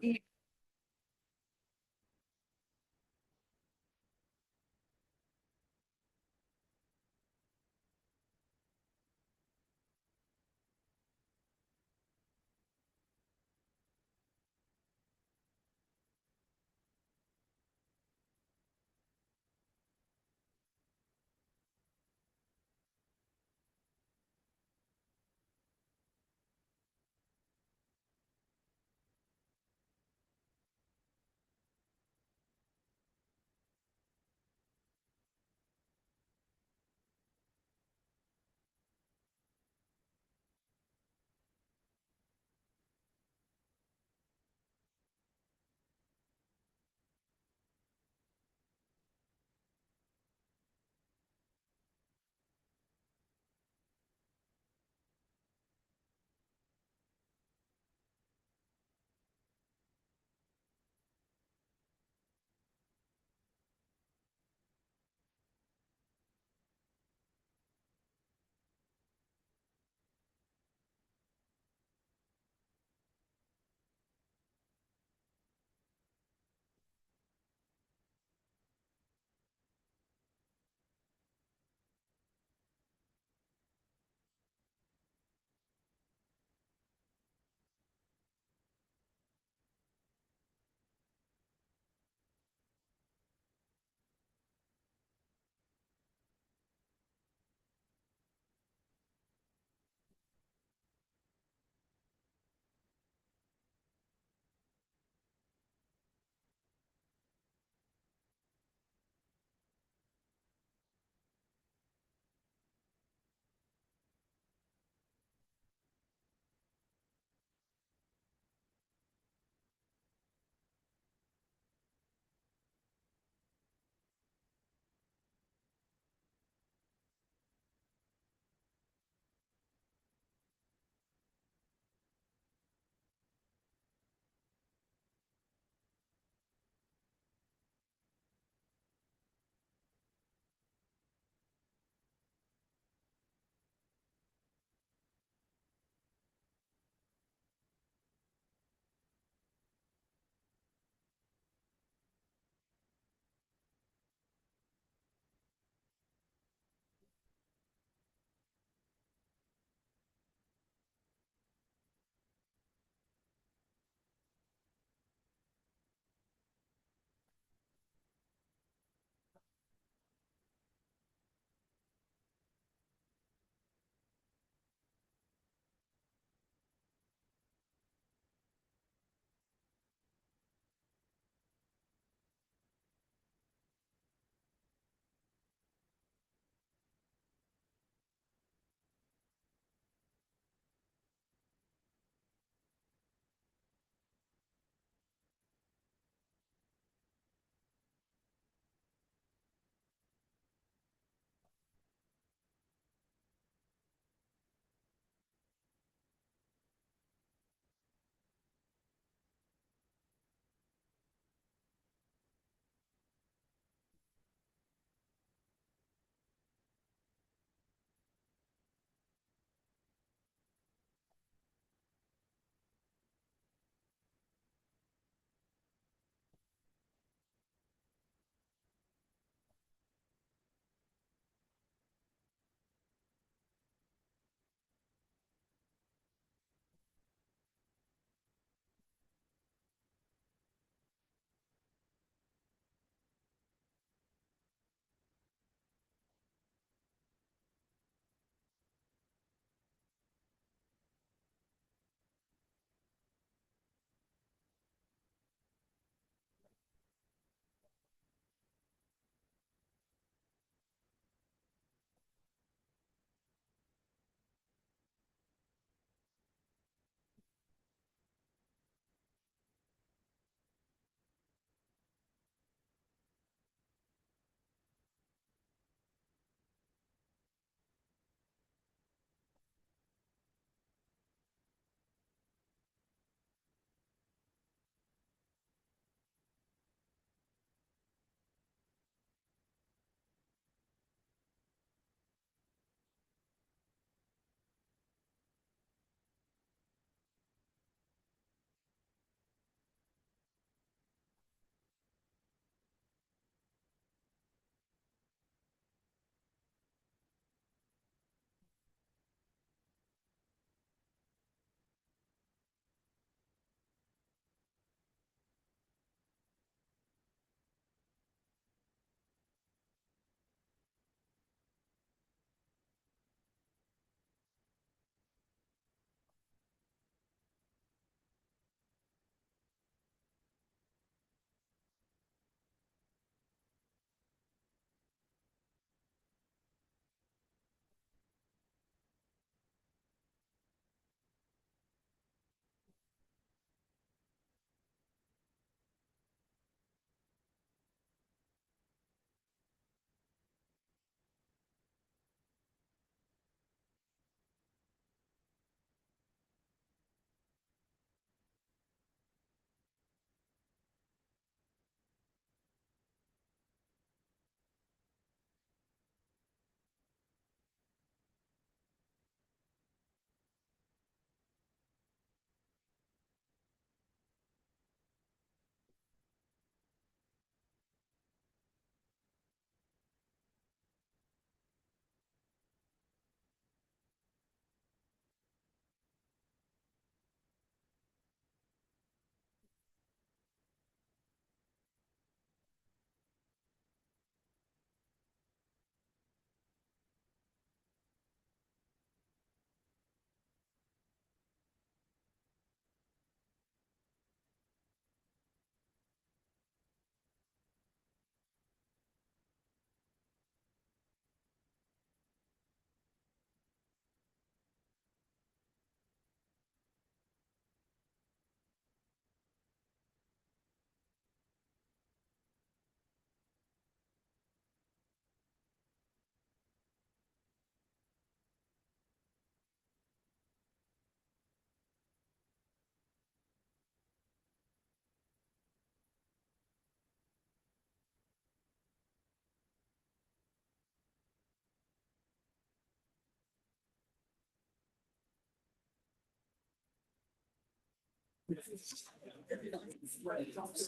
Y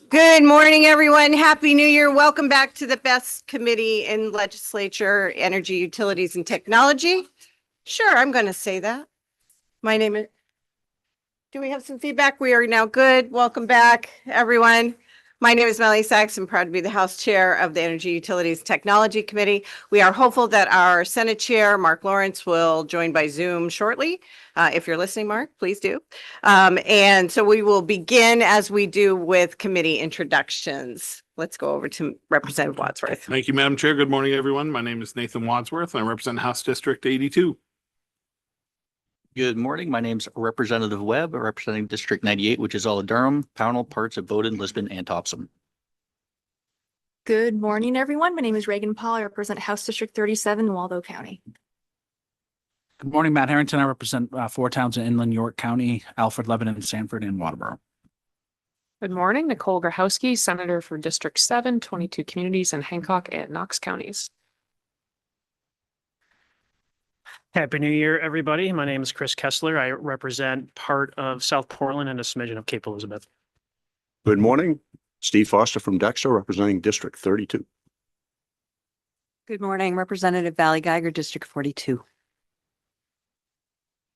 Good morning, everyone. Happy New Year. Welcome back to the best committee in legislature, energy, utilities, and technology. Sure, I'm going to say that. My name is... Do we have some feedback? We are now good. Welcome back, everyone. My name is Melanie Sachs. I'm proud to be the House Chair of the Energy, Utilities, Technology Committee. We are hopeful that our Senate Chair, Mark Lawrence, will join by Zoom shortly. If you're listening, Mark, please do. And so we will begin as we do with committee introductions. Let's go over to Representative Wadsworth. Thank you, Madam Chair. Good morning, everyone. My name is Nathan Wadsworth, and I represent House District 82. Good morning. My name is Representative Webb, representing District 98, which is all of Durham, Pownell, parts of Bowdoin, Lisbon, and Topsom. Good morning, everyone. My name is Reagan Paul. I represent House District 37, Waldo County. Good morning, Matt Harrington. I represent four towns in inland York County: Alfred, Lebanon, Sanford, and Waterboro. Good morning, Nicole Grahowski, Senator for District 7, 22 communities in Hancock and Knox counties. Happy New Year, everybody. My name is Chris Kessler. I represent part of South Portland and a smidgen of Cape Elizabeth. Good morning. Steve Foster from Dexter, representing District 32. Good morning, Representative Valley Geiger, District 42.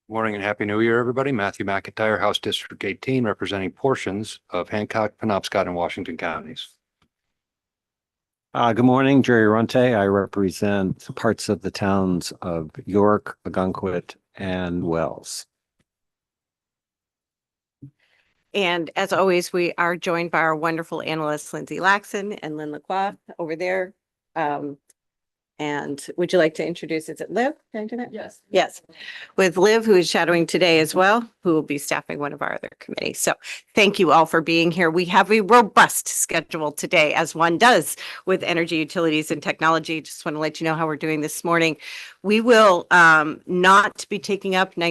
Morning and Happy New Year, everybody. Matthew McIntyre, House District 18, representing portions of Hancock, Penobscot, and Washington counties. Good morning, Jerry Runte. I represent parts of the towns of York, Ogunquit, and Wells. And as always, we are joined by our wonderful analysts, Lindsay Laxon and Lynn Lacroix over there. And would you like to introduce, is it Liv? Yes. Yes, with Liv, who is shadowing today as well, who will be staffing one of our other committees. So thank you all for being here. We have a robust schedule today, as one does with energy, utilities, and technology. Just want to let you know how we're doing this morning. We will not be taking up LD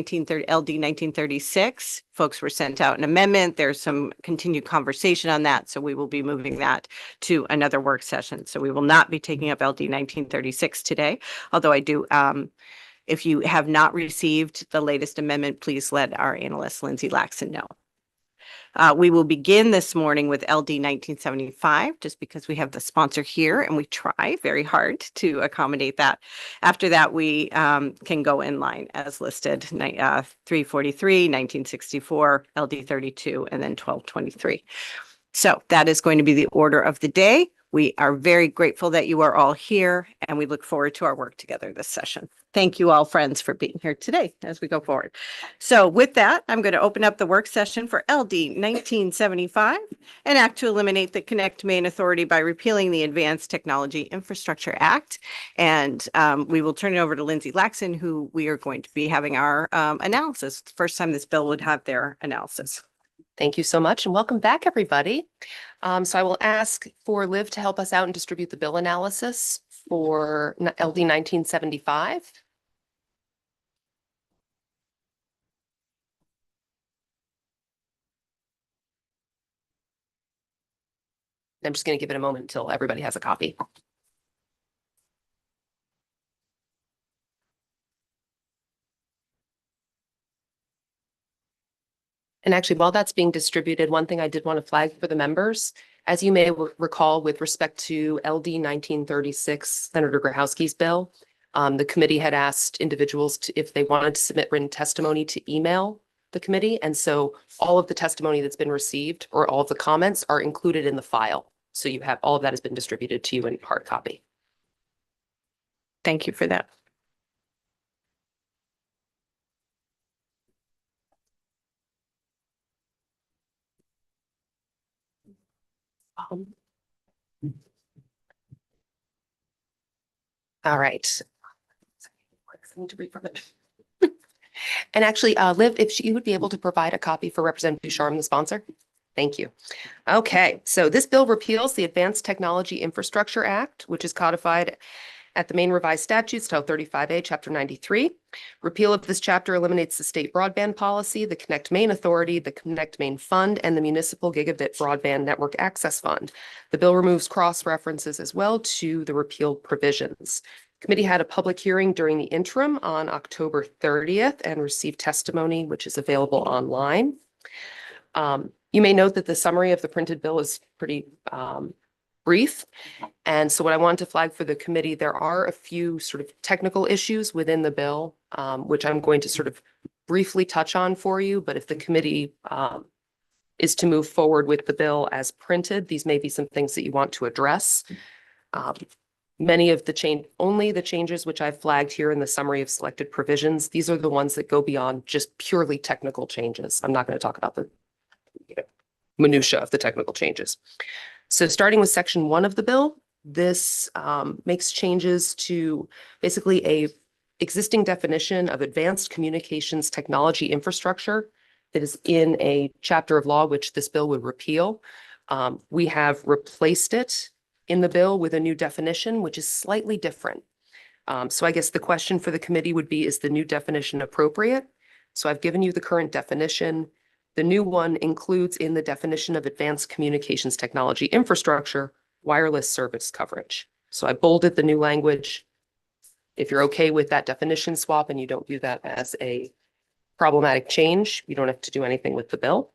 1936. Folks were sent out an amendment. There's some continued conversation on that. So we will be moving that to another work session. So we will not be taking up LD 1936 today. Although I do, if you have not received the latest amendment, please let our analyst, Lindsay Laxon, know. We will begin this morning with LD 1975, just because we have the sponsor here and we try very hard to accommodate that. After that, we can go in line as listed, 343, 1964, LD 32, and then 1223. So that is going to be the order of the day. We are very grateful that you are all here, and we look forward to our work together this session. Thank you all, friends, for being here today as we go forward. So with that, I'm going to open up the work session for LD 1975, an act to eliminate the Connect Maine Authority by repealing the Advanced Technology Infrastructure Act. And we will turn it over to Lindsay Laxon, who we are going to be having our analysis. First time this bill would have their analysis. Thank you so much and welcome back, everybody. So I will ask for Liv to help us out and distribute the bill analysis for LD 1975. I'm just going to give it a moment until everybody has a copy. And actually, while that's being distributed, one thing I did want to flag for the members, as you may recall, with respect to LD 1936, Senator Grahowski's bill, the committee had asked individuals if they wanted to submit written testimony to email the committee. And so all of the testimony that's been received or all of the comments are included in the file. So you have all of that has been distributed to you in hard copy. Thank you for that. All right. I need to read from it. And actually, Liv, if you would be able to provide a copy for Representative Ducharme, the sponsor. Thank you. Okay, so this bill repeals the Advanced Technology Infrastructure Act, which is codified at the Maine Revised Statutes, Title 35A, Chapter 93. Repeal of this chapter eliminates the state broadband policy, the Connect Maine Authority, the Connect Maine Fund, and the Municipal Gigabit Broadband Network Access Fund. The bill removes cross-references as well to the repealed provisions. Committee had a public hearing during the interim on October 30th and received testimony, which is available online. You may note that the summary of the printed bill is pretty brief. And so what I want to flag for the committee, there are a few sort of technical issues within the bill, which I'm going to sort of briefly touch on for you. But if the committee is to move forward with the bill as printed, these may be some things that you want to address. Many of only the changes which I've flagged here in the summary of selected provisions, these are the ones that go beyond just purely technical changes. I'm not going to talk about the minutia of the technical changes. So starting with section 1 of the bill, this makes changes to basically a existing definition of advanced communications technology infrastructure that is in a chapter of law which this bill would repeal. We have replaced it in the bill with a new definition, which is slightly different. So I guess the question for the committee would be, is the new definition appropriate? So I've given you the current definition. The new one includes in the definition of advanced communications technology infrastructure, wireless service coverage. So I bolded the new language. If you're okay with that definition swap and you don't view that as a problematic change, you don't have to do anything with the bill.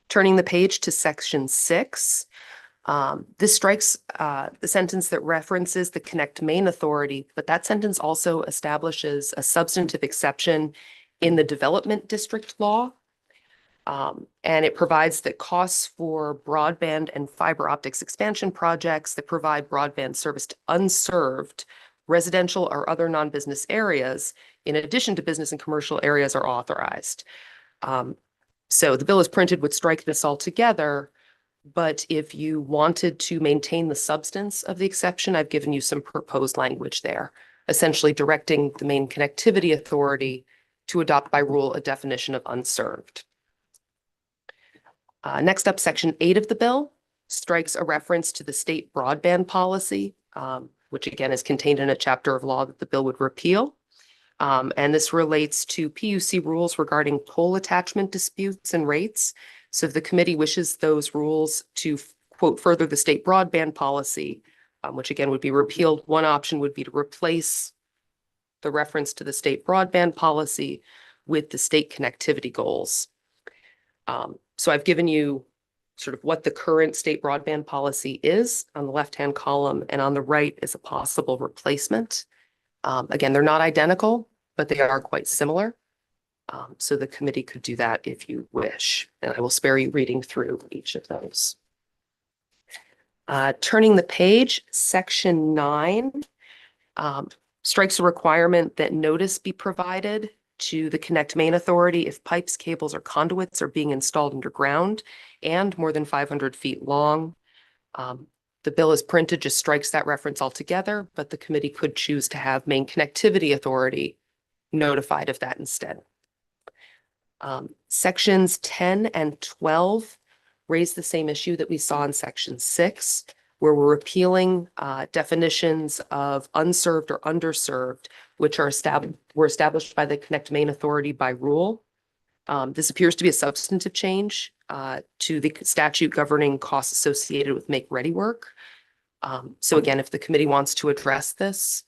Turning the page to section 6, this strikes the sentence that references the Connect Main Authority, but that sentence also establishes a substantive exception in the development district law. And it provides that costs for broadband and fiber optics expansion projects that provide broadband service to unserved residential or other non-business areas, in addition to business and commercial areas, are authorized. So the bill as printed would strike this altogether. But if you wanted to maintain the substance of the exception, I've given you some proposed language there, essentially directing the main connectivity authority to adopt by rule a definition of unserved. Next up, section 8 of the bill strikes a reference to the state broadband policy, which again is contained in a chapter of law that the bill would repeal. And this relates to PUC rules regarding pole attachment disputes and rates. So if the committee wishes those rules to, quote, further the state broadband policy, which again would be repealed, one option would be to replace the reference to the state broadband policy with the state connectivity goals. So I've given you sort of what the current state broadband policy is on the left-hand column, and on the right is a possible replacement. Again, they're not identical, but they are quite similar. So the committee could do that if you wish, and I will spare you reading through each of those. Turning the page, section 9 strikes a requirement that notice be provided to the Connect Main Authority if pipes, cables, or conduits are being installed underground and more than 500 feet long. The bill as printed just strikes that reference altogether, but the committee could choose to have Main Connectivity Authority notified of that instead. Sections 10 and 12 raise the same issue that we saw in section 6, where we're repealing definitions of unserved or underserved, which were established by the Connect Main Authority by rule. This appears to be a substantive change to the statute governing costs associated with make-ready work. So again, if the committee wants to address this,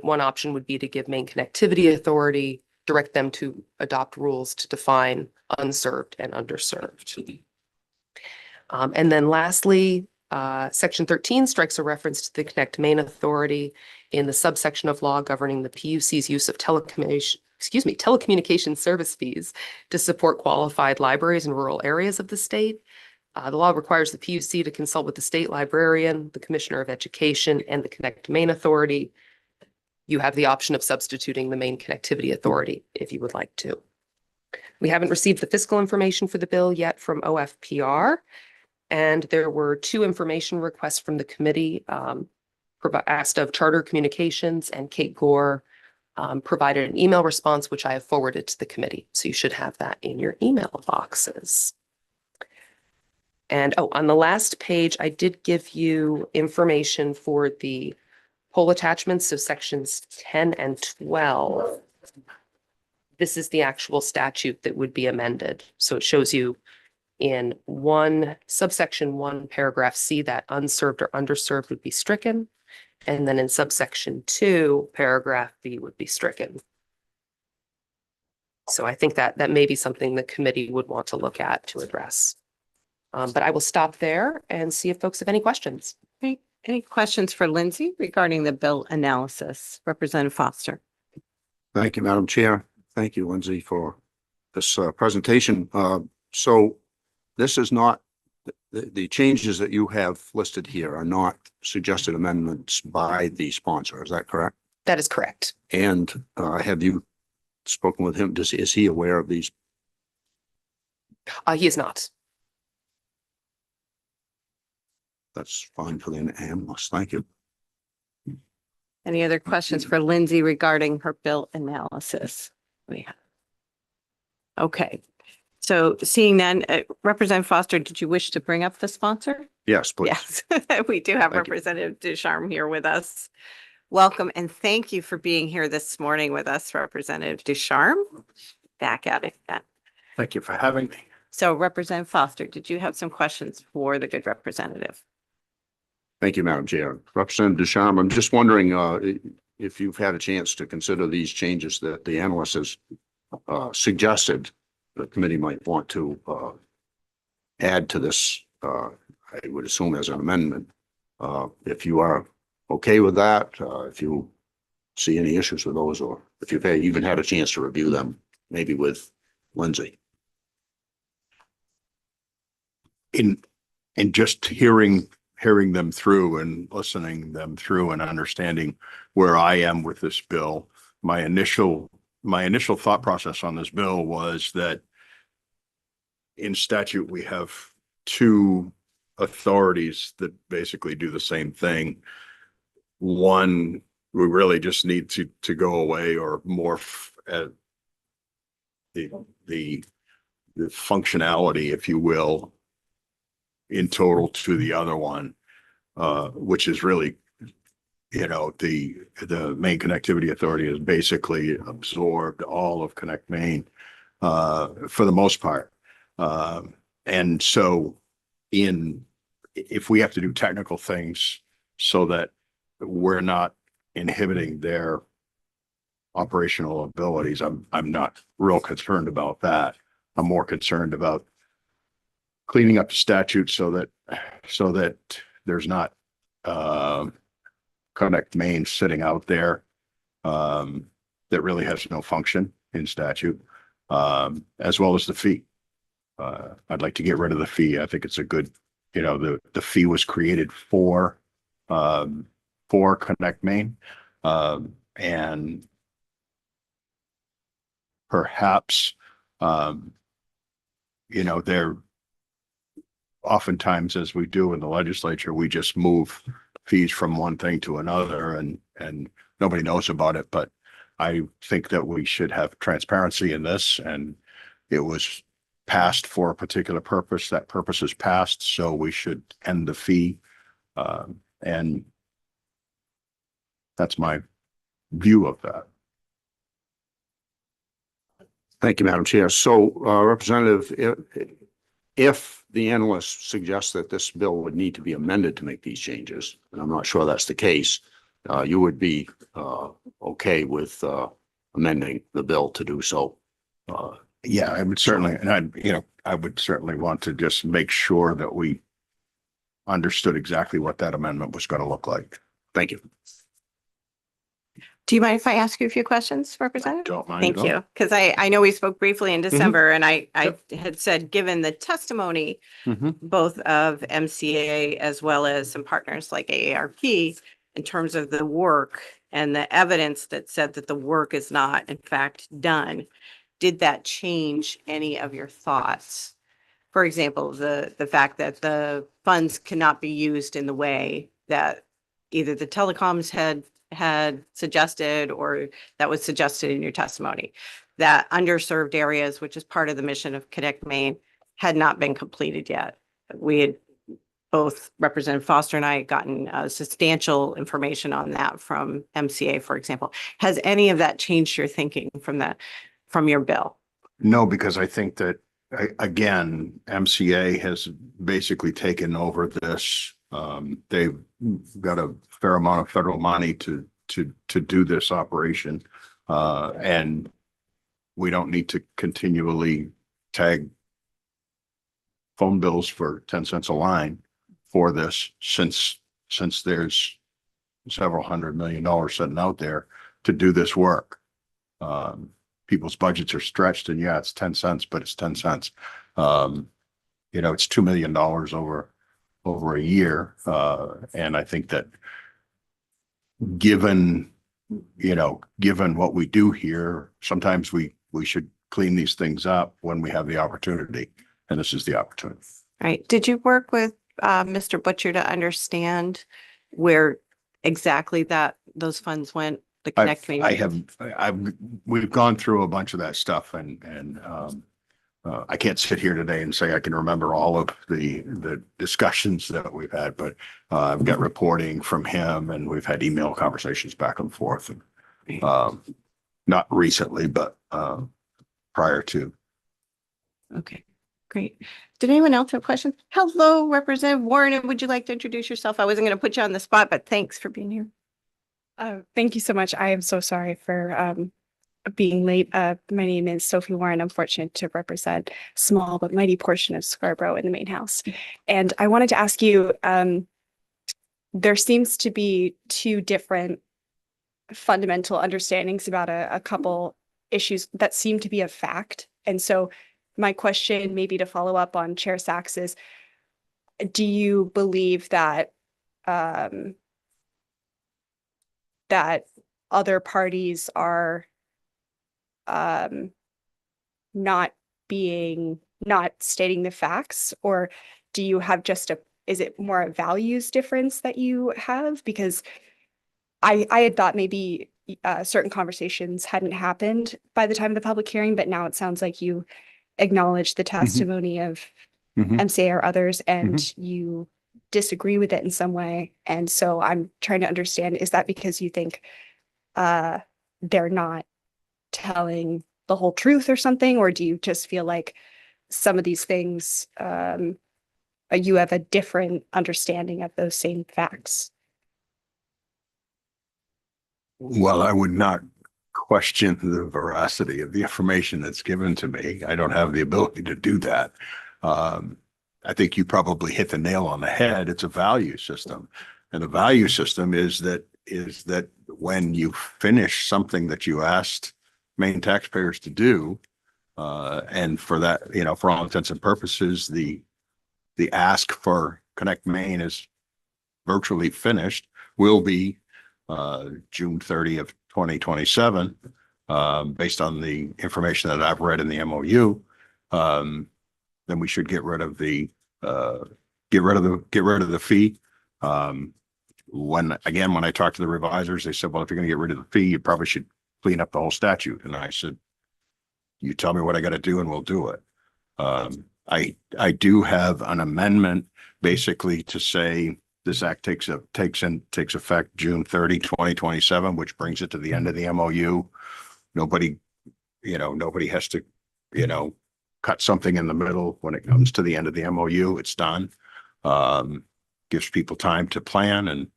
one option would be to give Main Connectivity Authority, direct them to adopt rules to define unserved and underserved. And then lastly, section 13 strikes a reference to the Connect Main Authority in the subsection of law governing the PUC's use of telecommunication service fees to support qualified libraries in rural areas of the state. The law requires the PUC to consult with the state librarian, the Commissioner of Education, and the Connect Main Authority. You have the option of substituting the Main Connectivity Authority if you would like to. We haven't received the fiscal information for the bill yet from OFPR, and there were 2 information requests from the committee asked of Charter Communications, and Kate Gore provided an email response, which I have forwarded to the committee. So you should have that in your email boxes. And on the last page, I did give you information for the pole attachments, so sections 10 and 12. This is the actual statute that would be amended. So it shows you in subsection 1, paragraph C, that unserved or underserved would be stricken. And then in subsection 2, paragraph B would be stricken. So I think that that may be something the committee would want to look at to address. But I will stop there and see if folks have any questions. Any questions for Lindsay regarding the bill analysis? Representative Foster. Thank you, Madam Chair. Thank you, Lindsay, for this presentation. So this is not, the changes that you have listed here are not suggested amendments by the sponsor. Is that correct? That is correct. And have you spoken with him? Is he aware of these? He is not. That's fine for the analyst. Thank you. Any other questions for Lindsay regarding her bill analysis? We have. Okay, so seeing none, Representative Foster, did you wish to bring up the sponsor? Yes, please. Yes, we do have Thank you. Representative Ducharme here with us. Welcome and thank you for being here this morning with us, Representative Ducharme. Back at it again. Thank you for having me. So Representative Foster, did you have some questions for the good representative? Thank you, Madam Chair. Representative Ducharme, I'm just wondering if you've had a chance to consider these changes that the analyst has suggested the committee might want to add to this, I would assume as an amendment. If you are okay with that, if you see any issues with those, or if you've even had a chance to review them, maybe with Lindsay. In just hearing them through and listening them through and understanding where I am with this bill, my initial thought process on this bill was that in statute, we have two authorities that basically do the same thing. One, we really just need to go away or morph the functionality, if you will, in total to the other one, which is really, the Maine Connectivity Authority has basically absorbed all of Connect Maine for the most part. And so if we have to do technical things so that we're not inhibiting their operational abilities, I'm not real concerned about that. I'm more concerned about cleaning up the statute so that there's not Connect Maine sitting out there that really has no function in statute, as well as the fee. I'd like to get rid of the fee. I think it's a good, the fee was created for Connect Maine, and perhaps they're oftentimes, as we do in the legislature, we just move fees from one thing to another and nobody knows about it. But I think that we should have transparency in this, and it was passed for a particular purpose. That purpose is passed, so we should end the fee. And that's my view of that. Thank you, Madam Chair. So, Representative, if the analyst suggests that this bill would need to be amended to make these changes, and I'm not sure that's the case, you would be okay with amending the bill to do so? Yeah, I would certainly, and I would certainly want to just make sure that we understood exactly what that amendment was going to look like. Thank you. Do you mind if I ask you a few questions, Representative? Don't mind. Thank you, because I know we spoke briefly in December and I had said, given the testimony, both of MCA as well as some partners like AARP, in terms of the work and the evidence that said that the work is not in fact done, did that change any of your thoughts? For example, the fact that the funds cannot be used in the way that either the telecoms had suggested or that was suggested in your testimony, that underserved areas, which is part of the mission of Connect Maine, had not been completed yet. We had both Representative Foster and I gotten substantial information on that from MCA, for example. Has any of that changed your thinking from your bill? No, because I think that, again, MCA has basically taken over this. They've got a fair amount of federal money to do this operation. And we don't need to continually tag phone bills for 10 cents a line for this, since there's several $100 million sitting out there to do this work. People's budgets are stretched, and yeah, it's 10 cents, but it's 10 cents. It's $2 million over a year. And I think that given what we do here, sometimes we should clean these things up when we have the opportunity. And this is the opportunity. Right. Did you work with Mr. Butcher to understand where exactly those funds went? The Connect Me? We've gone through a bunch of that stuff, and I can't sit here today and say I can remember all of the discussions that we've had, but I've got reporting from him, and we've had email conversations back and forth, and not recently, but prior to. Okay, great. Did anyone else have questions? Hello, Representative Warren. Would you like to introduce yourself? I wasn't going to put you on the spot, but thanks for being here. Thank you so much. I am so sorry for being late. My name is Sophie Warren. I'm fortunate to represent small but mighty portion of Scarborough in the main house. And I wanted to ask you, there seems to be two different fundamental understandings about a couple issues that seem to be a fact. And so my question, maybe to follow up on Chair Sachs, is, do you believe that that other parties are not stating the facts, or do you have is it more a values difference that you have? Because I had thought maybe certain conversations hadn't happened by the time of the public hearing, but now it sounds like you acknowledge the testimony of MCA or others, and you disagree with it in some way. And so I'm trying to understand, is that because you think they're not telling the whole truth or something, or do you just feel like some of these things you have a different understanding of those same facts? Well, I would not question the veracity of the information that's given to me. I don't have the ability to do that. I think you probably hit the nail on the head. It's a value system. And the value system is that when you finish something that you asked Maine taxpayers to do, and for that, for all intents and purposes, the ask for Connect Maine is virtually finished, will be June 30th, 2027, based on the information that I've read in the MOU. Then we should get rid of the fee. When I talked to the revisers, they said, well, if you're going to get rid of the fee, you probably should clean up the whole statute. And I said, you tell me what I got to do and we'll do it. I do have an amendment basically to say this act takes effect June 30, 2027, which brings it to the end of the MOU. Nobody has to, cut something in the middle when it comes to the end of the MOU. It's done. Gives people time to plan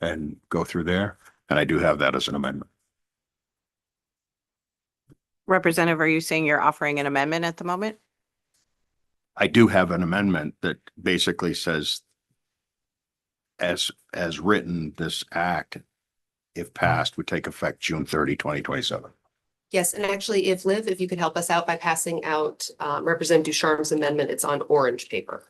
and go through there. And I do have that as an amendment. Representative, are you saying you're offering an amendment at the moment? I do have an amendment that basically says, as written, this act, if passed, would take effect June 30, 2027. Yes, and actually, if you could help us out by passing out Representative Ducharme's amendment, it's on orange paper.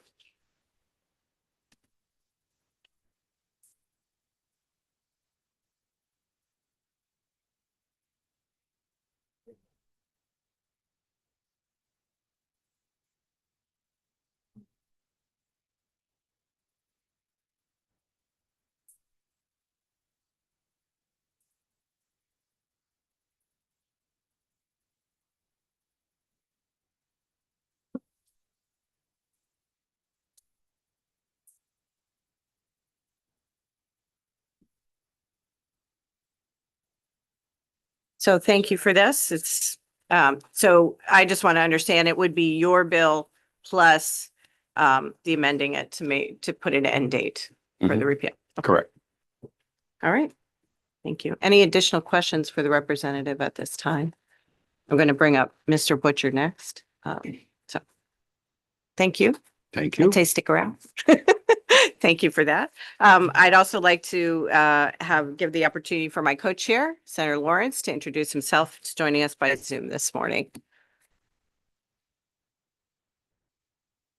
So thank you for this. It's, so I just want to understand, it would be your bill plus the amending it to put an end date for the repeal. Correct. All right. Thank you. Any additional questions for the representative at this time? I'm going to bring up Mr. Butcher next. So thank you. Thank I'd you. say stick around. Thank you for that. I'd also like to give the opportunity for my co-chair, Senator Lawrence, to introduce himself. He's joining us by Zoom this morning.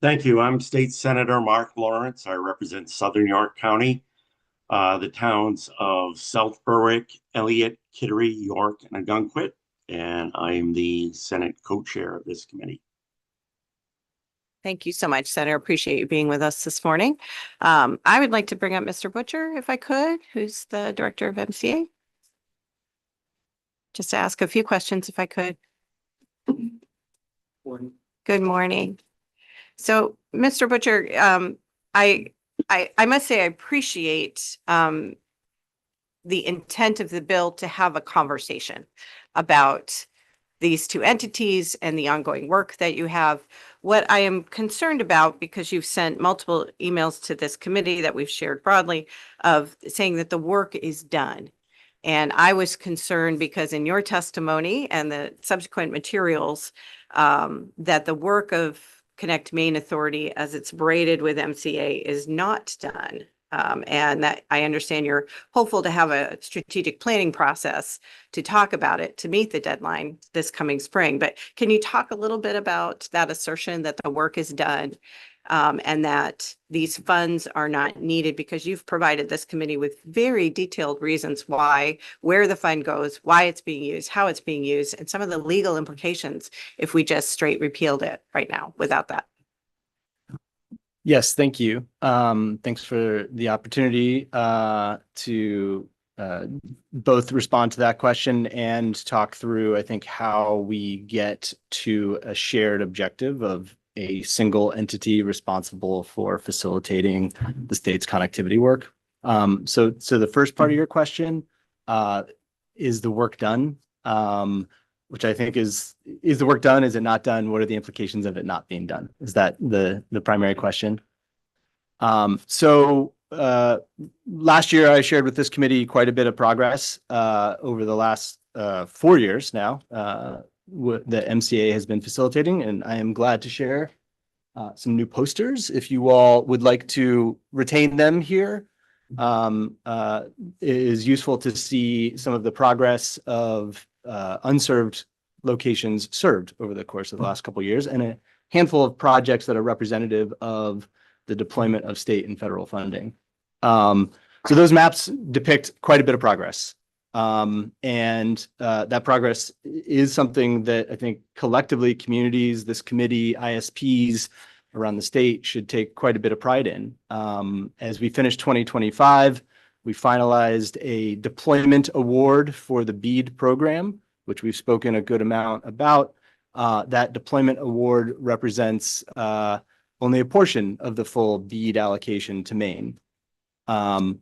Thank you. I'm State Senator Mark Lawrence. I represent Southern York County, the towns of South Berwick, Elliott, Kittery, York, and Ogunquit, and I am the Senate co-chair of this committee. Thank you so much, Senator. Appreciate you being with us this morning. I would like to bring up Mr. Butcher, if I could, who's the Director of MCA. Just to ask a few questions, if I could. Good morning. So, Mr. Butcher, I must say I appreciate the intent of the bill to have a conversation about these two entities and the ongoing work that you have. What I am concerned about, because you've sent multiple emails to this committee that we've shared broadly, of saying that the work is done. And I was concerned because in your testimony and the subsequent materials, that the work of Connect Maine Authority as it's braided with MCA is not done. And that I understand you're hopeful to have a strategic planning process to talk about it, to meet the deadline this coming spring. But can you talk a little bit about that assertion that the work is done, and that these funds are not needed, because you've provided this committee with very detailed reasons why, where the fund goes, why it's being used, how it's being used, and some of the legal implications if we just straight repealed it right now without that. Yes, thank you. Thanks for the opportunity to both respond to that question and talk through, I think, how we get to a shared objective of a single entity responsible for facilitating the state's connectivity work. So the first part of your question, is the work done? Which I think is the work done? Is it not done? What are the implications of it not being done? Is that the primary question? Last year I shared with this committee quite a bit of progress over the last 4 years now that MCA has been facilitating, and I am glad to share some new posters if you all would like to retain them here. It is useful to see some of the progress of unserved locations served over the course of the last couple of years, and a handful of projects that are representative of the deployment of state and federal funding. So those maps depict quite a bit of progress. That progress is something that I think collectively communities, this committee, ISPs around the state should take quite a bit of pride in. As we finish 2025, we finalized a deployment award for the BEAD program, which we've spoken a good amount about. That deployment award represents only a portion of the full BEAD allocation to Maine. While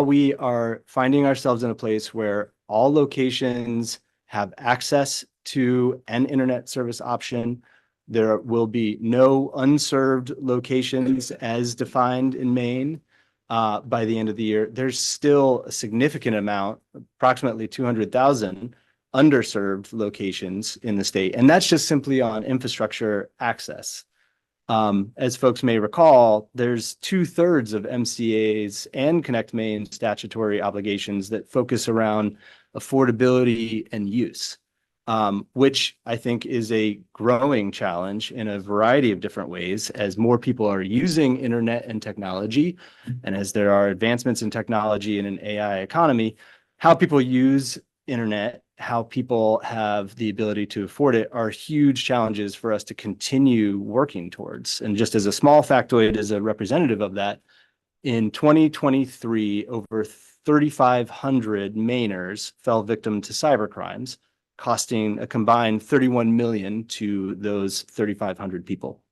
we are finding ourselves in a place where all locations have access to an internet service option, there will be no unserved locations as defined in Maine by the end of the year. There's still a significant amount, approximately 200,000 underserved locations in the state. And that's just simply on infrastructure access. As folks may recall, there's 2/3 of MCA's and Connect Maine statutory obligations that focus around affordability and use, which I think is a growing challenge in a variety of different ways as more people are using internet and technology, and as there are advancements in technology and an AI economy. How people use internet, how people have the ability to afford it, are huge challenges for us to continue working towards. And just as a small factoid, as a representative of that, in 2023, over 3,500 Mainers fell victim to cyber crimes, costing a combined $31 million to those 3,500 people.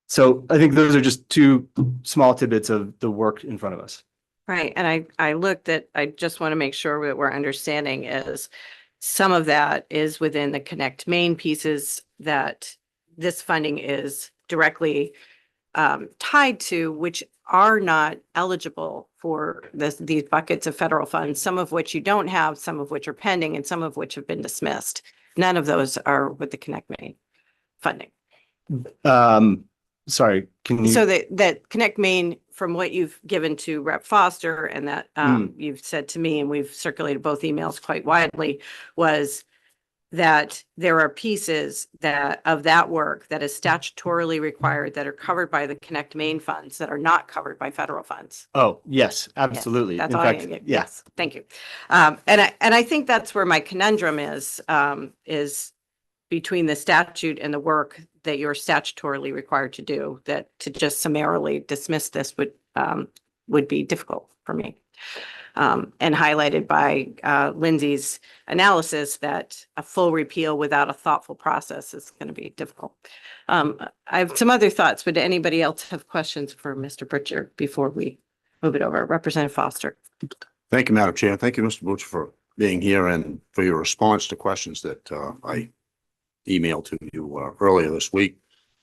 So I think those are just two small tidbits of the work in front of us. Right. And I looked at, I just want to make sure that we're understanding is some of that is within the Connect Maine pieces that this funding is directly tied to, which are not eligible for these buckets of federal funds, some of which you don't have, some of which are pending, and some of which have been dismissed. None of those are with the Connect Main funding. Sorry, can you? So that Connect Main, from what you've given to Rep. Foster and that you've said to me, and we've circulated both emails quite widely, was that there are pieces of that work that is statutorily required that are covered by the Connect Main funds that are not covered by federal funds. Oh, yes, absolutely. That's In all I fact, can get. yeah. Yes, thank you. And I think that's where my conundrum is between the statute and the work that you're statutorily required to do, that to just summarily dismiss this would be difficult for me. And highlighted by Lindsay's analysis that a full repeal without a thoughtful process is going to be difficult. I have some other thoughts, but anybody else have questions for Mr. Butcher before we move it over? Representative Foster. Thank you, Madam Chair. Thank you, Mr. Butcher, for being here and for your response to questions that I emailed to you earlier this week.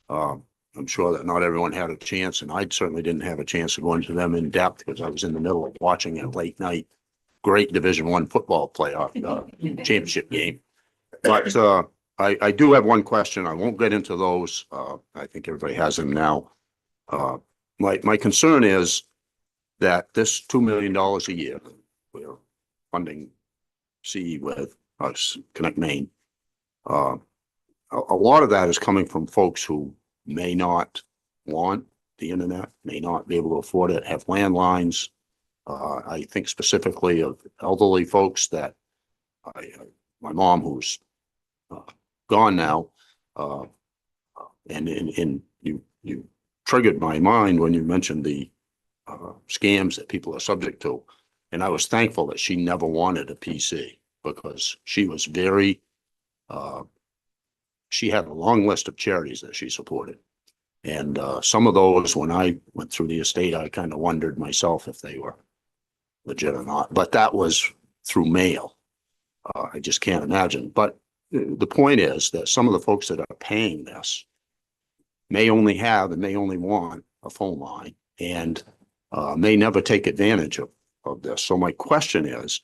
I'm sure that not everyone had a chance, and I certainly didn't have a chance to go into them in depth because I was in the middle of watching a late night great Division I football playoff championship game. But I do have one question. I won't get into those. I think everybody has them now. My concern is that this $2 million a year we're funding CE with us, Connect Main, a lot of that is coming from folks who may not want the internet, may not be able to afford it, have landlines. I think specifically of elderly folks that my mom, who's gone now, and you triggered my mind when you mentioned the scams that people are subject to. And I was thankful that she never wanted a PC because she was very, she had a long list of charities that she supported. And some of those, when I went through the estate, I kind of wondered myself if they were legit or not. But that was through mail. I just can't imagine. But the point is that some of the folks that are paying this may only have and may only want a phone line and may never take advantage of this. So my question is,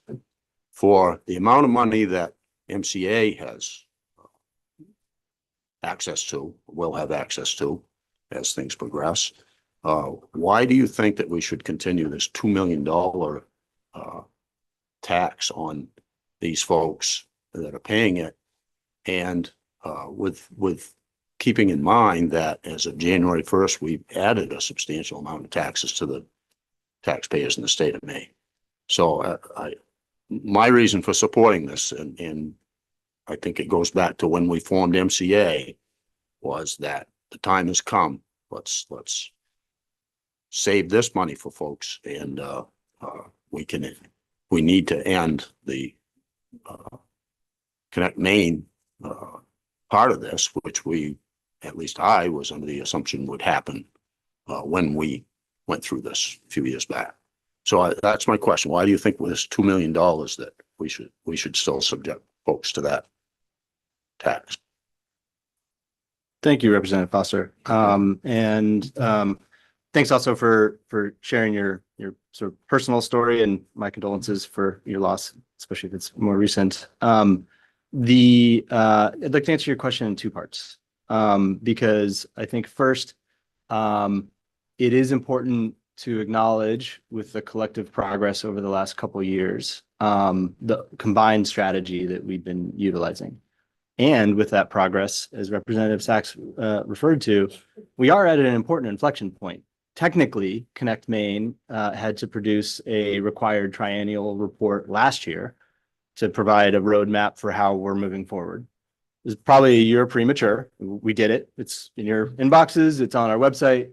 for the amount of money that MCA has access to, will have access to as things progress, why do you think that we should continue this $2 million tax on these folks that are paying it? And with keeping in mind that as of January 1st, we've added a substantial amount of taxes to the taxpayers in the state of Maine. So my reason for supporting this, and I think it goes back to when we formed MCA, was that the time has come. Let's save this money for folks, and we need to end the Connect Main part of this, which at least I was under the assumption would happen when we went through this a few years back. So that's my question. Why do you think with this $2 million that we should still subject folks to that tax? Thank you, Representative Foster. Thanks also for sharing your sort of personal story, and my condolences for your loss, especially if it's more recent. I'd like to answer your question in two parts, because I think first, it is important to acknowledge with the collective progress over the last couple of years, the combined strategy that we've been utilizing. And with that progress, as Representative Sachs referred to, we are at an important inflection point. Technically, Connect Main had to produce a required triennial report last year to provide a roadmap for how we're moving forward. It was probably a year premature. We did it. It's in your inboxes. It's on our website.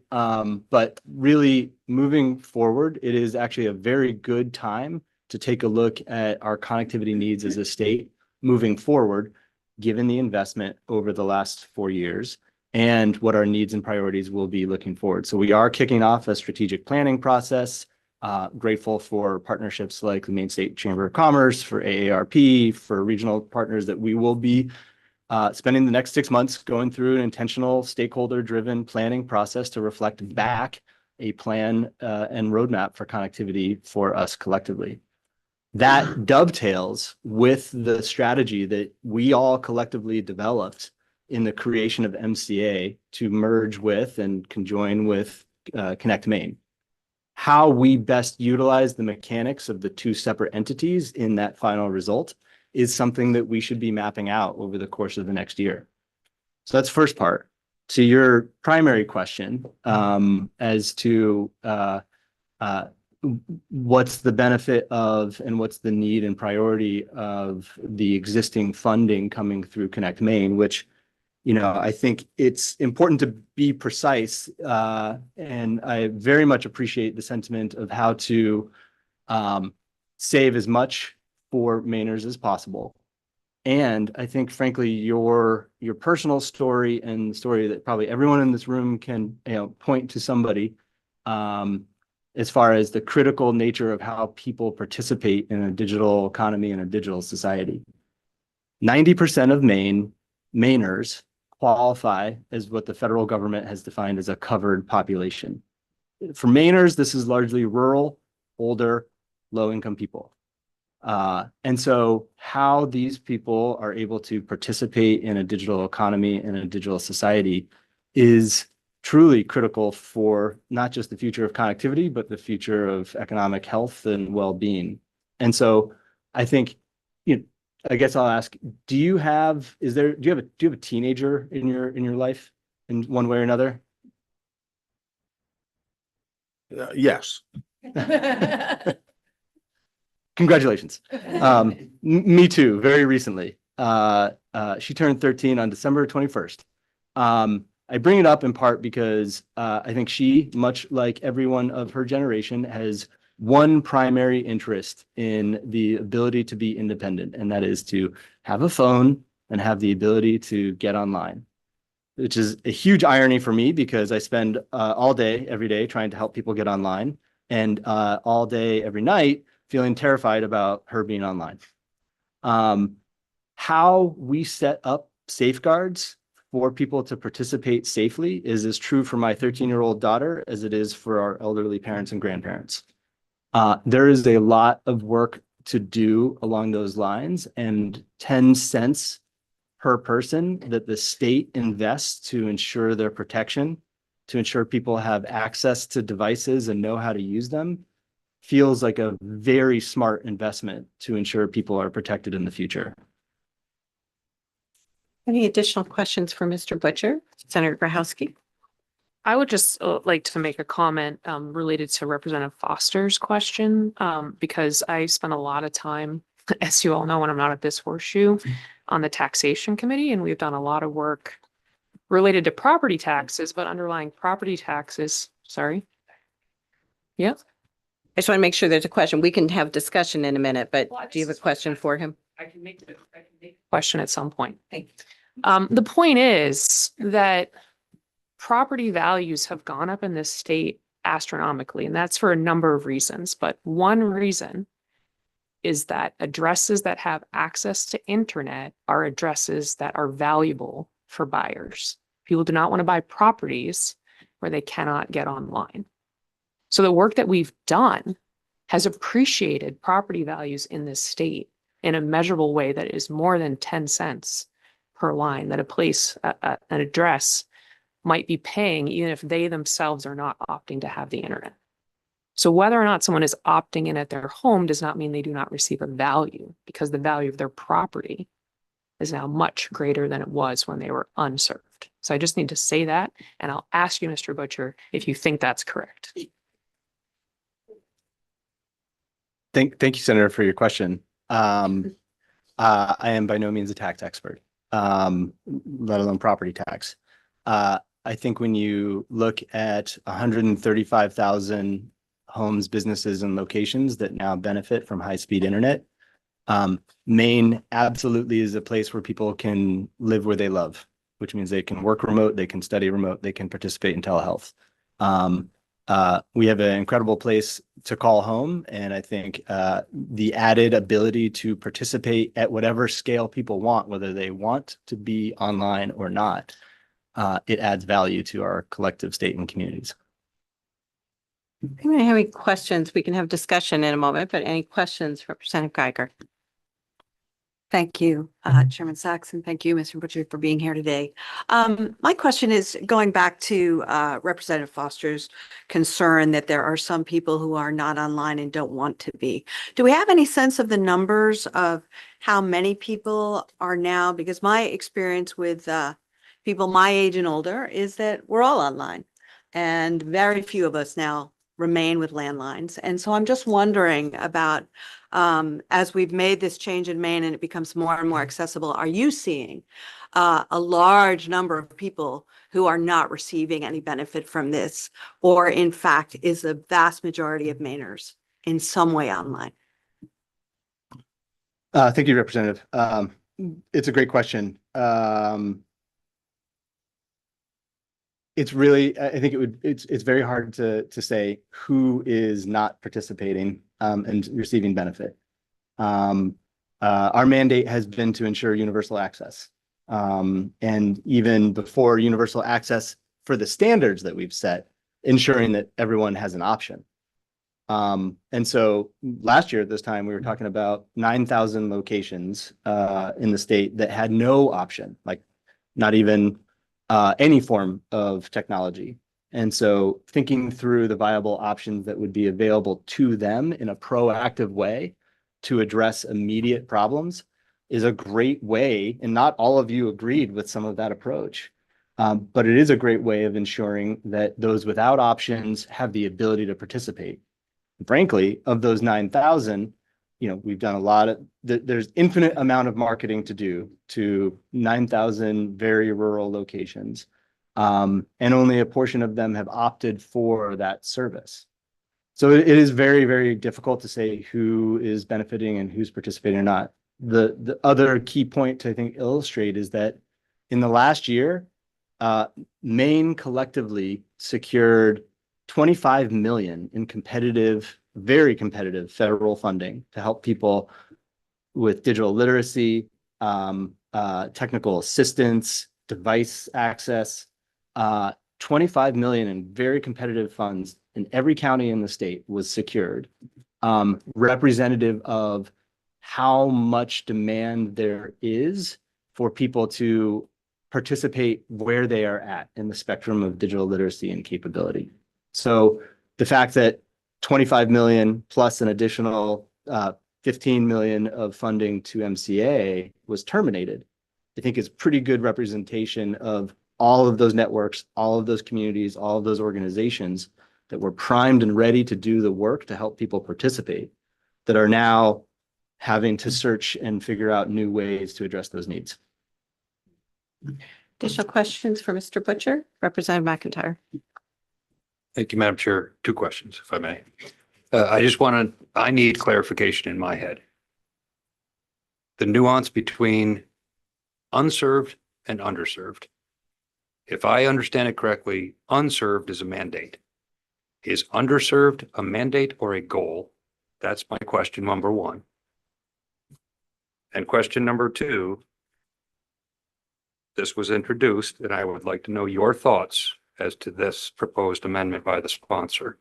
But really moving forward, it is actually a very good time to take a look at our connectivity needs as a state moving forward, given the investment over the last 4 years and what our needs and priorities will be looking forward. So we are kicking off a strategic planning process. Grateful for partnerships like the Maine State Chamber of Commerce, for AARP, for regional partners that we will be spending the next 6 months going through an intentional stakeholder-driven planning process to reflect back a plan and roadmap for connectivity for us collectively. That dovetails with the strategy that we all collectively developed in the creation of MCA to merge with and conjoin with Connect Maine. How we best utilize the mechanics of the two separate entities in that final result is something that we should be mapping out over the course of the next year. So that's the first part. To your primary question, as to what's the benefit of and what's the need and priority of the existing funding coming through Connect Maine, which, you know, I think it's important to be precise, and I very much appreciate the sentiment of how to save as much for Mainers as possible. And I think, frankly, your personal story and the story that probably everyone in this room can, you know, point to somebody as far as the critical nature of how people participate in a digital economy and a digital society. 90% of Mainers qualify as what the federal government has defined as a covered population. For Mainers, this is largely rural, older, low-income people. And so how these people are able to participate in a digital economy and a digital society is truly critical for not just the future of connectivity, but the future of economic health and well-being. And so I think, you know, I guess I'll ask, do you have a teenager in your life in one way or another? Yes. Congratulations. Me too, very recently. She turned 13 on December 21st. I bring it up in part because I think she, much like everyone of her generation, has one primary interest in the ability to be independent, and that is to have a phone and have the ability to get online, which is a huge irony for me because I spend all day, every day, trying to help people get online, and all day, every night, feeling terrified about her being online. How we set up safeguards for people to participate safely is as true for my 13-year-old daughter as it is for our elderly parents and grandparents. There is a lot of work to do along those lines, and 10 cents per person that the state invests to ensure their protection, to ensure people have access to devices and know how to use them, feels like a very smart investment to ensure people are protected in the future. Any additional questions for Mr. Butcher? Senator Grahowski? I would just like to make a comment related to Representative Foster's question, because I spent a lot of time, as you all know, when I'm not at this horseshoe, on the taxation committee, and we've done a lot of work related to property taxes, but underlying property taxes, sorry. Yeah. I just want to make sure there's a question. We can have discussion in a minute, but Well, do you have a question for him? I can make the question at some point. Thank you. The point is that property values have gone up in this state astronomically, and that's for a number of reasons. But one reason is that addresses that have access to internet are addresses that are valuable for buyers. People do not want to buy properties where they cannot get online. So the work that we've done has appreciated property values in this state in a measurable way that is more than 10 cents per line that a place, an address might be paying even if they themselves are not opting to have the internet. So whether or not someone is opting in at their home does not mean they do not receive a value, because the value of their property is now much greater than it was when they were unserved. So I just need to say that, and I'll ask you, Mr. Butcher, if you think that's correct. Thank you, Senator, for your question. I am by no means a tax expert, let alone property tax. I think when you look at 135,000 homes, businesses, and locations that now benefit from high-speed internet, Maine absolutely is a place where people can live where they love, which means they can work remote, they can study remote, they can participate in telehealth. We have an incredible place to call home, and I think the added ability to participate at whatever scale people want, whether they want to be online or not, it adds value to our collective state and communities. Anybody have any questions? We can have discussion in a moment, but any questions, Representative Geiger? Thank you, Chairman Sachs, and thank you, Mr. Butcher, for being here today. My question is going back to Representative Foster's concern that there are some people who are not online and don't want to be. Do we have any sense of the numbers of how many people are now? Because my experience with people my age and older is that we're all online, and very few of us now remain with landlines. And so I'm just wondering about, as we've made this change in Maine and it becomes more and more accessible, are you seeing a large number of people who are not receiving any benefit from this? Or in fact, is the vast majority of Mainers in some way online? Thank you, Representative. It's a great question. It's really, I think it's very hard to say who is not participating and receiving benefit. Our mandate has been to ensure universal access. And even before universal access for the standards that we've set, ensuring that everyone has an option. And so last year at this time, we were talking about 9,000 locations in the state that had no option, like not even any form of technology. And so thinking through the viable options that would be available to them in a proactive way to address immediate problems is a great way, and not all of you agreed with some of that approach, but it is a great way of ensuring that those without options have the ability to participate. Frankly, of those 9,000, we've done a lot of, there's infinite amount of marketing to do to 9,000 very rural locations. And only a portion of them have opted for that service. So it is very, very difficult to say who is benefiting and who's participating or not. The other key point to, I think, illustrate is that in the last year, Maine collectively secured 25 million in very competitive federal funding to help people with digital literacy, technical assistance, device access, 25 million in very competitive funds in every county in the state was secured, representative of how much demand there is for people to participate where they are at in the spectrum of digital literacy and capability. So the fact that 25 million plus an additional 15 million of funding to MCA was terminated, I think is pretty good representation of all of those networks, all of those communities, all of those organizations that were primed and ready to do the work to help people participate, that are now having to search and figure out new ways to address those needs. Additional questions for Mr. Butcher? Representative McIntyre. Thank you, Madam Chair. 2 questions, if I may. I need clarification in my head. The nuance between unserved and underserved. If I understand it correctly, unserved is a mandate. Is underserved a mandate or a goal? That's my question number 1. And question number 2, this was introduced, and I would like to know your thoughts as to this proposed amendment by the sponsor,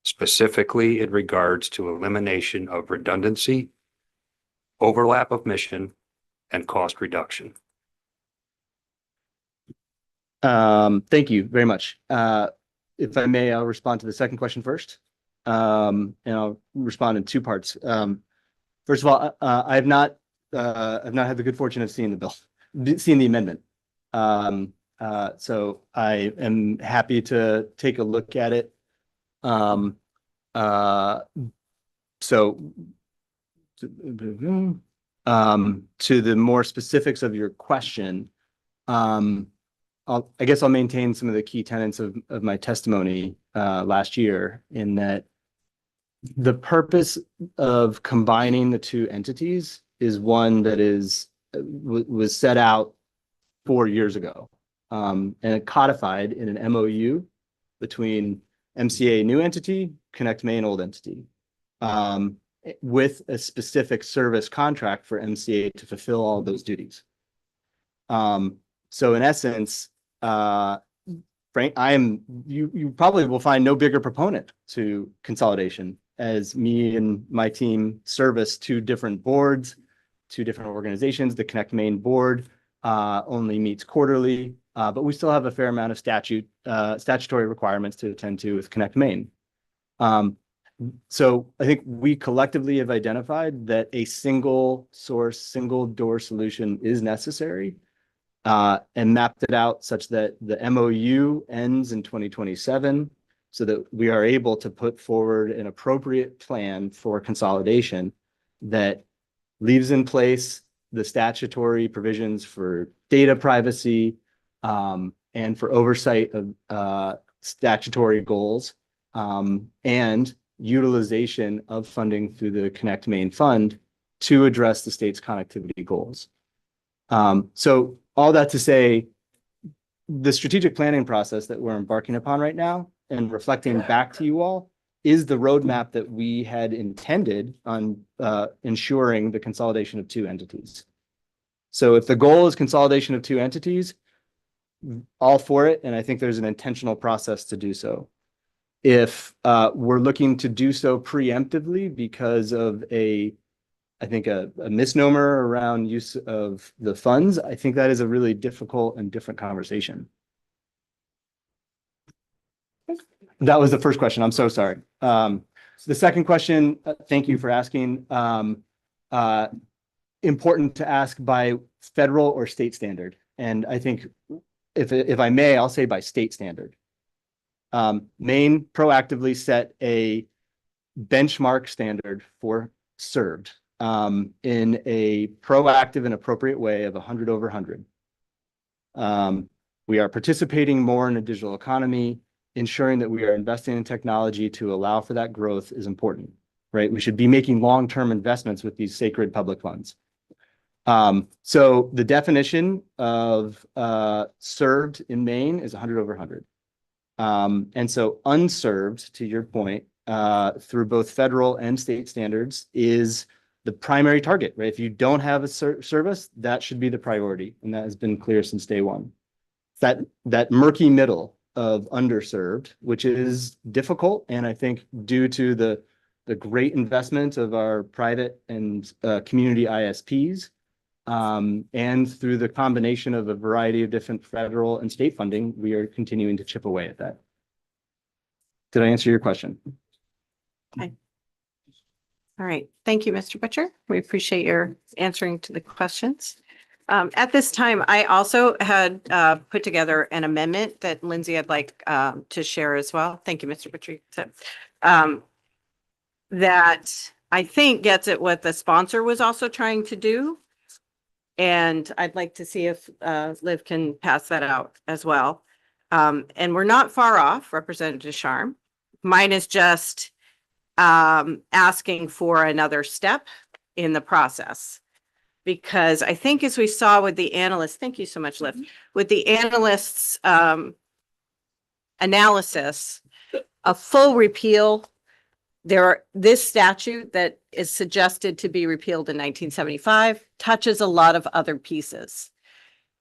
specifically in regards to elimination of redundancy, overlap of mission, and cost reduction. Thank you very much. If I may, I'll respond to the second question first, and I'll respond in 2 parts. First of all, I've not had the good fortune of seeing the amendment. So I am happy to take a look at it. To the more specifics of your question, I guess I'll maintain some of the key tenets of my testimony last year, in that the purpose of combining the 2 entities is one that was set out 4 years ago, and it codified in an MOU between MCA new entity, Connect Maine old entity, with a specific service contract for MCA to fulfill all those duties. So in essence, you probably will find no bigger proponent to consolidation, as me and my team service two different boards, two different organizations. The Connect Maine board only meets quarterly, but we still have a fair amount of statutory requirements to attend to with Connect Maine. So I think we collectively have identified that a single source, single door solution is necessary, and mapped it out such that the MOU ends in 2027, so that we are able to put forward an appropriate plan for consolidation that leaves in place the statutory provisions for data privacy, and for oversight of statutory goals, and utilization of funding through the Connect Maine Fund to address the state's connectivity goals. So all that to say, the strategic planning process that we're embarking upon right now and reflecting back to you all is the roadmap that we had intended on ensuring the consolidation of two entities. So if the goal is consolidation of two entities, all for it, and I think there's an intentional process to do so. If we're looking to do so preemptively because of I think a misnomer around use of the funds, I think that is a really difficult and different conversation. That was the first question. I'm so sorry. The second question, thank you for asking. Important to ask by federal or state standard. And I think if I may, I'll say by state standard. Maine proactively set a benchmark standard for served in a proactive and appropriate way of 100 over 100. We are participating more in a digital economy. Ensuring that we are investing in technology to allow for that growth is important, right? We should be making long-term investments with these sacred public funds. So the definition of served in Maine is 100 over 100. And so unserved, to your point, through both federal and state standards is the primary target, right? If you don't have a service, that should be the priority. And that has been clear since day one. That murky middle of underserved, which is difficult. And I think due to the great investment of our private and community ISPs, and through the combination of a variety of different federal and state funding, we are continuing to chip away at that. Did I answer your question? Okay. All right. Thank you, Mr. Butcher. We appreciate your answering to the questions. At this time, I also had put together an amendment that Lindsay would like to share as well. Thank you, Mr. Butcher. That I think gets at what the sponsor was also trying to do. And I'd like to see if Liv can pass that out as well. And we're not far off, Representative Sharm. Mine is just asking for another step in the process. Because I think as we saw with the analysts, thank you so much, Liv, with the analysts' analysis, a full repeal, this statute that is suggested to be repealed in 1975 touches a lot of other pieces.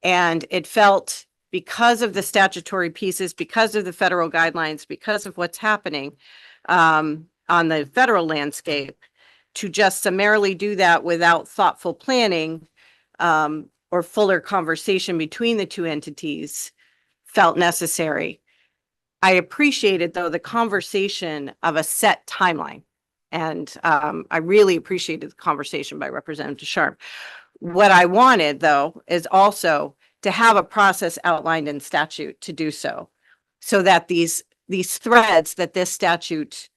And it felt because of the statutory pieces, because of the federal guidelines, because of what's happening on the federal landscape, to just summarily do that without thoughtful planning or fuller conversation between the two entities felt necessary. I appreciated, though, the conversation of a set timeline. And I really appreciated the conversation by Representative Sharp. What I wanted, though, is also to have a process outlined in statute to do so, so that these threads that this statute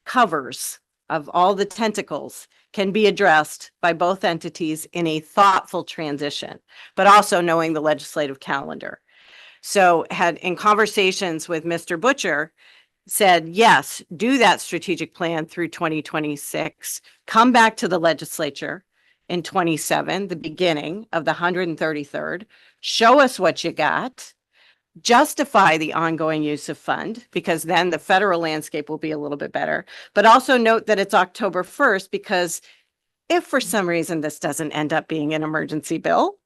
covers of all the tentacles can be addressed by both entities in a thoughtful transition, but also knowing the legislative calendar. So had in conversations with Mr. Butcher said, yes, do that strategic plan through 2026, come back to the legislature in 27, the beginning of the 133rd, show us what you got, justify the ongoing use of fund, because then the federal landscape will be a little bit better. But also note that it's October 1st, because if for some reason this doesn't end up being an emergency bill,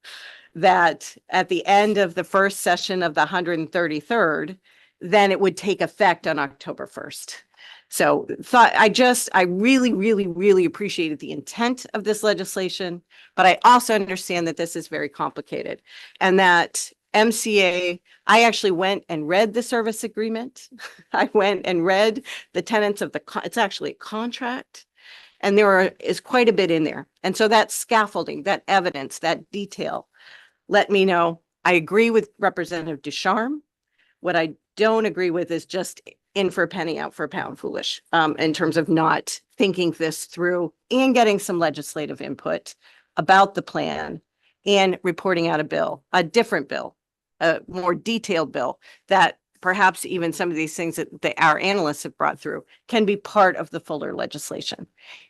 that at the end of the first session of the 133rd, then it would take effect on October 1st. So I really, really, really appreciated the intent of this legislation, but I also understand that this is very complicated and that MCA, I actually went and read the service agreement. I went and read the tenets of it's actually a contract. And is quite a bit in there. And so that scaffolding, that evidence, that detail, let me know. I agree with Representative Ducharme. What I don't agree with is just in for a penny, out for a pound foolish, in terms of not thinking this through and getting some legislative input about the plan and reporting out a different bill, a more detailed bill that perhaps even some of these things that our analysts have brought through can be part of the fuller legislation.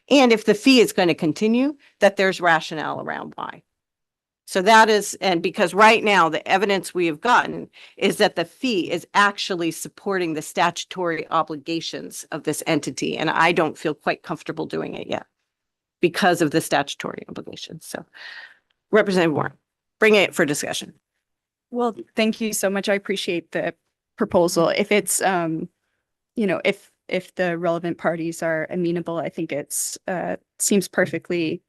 And if the fee is going to continue, that there's rationale around why. So that is, and because right now the evidence we have gotten is that the fee is actually supporting the statutory obligations of this entity. And I don't feel quite comfortable doing it yet because of the statutory obligations. So Representative Warren, bring it for discussion. Well, thank you so much. I appreciate the proposal. If it's, if the relevant parties are amenable, I think it's seems perfectly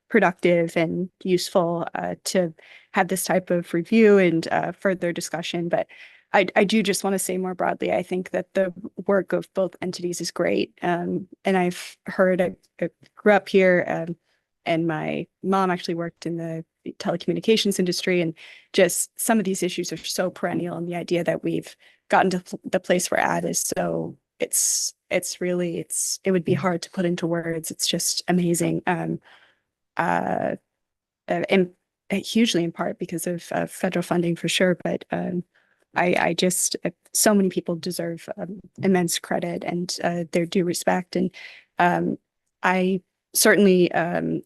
productive and useful to have this type of review and further discussion. But I do just want to say more broadly, I think that the work of both entities is great. And I've heard, I grew up here and my mom actually worked in the telecommunications industry, and just some of these issues are so perennial, and the idea that we've gotten to the place we're at is so it would be hard to put into words. It's just amazing. And hugely in part because of federal funding for sure, but I just so many people deserve immense credit and their due respect, and I certainly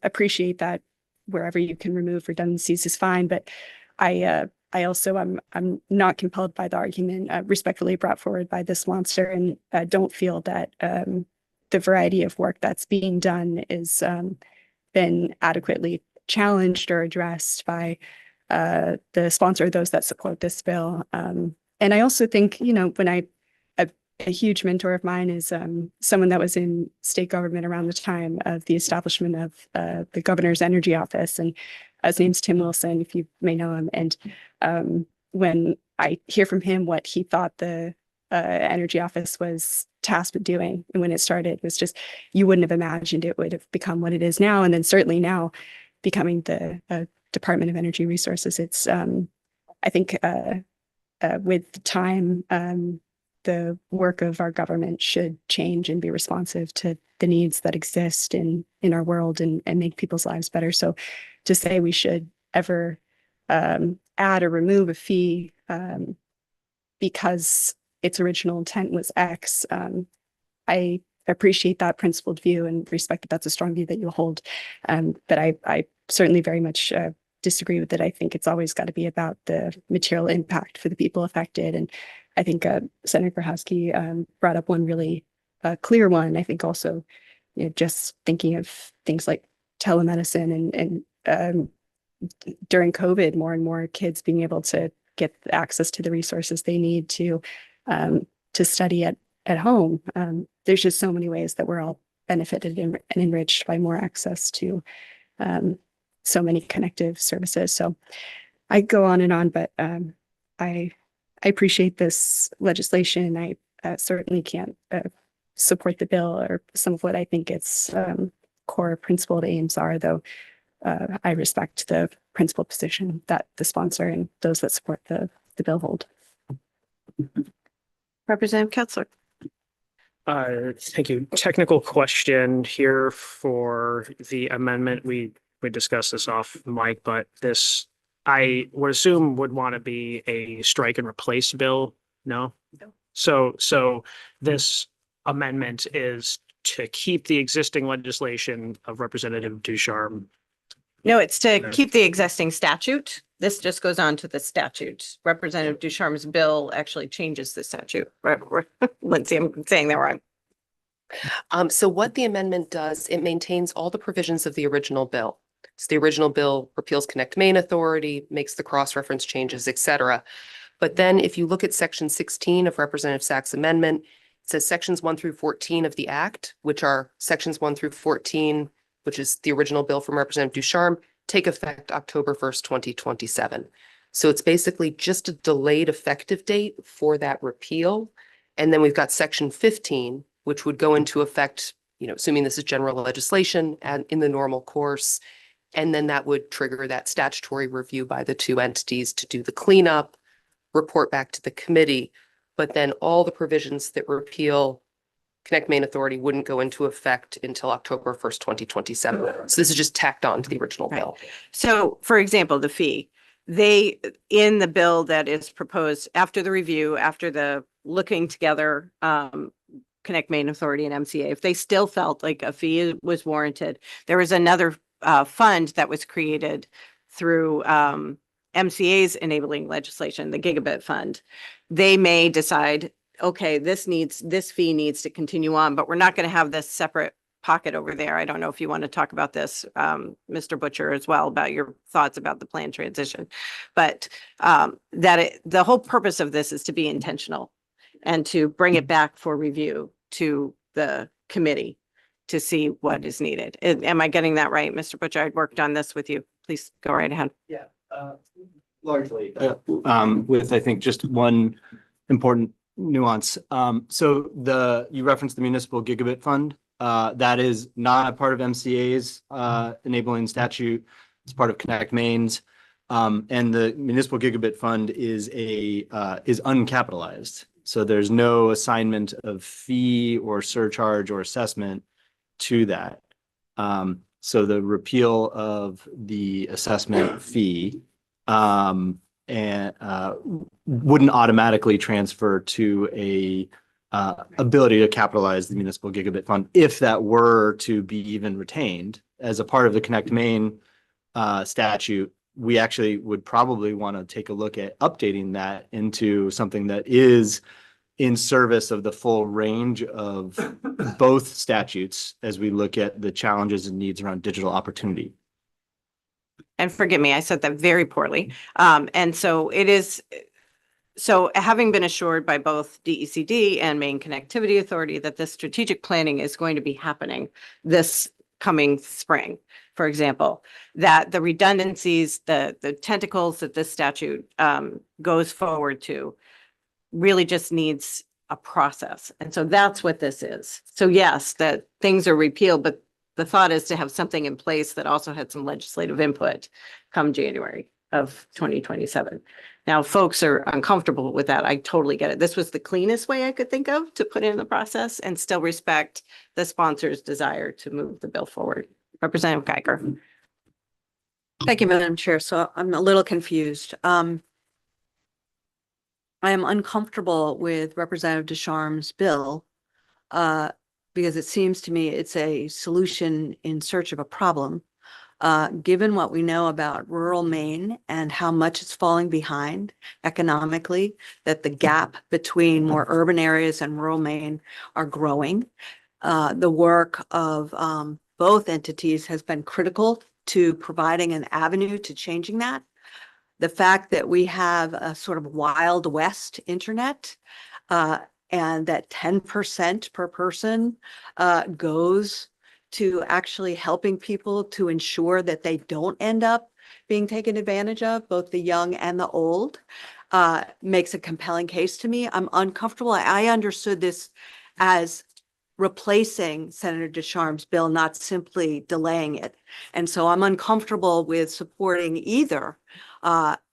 appreciate that wherever you can remove redundancies is fine, but I also I'm not compelled by the argument respectfully brought forward by this sponsor, and don't feel that the variety of work that's being done is been adequately challenged or addressed by the sponsor, those that support this bill. And I also think, when a huge mentor of mine is someone that was in state government around the time of the establishment of the governor's energy office, and his name's Tim Wilson, if you may know him. And when I hear from him what he thought the energy office was tasked with doing, and when it started, was just, you wouldn't have imagined it would have become what it is now. And then certainly now becoming the Department of Energy Resources. It's, I think with time, the work of our government should change and be responsive to the needs that exist in our world and make people's lives better. So to say we should ever add or remove a fee because its original intent was X, I appreciate that principled view and respect that that's a strong view that you hold. But I certainly very much disagree with it. I think it's always got to be about the material impact for the people affected. And I think Senator Grabowski brought up one really clear one. I think also, just thinking of things like telemedicine and during COVID, more and more kids being able to get access to the resources they need to study at home. There's just so many ways that we're all benefited and enriched by more access to so many connective services. So I go on and on, but I appreciate this legislation. I certainly can't support the bill or some of what I think its core principled aims are, though I respect the principled position that the sponsor and those that support the bill hold. Representative Ketzler. Thank you. Technical question here for the amendment. We discussed this off mic, but this, I would assume, would want to be a strike and replace bill. No? No. So this amendment is to keep the existing legislation of Representative Ducharme. No, it's to keep the existing statute. This just goes on to the statute. Representative Ducharme's bill actually changes the statute. Right, Lindsay, I'm saying that wrong. So what the amendment does, it maintains all the provisions of the original bill. So the original bill repeals Connect Main Authority, makes the cross-reference changes, et cetera. But then if you look at section 16 of Representative Sachs' amendment, it says sections 1 through 14 of the act, which are sections 1 through 14, which is the original bill from Representative Ducharme, take effect October 1st, 2027. So it's basically just a delayed effective date for that repeal. And then we've got section 15, which would go into effect, assuming this is general legislation and in the normal course. And then that would trigger that statutory review by the two entities to do the cleanup, report back to the committee. But then all the provisions that repeal Connect Main Authority wouldn't go into effect until October 1st, 2027. So this is just tacked on to the original bill. So for example, the fee, in the bill that is proposed after the review, after the looking together, Connect Main Authority and MCA, if they still felt like a fee was warranted, there was another fund that was created through MCA's enabling legislation, the Gigabit Fund. They may decide, okay, this fee needs to continue on, but we're not going to have this separate pocket over there. I don't know if you want to talk about this, Mr. Butcher, as well, about your thoughts about the plan transition, but the whole purpose of this is to be intentional and to bring it back for review to the committee to see what is needed. Am I getting that right, Mr. Butcher? I'd worked on this with you. Please go right ahead. Yeah, largely, with I think just one important nuance. So you referenced the Municipal Gigabit Fund. That is not a part of MCA's enabling statute. It's part of Connect Main's. And the Municipal Gigabit Fund is uncapitalized. So there's no assignment of fee or surcharge or assessment to that. So the repeal of the assessment fee wouldn't automatically transfer to a ability to capitalize the Municipal Gigabit Fund if that were to be even retained as a part of the Connect Main statute. We actually would probably want to take a look at updating that into something that is in service of the full range of both statutes as we look at the challenges and needs around digital opportunity. And forgive me, I said that very poorly. And so it is, so having been assured by both DECD and Maine Connectivity Authority that this strategic planning is going to be happening this coming spring, for example, that the redundancies, the tentacles that this statute goes forward to really just needs a process. And so that's what this is. So yes, that things are repealed, but the thought is to have something in place that also had some legislative input come January of 2027. Now, folks are uncomfortable with that. I totally get it. This was the cleanest way I could think of to put in the process and still respect the sponsor's desire to move the bill forward. Representative Geiger. Thank you, Madam Chair. So I'm a little confused. I am uncomfortable with Representative Ducharme's bill because it seems to me it's a solution in search of a problem. Given what we know about rural Maine and how much it's falling behind economically, that the gap between more urban areas and rural Maine are growing. The work of both entities has been critical to providing an avenue to changing that. The fact that we have a sort of Wild West internet and that 10% per person goes to actually helping people to ensure that they don't end up being taken advantage of, both the young and the old, makes a compelling case to me. I'm uncomfortable. I understood this as replacing Senator Ducharme's bill, not simply delaying it. And so I'm uncomfortable with supporting either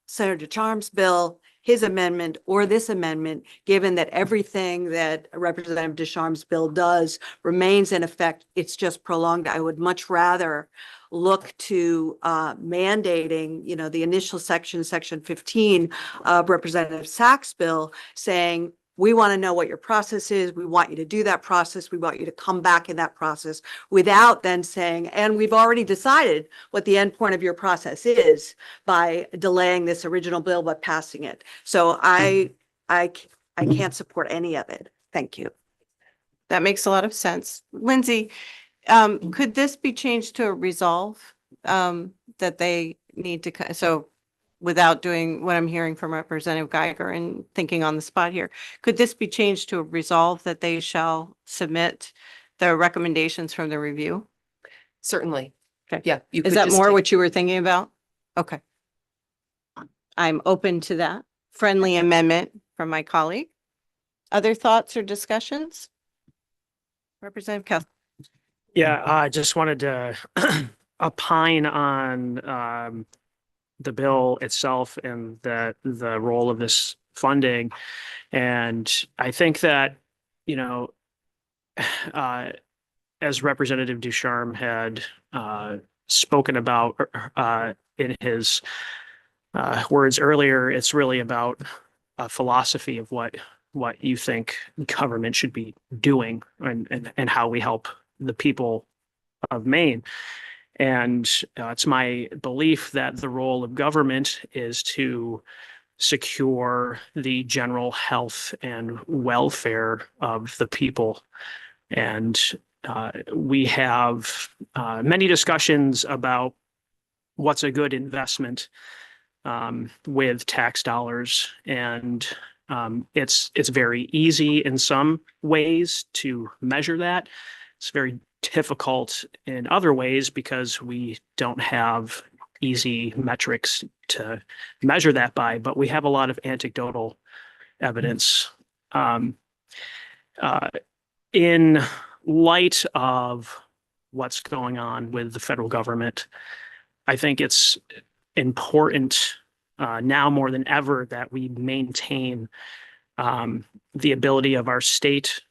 Senator Ducharme's bill, his amendment, or this amendment, given that everything that Representative Ducharme's bill does remains in effect. It's just prolonged. I would much rather look to mandating, the initial section 15 of Representative Sachs' bill, saying, we want to know what your process is. We want you to do that process. We want you to come back in that process, without then saying, and we've already decided what the end point of your process is by delaying this original bill, but passing it. So I can't support any of it. Thank you. That makes a lot of sense. Lindsay, could this be changed to a resolve that they need to, so without doing what I'm hearing from Representative Geiger and thinking on the spot here, could this be changed to a resolve that they shall submit the recommendations from the review? Certainly. Okay. Yeah. You Is could that just more take- what you were thinking about? Okay. I'm open to that friendly amendment from my colleague. Other thoughts or discussions? Representative Kell. Yeah, I just wanted to opine on the bill itself and the role of this funding. And I think that, you know, as Representative Ducharme had spoken about in his words earlier, it's really about a philosophy of what you think government should be doing and how we help the people of Maine. And it's my belief that the role of government is to secure the general health and welfare of the people. And we have many discussions about what's a good investment with tax dollars. And it's very easy in some ways to measure that. It's very difficult in other ways because we don't have easy metrics to measure that by, but we have a lot of anecdotal evidence. In light of what's going on with the federal government, I think it's important now more than ever that we maintain the ability of our state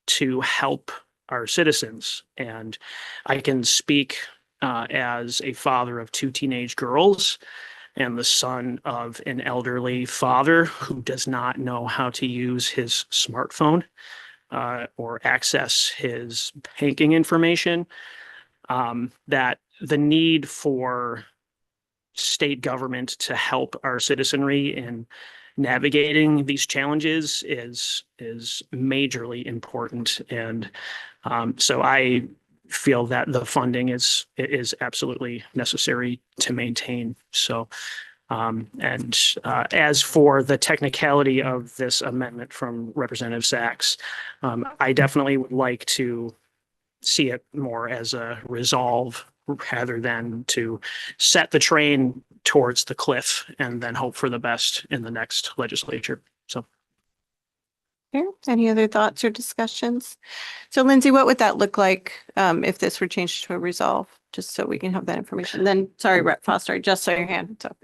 to help our citizens. And I can speak as a father of 2 teenage girls and the son of an elderly father who does not know how to use his smartphone or access his banking information, that the need for state government to help our citizenry in navigating these challenges is majorly important. And so I feel that the funding is absolutely necessary to maintain. So as for the technicality of this amendment from Representative Sachs, I definitely would like to see it more as a resolve rather than to set the train towards the cliff and then hope for the best in the next legislature. So. Okay. Any other thoughts or discussions? So Lindsay, what would that look like if this were changed to a resolve, just so we can have that information? Then, sorry, Rep Foster, I just saw your hand. So.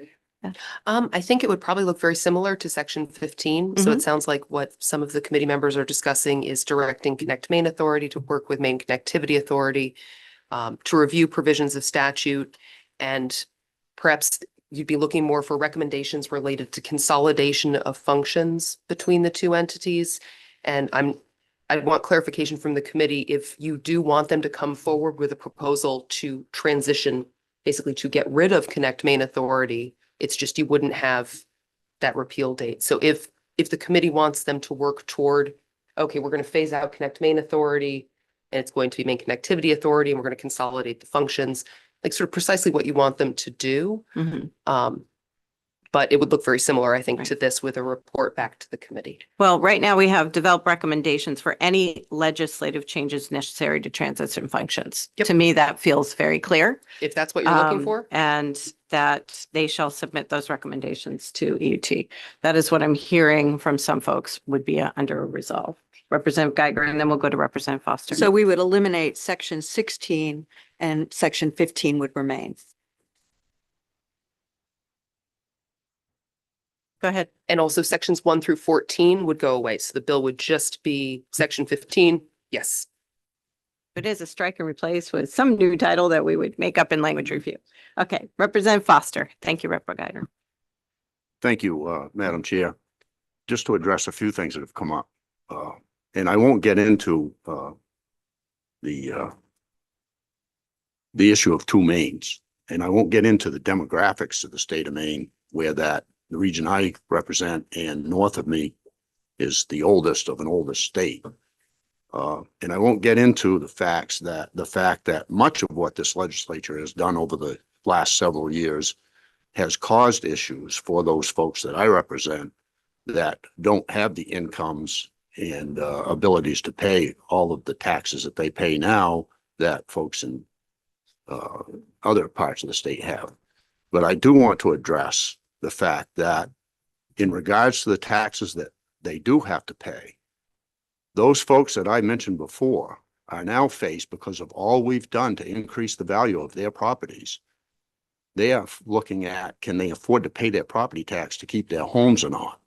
I think it would probably look very similar to section 15. So it sounds like what some of the committee members are discussing is directing Connect Maine Authority to work with Maine Connectivity Authority to review provisions of statute, and perhaps you'd be looking more for recommendations related to consolidation of functions between the two entities. And I want clarification from the committee if you do want them to come forward with a proposal to transition, basically to get rid of Connect Maine Authority. It's just you wouldn't have that repeal date. So if the committee wants them to work toward, okay, we're going to phase out Connect Maine Authority and it's going to be Maine Connectivity Authority and we're going to consolidate the functions, like sort of precisely what you want them to do. But it would look very similar, I think, to this with a report back to the committee. Well, right now we have developed recommendations for any legislative changes necessary to transition functions. To me, that feels very clear. If that's what you're looking for. And that they shall submit those recommendations to EUT. That is what I'm hearing from some folks would be under a resolve. Representative Geiger, and then we'll go to Representative Foster. So we would eliminate section 16 and section 15 would remain. Go ahead. And also sections 1 through 14 would go away. So the bill would just be section 15. Yes. It is a strike and replace with some new title that we would make up in language review. Okay, Representative Foster. Thank you, Rep. Geiger. Thank you, Madam Chair. Just to address a few things that have come up. And I won't get into the issue of 2 Maines. And I won't get into the demographics of the state of Maine, where that the region I represent and north of me is the oldest of an oldest state. And I won't get into the fact that much of what this legislature has done over the last several years has caused issues for those folks that I represent that don't have the incomes and abilities to pay all of the taxes that they pay now that folks in other parts of the state have. But I do want to address the fact that in regards to the taxes that they do have to pay, those folks that I mentioned before are now faced, because of all we've done to increase the value of their properties, they are looking at, can they afford to pay their property tax to keep their homes or not?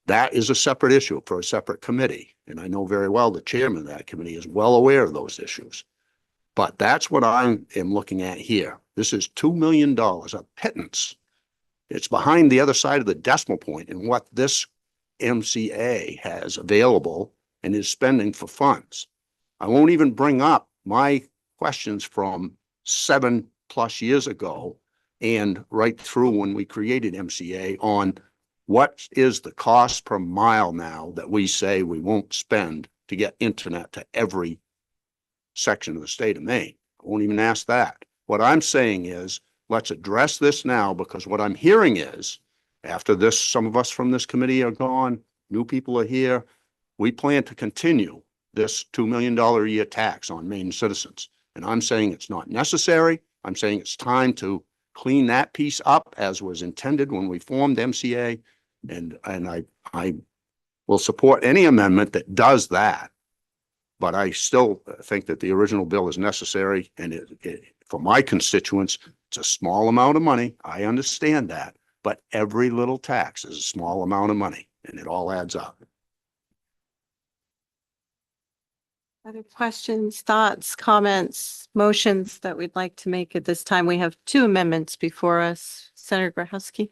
That is a separate issue for a separate committee. And I know very well the chairman of that committee is well aware of those issues. But that's what I am looking at here. This is $2 million, a pittance. It's behind the other side of the decimal point in what this MCA has available and is spending for funds. I won't even bring up my questions from 7+ years ago and right through when we created MCA on what is the cost per mile now that we say we won't spend to get internet to every section of the state of Maine. I won't even ask that. What I'm saying is, let's address this now, because what I'm hearing is, after this, some of us from this committee are gone, new people are here, we plan to continue this $2 million a year tax on Maine citizens. And I'm saying it's not necessary. I'm saying it's time to clean that piece up as was intended when we formed MCA. And I will support any amendment that does that. But I still think that the original bill is necessary. And for my constituents, it's a small amount of money. I understand that. But every little tax is a small amount of money, and it all adds up. Other questions, thoughts, comments, motions that we'd like to make at this time? We have 2 amendments before us. Senator Grahowski.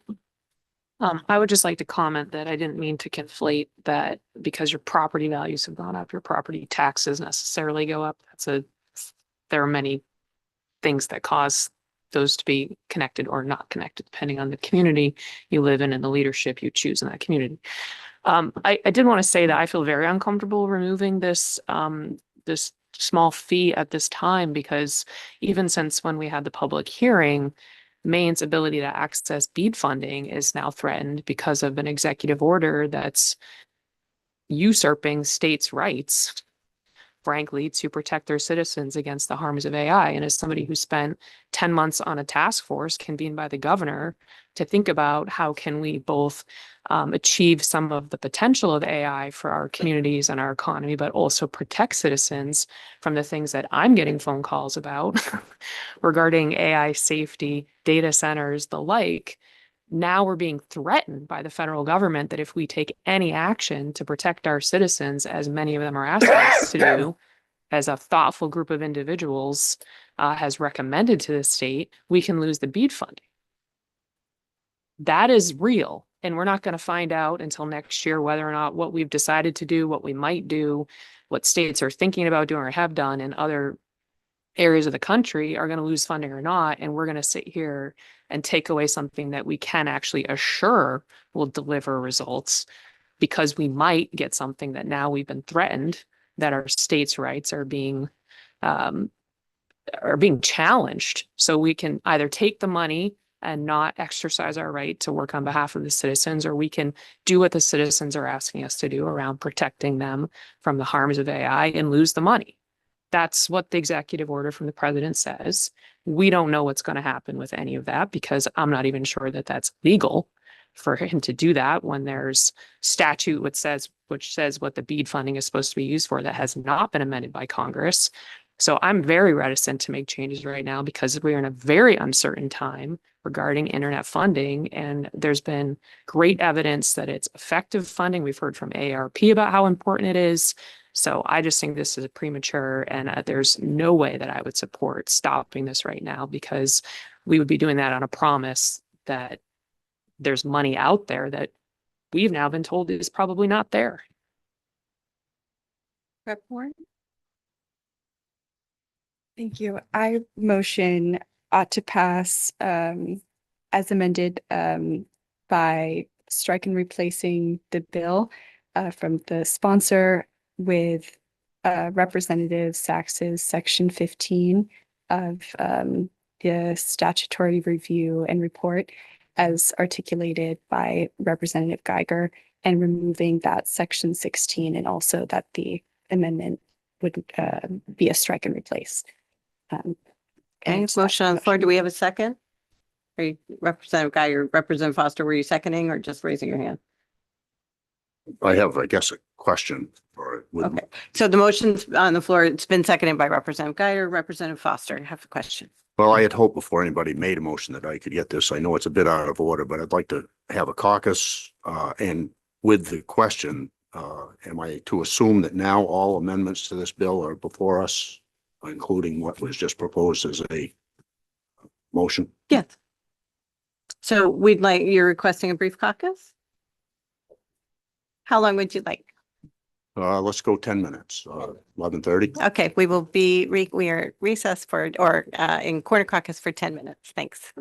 I would just like to comment that I didn't mean to conflate that because your property values have gone up, your property taxes necessarily go up. There are many things that cause those to be connected or not connected, depending on the community you live in and the leadership you choose in that community. I did want to say that I feel very uncomfortable removing this this small fee at this time, because even since when we had the public hearing, Maine's ability to access BEAD funding is now threatened because of an executive order that's usurping states' rights, frankly, to protect their citizens against the harms of AI. And as somebody who spent 10 months on a task force convened by the governor to think about how can we both achieve some of the potential of AI for our communities and our economy, but also protect citizens from the things that I'm getting phone calls about regarding AI safety, data centers, the like. Now we're being threatened by the federal government that if we take any action to protect our citizens, as many of them are asking us to do, as a thoughtful group of individuals has recommended to the state, we can lose the BEAD funding. That is real. And we're not going to find out until next year whether or not what we've decided to do, what we might do, what states are thinking about doing or have done in other areas of the country are going to lose funding or not. And we're going to sit here and take away something that we can actually assure will deliver results, because we might get something that now we've been threatened, that our states' rights are being challenged. So we can either take the money and not exercise our right to work on behalf of the citizens, or we can do what the citizens are asking us to do around protecting them from the harms of AI and lose the money. That's what the executive order from the president says. We don't know what's going to happen with any of that, because I'm not even sure that that's legal for him to do that when there's statute which says what the BEAD funding is supposed to be used for that has not been amended by Congress. So I'm very reticent to make changes right now, because we are in a very uncertain time regarding internet funding. And there's been great evidence that it's effective funding. We've heard from AARP about how important it is. So I just think this is premature, and there's no way that I would support stopping this right now, because we would be doing that on a promise that there's money out there that we've now been told is probably not there. Rep. Warren? Thank you. I motion to pass as amended by strike and replacing the bill from the sponsor with Representative Sax's section 15 of the statutory review and report as articulated by Representative Geiger and removing that section 16 and also that the amendment would be a strike and replace. Okay, And motion on the floor. Do we have a second? Are you Representative Guy or Representative Foster, were you seconding or just raising your hand? I have, I guess, a question or would Okay, so the motion's on the floor. It's been seconded by Representative Guy or Representative Foster. Have a question. Well, I had hoped before anybody made a motion that I could get this. I know it's a bit out of order, but I'd like to have a caucus. And with the question, am I to assume that now all amendments to this bill are before us, including what was just proposed as a motion? Yes. So you're requesting a brief caucus? How long would you like? Let's go 10 minutes, 11:30. Okay, we will we are recessed for, in corner caucus for 10 minutes. Thanks.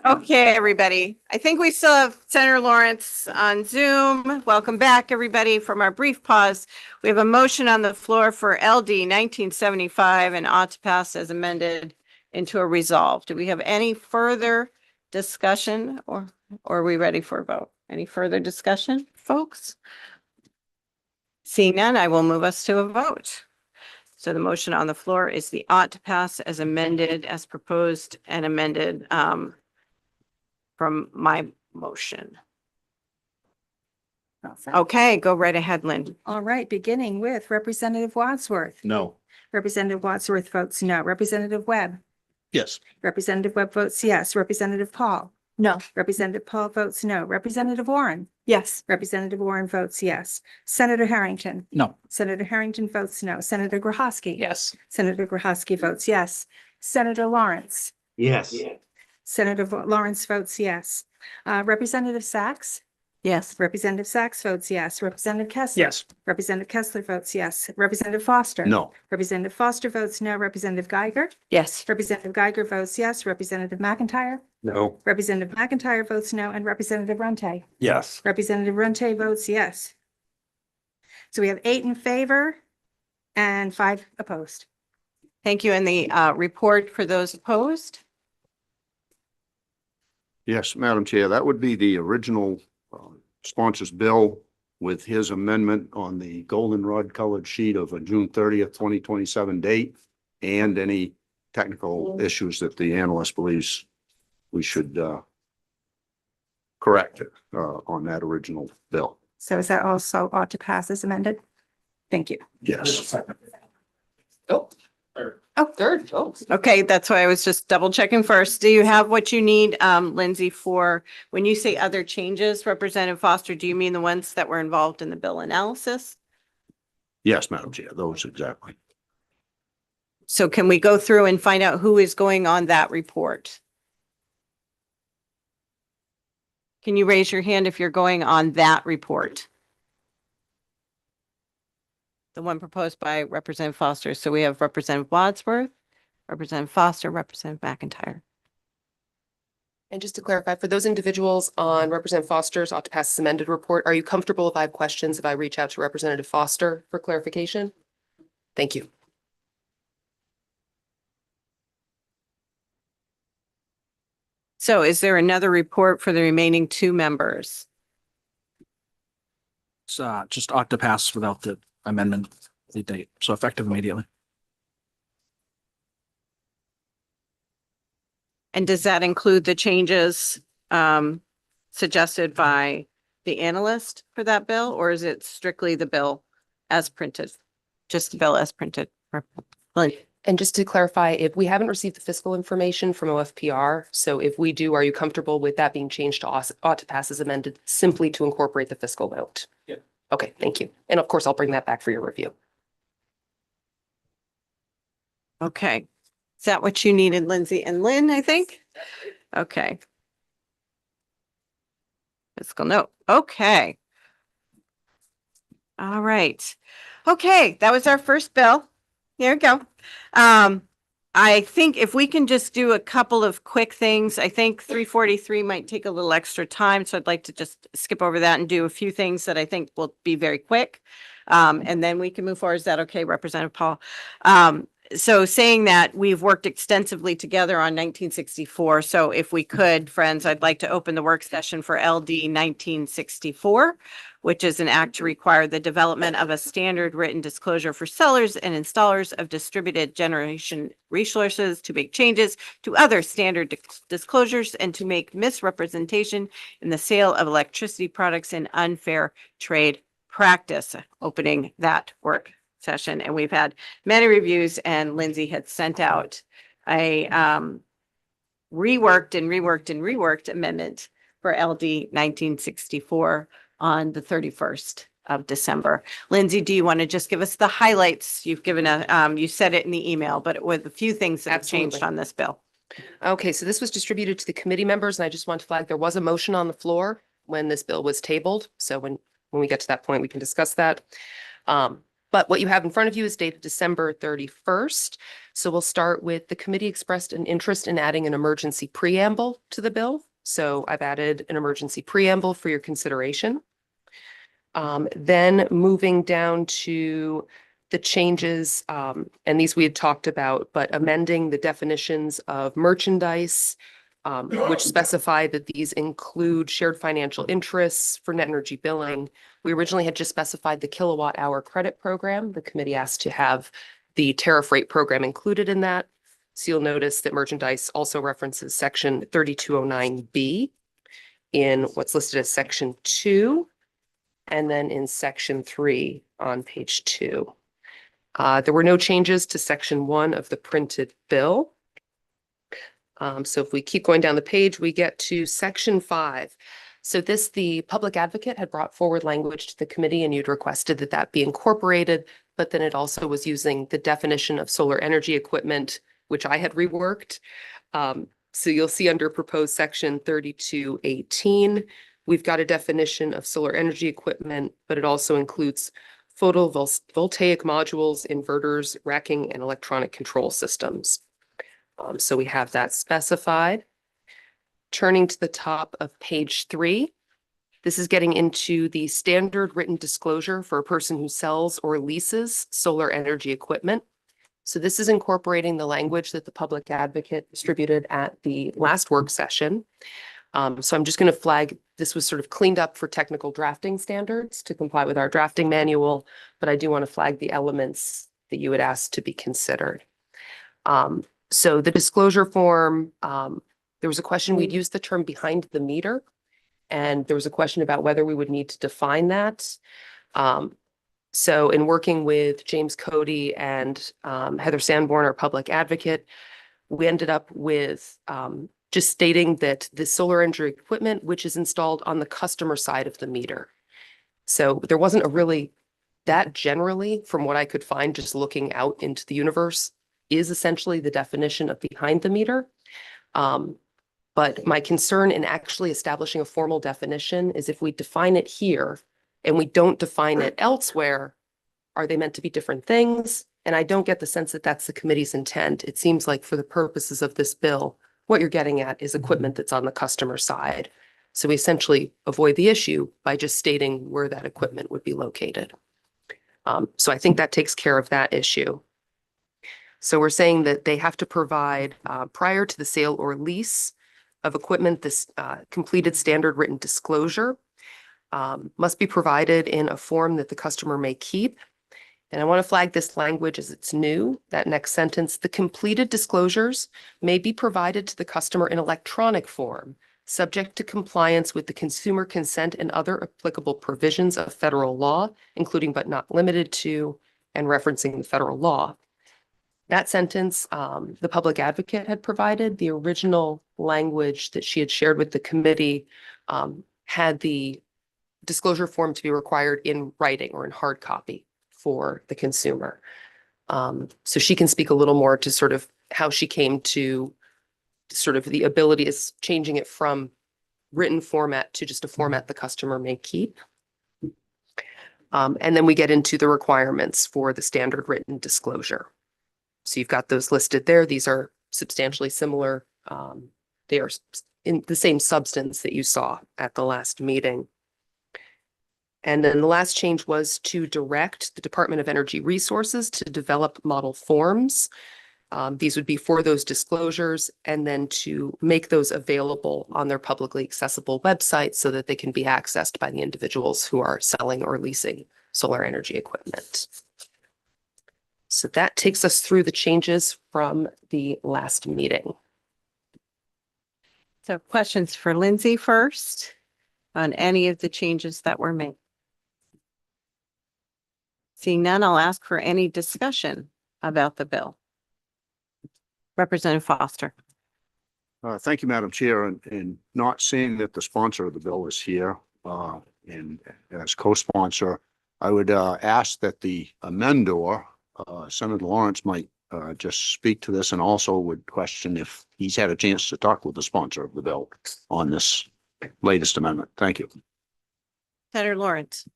Okay, everybody. I think we still have Senator Lawrence on Zoom. Welcome back, everybody, from our brief pause. We have a motion on the floor for LD 1975 and ought to pass as amended into a resolve. Do we have any further discussion or are we ready for a vote? Any further discussion, folks? Seeing none, I will move us to a vote. So the motion on the floor is the ought to pass as amended, as proposed and amended from my motion. Okay, go right ahead, Lynn. All right, beginning with Representative Wadsworth. No. Representative Wadsworth votes no. Representative Webb. Yes. Representative Webb votes yes. Representative Paul. No. Representative Paul votes no. Representative Warren. Yes. Representative Warren votes yes. Senator Harrington. No. Senator Harrington votes no. Senator Grohosky. Yes. Senator Grohosky votes yes. Senator Lawrence. Yes. Lawrence votes yes. Representative Sachs. Yes. Representative Sachs votes yes. Representative Kessler. Yes. Representative Kessler votes yes. Representative Foster. No. Representative Foster votes no. Representative Geiger. Yes. Representative Geiger votes yes. Representative McIntyre. No. Representative McIntyre votes no. And Representative Runte. Yes. Representative Runte votes yes. So we have 8 in favor and 5 opposed. Thank you. And the report for those opposed? Yes, Madam Chair, that would be the original sponsor's bill with his amendment on the goldenrod colored sheet of a June 30th, 2027 date, and any technical issues that the analyst believes we should correct on that original bill. So is that also ought to pass as amended? Thank you. Yes. Third. Oh. Okay, that's why I was just double checking first. Do you have what you need, Lindsay, for when you say other changes, Representative Foster, do you mean the ones that were involved in the bill analysis? Yes, Madam Chair, those exactly. So can we go through and find out who is going on that report? Can you raise your hand if you're going on that report? The one proposed by Representative Foster. So we have Representative Wadsworth, Representative Foster, Representative McIntyre. And just to clarify, for those individuals on Representative Foster's ought to pass amended report, are you comfortable if I have questions if I reach out to Representative Foster for clarification? Thank you. So is there another report for the remaining 2 members? It's just ought to pass without the amendment, the date, so effective immediately. And does that include the changes suggested by the analyst for that bill, or is it strictly the bill as printed? Just the bill as printed? And just to clarify, if we haven't received the fiscal information from OFPR, so if we do, are you comfortable with that being changed to ought to pass as amended simply to incorporate the fiscal note? Yeah. Okay, thank you. And of course, I'll bring that back for your review. Okay. Is that what you needed, Lindsay and Lynn, I think? Okay. Fiscal note. Okay. All right. Okay, that was our first bill. Here we go. I think if we can just do a couple of quick things, I think 343 might take a little extra time. So I'd like to just skip over that and do a few things that I think will be very quick. And then we can move forward. Is that okay, Representative Paul? So saying that, we've worked extensively together on 1964. So if we could, friends, I'd like to open the work session for LD 1964, which is an act to require the development of a standard written disclosure for sellers and installers of distributed generation resources to make changes to other standard disclosures and to make misrepresentation in the sale of electricity products an unfair trade practice, opening that work session. And we've had many reviews, and Lindsay had sent out a reworked amendment for LD 1964 on the 31st of December. Lindsay, do you want to just give us the highlights? You've given you said it in the email, but with a few things that have changed on this bill. Okay, so this was distributed to the committee members, and I just want to flag there was a motion on the floor when this bill was tabled. So when we get to that point, we can discuss that. But what you have in front of you is dated December 31st. So we'll start with the committee expressed an interest in adding an emergency preamble to the bill. So I've added an emergency preamble for your consideration. Then moving down to the changes, and these we had talked about, but amending the definitions of merchandise, which specify that these include shared financial interests for net energy billing. We originally had just specified the kilowatt hour credit program. The committee asked to have the tariff rate program included in that. So you'll notice that merchandise also references section 3209B in what's listed as section 2, and then in section 3 on page 2. There were no changes to section 1 of the printed bill. So if we keep going down the page, we get to section 5. So this, the public advocate had brought forward language to the committee and you'd requested that that be incorporated, but then it also was using the definition of solar energy equipment, which I had reworked. So you'll see under proposed section 3218, we've got a definition of solar energy equipment, but it also includes photovoltaic modules, inverters, racking, and electronic control systems. So we have that specified. Turning to the top of page 3, this is getting into the standard written disclosure for a person who sells or leases solar energy equipment. So this is incorporating the language that the public advocate distributed at the last work session. So I'm just going to flag, this was sort of cleaned up for technical drafting standards to comply with our drafting manual, but I do want to flag the elements that you had asked to be considered. So the disclosure form, there was a question, we'd use the term behind the meter, and there was a question about whether we would need to define that. So in working with James Cody and Heather Sanborn, our public advocate, we ended up with just stating that the solar energy equipment, which is installed on the customer side of the meter. So there wasn't a really, that generally, from what I could find, just looking out into the universe, is essentially the definition of behind the meter. But my concern in actually establishing a formal definition is if we define it here and we don't define it elsewhere, are they meant to be different things? And I don't get the sense that that's the committee's intent. It seems like for the purposes of this bill, what you're getting at is equipment that's on the customer side. So we essentially avoid the issue by just stating where that equipment would be located. So I think that takes care of that issue. So we're saying that they have to provide, prior to the sale or lease of equipment, this completed standard written disclosure must be provided in a form that the customer may keep. And I want to flag this language as it's new, that next sentence, the completed disclosures may be provided to the customer in electronic form, subject to compliance with the consumer consent and other applicable provisions of federal law, including but not limited to, and referencing the federal law. That sentence, the public advocate had provided. The original language that she had shared with the committee had the disclosure form to be required in writing or in hard copy for the consumer. So she can speak a little more to sort of how she came to sort of the ability is changing it from written format to just a format the customer may keep. And then we get into the requirements for the standard written disclosure. So you've got those listed there. These are substantially similar. They are in the same substance that you saw at the last meeting. And then the last change was to direct the Department of Energy Resources to develop model forms. These would be for those disclosures and then to make those available on their publicly accessible website so that they can be accessed by the individuals who are selling or leasing solar energy equipment. So that takes us through the changes from the last meeting. So questions for Lindsay first on any of the changes that were made. Seeing none, I'll ask for any discussion about the bill. Representative Foster. Thank you, Madam Chair, and not seeing that the sponsor of the bill is here, and as co-sponsor, I would ask that the amendor, Senator Lawrence, might just speak to this, and also would question if he's had a chance to talk with the sponsor of the bill on this latest amendment. Thank you. Senator Lawrence.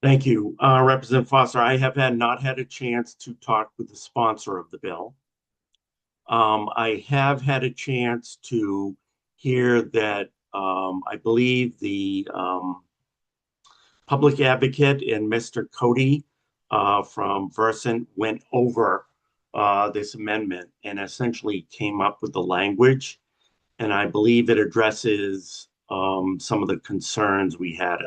Thank you. Representative Foster, I have not had a chance to talk with the sponsor of the bill. I have had a chance to hear that I believe the public advocate and Mr. Cody from Versant went over this amendment and essentially came up with the language. And I believe it addresses some of the concerns we had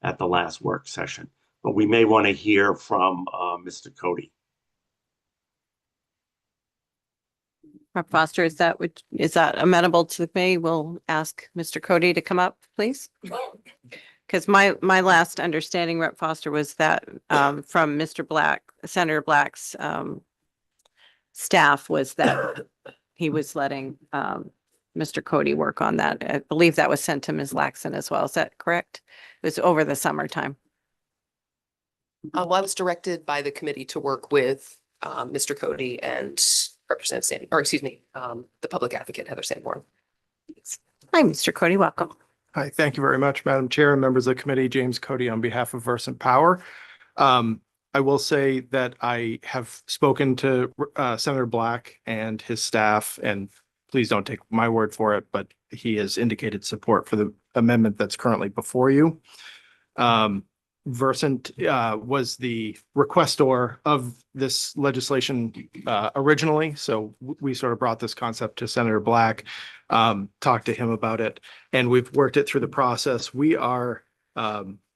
at the last work session. But we may want to hear from Mr. Cody. Rep. Foster, is that amenable to the committee? We'll ask Mr. Cody to come up, please. Because my last understanding, Rep. Foster, was that from Mr. Black, Senator Black's staff, was that he was letting Mr. Cody work on that. I believe that was sent to Ms. Laxon as well. Is that correct? It was over the summertime. Well, I was directed by the committee to work with Mr. Cody and Representative Sandy, or excuse me, the public advocate, Heather Sanborn. Hi, Mr. Cody, welcome. Hi, thank you very much, Madam Chair and members of the committee. James Cody on behalf of Versant Power. I will say that I have spoken to Senator Black and his staff, and please don't take my word for it, but he has indicated support for the amendment that's currently before you. Versant was the requestor of this legislation originally, so we sort of brought this concept to Senator Black, talked to him about it, and we've worked it through the process. We are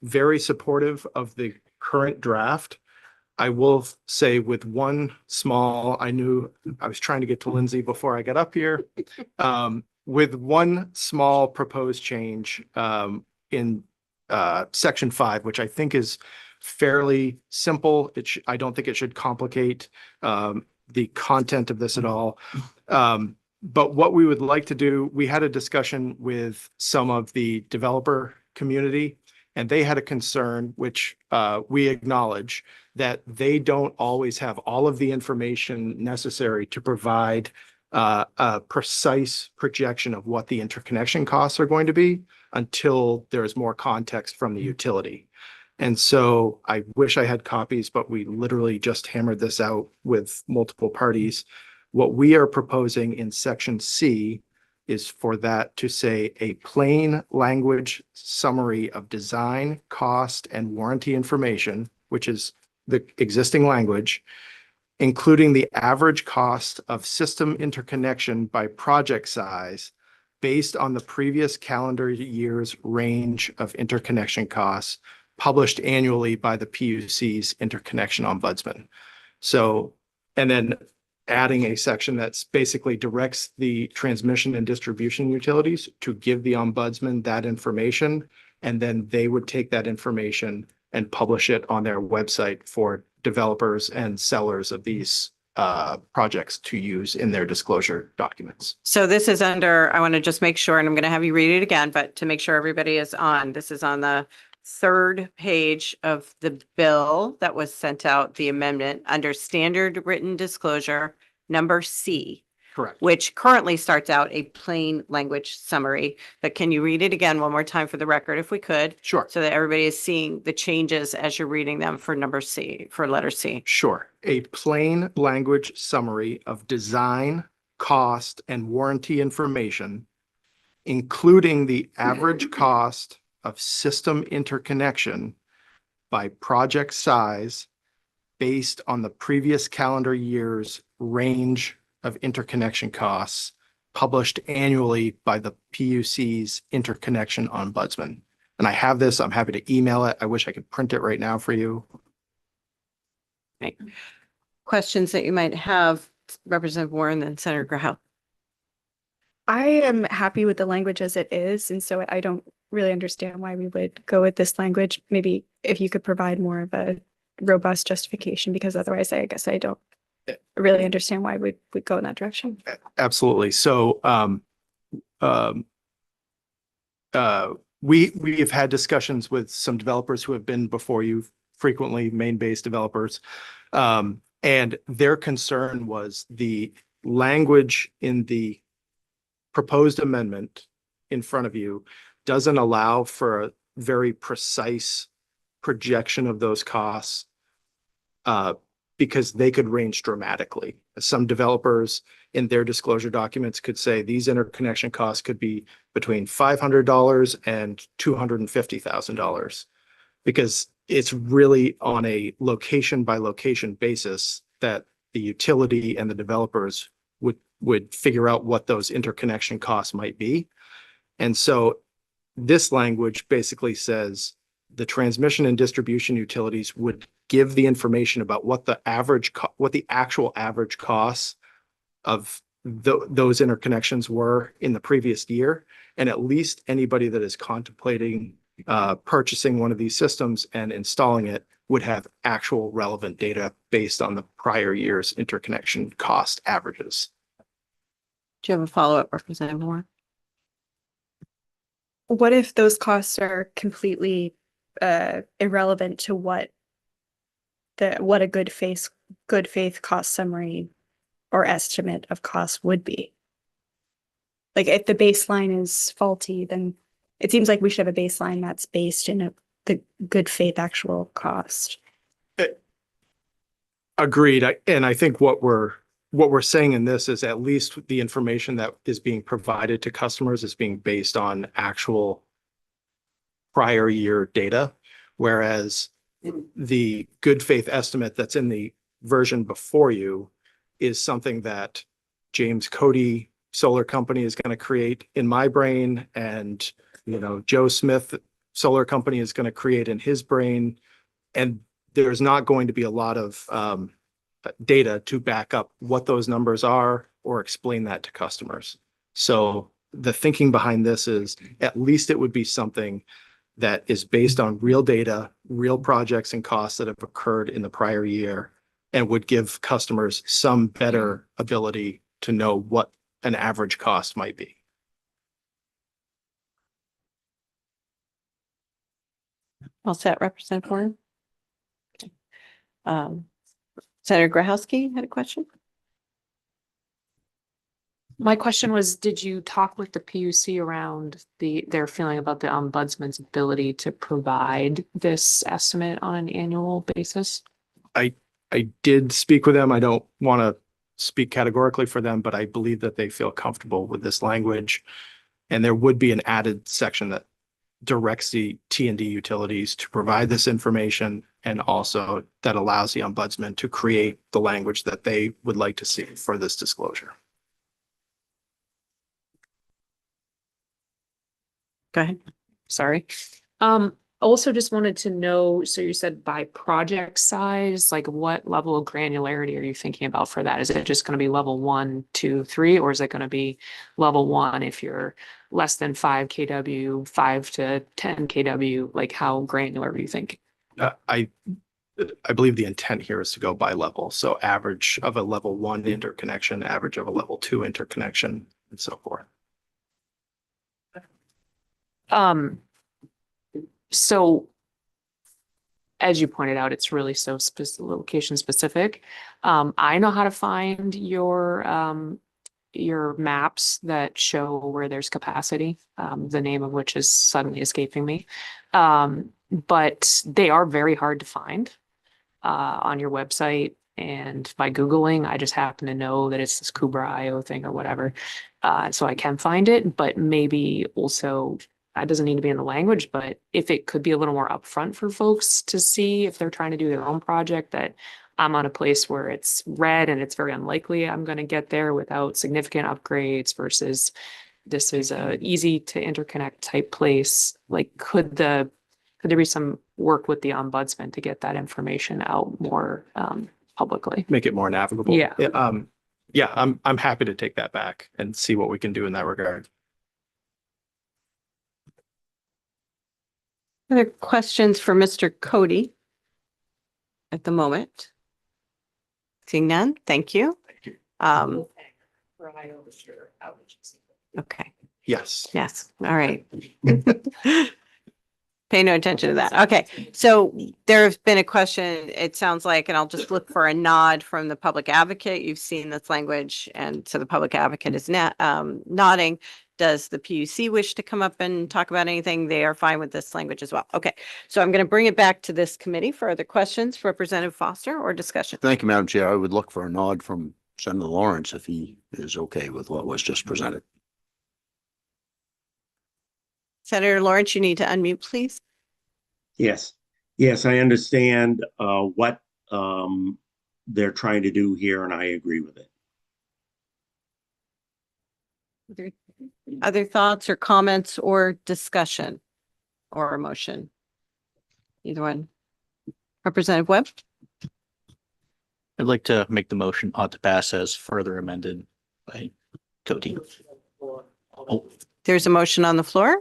very supportive of the current draft. I will say with one small, I knew I was trying to get to Lindsay before I got up here, with one small proposed change in section 5, which I think is fairly simple. I don't think it should complicate the content of this at all. But what we would like to do, we had a discussion with some of the developer community, and they had a concern, which we acknowledge, that they don't always have all of the information necessary to provide a precise projection of what the interconnection costs are going to be until there's more context from the utility. And so I wish I had copies, but we literally just hammered this out with multiple parties. What we are proposing in section C is for that to say a plain language summary of design, cost, and warranty information, which is the existing language, including the average cost of system interconnection by project size based on the previous calendar year's range of interconnection costs published annually by the PUC's Interconnection Ombudsman. So, and then adding a section that's basically directs the transmission and distribution utilities to give the ombudsman that information, and then they would take that information and publish it on their website for developers and sellers of these projects to use in their disclosure documents. So this is under, I want to just make sure, and I'm going to have you read it again, but to make sure everybody is on, this is on the 3rd page of the bill that was sent out, the amendment under standard written disclosure number C. Correct. Which currently starts out a plain language summary, but can you read it again one more time for the record if we could? Sure. So that everybody is seeing the changes as you're reading them for number C, for letter C. Sure. A plain language summary of design, cost, and warranty information, including the average cost of system interconnection by project size based on the previous calendar year's range of interconnection costs published annually by the PUC's Interconnection Ombudsman. And I have this, I'm happy to email it. I wish I could print it right now for you. Okay. Questions that you might have, Representative Warren and Senator Graham. I am happy with the language as it is, and so I don't really understand why we would go with this language. Maybe if you could provide more of a robust justification, because otherwise I guess I don't really understand why we'd go in that direction. Absolutely. So we have had discussions with some developers who have been before you, frequently Maine-based developers, and their concern was the language in the proposed amendment in front of you doesn't allow for a very precise projection of those costs because they could range dramatically. Some developers in their disclosure documents could say these interconnection costs could be between $500 and $250,000 because it's really on a location by location basis that the utility and the developers would figure out what those interconnection costs might be. And so this language basically says the transmission and distribution utilities would give the information about what the actual average costs of those interconnections were in the previous year. And at least anybody that is contemplating purchasing one of these systems and installing it would have actual relevant data based on the prior year's interconnection cost averages. Do you have a follow-up, Representative Moore? What if those costs are completely irrelevant to what a good faith cost summary or estimate of costs would be? Like if the baseline is faulty, then it seems like we should have a baseline that's based in the good faith actual cost. Agreed. And I think what we're saying in this is at least the information that is being provided to customers is being based on actual prior year data, whereas the good faith estimate that's in the version before you is something that James Cody Solar Company is going to create in my brain, and Joe Smith Solar Company is going to create in his brain, and there's not going to be a lot of data to back up what those numbers are or explain that to customers. So the thinking behind this is at least it would be something that is based on real data, real projects and costs that have occurred in the prior year, and would give customers some better ability to know what an average cost might be. All set, Representative Warren? Senator Grahowski had a question? My question was, did you talk with the PUC around their feeling about the ombudsman's ability to provide this estimate on an annual basis? I did speak with them. I don't want to speak categorically for them, but I believe that they feel comfortable with this language. And there would be an added section that directs the T&D utilities to provide this information, and also that allows the ombudsman to create the language that they would like to see for this disclosure. Go ahead. Sorry. Also just wanted to know, so you said by project size, like what level of granularity are you thinking about for that? Is it just going to be level 1, 2, 3, or is it going to be level 1 if you're less than 5 kW, 5 to 10 kW? Like how granular are you thinking? I believe the intent here is to go by level. So average of a level 1 interconnection, average of a level 2 interconnection, and so forth. So as you pointed out, it's really so location specific. I know how to find your maps that show where there's capacity, the name of which is suddenly escaping me. But they are very hard to find on your website. And by Googling, I just happen to know that it's this Kubra IO thing or whatever. So I can find it, but maybe also it doesn't need to be in the language, but if it could be a little more upfront for folks to see if they're trying to do their own project, that I'm on a place where it's red and it's very unlikely I'm going to get there without significant upgrades versus this is a easy to interconnect type place. Like could there be some work with the ombudsman to get that information out more publicly? Make it more navigable. Yeah. I'm happy to take that back and see what we can do in that regard. Other questions for Mr. Cody at the moment? Seeing none, thank you. Okay. Yes. Yes, all right. Pay no attention to that. Okay, so there's been a question, it sounds like, and I'll just look for a nod from the public advocate. You've seen this language, and so the public advocate is nodding. Does the PUC wish to come up and talk about anything? They are fine with this language as well. Okay, so I'm going to bring it back to this committee for other questions, Representative Foster, or discussion. Thank you, Madam Chair. I would look for a nod from Senator Lawrence if he is okay with what was just presented. Senator Lawrence, you need to unmute, please. Yes, yes, I understand what they're trying to do here, and I agree with it. Other thoughts or comments or discussion or emotion? Either one. Representative Webb? I'd like to make the motion ought to pass as further amended by Cody. Oh, There's a motion on the floor?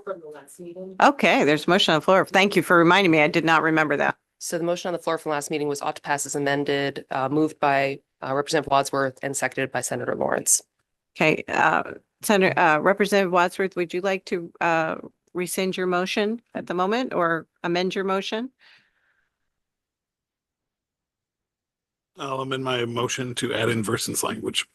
Okay, there's a motion on the floor. Thank you for reminding me. I did not remember that. So the motion on the floor from last meeting was ought to pass as amended, moved by Representative Wadsworth and seconded by Senator Lawrence. Okay, Representative Wadsworth, would you like to rescind your motion at the moment or amend your motion? I'll amend my motion to add in Versant's language.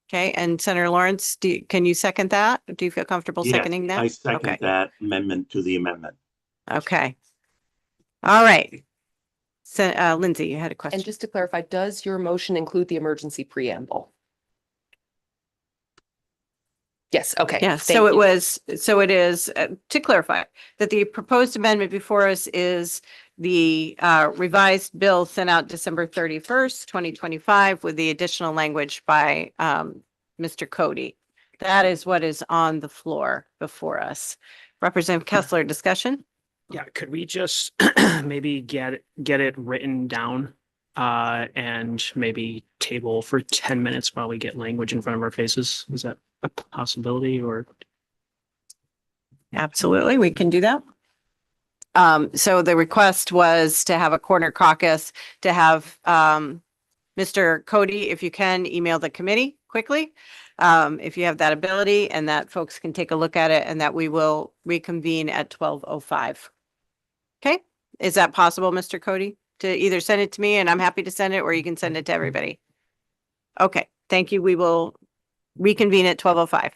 Okay, and Senator Lawrence, can you second that? Do you feel comfortable Yes, seconding that? I second Okay. that amendment to the amendment. Okay. All right. So, Lindsay, you had a question. And just to clarify, does your motion include the emergency preamble? Yes, okay. Yeah, thank so it you. was, so it is, to clarify, that the proposed amendment before us is the revised bill sent out December 31st, 2025, with the additional language by Mr. Cody. That is what is on the floor before us. Representative Kessler, discussion? Yeah, could we just maybe get it written down and maybe table for 10 minutes while we get language in front of our faces? Is that a possibility or? Absolutely, we can do that. So the request was to have a corner caucus, to have Mr. Cody, if you can, email the committee quickly. If you have that ability, and that folks can take a look at it, and that we will reconvene at 12:05. Okay, is that possible, Mr. Cody? To either send it to me and I'm happy to send it, or you can send it to everybody. Okay, thank you. We will reconvene at 12:05.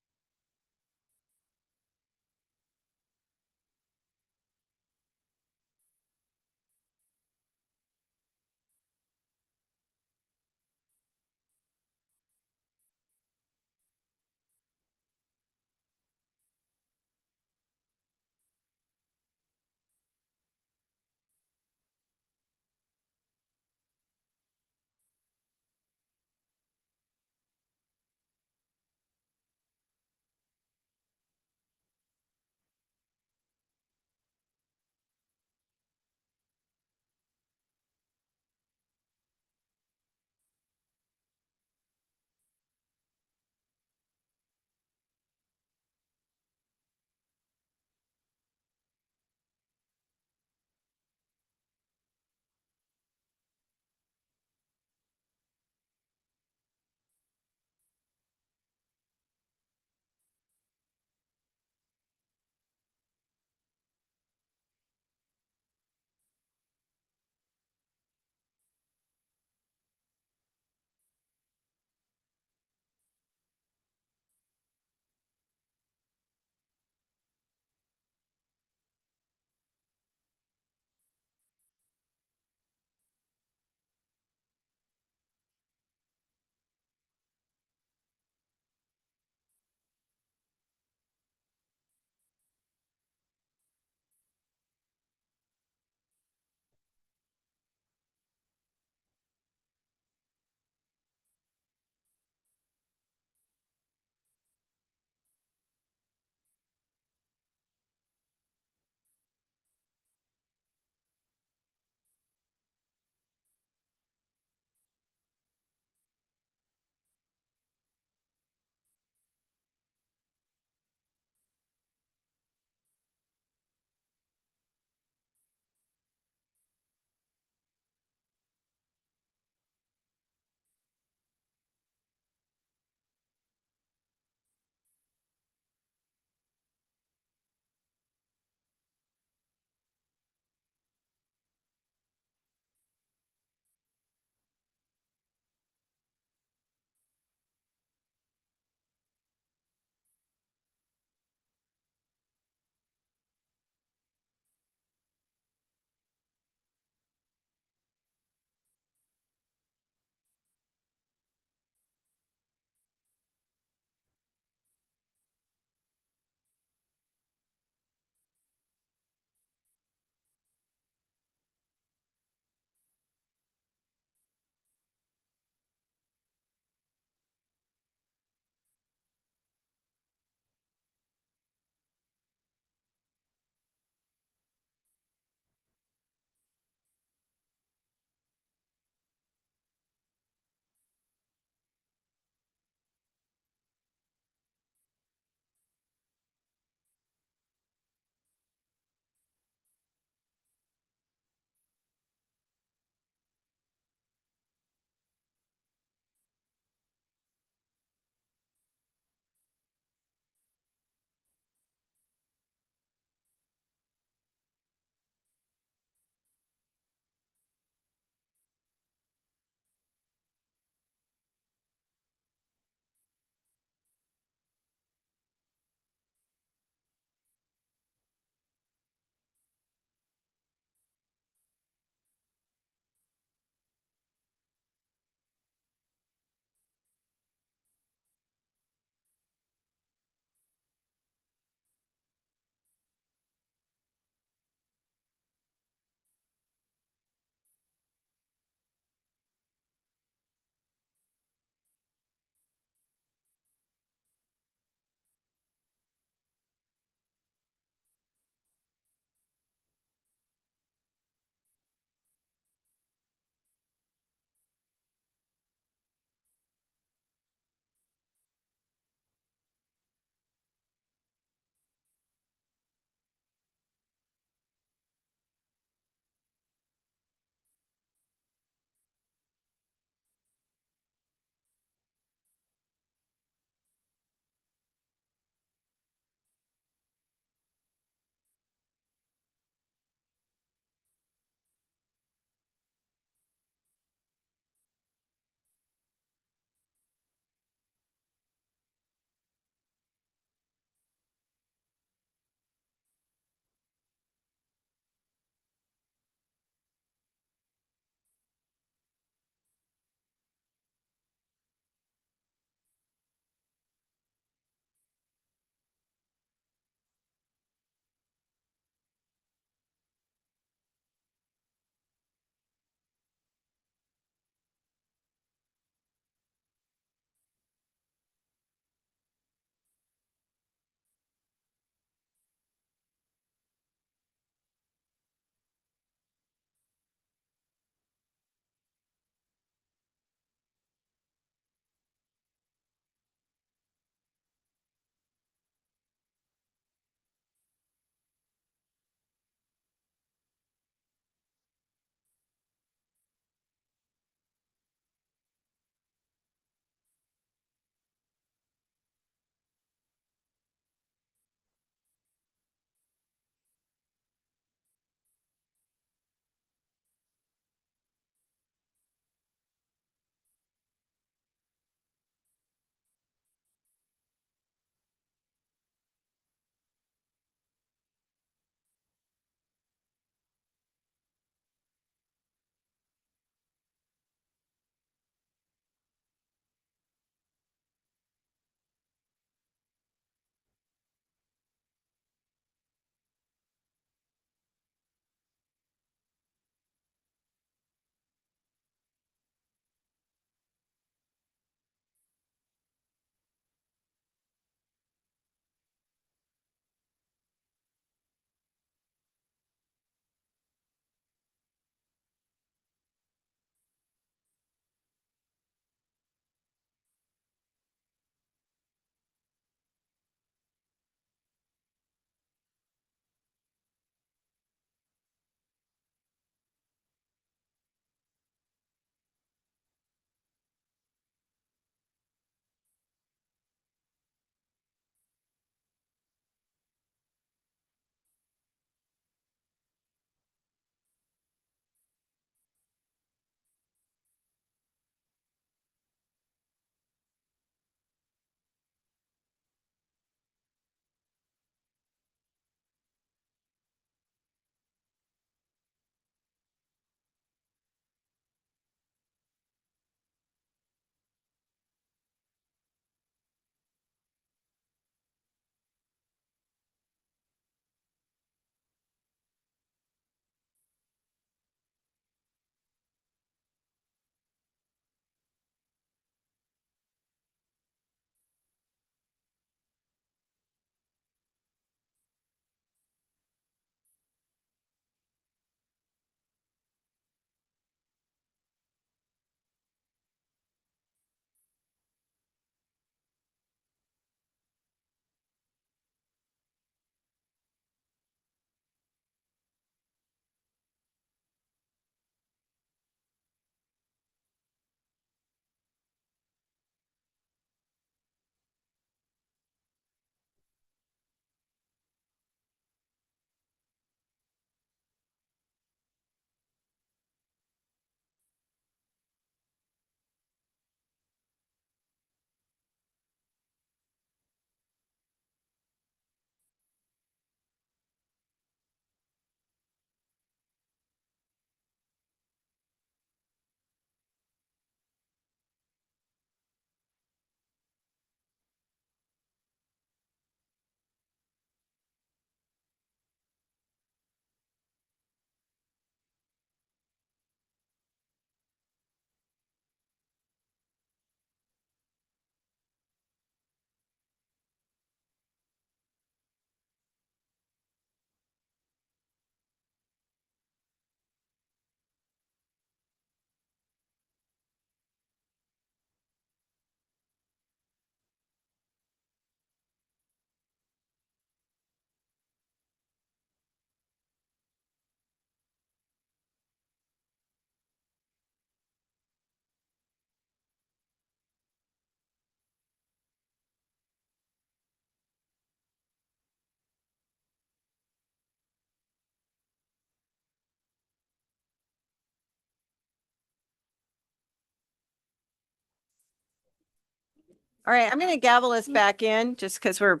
All right, I'm going to gavel us back in just because we're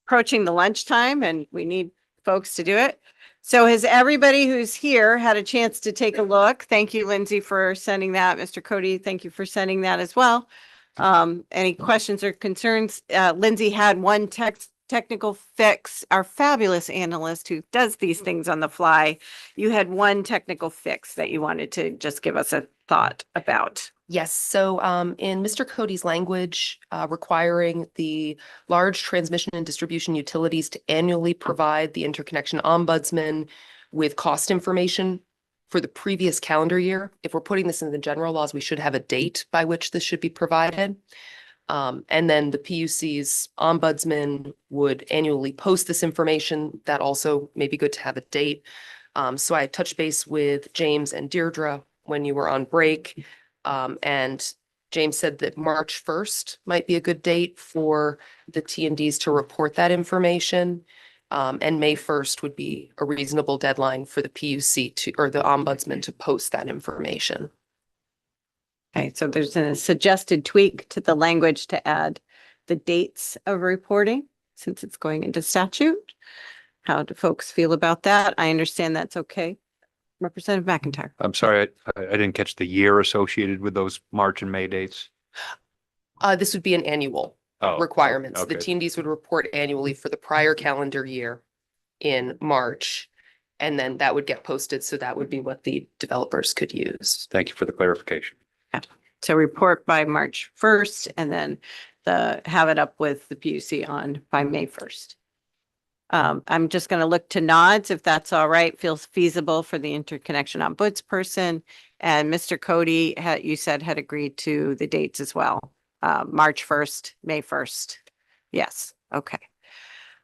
approaching the lunchtime and we need folks to do it. So has everybody who's here had a chance to take a look? Thank you, Lindsay, for sending that. Mr. Cody, thank you for sending that as well. Any questions or concerns? Lindsay had one technical fix. Our fabulous analyst who does these things on the fly. You had one technical fix that you wanted to just give us a thought about. Yes, so in Mr. Cody's language, requiring the large transmission and distribution utilities to annually provide the interconnection ombudsman with cost information for the previous calendar year. If we're putting this in the general laws, we should have a date by which this should be provided. And then the PUC's ombudsman would annually post this information. That also may be good to have a date. So I touched base with James and Deirdre when you were on break. And James said that March 1st might be a good date for the T&Ds to report that information. And May 1st would be a reasonable deadline for the PUC to, or the ombudsman to post that information. Okay, so there's a suggested tweak to the language to add the dates of reporting since it's going into statute. How do folks feel about that? I understand that's okay. Representative McIntyre. I'm sorry, I didn't catch the year associated with those March and May dates. This would be an annual requirements. The T&Ds would report annually for the prior calendar year in March. And then that would get posted. So that would be what the developers could use. Thank you for the clarification. Yeah. So report by March 1st and then have it up with the PUC on by May 1st. I'm just going to look to nods if that's all right, feels feasible for the interconnection ombudsperson. And Mr. Cody, you said had agreed to the dates as well. March 1st, May 1st. Yes. Okay.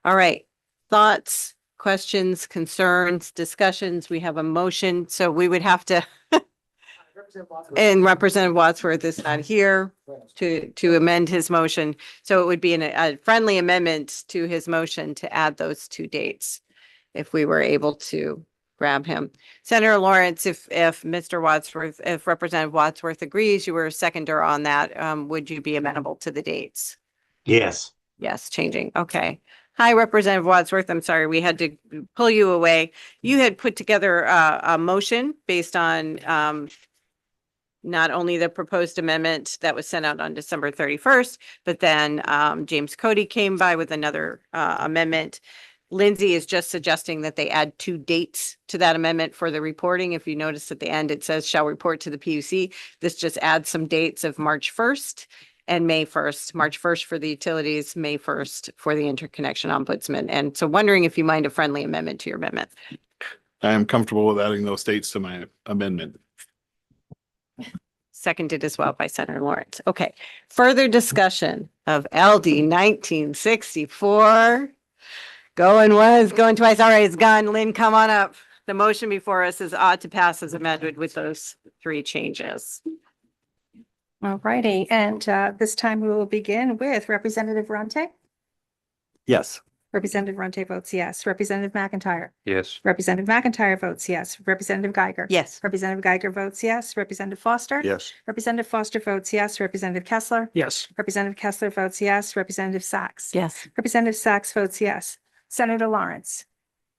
All right. Thoughts, questions, concerns, discussions. We have a motion. So we would have to, and Representative Wadsworth is not here to amend his motion. So it would be a friendly amendment to his motion to add those two dates if we were able to grab him. Senator Lawrence, if Mr. Wadsworth, if Representative Wadsworth agrees, you were a seconder on that, would you be amenable to the dates? Yes. Yes, changing. Okay. Hi, Representative Wadsworth. I'm sorry, we had to pull you away. You had put together a motion based on not only the proposed amendment that was sent out on December 31st, but then James Cody came by with another amendment. Lindsay is just suggesting that they add two dates to that amendment for the reporting. If you notice at the end, it says shall report to the PUC. This just adds some dates of March 1st and May 1st, March 1st for the utilities, May 1st for the interconnection ombudsman. And so wondering if you mind a friendly amendment to your amendment. I am comfortable with adding those dates to my amendment. Seconded as well by Senator Lawrence. Okay. Further discussion of LD 1964. Going once, going twice. All right, it's gone. Lynn, come on up. The motion before us is ought to pass as amended with those three changes. All righty, and this time we will begin with Representative Ronte. Yes. Representative Ronte votes yes. Representative McIntyre. Yes. Representative McIntyre votes yes. Representative Geiger. Yes. Representative Geiger votes yes. Representative Foster. Yes. Representative Foster votes yes. Representative Kessler. Yes. Representative Kessler votes yes. Representative Sachs. Yes. Representative Sachs votes yes. Senator Lawrence.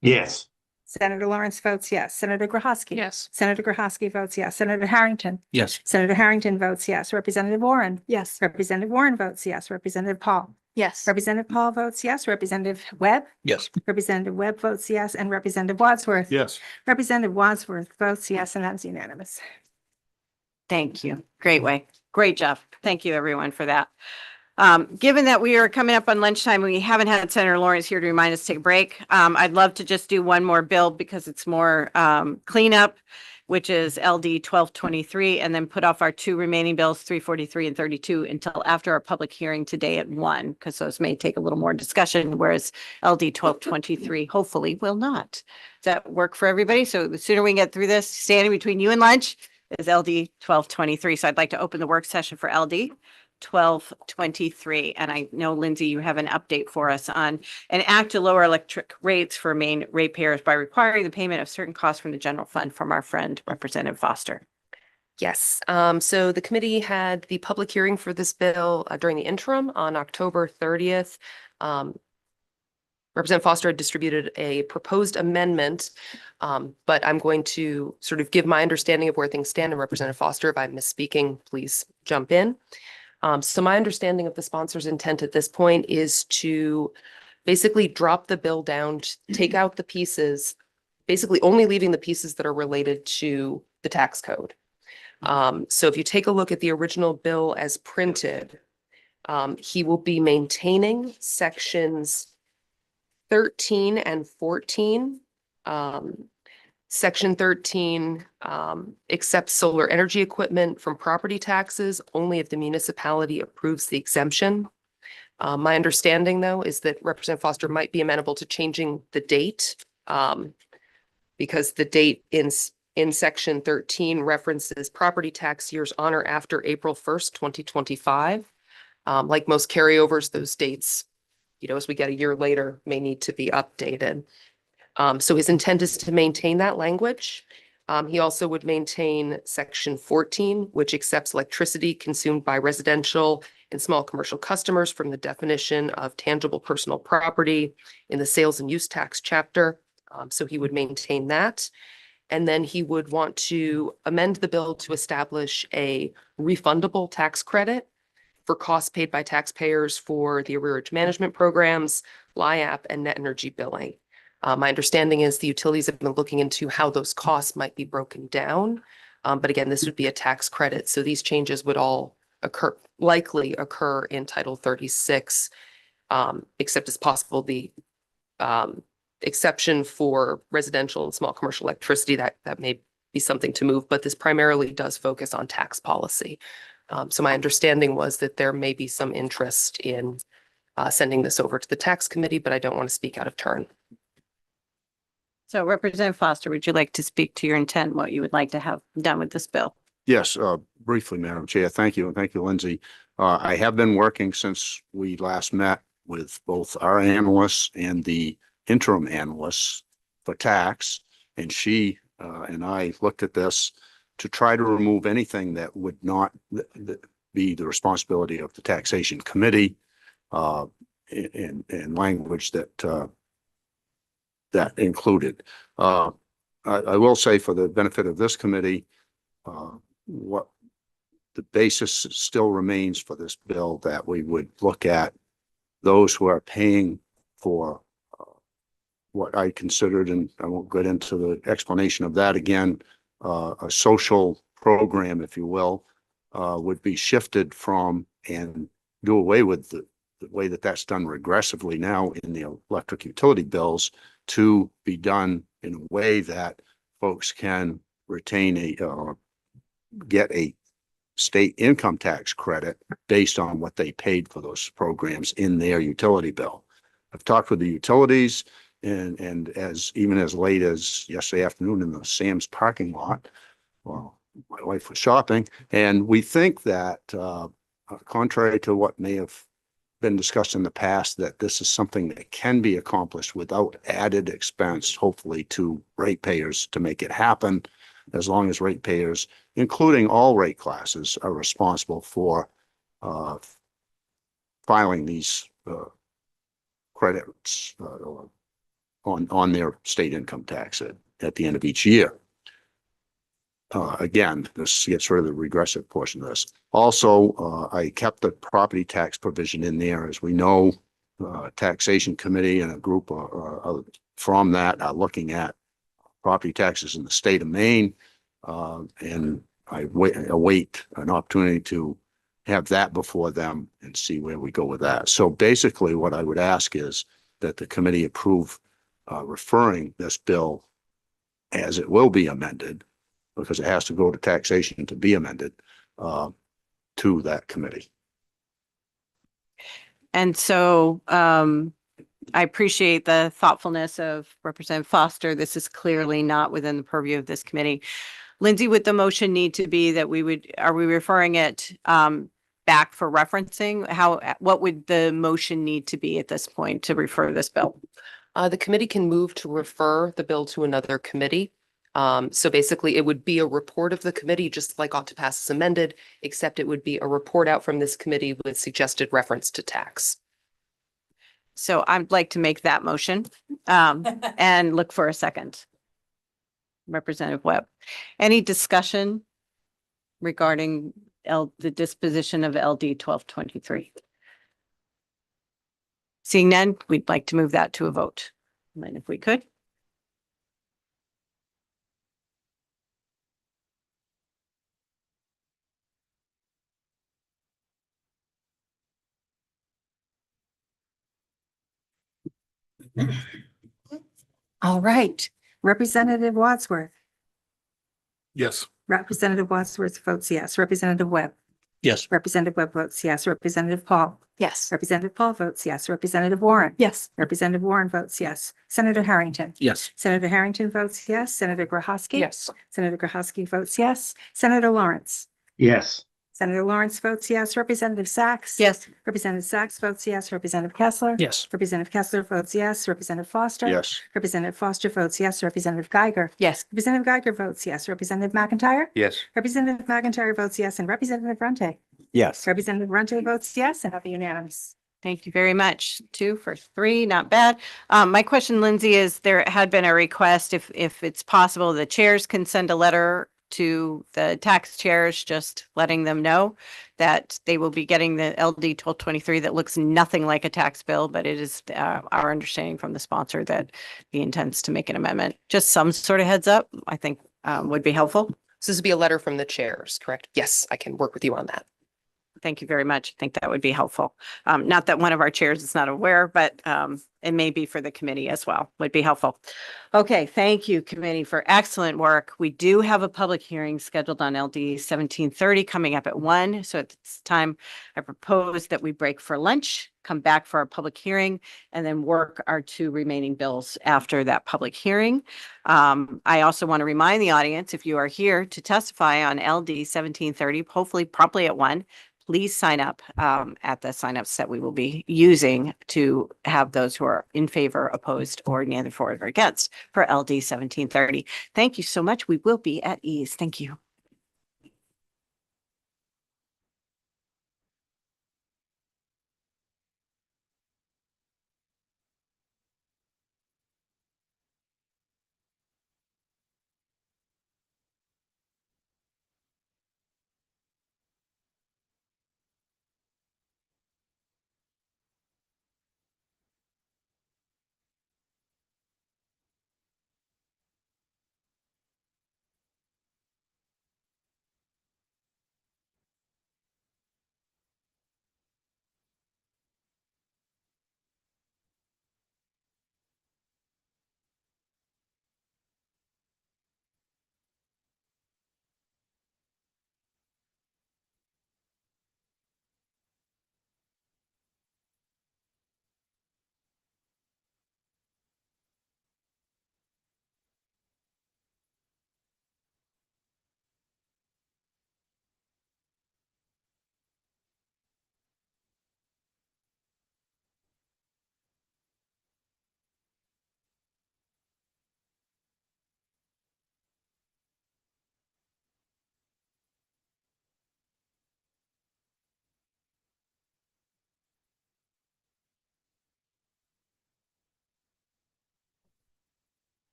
Yes. Senator Lawrence votes yes. Senator Grohaski. Yes. Senator Grohaski votes yes. Senator Harrington. Yes. Senator Harrington votes yes. Representative Warren. Yes. Representative Warren votes yes. Representative Paul. Yes. Representative Paul votes yes. Representative Webb. Yes. Representative Webb votes yes. And Representative Wadsworth. Yes. Representative Wadsworth votes yes, and that's unanimous. Thank you. Great way. Great job. Thank you, everyone, for that. Given that we are coming up on lunchtime, we haven't had Senator Lawrence here to remind us to take a break. I'd love to just do one more bill because it's more cleanup, which is LD 1223, and then put off our two remaining bills, 343 and 32, until after our public hearing today at 1, because those may take a little more discussion, whereas LD 1223 hopefully will not. Does that work for everybody? So the sooner we can get through this, standing between you and lunch is LD 1223. So I'd like to open the work session for LD 1223. And I know, Lindsay, you have an update for us on an act to lower electric rates for main ratepayers by requiring the payment of certain costs from the general fund from our friend Representative Foster. Yes, so the committee had the public hearing for this bill during the interim on October 30th. Representative Foster had distributed a proposed amendment, but I'm going to sort of give my understanding of where things stand. And Representative Foster, if I'm misspeaking, please jump in. So my understanding of the sponsor's intent at this point is to basically drop the bill down, take out the pieces, basically only leaving the pieces that are related to the tax code. So if you take a look at the original bill as printed, he will be maintaining sections 13 and 14. Section 13 accepts solar energy equipment from property taxes only if the municipality approves the exemption. My understanding, though, is that Representative Foster might be amenable to changing the date because the date in section 13 references property tax years on or after April 1st, 2025. Like most carryovers, those dates, as we get a year later, may need to be updated. So his intent is to maintain that language. He also would maintain section 14, which accepts electricity consumed by residential and small commercial customers from the definition of tangible personal property in the sales and use tax chapter. So he would maintain that. And then he would want to amend the bill to establish a refundable tax credit for costs paid by taxpayers for the arrearage management programs, LIAP, and net energy billing. My understanding is the utilities have been looking into how those costs might be broken down. But again, this would be a tax credit. So these changes would all likely occur in Title 36, except as possible the exception for residential and small commercial electricity that may be something to move, but this primarily does focus on tax policy. So my understanding was that there may be some interest in sending this over to the tax committee, but I don't want to speak out of turn. So Representative Foster, would you like to speak to your intent, what you would like to have done with this bill? Yes, briefly, Madam Chair. Thank you. And thank you, Lindsay. I have been working since we last met with both our analysts and the interim analysts for tax. And she and I looked at this to try to remove anything that would not be the responsibility of the taxation committee and language that that included. I will say, for the benefit of this committee, what the basis still remains for this bill, that we would look at those who are paying for what I considered, and I won't get into the explanation of that again, a social program, if you will, would be shifted from and do away with the way that that's done regressively now in the electric utility bills, to be done in a way that folks can retain get a state income tax credit based on what they paid for those programs in their utility bill. I've talked with the utilities and even as late as yesterday afternoon in the Sam's parking lot. Well, my wife was shopping, and we think that contrary to what may have been discussed in the past, that this is something that can be accomplished without added expense, hopefully, to ratepayers to make it happen, as long as ratepayers, including all rate classes, are responsible for filing these credits on their state income tax at the end of each year. Again, this gets rid of the regressive portion of this. Also, I kept the property tax provision in there. As we know, taxation committee and a group from that are looking at property taxes in the state of Maine. And I await an opportunity to have that before them and see where we go with that. So basically what I would ask is that the committee approve referring this bill as it will be amended, because it has to go to taxation to be amended, to that committee. And so I appreciate the thoughtfulness of Representative Foster. This is clearly not within the purview of this committee. Lindsay, would the motion need to be that are we referring it back for referencing? What would the motion need to be at this point to refer this bill? The committee can move to refer the bill to another committee. So basically, it would be a report of the committee, just like ought to pass as amended, except it would be a report out from this committee with suggested reference to tax. So I'd like to make that motion and look for a second. Representative Webb, any discussion regarding the disposition of LD 1223? Seeing none, we'd like to move that to a vote. And if we could. All right. Representative Wadsworth. Yes. Representative Wadsworth votes yes. Representative Webb. Yes. Representative Webb votes yes. Representative Paul. Yes. Representative Paul votes yes. Representative Warren. Yes. Representative Warren votes yes. Senator Harrington. Yes. Senator Harrington votes yes. Senator Grahasky. Yes. Senator Grahasky votes yes. Senator Lawrence. Yes. Senator Lawrence votes yes. Representative Sachs. Yes. Representative Sachs votes yes. Representative Kessler. Yes. Representative Kessler votes yes. Representative Foster. Yes. Representative Foster votes yes. Representative Geiger. Yes. Representative Geiger votes yes. Representative McIntyre. Yes. Representative McIntyre votes yes, and Representative Runte. Yes. Representative Runte votes yes, and have a unanimous. Thank you very much. 2 for 3, not bad. My question, Lindsay, is there had been a request if it's possible, the chairs can send a letter to the tax chairs, just letting them know that they will be getting the LD 1223 that looks nothing like a tax bill, but it is our understanding from the sponsor that he intends to make an amendment. Just some sort of heads up, I think would be helpful. So this would be a letter from the chairs, correct? Yes, I can work with you on that. Thank you very much. I think that would be helpful. Not that one of our chairs is not aware, but it may be for the committee as well, would be helpful. Okay, thank you, committee, for excellent work. We do have a public hearing scheduled on LD 1730 coming up at 1. So at this time, I propose that we break for lunch, come back for our public hearing, and then work our 2 remaining bills after that public hearing. I also want to remind the audience, if you are here to testify on LD 1730, hopefully promptly at 1, please sign up at the signups that we will be using to have those who are in favor, opposed, or neither for or against for LD 1730. Thank you so much. We will be at ease. Thank you.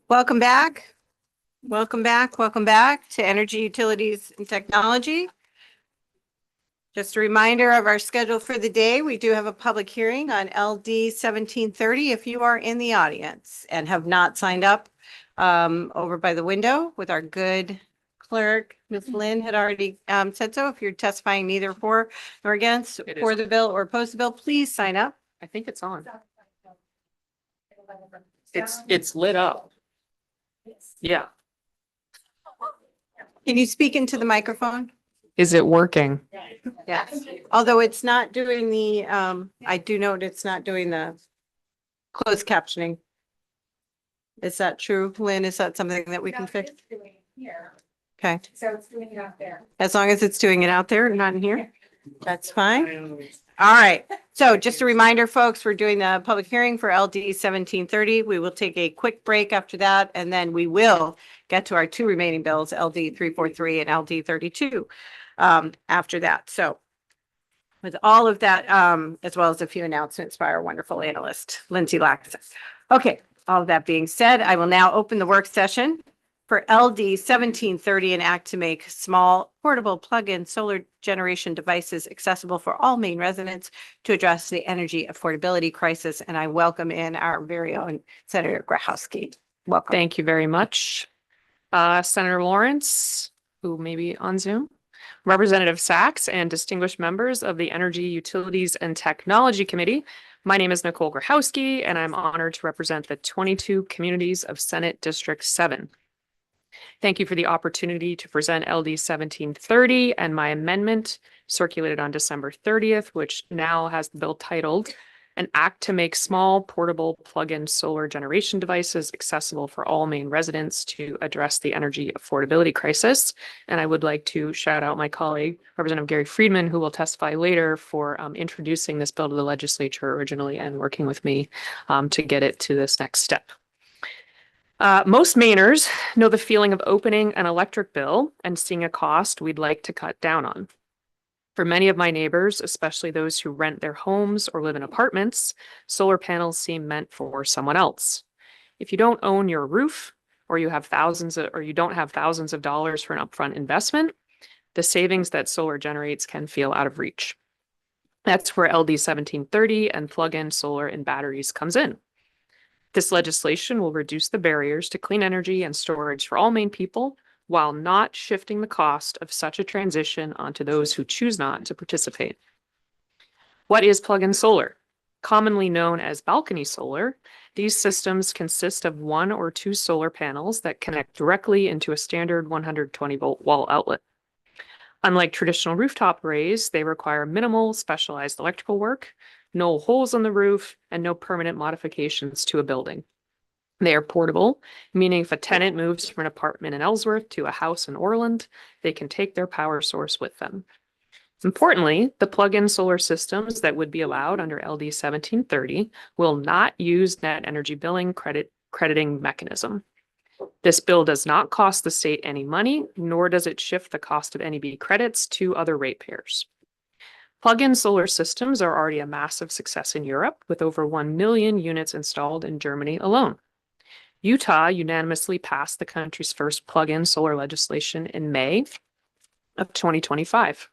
Welcome back. Welcome back. Welcome back to Energy Utilities and Technology. Just a reminder of our schedule for the day. We do have a public hearing on LD 1730. If you are in the audience and have not signed up over by the window with our good clerk, Ms. Lynn had already said so. If you're testifying neither for nor against It is for on. the bill or opposed to the bill, please sign up. I think it's on. It's lit up. Yeah. Can you speak into the microphone? Is it working? Yes, although it's not doing the, I do note it's not doing the closed captioning. Is that true, Lynn? Is that something that we can fix? Okay, So it's doing it out there. as long as it's doing it out there, not in here, that's fine. All right, so just a reminder, folks, we're doing the public hearing for LD 1730. We will take a quick break after that, and then we will get to our two remaining bills, LD 343 and LD 32, after that. So with all of that, as well as a few announcements by our wonderful analyst, Lindsay Laxton. Okay, all of that being said, I will now open the work session for LD 1730, an act to make small portable plug-in solar generation devices accessible for all Maine residents to address the energy affordability crisis. And I welcome in our very own Senator Grahowski. Welcome. Thank you very much. Senator Lawrence, who may be on Zoom, Representative Sachs, and distinguished members of the Energy, Utilities, and Technology Committee. My name is Nicole Grahowski, and I'm honored to represent the 22 communities of Senate District 7. Thank you for the opportunity to present LD 1730 and my amendment circulated on December 30th, which now has the bill titled An Act to Make Small Portable Plug-in Solar Generation Devices Accessible for All Maine Residents to Address the Energy Affordability Crisis. And I would like to shout out my colleague, Representative Gary Friedman, who will testify later, for introducing this bill to the legislature originally and working with me to get it to this next step. Most Mainers know the feeling of opening an electric bill and seeing a cost we'd like to cut down on. For many of my neighbors, especially those who rent their homes or live in apartments, solar panels seem meant for someone else. If you don't own your roof, or you don't have thousands of dollars for an upfront investment, the savings that solar generates can feel out of reach. That's where LD 1730 and plug-in solar and batteries comes in. This legislation will reduce the barriers to clean energy and storage for all Maine people, while not shifting the cost of such a transition onto those who choose not to participate. What is plug-in solar? Commonly known as balcony solar, these systems consist of 1 or 2 solar panels that connect directly into a standard 120-volt wall outlet. Unlike traditional rooftop arrays, they require minimal specialized electrical work, no holes in the roof, and no permanent modifications to a building. They are portable, meaning if a tenant moves from an apartment in Ellsworth to a house in Orland, they can take their power source with them. Importantly, the plug-in solar systems that would be allowed under LD 1730 will not use net energy billing crediting mechanism. This bill does not cost the state any money, nor does it shift the cost of NEB credits to other ratepayers. Plug-in solar systems are already a massive success in Europe, with over 1 million units installed in Germany alone. Utah unanimously passed the country's first plug-in solar legislation in May of 2025.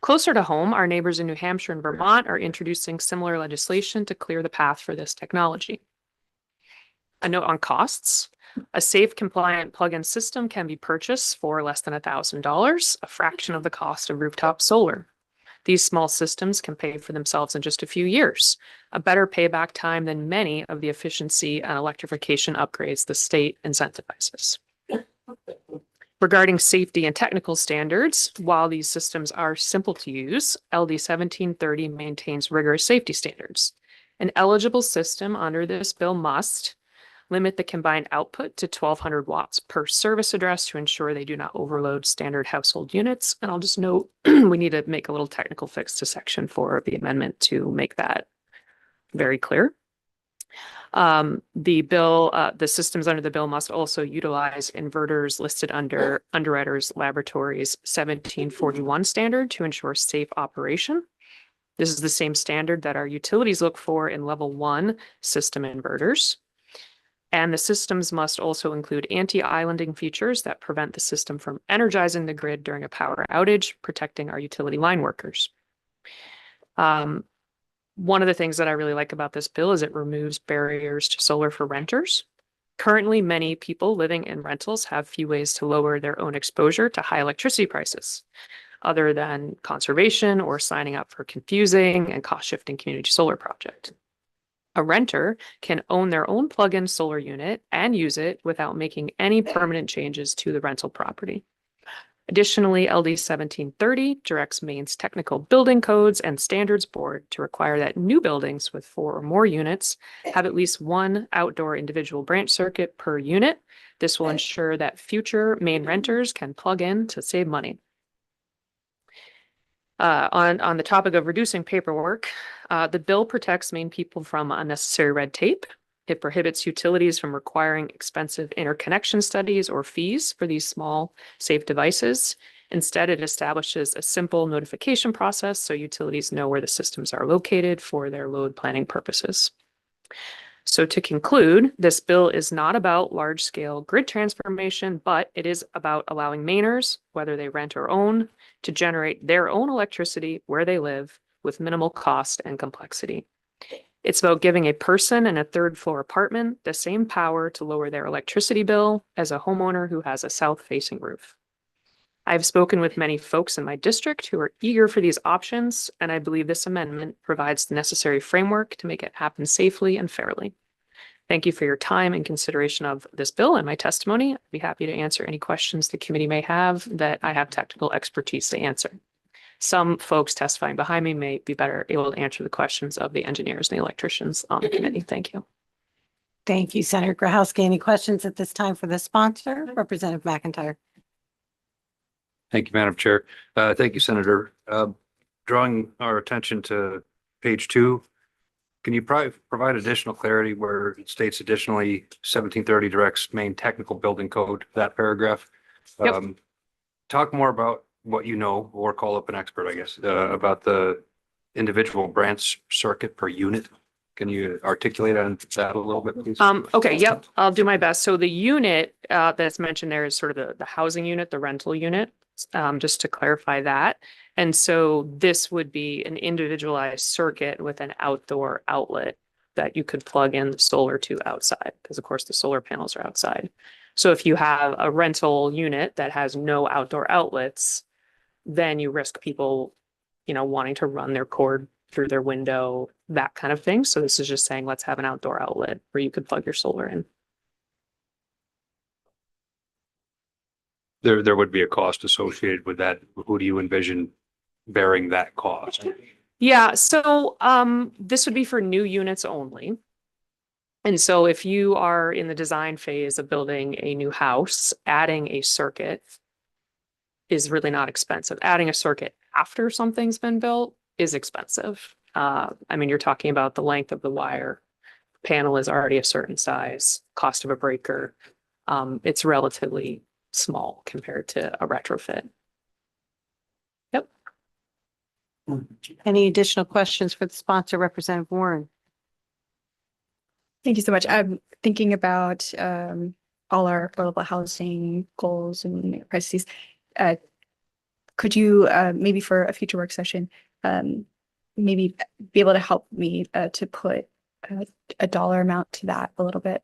Closer to home, our neighbors in New Hampshire and Vermont are introducing similar legislation to clear the path for this technology. A note on costs. A safe, compliant plug-in system can be purchased for less than $1,000, a fraction of the cost of rooftop solar. These small systems can pay for themselves in just a few years, a better payback time than many of the efficiency and electrification upgrades the state incentivizes. Regarding safety and technical standards, while these systems are simple to use, LD 1730 maintains rigorous safety standards. An eligible system under this bill must limit the combined output to 1,200 watts per service address to ensure they do not overload standard household units. And I'll just note, we need to make a little technical fix to section 4 of the amendment to make that very clear. The systems under the bill must also utilize inverters listed under Underwriters Laboratories 1741 standard to ensure safe operation. This is the same standard that our utilities look for in level 1 system inverters. And the systems must also include anti-islanding features that prevent the system from energizing the grid during a power outage, protecting our utility line workers. One of the things that I really like about this bill is it removes barriers to solar for renters. Currently, many people living in rentals have few ways to lower their own exposure to high electricity prices, other than conservation or signing up for a confusing and cost-shifting community solar project. A renter can own their own plug-in solar unit and use it without making any permanent changes to the rental property. Additionally, LD 1730 directs Maine's Technical Building Codes and Standards Board to require that new buildings with 4 or more units have at least one outdoor individual branch circuit per unit. This will ensure that future Maine renters can plug in to save money. On the topic of reducing paperwork, the bill protects Maine people from unnecessary red tape. It prohibits utilities from requiring expensive interconnection studies or fees for these small, safe devices. Instead, it establishes a simple notification process so utilities know where the systems are located for their load planning purposes. So to conclude, this bill is not about large-scale grid transformation, but it is about allowing Mainers, whether they rent or own, to generate their own electricity where they live with minimal cost and complexity. It's about giving a person in a third-floor apartment the same power to lower their electricity bill as a homeowner who has a south-facing roof. I've spoken with many folks in my district who are eager for these options, and I believe this amendment provides the necessary framework to make it happen safely and fairly. Thank you for your time and consideration of this bill and my testimony. I'd be happy to answer any questions the committee may have that I have technical expertise to answer. Some folks testifying behind me may be better able to answer the questions of the engineers and the electricians on the committee. Thank you. Thank you, Senator Grahowski. Any questions at this time for the sponsor, Representative McIntyre? Thank you, Madam Chair. Thank you, Senator. Drawing our attention to page 2, can you provide additional clarity where it states additionally 1730 directs Maine Technical Building Code, that paragraph? Yep. Talk more about what you know, or call up an expert, I guess, about the individual branch circuit per unit. Can you articulate on that a little bit, please? Okay, yep, I'll do my best. So the unit that's mentioned there is sort of the housing unit, the rental unit, just to clarify that. And so this would be an individualized circuit with an outdoor outlet that you could plug in the solar to outside, because of course the solar panels are outside. So if you have a rental unit that has no outdoor outlets, then you risk people, wanting to run their cord through their window, that kind of thing. So this is just saying, let's have an outdoor outlet where you could plug your solar in. There would be a cost associated with that. Who do you envision bearing that cost? Yeah, so this would be for new units only. And so if you are in the design phase of building a new house, adding a circuit is really not expensive. Adding a circuit after something's been built is expensive. You're talking about the length of the wire. Panel is already a certain size, cost of a breaker. It's relatively small compared to a retrofit. Yep. Any additional questions for the sponsor, Representative Warren? Thank you so much. I'm thinking about all our affordable housing goals and crises. Could you maybe for a future work session, maybe be able to help me to put a dollar amount to that a little bit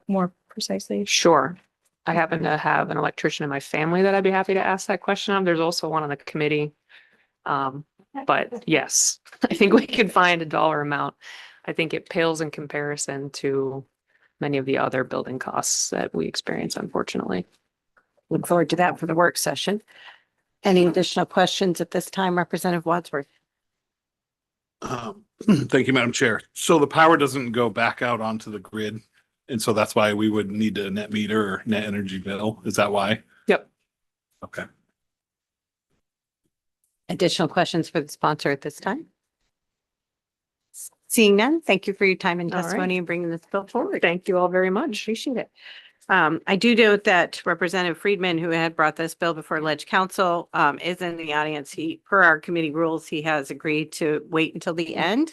more precisely? Sure. I happen to have an electrician in my family that I'd be happy to ask that question of. There's also one on the committee. But yes, I think we could find a dollar amount. I think it pales in comparison to many of the other building costs that we experience, unfortunately. Look forward to that for the work session. Any additional questions at this time, Representative Wadsworth? Thank you, Madam Chair. So the power doesn't go back out onto the grid. And so that's why we would need a net meter or net energy bill. Is that why? Yep. Okay. Additional questions for the sponsor at this time? Seeing none, thank you for your time and All right. testimony and bringing this bill forward. Thank you all very much. Appreciate it. I do note that Representative Friedman, who had brought this bill before Ledge Council, is in the audience. Per our committee rules, he has agreed to wait until the end,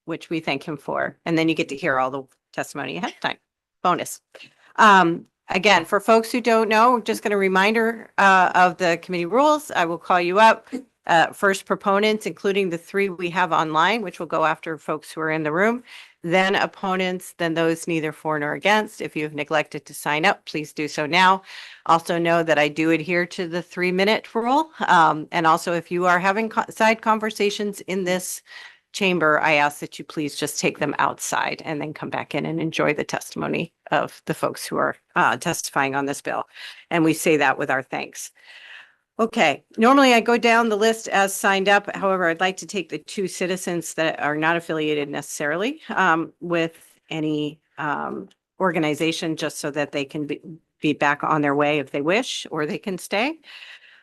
which we thank him for. And then you get to hear all the testimony ahead of time. Bonus. Again, for folks who don't know, just going to reminder of the committee rules. I will call you up. First proponents, including the 3 we have online, which will go after folks who are in the room. Then opponents, then those neither for nor against. If you have neglected to sign up, please do so now. Also know that I do adhere to the 3-minute rule. And also, if you are having side conversations in this chamber, I ask that you please just take them outside and then come back in and enjoy the testimony of the folks who are testifying on this bill. And we say that with our thanks. Okay, normally I go down the list as signed up. However, I'd like to take the 2 citizens that are not affiliated necessarily with any organization, just so that they can be back on their way if they wish, or they can stay.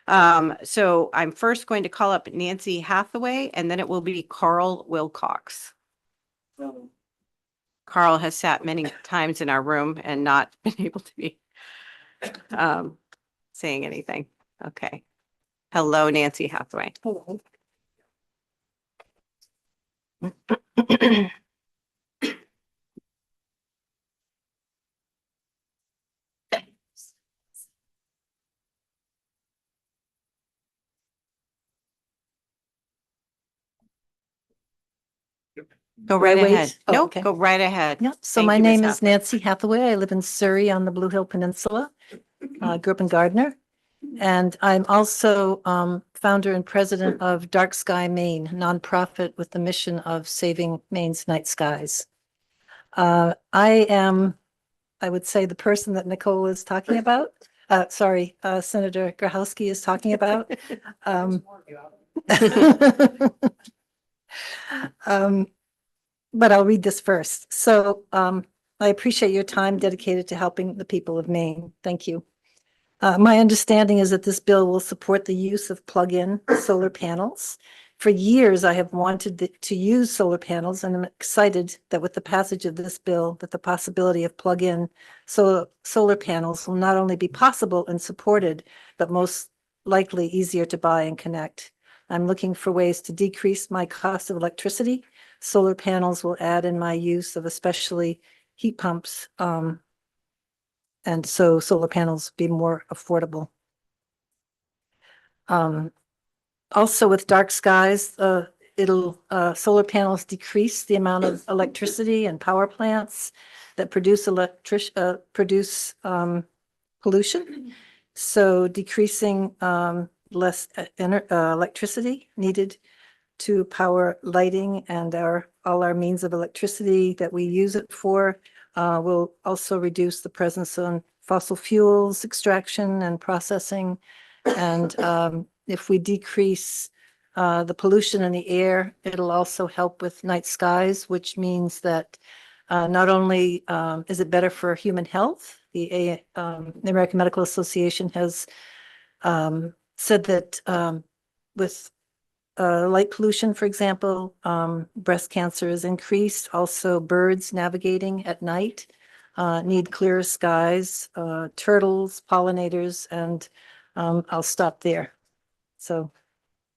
So I'm first going to call up Nancy Hathaway, and then it will be Carl Wilcox. Carl has sat many times in our room and not been able to be saying anything. Okay. Hello, Nancy Hathaway. Hello. Go right Wait. ahead. Oh, Nope, okay. go right ahead. Yep. So Thank my you, Ms. name is Hathaway. Nancy Hathaway. I live in Surrey on the Blue Hill Peninsula. Grew up in Gardner. And I'm also founder and president of Dark Sky Maine, a nonprofit with the mission of saving Maine's night skies. I am, I would say, the person that Nicole is talking about. Senator Grahowski is talking about. But I'll read this first. So I appreciate your time dedicated to helping the people of Maine. Thank you. My understanding is that this bill will support the use of plug-in solar panels. For years, I have wanted to use solar panels, and I'm excited that with the passage of this bill, that the possibility of plug-in solar panels will not only be possible and supported, but most likely easier to buy and connect. I'm looking for ways to decrease my cost of electricity. Solar panels will add in my use of especially heat pumps. And so solar panels be more affordable. Also with dark skies, solar panels decrease the amount of electricity and power plants that produce pollution. So decreasing less electricity needed to power lighting and all our means of electricity that we use it for will also reduce the presence of fossil fuels extraction and processing. And if we decrease the pollution in the air, it'll also help with night skies, which means that not only is it better for human health, the American Medical Association has said that with light pollution, for example, breast cancer is increased. Also, birds navigating at night need clearer skies, turtles, pollinators, and I'll stop there. So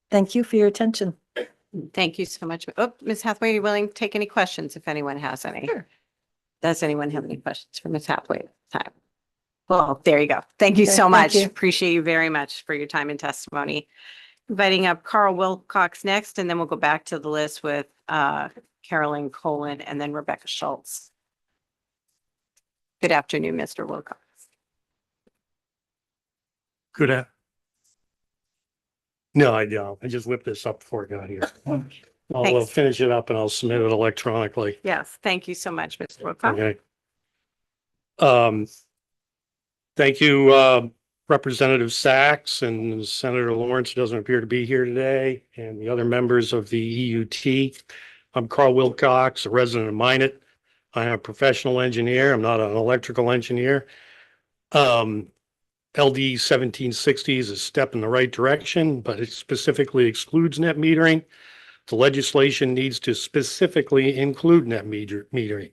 thank you for your attention. Thank you so much. Oh, Ms. Hathaway, are you willing to take any questions if anyone has any? Sure. Does anyone have any questions for Ms. Hathaway at this time? Well, there you go. Thank you Okay, so thank much. you. Appreciate you very much for your time and testimony. Inviting up Carl Wilcox next, and then we'll go back to the list with Carolyn Colin and then Rebecca Schultz. Good afternoon, Mr. Wilcox. No, I don't. I just whipped this up before I got here. I'll Thanks. finish it up and I'll submit it electronically. Yes, thank you so much, Mr. Wilcox. Okay. Thank you, Representative Sachs and Senator Lawrence, who doesn't appear to be here today, and the other members of the EUT. I'm Carl Wilcox, a resident of Minot. I am a professional engineer. I'm not an electrical engineer. LD 1760 is a step in the right direction, but it specifically excludes net metering. The legislation needs to specifically include net metering.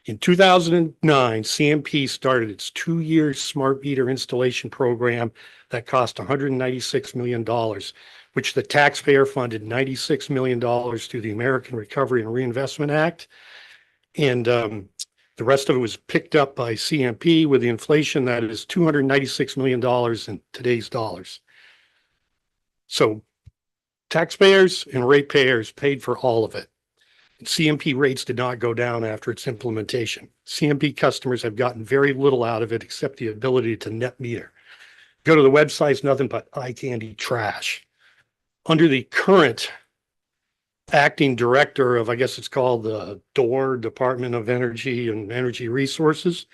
In 2009, CMP started its 2-year smart meter installation program that cost $196 million, which the taxpayer funded $96 million through the American Recovery and Reinvestment Act. And The rest of it was picked up by CMP with the inflation that is $296 million in today's dollars. So taxpayers and ratepayers paid for all of it. CMP rates did not go down after its implementation. CMP customers have gotten very little out of it except the ability to net meter. Go to the website, it's nothing but eye candy trash. Under the current acting director of, I guess it's called the DOR, Department of Energy and Energy Resources,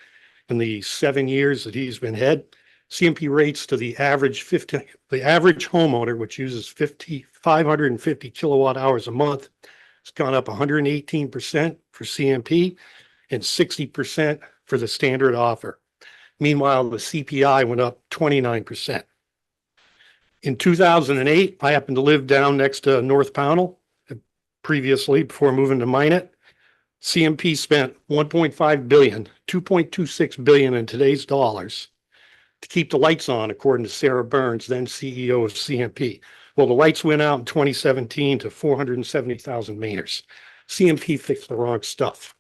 in the 7 years that he's been head, CMP rates to the average homeowner, which uses 550 kilowatt hours a month, it's gone up 118% for CMP and 60% for the standard offer. Meanwhile, the CPI went up 29%. In 2008, I happened to live down next to North Pownell previously before moving to Minot. CMP spent $1.5 billion, $2.26 billion in today's dollars to keep the lights on, according to Sarah Burns, then CEO of CMP. Well, the lights went out in 2017 to 470,000 meters. CMP fixed the wrong stuff.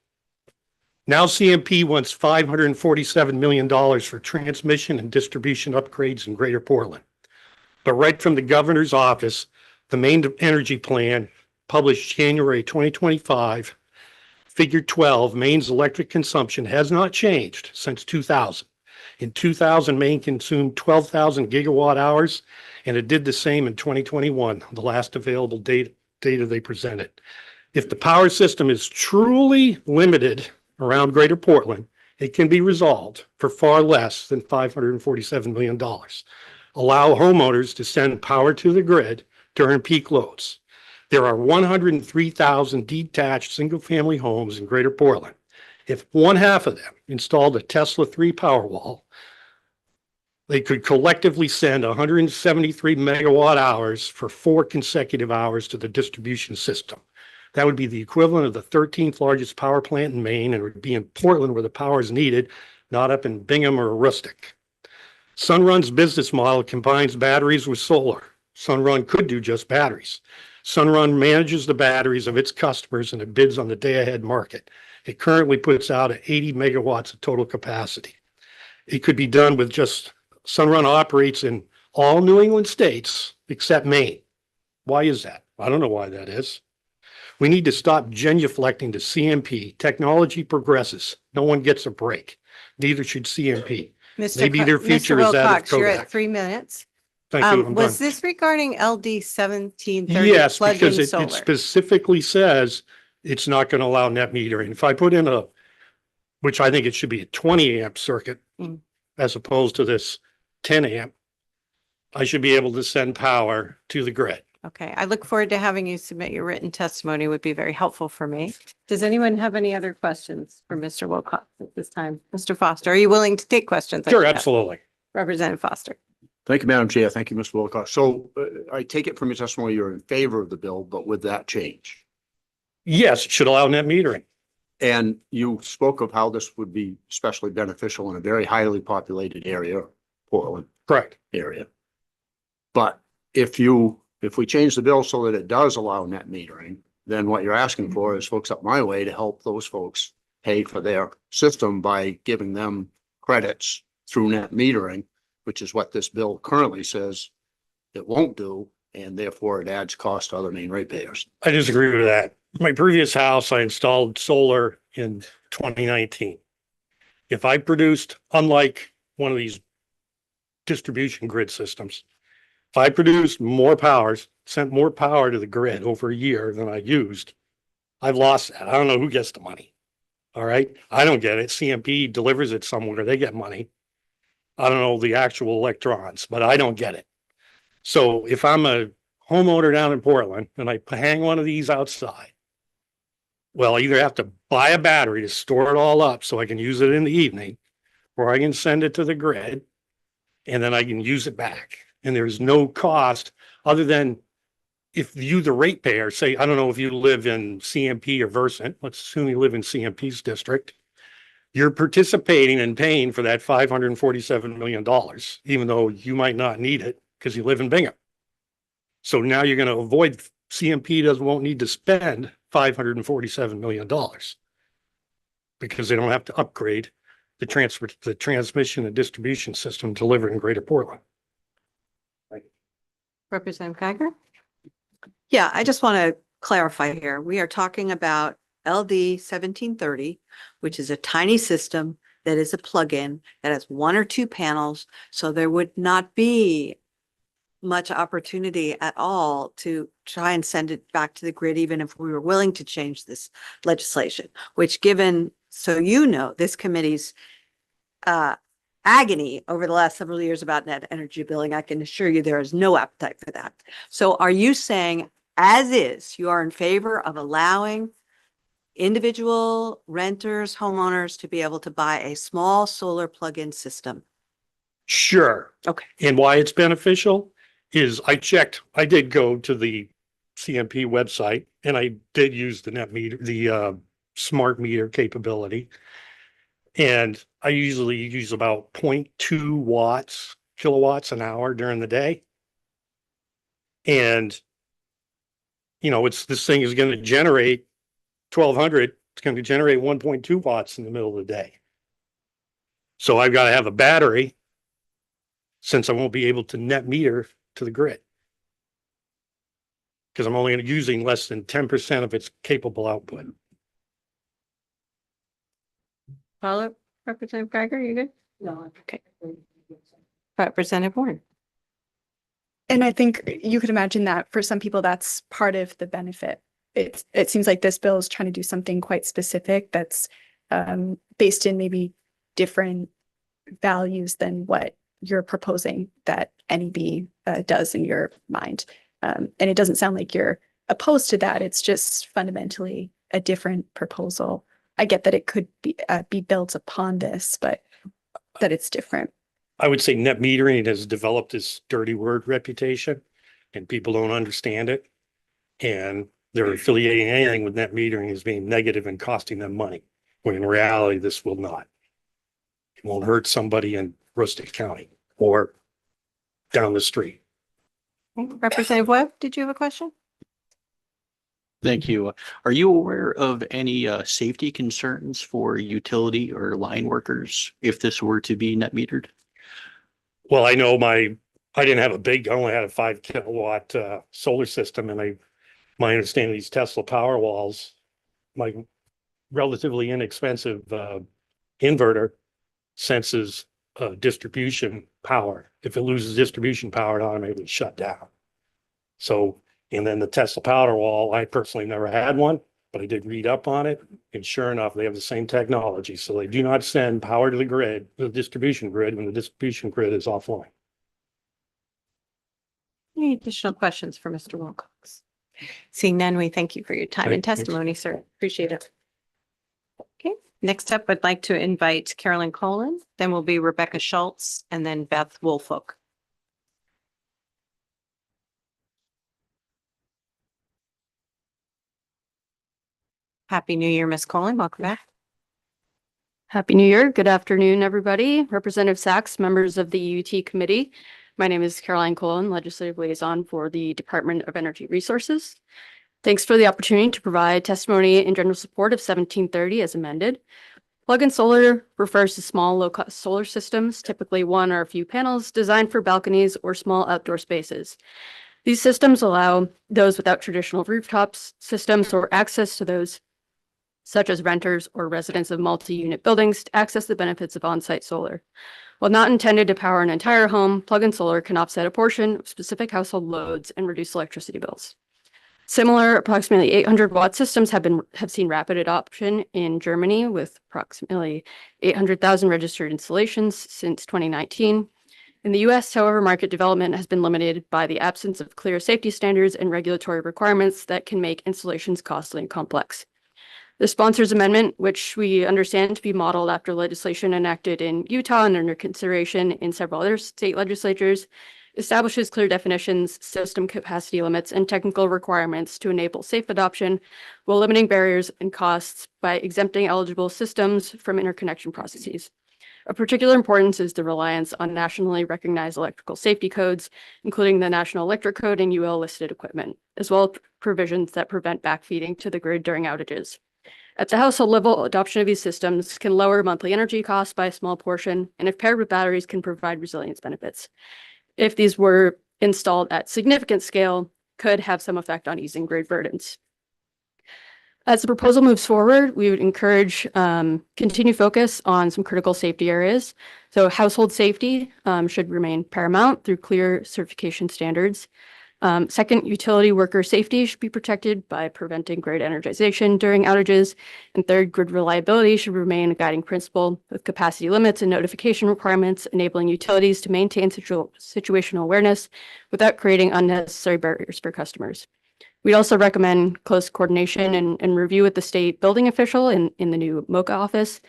Now CMP wants $547 million for transmission and distribution upgrades in Greater Portland. But right from the governor's office, the Maine Energy Plan published January 2025, Figure 12, Maine's electric consumption has not changed since 2000. In 2000, Maine consumed 12,000 gigawatt hours, and it did the same in 2021, the last available data they presented. If the power system is truly limited around Greater Portland, it can be resolved for far less than $547 million. Allow homeowners to send power to the grid during peak loads. There are 103,000 detached single-family homes in Greater Portland. If one half of them installed a Tesla 3 Powerwall, they could collectively send 173 megawatt hours for 4 consecutive hours to the distribution system. That would be the equivalent of the 13th largest power plant in Maine, and it would be in Portland where the power is needed, not up in Bingham or Aroostook. Sunrun's business model combines batteries with solar. Sunrun could do just batteries. Sunrun manages the batteries of its customers and it bids on the day-ahead market. It currently puts out 80 megawatts of total capacity. It could be done with just, Sunrun operates in all New England states except Maine. Why is that? I don't know why that is. We need to stop genuflecting to CMP. Technology progresses. No one gets a break. Neither should CMP. Maybe their future is that of Wilcox, you're at Kodak. 3 minutes. Thank you. I'm Was done. this regarding LD 1730? Yes, plug-in because it solar? specifically says it's not going to allow net metering. If I put in which I think it should be a 20 amp circuit Mm. as opposed to this 10 amp, I should be able to send power to the grid. Okay, I look forward to having you submit your written testimony. It would be very helpful for me. Does anyone have any other questions for Mr. Wilcox at this time? Mr. Foster, are you willing to take questions? Sure, absolutely. Representative Foster. Thank you, Madam Chair. Thank you, Mr. Wilcox. So I take it from your testimony, you're in favor of the bill, but with that change. Yes, it should allow net metering. And you spoke of how this would be especially beneficial in a very highly populated area, Portland. Correct. Area. But if we change the bill so that it does allow net metering, then what you're asking for is folks up my way to help those folks pay for their system by giving them credits through net metering, which is what this bill currently says it won't do, and therefore it adds cost to other Maine ratepayers. I disagree with that. My previous house, I installed solar in 2019. If I produced, unlike one of these distribution grid systems, if I produced more power, sent more power to the grid over a year than I used, I've lost that. I don't know who gets the money. All right. I don't get it. CMP delivers it somewhere. They get money. I don't know the actual electrons, but I don't get it. So if I'm a homeowner down in Portland and I hang one of these outside, well, I either have to buy a battery to store it all up so I can use it in the evening, or I can send it to the grid and then I can use it back. And there's no cost other than if you, the ratepayer, say, I don't know if you live in CMP or Versant, let's assume you live in CMP's district, you're participating and paying for that $547 million, even though you might not need it because you live in Bingham. So now you're going to avoid, CMP won't need to spend $547 million. because they don't have to upgrade the transmission and distribution system delivered in Greater Portland. Representative Geiger? Yeah, I just want to clarify here. We are talking about LD 1730, which is a tiny system that is a plug-in that has one or two panels. So there would not be much opportunity at all to try and send it back to the grid, even if we were willing to change this legislation, which given, so you know, this committee's agony over the last several years about net energy billing, I can assure you there is no appetite for that. So are you saying, as is, you are in favor of allowing individual renters, homeowners to be able to buy a small solar plug-in system? Sure. Okay. And why it's beneficial is I did go to the CMP website and I did use the net meter, the smart meter capability. And I usually use about 0.2 kilowatts an hour during the day. And, you know, this thing is going to generate 1200. It's going to generate 1.2 watts in the middle of the day. So I've got to have a battery since I won't be able to net meter to the grid. Because I'm only using less than 10% of its capable output. Follow, Representative Geiger, you good? No. Okay. Representative Warren? And I think you could imagine that for some people, that's part of the benefit. It seems like this bill is trying to do something quite specific that's based in maybe different values than what you're proposing that NEB does in your mind. And it doesn't sound like you're opposed to that. It's just fundamentally a different proposal. I get that it could be built upon this, but that it's different. I would say net metering has developed this dirty word reputation and people don't understand it. And they're affiliating anything with net metering as being negative and costing them money, when in reality, this will not. It won't hurt somebody in Rustic County or down the street. Representative Webb, did you have a question? Thank you. Are you aware of any safety concerns for utility or line workers if this were to be net metered? Well, I know I didn't have I only had a 5 kilowatt solar system, and my understanding, these Tesla Powerwalls, my relatively inexpensive inverter senses distribution power. If it loses distribution power, it automatically shut down. So, and then the Tesla Powerwall, I personally never had one, but I did read up on it, and sure enough, they have the same technology. So they do not send power to the grid, the distribution grid, when the distribution grid is offline. Any additional questions for Mr. Wilcox? Seeing none, we thank you for your time and Thanks. testimony, sir. Appreciate it. Okay, next up, I'd like to invite Carolyn Colin, then will be Rebecca Schultz, and then Beth Woolfolk. Happy New Year, Ms. Colin. Welcome back. Happy New Year. Good afternoon, everybody. Representative Sachs, members of the UT committee. My name is Caroline Colon, Legislative Liaison for the Department of Energy Resources. Thanks for the opportunity to provide testimony in general support of 1730 as amended. Plug-in solar refers to small low-cost solar systems, typically one or a few panels designed for balconies or small outdoor spaces. These systems allow those without traditional rooftops systems or access to those such as renters or residents of multi-unit buildings to access the benefits of on-site solar. While not intended to power an entire home, plug-in solar can offset a portion of specific household loads and reduce electricity bills. Similar, approximately 800-watt systems have seen rapid adoption in Germany, with approximately 800,000 registered installations since 2019. In the US, however, market development has been limited by the absence of clear safety standards and regulatory requirements that can make installations costly and complex. The sponsor's amendment, which we understand to be modeled after legislation enacted in Utah and under consideration in several other state legislatures, establishes clear definitions, system capacity limits, and technical requirements to enable safe adoption while limiting barriers and costs by exempting eligible systems from interconnection processes. Of particular importance is the reliance on nationally recognized electrical safety codes, including the National Electric Code and UL listed equipment, as well as provisions that prevent backfeeding to the grid during outages. At the household level, adoption of these systems can lower monthly energy costs by a small portion, and if paired with batteries, can provide resilience benefits. If these were installed at significant scale, could have some effect on easing grid burdens. As the proposal moves forward, we would encourage continued focus on some critical safety areas. So household safety should remain paramount through clear certification standards. Second, utility worker safety should be protected by preventing grid energization during outages. And third, grid reliability should remain a guiding principle with capacity limits and notification requirements, enabling utilities to maintain situational awareness without creating unnecessary barriers for customers. We'd also recommend close coordination and review with the state building official in the new MOCA office,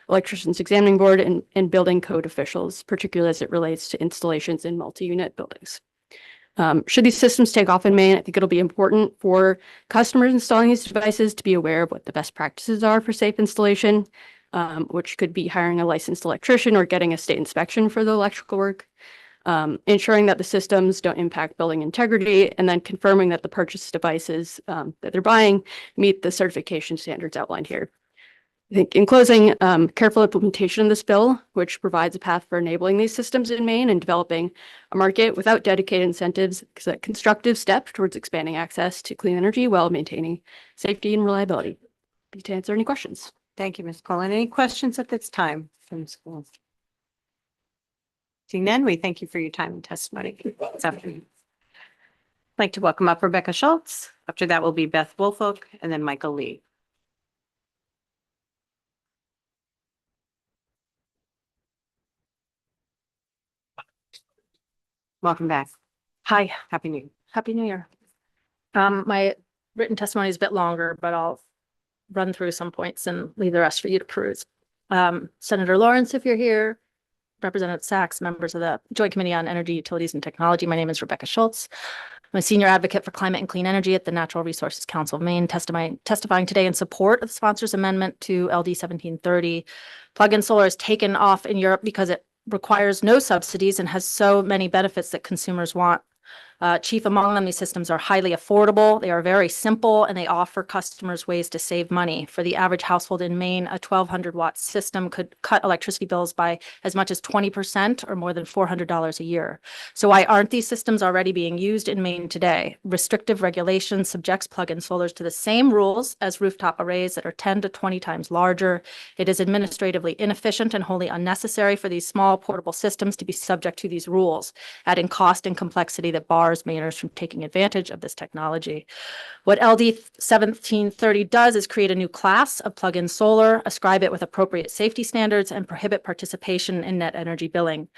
electricians examining board, and building code officials, particularly as it relates to installations in multi-unit buildings. Should these systems take off in Maine, I think it'll be important for customers installing these devices to be aware of what the best practices are for safe installation, which could be hiring a licensed electrician or getting a state inspection for the electrical work, ensuring that the systems don't impact building integrity, and then confirming that the purchased devices that they're buying meet the certification standards outlined here. I think in closing, careful implementation of this bill, which provides a path for enabling these systems in Maine and developing a market without dedicated incentives, is a constructive step towards expanding access to clean energy while maintaining safety and reliability. Happy to answer any questions. Thank you, Ms. Cullen. Any questions at this time from school? Seeing none, we thank you for your time and testimony this afternoon. I'd like to welcome up Rebecca Schultz. After that will be Beth Woolfolk and then Michael Lee. Welcome back. Hi, Happy New Year. Happy New Year. My written testimony is a bit longer, but I'll run through some points and leave the rest for you to peruse. Senator Lawrence, if you're here, Representative Sachs, members of the Joint Committee on Energy, Utilities, and Technology. My name is Rebecca Schultz. I'm a senior advocate for climate and clean energy at the Natural Resources Council of Maine, testifying today in support of the sponsor's amendment to LD 1730. Plug-in solar is taken off in Europe because it requires no subsidies and has so many benefits that consumers want. Chief among them, these systems are highly affordable, they are very simple, and they offer customers ways to save money. For the average household in Maine, a 1,200-watt system could cut electricity bills by as much as 20% or more than $400 a year. So why aren't these systems already being used in Maine today? Restrictive regulation subjects plug-in solars to the same rules as rooftop arrays that are 10 to 20 times larger. It is administratively inefficient and wholly unnecessary for these small portable systems to be subject to these rules, adding cost and complexity that bars Mainers from taking advantage of this technology. What LD 1730 does is create a new class of plug-in solar, ascribe it with appropriate safety standards, and prohibit participation in net energy billing.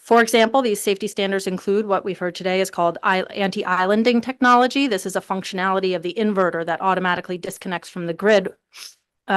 For example, these safety standards include what we've heard today is called anti-islanding technology. This is a functionality of the inverter that automatically disconnects from the grid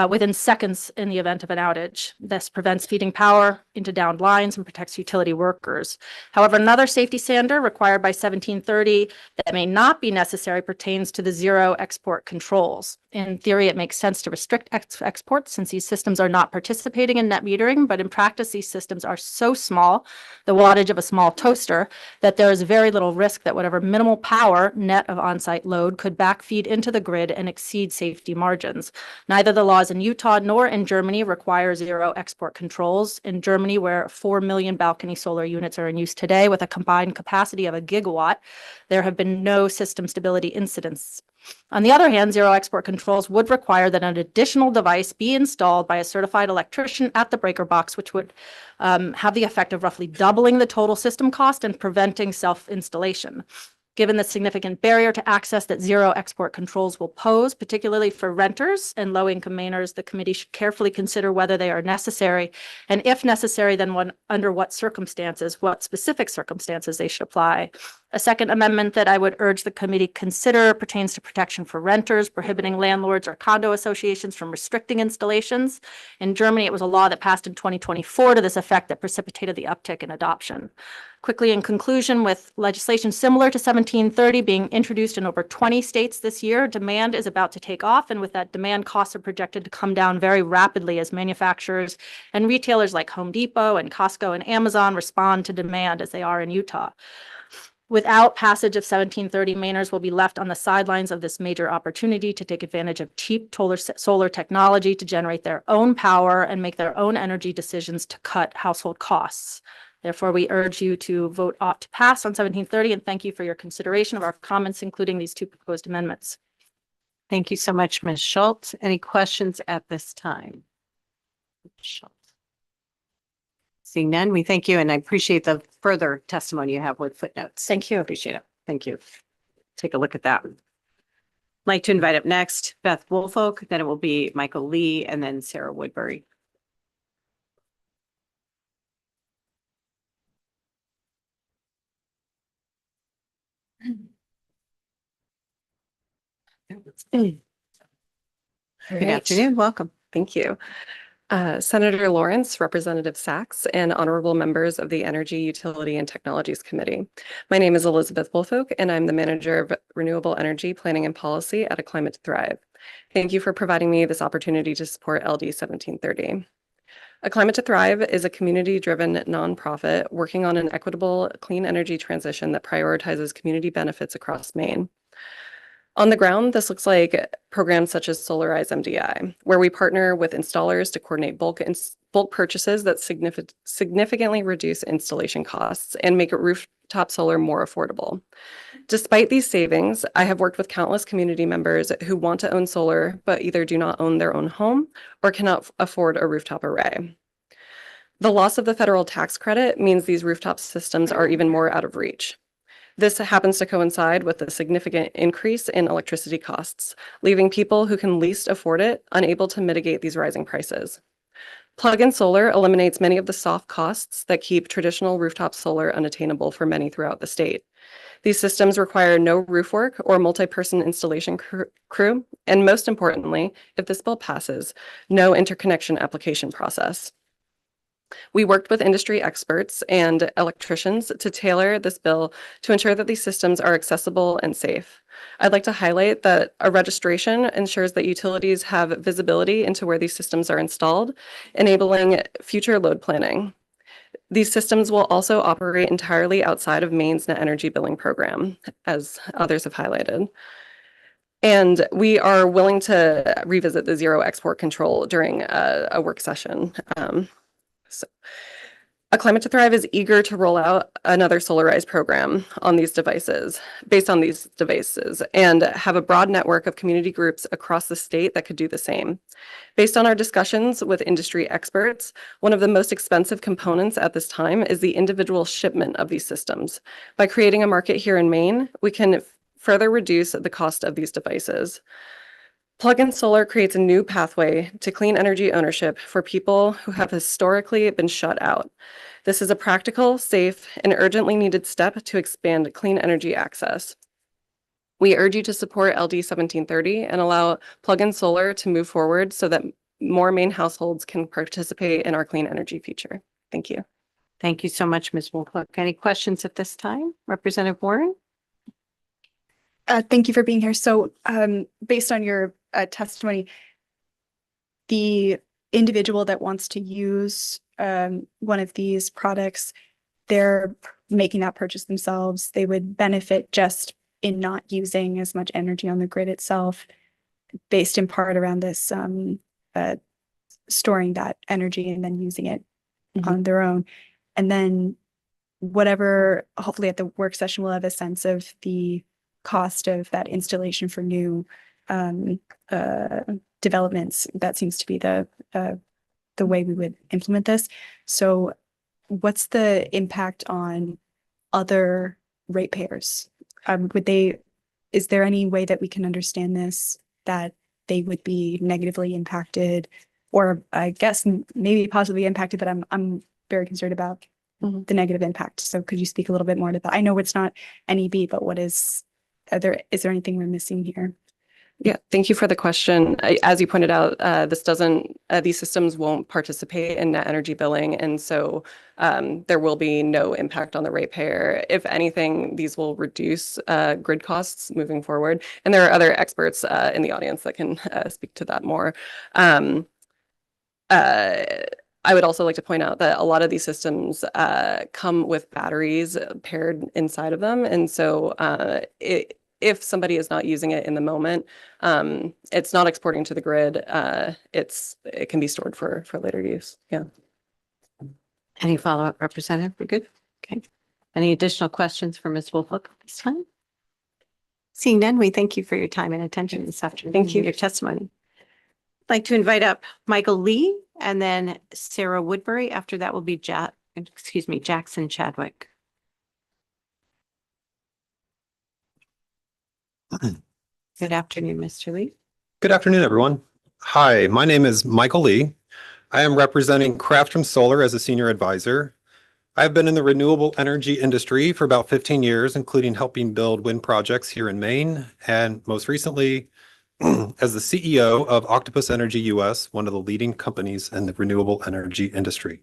within seconds in the event of an outage. This prevents feeding power into downed lines and protects utility workers. However, another safety standard required by 1730 that may not be necessary pertains to the zero export controls. In theory, it makes sense to restrict exports since these systems are not participating in net metering, but in practice, these systems are so small, the wattage of a small toaster, that there is very little risk that whatever minimal power net of on-site load could backfeed into the grid and exceed safety margins. Neither the laws in Utah nor in Germany require zero export controls. In Germany, where 4 million balcony solar units are in use today with a combined capacity of 1 gigawatt, there have been no system stability incidents. On the other hand, zero export controls would require that an additional device be installed by a certified electrician at the breaker box, which would have the effect of roughly doubling the total system cost and preventing self-installation. Given the significant barrier to access that zero export controls will pose, particularly for renters and low-income Mainers, the committee should carefully consider whether they are necessary, and if necessary, then under what circumstances, what specific circumstances they should apply. A second amendment that I would urge the committee consider pertains to protection for renters, prohibiting landlords or condo associations from restricting installations. In Germany, it was a law that passed in 2024 to this effect that precipitated the uptick in adoption. Quickly, in conclusion, with legislation similar to 1730 being introduced in over 20 states this year, demand is about to take off, and with that demand, costs are projected to come down very rapidly as manufacturers and retailers like Home Depot and Costco and Amazon respond to demand as they are in Utah. Without passage of 1730, Mainers will be left on the sidelines of this major opportunity to take advantage of cheap solar technology to generate their own power and make their own energy decisions to cut household costs. Therefore, we urge you to vote ought to pass on 1730, and thank you for your consideration of our comments, including these two proposed amendments. Thank you so much, Ms. Schultz. Any questions at this time? Schultz. Seeing none, we thank you, and I appreciate the further testimony you have with footnotes. Thank you. Appreciate it. Thank you. Take a look at that. I'd like to invite up next Beth Woolfolk, then it will be Michael Lee, and then Sarah Woodbury. Good afternoon. Welcome. Thank you. Senator Lawrence, Representative Sachs, and honorable members of the Energy, Utility, and Technologies Committee. My name is Elizabeth Woolfolk, and I'm the Manager of Renewable Energy Planning and Policy at A Climate to Thrive. Thank you for providing me this opportunity to support LD 1730. A Climate to Thrive is a community-driven nonprofit working on an equitable, clean energy transition that prioritizes community benefits across Maine. On the ground, this looks like programs such as Solarize MDI, where we partner with installers to coordinate bulk purchases that significantly reduce installation costs and make rooftop solar more affordable. Despite these savings, I have worked with countless community members who want to own solar, but either do not own their own home or cannot afford a rooftop array. The loss of the federal tax credit means these rooftop systems are even more out of reach. This happens to coincide with a significant increase in electricity costs, leaving people who can least afford it unable to mitigate these rising prices. Plug-in solar eliminates many of the soft costs that keep traditional rooftop solar unattainable for many throughout the state. These systems require no roof work or multi-person installation crew, and most importantly, if this bill passes, no interconnection application process. We worked with industry experts and electricians to tailor this bill to ensure that these systems are accessible and safe. I'd like to highlight that a registration ensures that utilities have visibility into where these systems are installed, enabling future load planning. These systems will also operate entirely outside of Maine's net energy billing program, as others have highlighted. And we are willing to revisit the zero export control during a work session. So, A Climate to Thrive is eager to roll out another Solarize program on these devices, based on these devices, and have a broad network of community groups across the state that could do the same. Based on our discussions with industry experts, one of the most expensive components at this time is the individual shipment of these systems. By creating a market here in Maine, we can further reduce the cost of these devices. Plug-in solar creates a new pathway to clean energy ownership for people who have historically been shut out. This is a practical, safe, and urgently needed step to expand clean energy access. We urge you to support LD 1730 and allow plug-in solar to move forward so that more Maine households can participate in our clean energy future. Thank you. Thank you so much, Ms. Woolfolk. Any questions at this time? Representative Warren? Thank you for being here. So based on your testimony, the individual that wants to use one of these products, they're making that purchase themselves. They would benefit just in not using as much energy on the grid itself, based in part around this storing that energy and then using it on their own. And then whatever, hopefully at the work session, we'll have a sense of the cost of that installation for new developments. That seems to be the way we would implement this. So what's the impact on other ratepayers? Is there any way that we can understand this, that they would be negatively impacted, or I guess maybe possibly impacted, but I'm very concerned about the negative impact. So could you speak a little bit more to that? I know it's not NEB, but is there anything we're missing here? Yeah, thank you for the question. As you pointed out, these systems won't participate in net energy billing, and so there will be no impact on the ratepayer. If anything, these will reduce grid costs moving forward. And there are other experts in the audience that can speak to that more. I I would also like to point out that a lot of these systems come with batteries paired inside of them. And so if somebody is not using it in the moment, it's not exporting to the grid. It can be stored for later use. Yeah. Any follow-up, Representative? We're good? Okay. Any additional questions for Ms. Woolfolk this time? Seeing none, we thank you for your time and attention this afternoon. Thank you. Your testimony. I'd like to invite up Michael Lee and then Sarah Woodbury. After that will be Jackson Chadwick. Good afternoon, Mr. Lee. Good afternoon, everyone. Hi, my name is Michael Lee. I am representing Craftrum Solar as a senior advisor. I've been in the renewable energy industry for about 15 years, including helping build wind projects here in Maine, and most recently as the CEO of Octopus Energy US, one of the leading companies in the renewable energy industry.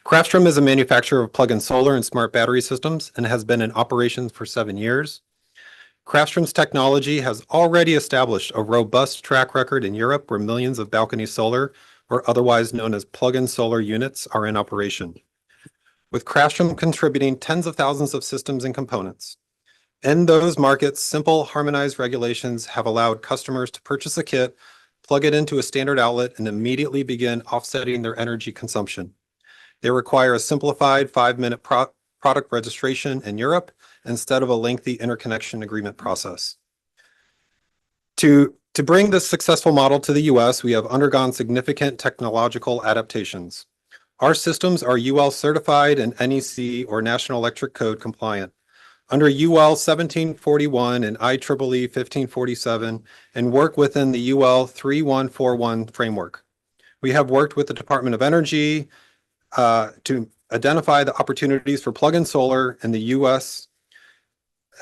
Craftrum is a manufacturer of plug-in solar and smart battery systems and has been in operation for 7 years. Craftstrum's technology has already established a robust track record in Europe where millions of balcony solar, or otherwise known as plug-in solar units, are in operation, with Craftrum contributing tens of thousands of systems and components. In those markets, simple harmonized regulations have allowed customers to purchase a kit, plug it into a standard outlet, and immediately begin offsetting their energy consumption. They require a simplified 5-minute product registration in Europe instead of a lengthy interconnection agreement process. To bring this successful model to the US, we have undergone significant technological adaptations. Our systems are UL certified and NEC or National Electric Code compliant. Under UL 1741 and IEEE 1547 and work within the UL 3141 framework. We have worked with the Department of Energy to identify the opportunities for plug-in solar in the US,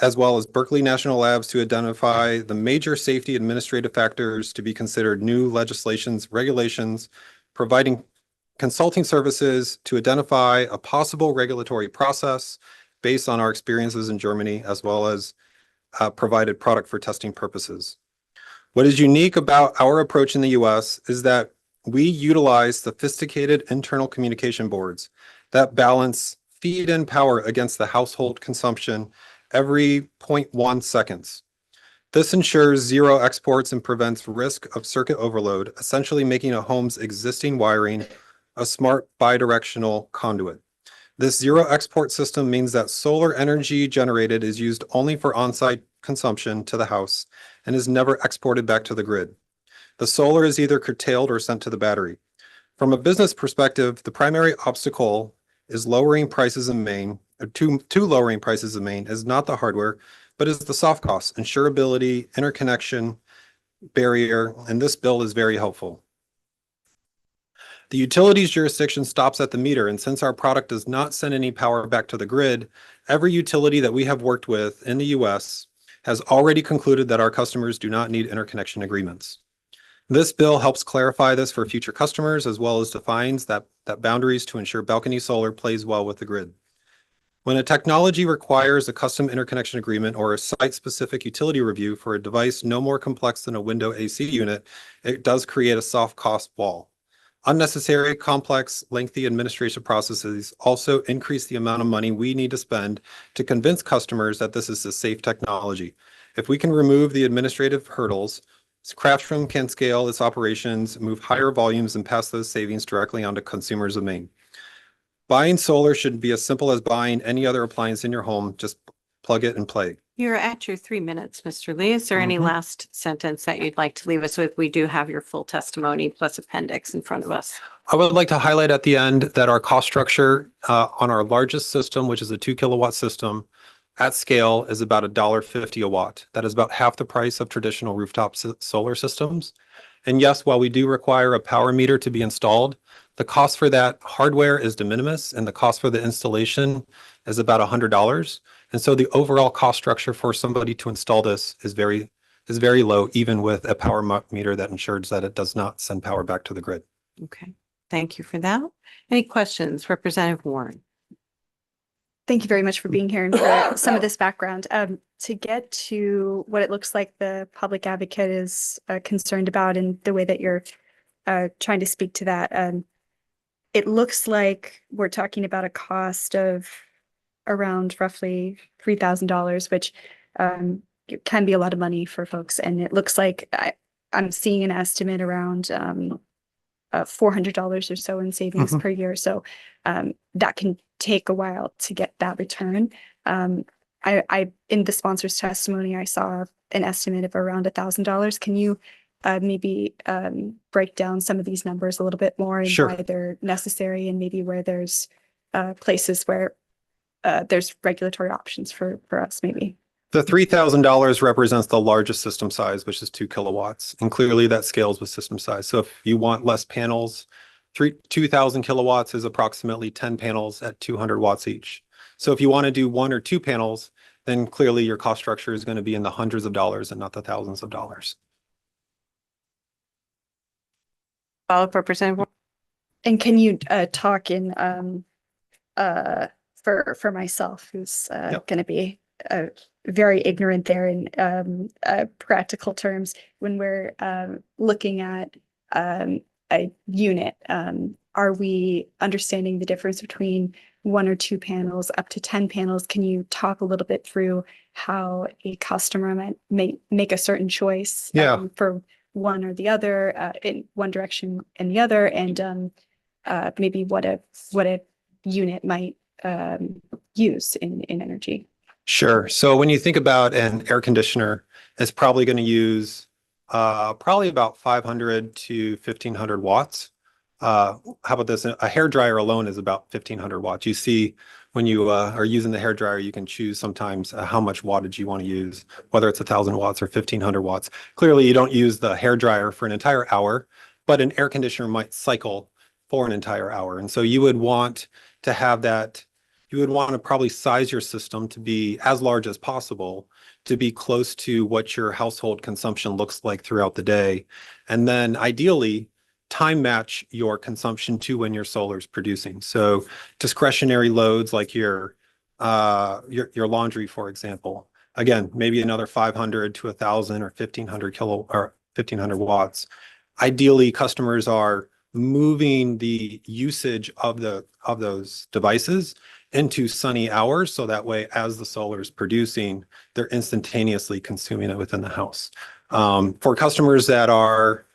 as well as Berkeley National Labs to identify the major safety administrative factors to be considered new legislations, regulations, providing consulting services to identify a possible regulatory process based on our experiences in Germany, as well as provided product for testing purposes. What is unique about our approach in the US is that we utilize sophisticated internal communication boards that balance feed-in power against the household consumption every 0.1 seconds. This ensures zero exports and prevents risk of circuit overload, essentially making a home's existing wiring a smart bidirectional conduit. This zero export system means that solar energy generated is used only for on-site consumption to the house and is never exported back to the grid. The solar is either curtailed or sent to the battery. From a business perspective, the primary obstacle is lowering prices in Maine, to lowering prices in Maine is not the hardware, but is the soft costs, insurability, interconnection barrier, and this bill is very helpful. The utilities jurisdiction stops at the meter, and since our product does not send any power back to the grid, every utility that we have worked with in the US has already concluded that our customers do not need interconnection agreements. This bill helps clarify this for future customers, as well as defines that boundaries to ensure balcony solar plays well with the grid. When a technology requires a custom interconnection agreement or a site-specific utility review for a device no more complex than a window AC unit, it does create a soft cost wall. Unnecessary, complex, lengthy administration processes also increase the amount of money we need to spend to convince customers that this is a safe technology. If we can remove the administrative hurdles, Craftrum can scale its operations, move higher volumes, and pass those savings directly onto consumers of Maine. Buying solar should be as simple as buying any other appliance in your home. Just plug it and play. You're at your 3 minutes, Mr. Lee. Is there any last sentence that you'd like to leave us with? We do have your full testimony plus appendix in front of us. I would like to highlight at the end that our cost structure on our largest system, which is a 2 kilowatt system, at scale is about $1.50 a watt. That is about half the price of traditional rooftop solar systems. And yes, while we do require a power meter to be installed, the cost for that hardware is de minimis, and the cost for the installation is about $100. And so the overall cost structure for somebody to install this is very low, even with a power meter that ensures that it does not send power back to the grid. Okay, thank you for that. Any questions, Representative Warren? Thank you very much for being here and for some of this background. To get to what it looks like the public advocate is concerned about and the way that you're trying to speak to that, it looks like we're talking about a cost of around roughly $3,000, which it can be a lot of money for folks. And it looks like I'm seeing an estimate around $400 or so in savings per year. So that can take a while to get that return. I in the sponsor's testimony, I saw an estimate of around $1,000. Can you maybe break down some of these numbers a little bit more and Sure. why they're necessary, and maybe where there's places where there's regulatory options for us maybe? The $3,000 represents the largest system size, which is 2 kilowatts. And clearly that scales with system size. So if you want less panels, 2,000 kilowatts is approximately 10 panels at 200 watts each. So if you want to do 1 or 2 panels, then clearly your cost structure is going to be in the hundreds of dollars and not the thousands of dollars. Follow-up, Representative Warren? And can you talk in for myself, who's going to be very ignorant there in practical terms, when we're looking at a unit, are we understanding the difference between 1 or 2 panels up to 10 panels? Can you talk a little bit through how a customer might make a certain choice for one or the other, in one direction and the other, and maybe what a unit might use in energy? Sure. So when you think about an air conditioner, it's probably going to use probably about 500 to 1500 watts. How about this? A hair dryer alone is about 1500 watts. You see, when you are using the hair dryer, you can choose sometimes how much wattage you want to use, whether it's 1000 watts or 1500 watts. Clearly, you don't use the hair dryer for an entire hour, but an air conditioner might cycle for an entire hour. And so you would want to have that. You would want to probably size your system to be as large as possible, to be close to what your household consumption looks like throughout the day. And then ideally, time match your consumption to when your solar is producing. So discretionary loads like your laundry, for example, again, maybe another 500 to 1000 or 1500 watts. Ideally, customers are moving the usage of those devices into sunny hours, so that way, as the solar is producing, they're instantaneously consuming it within the house. For customers that are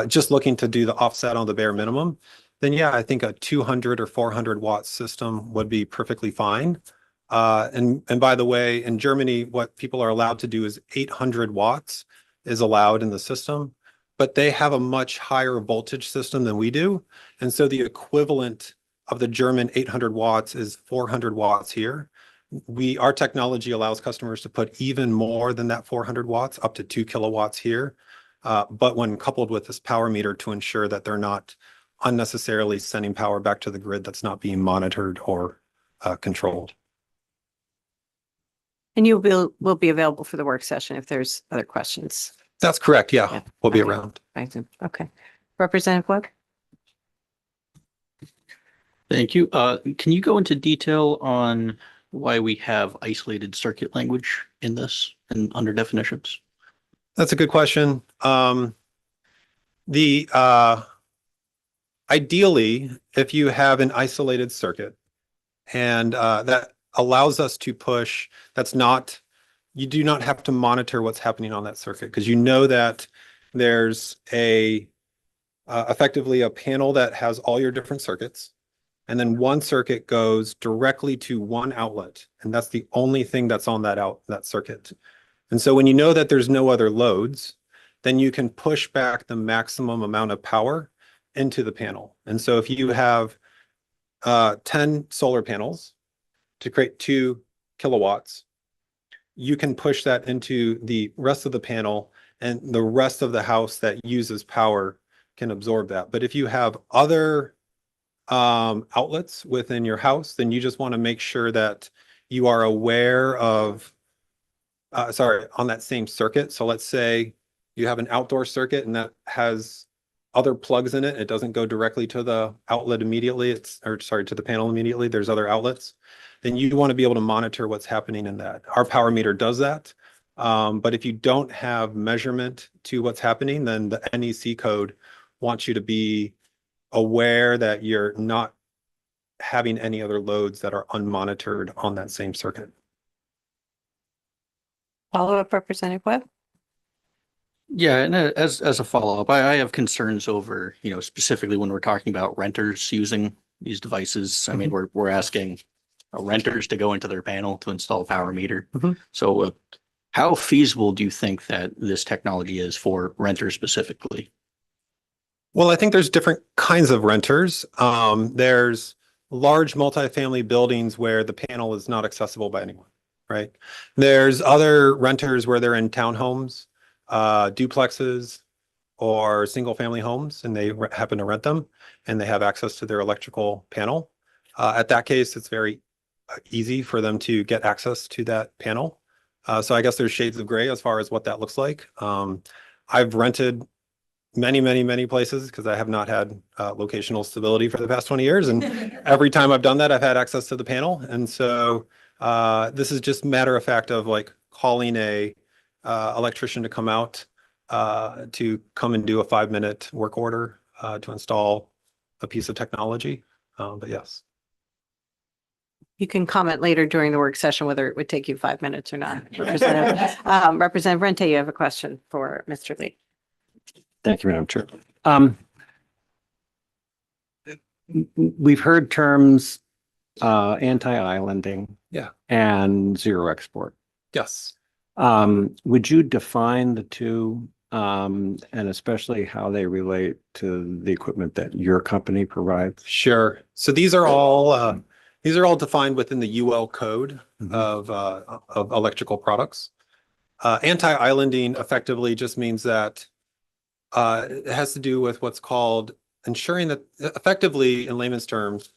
just looking to do the offset on the bare minimum, then yeah, I think a 200 or 400 watt system would be perfectly fine. And by the way, in Germany, what people are allowed to do is 800 watts is allowed in the system, but they have a much higher voltage system than we do. And so the equivalent of the German 800 watts is 400 watts here. Our technology allows customers to put even more than that 400 watts, up to 2 kilowatts here. But when coupled with this power meter, to ensure that they're not unnecessarily sending power back to the grid that's not being monitored or controlled. And will be available for the work session if there's other questions. That's correct. Yeah. We'll be around. Okay. Representative Webb? Thank you. Can you go into detail on why we have isolated circuit language in this and under definitions? That's a good question. Ideally, if you have an isolated circuit and that allows us to push, you do not have to monitor what's happening on that circuit, because you know that there's effectively a panel that has all your different circuits. And then one circuit goes directly to one outlet, and that's the only thing that's on that circuit. And so when you know that there's no other loads, then you can push back the maximum amount of power into the panel. And so if you have 10 solar panels to create 2 kilowatts, you can push that into the rest of the panel, and the rest of the house that uses power can absorb that. But if you have other outlets within your house, then you just want to make sure that you are aware of on that same circuit. So let's say you have an outdoor circuit and that has other plugs in it. It doesn't go directly to the outlet immediately. To the panel immediately. There's other outlets. Then you want to be able to monitor what's happening in that. Our power meter does that. But if you don't have measurement to what's happening, then the NEC code wants you to be aware that you're not having any other loads that are unmonitored on that same circuit. Follow-up, Representative Webb? Yeah, and as a follow-up, I have concerns over, specifically when we're talking about renters using these devices. I mean, we're asking renters to go into their panel to install a power meter. So how feasible do you think that this technology is for renters specifically? Well, I think there's different kinds of renters. There's large multifamily buildings where the panel is not accessible by anyone, right? There's other renters where they're in townhomes, duplexes, or single-family homes, and they happen to rent them, and they have access to their electrical panel. At that case, it's very easy for them to get access to that panel. So I guess there's shades of gray as far as what that looks like. I've rented many places because I have not had locational stability for the past 20 years. And every time I've done that, I've had access to the panel. And so this is just matter of fact of like calling a electrician to come out to come and do a 5-minute work order to install a piece of technology. But yes. You can comment later during the work session whether it would take you 5 minutes or not. Representative Rente, you have a question for Mr. Lee. Thank you, Madam Chair. We've heard terms anti-islanding. Yeah. And zero export. Yes. Would you define the two and especially how they relate to the equipment that your company provides? Sure. So these are all defined within the UL code of electrical products. Anti-islanding effectively just means that it has to do with what's called ensuring that effectively in layman's terms,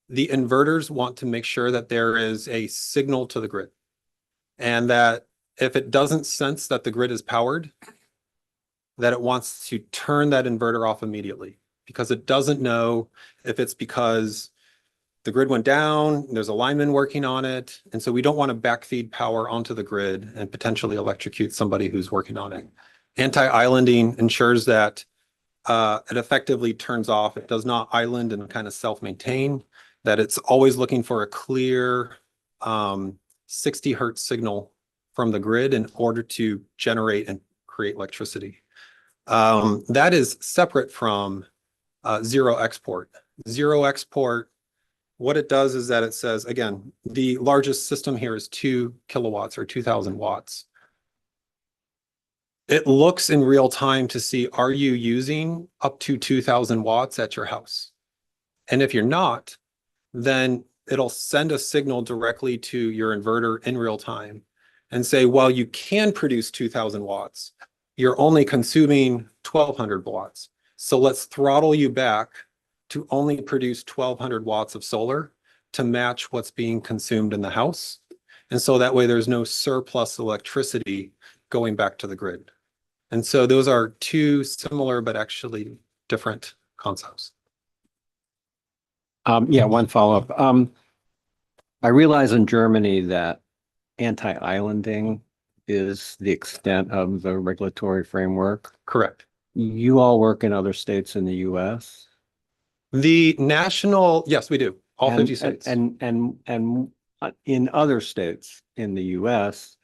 the inverters want to make sure that there is a signal to the grid and that if it doesn't sense that the grid is powered, that it wants to turn that inverter off immediately because it doesn't know if it's because the grid went down, there's a lineman working on it. And so we don't want to backfeed power onto the grid and potentially electrocute somebody who's working on it. Anti-islanding ensures that it effectively turns off. It does not island and kind of self-maintain, that it's always looking for a clear 60 hertz signal from the grid in order to generate and create electricity. That is separate from zero export. Zero export, what it does is that it says, again, the largest system here is 2 kilowatts or 2000 watts. It looks in real time to see, are you using up to 2000 watts at your house? And if you're not, then it'll send a signal directly to your inverter in real time and say, well, you can produce 2000 watts. You're only consuming 1200 watts. So let's throttle you back to only produce 1200 watts of solar to match what's being consumed in the house. And so that way there's no surplus electricity going back to the grid. And so those are two similar but actually different concepts. Yeah, one follow-up. I realize in Germany that anti-islanding is the extent of the regulatory framework. Correct. You all work in other states in the US? The national, yes, we do. All 50 states. And in other states in the US,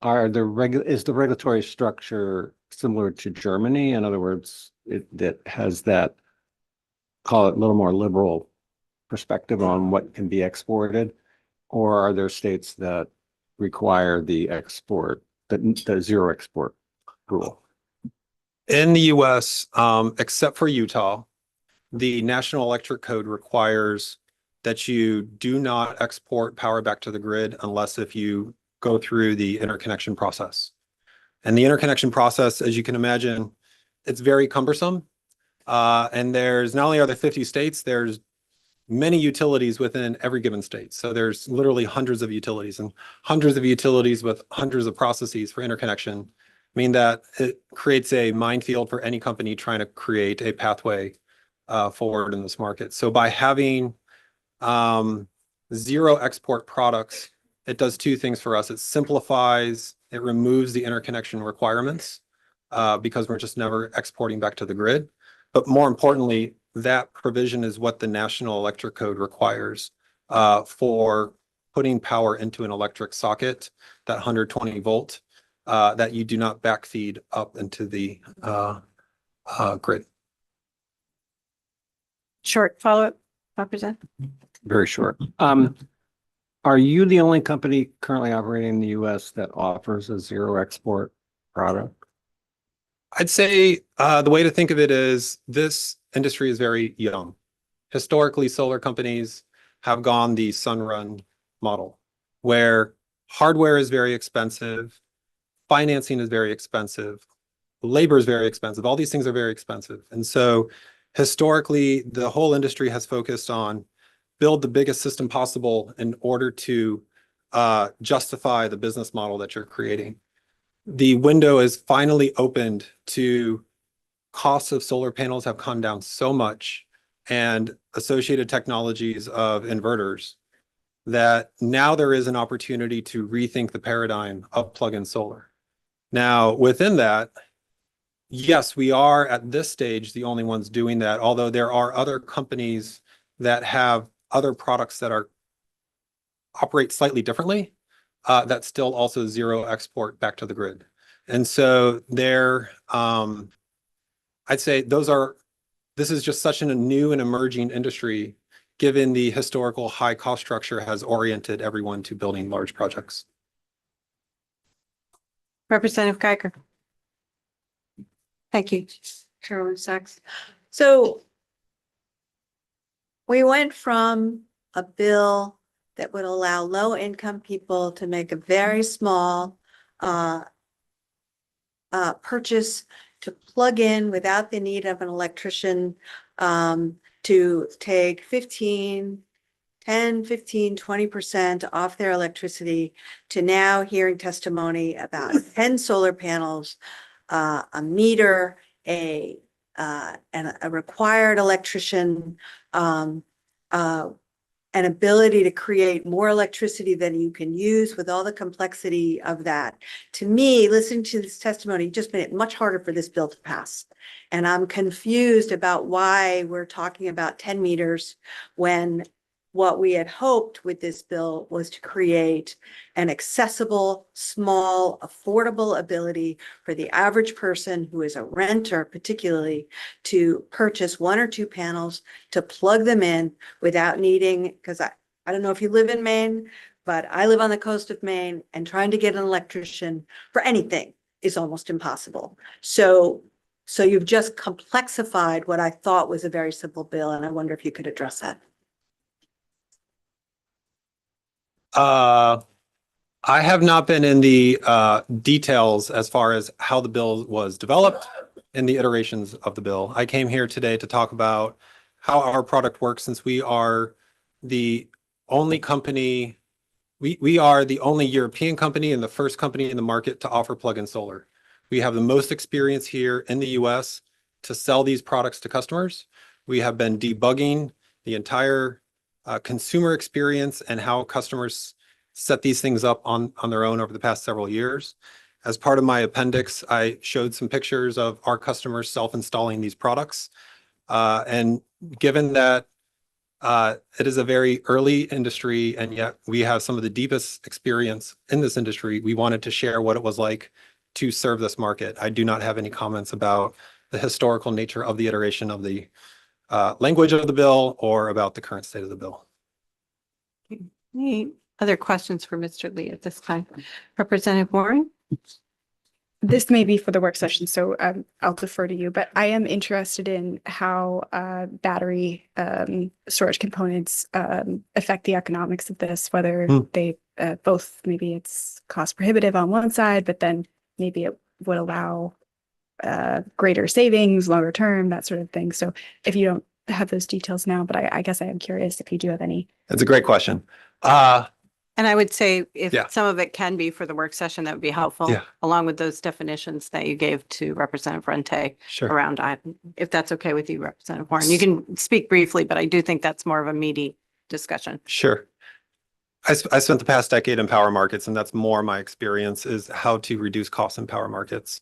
is the regulatory structure similar to Germany? In other words, that has that, call it a little more liberal perspective on what can be exported? Or are there states that require the export, the zero export rule? In the US, except for Utah, the National Electric Code requires that you do not export power back to the grid unless if you go through the interconnection process. And the interconnection process, as you can imagine, it's very cumbersome. And there's not only are there 50 states, there's many utilities within every given state. So there's literally hundreds of utilities and hundreds of utilities with hundreds of processes for interconnection. I mean that it creates a minefield for any company trying to create a pathway forward in this market. So by having zero export products, it does two things for us. It simplifies, it removes the interconnection requirements because we're just never exporting back to the grid. But more importantly, that provision is what the National Electric Code requires for putting power into an electric socket, that 120 volt, that you do not backfeed up into the grid. Short follow-up, Representative? Very short. Are you the only company currently operating in the US that offers a zero export product? I'd say the way to think of it is this industry is very young. Historically, solar companies have gone the Sunrun model, where hardware is very expensive, financing is very expensive, labor is very expensive. All these things are very expensive. And so historically, the whole industry has focused on build the biggest system possible in order to justify the business model that you're creating. The window is finally opened to costs of solar panels have come down so much and associated technologies of inverters that now there is an opportunity to rethink the paradigm of plug-in solar. Now, within that, yes, we are at this stage the only ones doing that, although there are other companies that have other products that operate slightly differently, that still also zero export back to the grid. And so I'd say this is just such a new and emerging industry, given the historical high cost structure has oriented everyone to building large projects. Representative Geiger. Thank you, Chairwoman Sachs. So we went from a bill that would allow low-income people to make a very small purchase to plug in without the need of an electrician, to take 10, 15, 20% off their electricity, to now hearing testimony about 10 solar panels, a meter, and a required electrician, an ability to create more electricity than you can use with all the complexity of that. To me, listening to this testimony just made it much harder for this bill to pass. And I'm confused about why we're talking about 10 meters when what we had hoped with this bill was to create an accessible, small, affordable ability for the average person who is a renter, particularly, to purchase 1 or 2 panels, to plug them in without needing, because I don't know if you live in Maine, but I live on the coast of Maine, and trying to get an electrician for anything is almost impossible. So you've just complexified what I thought was a very simple bill, and I wonder if you could address that. I have not been in the details as far as how the bill was developed and the iterations of the bill. I came here today to talk about how our product works, since we are the only company, we are the only European company and the first company in the market to offer plug-in solar. We have the most experience here in the US to sell these products to customers. We have been debugging the entire consumer experience and how customers set these things up on their own over the past several years. As part of my appendix, I showed some pictures of our customers self-installing these products. And given that it is a very early industry, and yet we have some of the deepest experience in this industry, we wanted to share what it was like to serve this market. I do not have any comments about the historical nature of the iteration of the language of the bill or about the current state of the bill. Any other questions for Mr. Lee at this time? Representative Warren? This may be for the work session, so I'll defer to you, but I am interested in how battery storage components affect the economics of this, whether they both, maybe it's cost prohibitive on one side, but then maybe it would allow greater savings, longer term, that sort of thing. So if you don't have those details now, but I guess I am curious if you do have any. That's a great question. And I would say if Yeah. some of it can be for the work session, that would be helpful, Yeah. along with those definitions that you gave to Representative Rente Sure. around, if that's okay with you, Representative Warren. You can speak briefly, but I do think that's more of a meaty discussion. Sure. I spent the past decade in power markets, and that's more my experience, is how to reduce costs in power markets.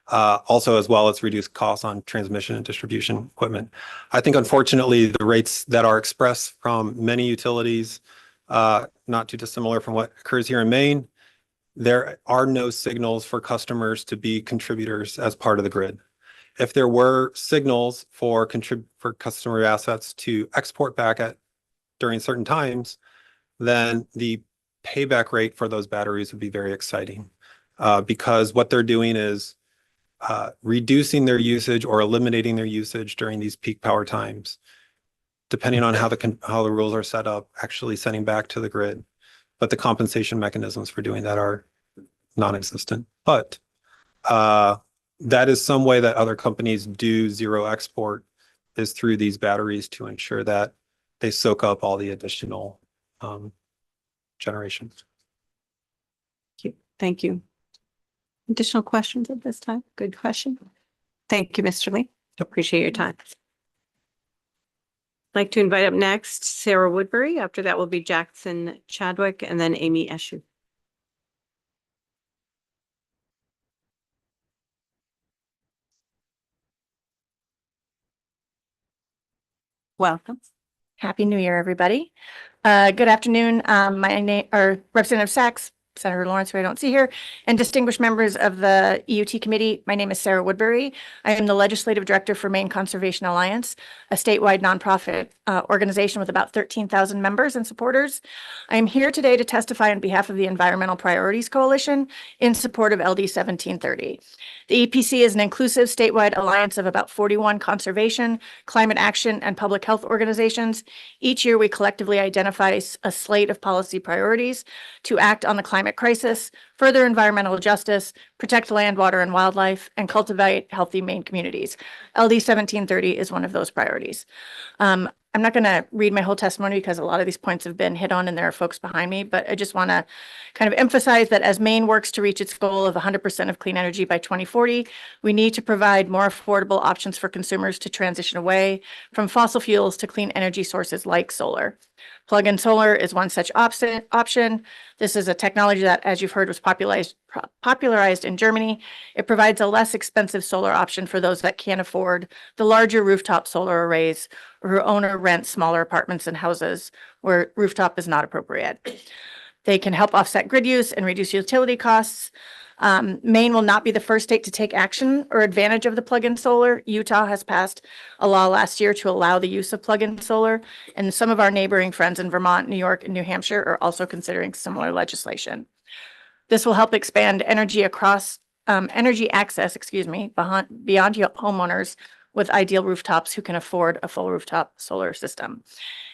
Also, as well as reduce costs on transmission and distribution equipment. I think unfortunately, the rates that are expressed from many utilities, not too dissimilar from what occurs here in Maine, there are no signals for customers to be contributors as part of the grid. If there were signals for customer assets to export back at during certain times, then the payback rate for those batteries would be very exciting, because what they're doing is reducing their usage or eliminating their usage during these peak power times, depending on how the rules are set up, actually sending back to the grid. But the compensation mechanisms for doing that are non-existent. But that is some way that other companies do zero export, is through these batteries to ensure that they soak up all the additional generation. Thank you. Additional questions at this time? Good question. Thank you, Mr. Lee. Appreciate your time. I'd like to invite up next Sarah Woodbury. After that will be Jackson Chadwick and then Amy Eshu. Welcome. Happy New Year, everybody. Good afternoon. My name, or Representative Sachs, Senator Lawrence, who I don't see here, and distinguished members of the EUT committee. My name is Sarah Woodbury. I am the Legislative Director for Maine Conservation Alliance, a statewide nonprofit organization with about 13,000 members and supporters. I am here today to testify on behalf of the Environmental Priorities Coalition in support of LD 1730. The EPC is an inclusive statewide alliance of about 41 conservation, climate action, and public health organizations. Each year, we collectively identify a slate of policy priorities to act on the climate crisis, further environmental justice, protect land, water, and wildlife, and cultivate healthy Maine communities. LD 1730 is one of those priorities. I'm not going to read my whole testimony because a lot of these points have been hit on and there are folks behind me, but I just want to kind of emphasize that as Maine works to reach its goal of 100% of clean energy by 2040, we need to provide more affordable options for consumers to transition away from fossil fuels to clean energy sources like solar. Plug-in solar is one such option. This is a technology that, as you've heard, was popularized in Germany. It provides a less expensive solar option for those that can't afford the larger rooftop solar arrays or who own or rent smaller apartments and houses where rooftop is not appropriate. They can help offset grid use and reduce utility costs. Maine will not be the first state to take action or advantage of the plug-in solar. Utah has passed a law last year to allow the use of plug-in solar, and some of our neighboring friends in Vermont, New York, and New Hampshire are also considering similar legislation. This will help expand energy access, beyond homeowners with ideal rooftops who can afford a full rooftop solar system.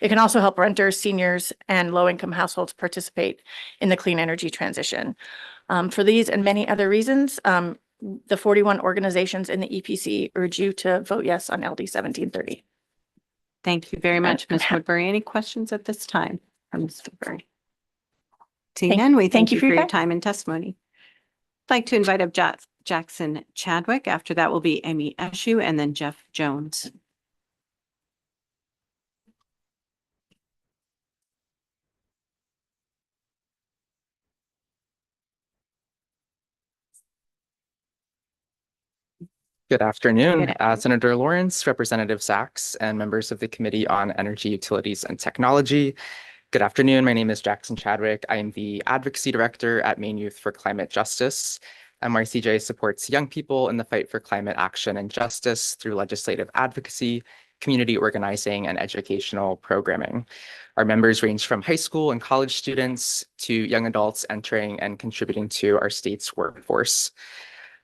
It can also help renters, seniors, and low-income households participate in the clean energy transition. For these and many other reasons, the 41 organizations in the EPC urge you to vote yes on LD 1730. Thank you very much, Ms. Woodbury. Any questions at this time from Ms. Woodbury? Seeing none, we thank you for your time and testimony. I'd like to invite up Jackson Chadwick. After that will be Amy Eshu and then Jeff Jones. Good afternoon, Good afternoon. Senator Lawrence, Representative Sachs, and members of the Committee on Energy, Utilities, and Technology. Good afternoon. My name is Jackson Chadwick. I am the Advocacy Director at Maine Youth for Climate Justice. MYCJ supports young people in the fight for climate action and justice through legislative advocacy, community organizing, and educational programming. Our members range from high school and college students to young adults entering and contributing to our state's workforce.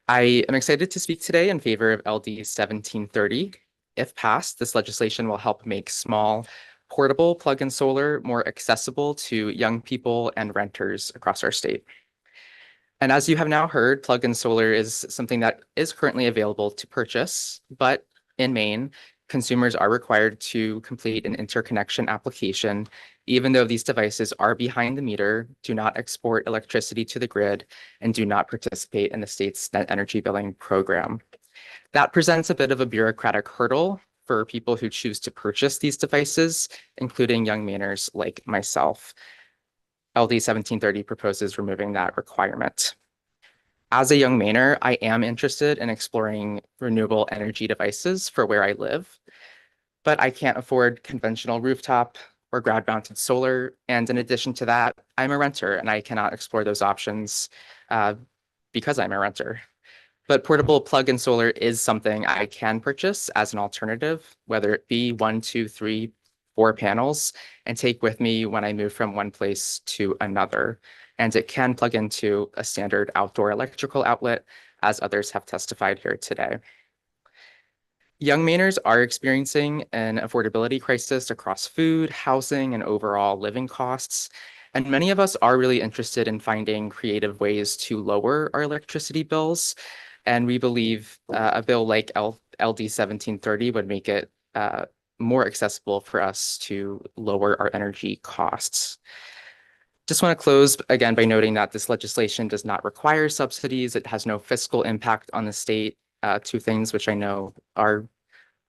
I am excited to speak today in favor of LD 1730. If passed, this legislation will help make small, portable plug-in solar more accessible to young people and renters across our state. And as you have now heard, plug-in solar is something that is currently available to purchase, but in Maine, consumers are required to complete an interconnection application, even though these devices are behind the meter, do not export electricity to the grid, and do not participate in the state's net energy billing program. That presents a bit of a bureaucratic hurdle for people who choose to purchase these devices, including young Mainers like myself. LD 1730 proposes removing that requirement. As a young Mainer, I am interested in exploring renewable energy devices for where I live, but I can't afford conventional rooftop or ground-mounted solar. And in addition to that, I'm a renter and I cannot explore those options because I'm a renter. But portable plug-in solar is something I can purchase as an alternative, whether it be 1, 2, 3, 4 panels, and take with me when I move from one place to another. And it can plug into a standard outdoor electrical outlet, as others have testified here today. Young Mainers are experiencing an affordability crisis across food, housing, and overall living costs. And many of us are really interested in finding creative ways to lower our electricity bills. And we believe a bill like LD 1730 would make it more accessible for us to lower our energy costs. Just want to close again by noting that this legislation does not require subsidies. It has no fiscal impact on the state. Two things which I know are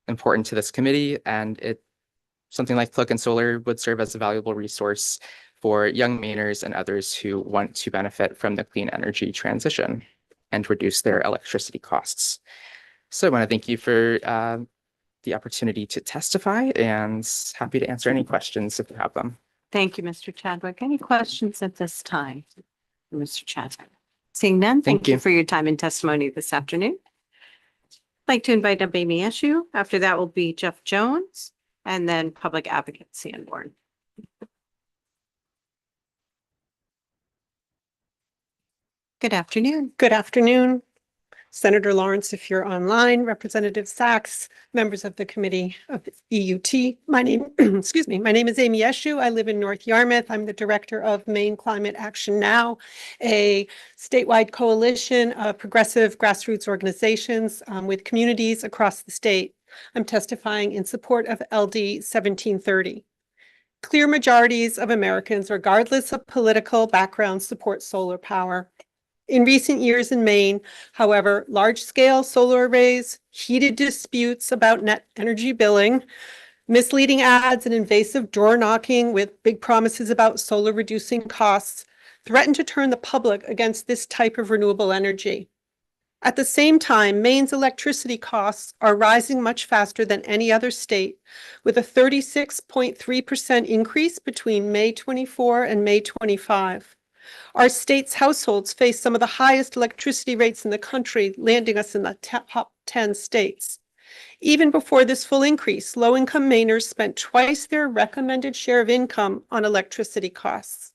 important to this committee, and something like plug-in solar would serve as a valuable resource for young Mainers and others who want to benefit from the clean energy transition and reduce their electricity costs. So I want to thank you for the opportunity to testify, and happy to answer any questions if you have them. Thank you, Mr. Chadwick. Any questions at this time? for Mr. Chadwick? Seeing none, thank you for your time and testimony this afternoon. I'd like to invite up Amy Eshoo. After that will be Jeff Jones and then Public Advocate Sanborn. Good afternoon. Good afternoon. Senator Lawrence, if you're online, Representative Sachs, members of the Committee of EUT. My name, excuse me, my name is Amy Eshoo. I live in North Yarmouth. I'm the director of Maine Climate Action Now, a statewide coalition of progressive grassroots organizations with communities across the state. I'm testifying in support of LD 1730. Clear majorities of Americans, regardless of political background, support solar power. In recent years in Maine, however, large-scale solar arrays, heated disputes about net energy billing, misleading ads, and invasive door knocking with big promises about solar reducing costs threaten to turn the public against this type of renewable energy. At the same time, Maine's electricity costs are rising much faster than any other state, with a 36.3% increase between May 24 and May 25. Our state's households face some of the highest electricity rates in the country, landing us in the top 10 states. Even before this full increase, low-income Mainers spent twice their recommended share of income on electricity costs.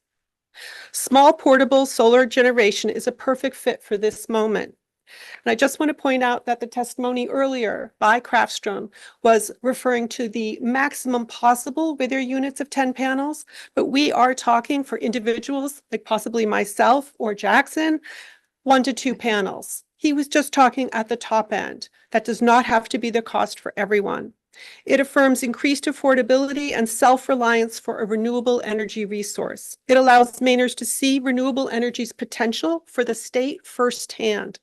Small portable solar generation is a perfect fit for this moment. And I just want to point out that the testimony earlier by Craftstrom was referring to the maximum possible with their units of 10 panels, but we are talking for individuals like possibly myself or Jackson, 1 to 2 panels. He was just talking at the top end. That does not have to be the cost for everyone. It affirms increased affordability and self-reliance for a renewable energy resource. It allows Mainers to see renewable energy's potential for the state firsthand.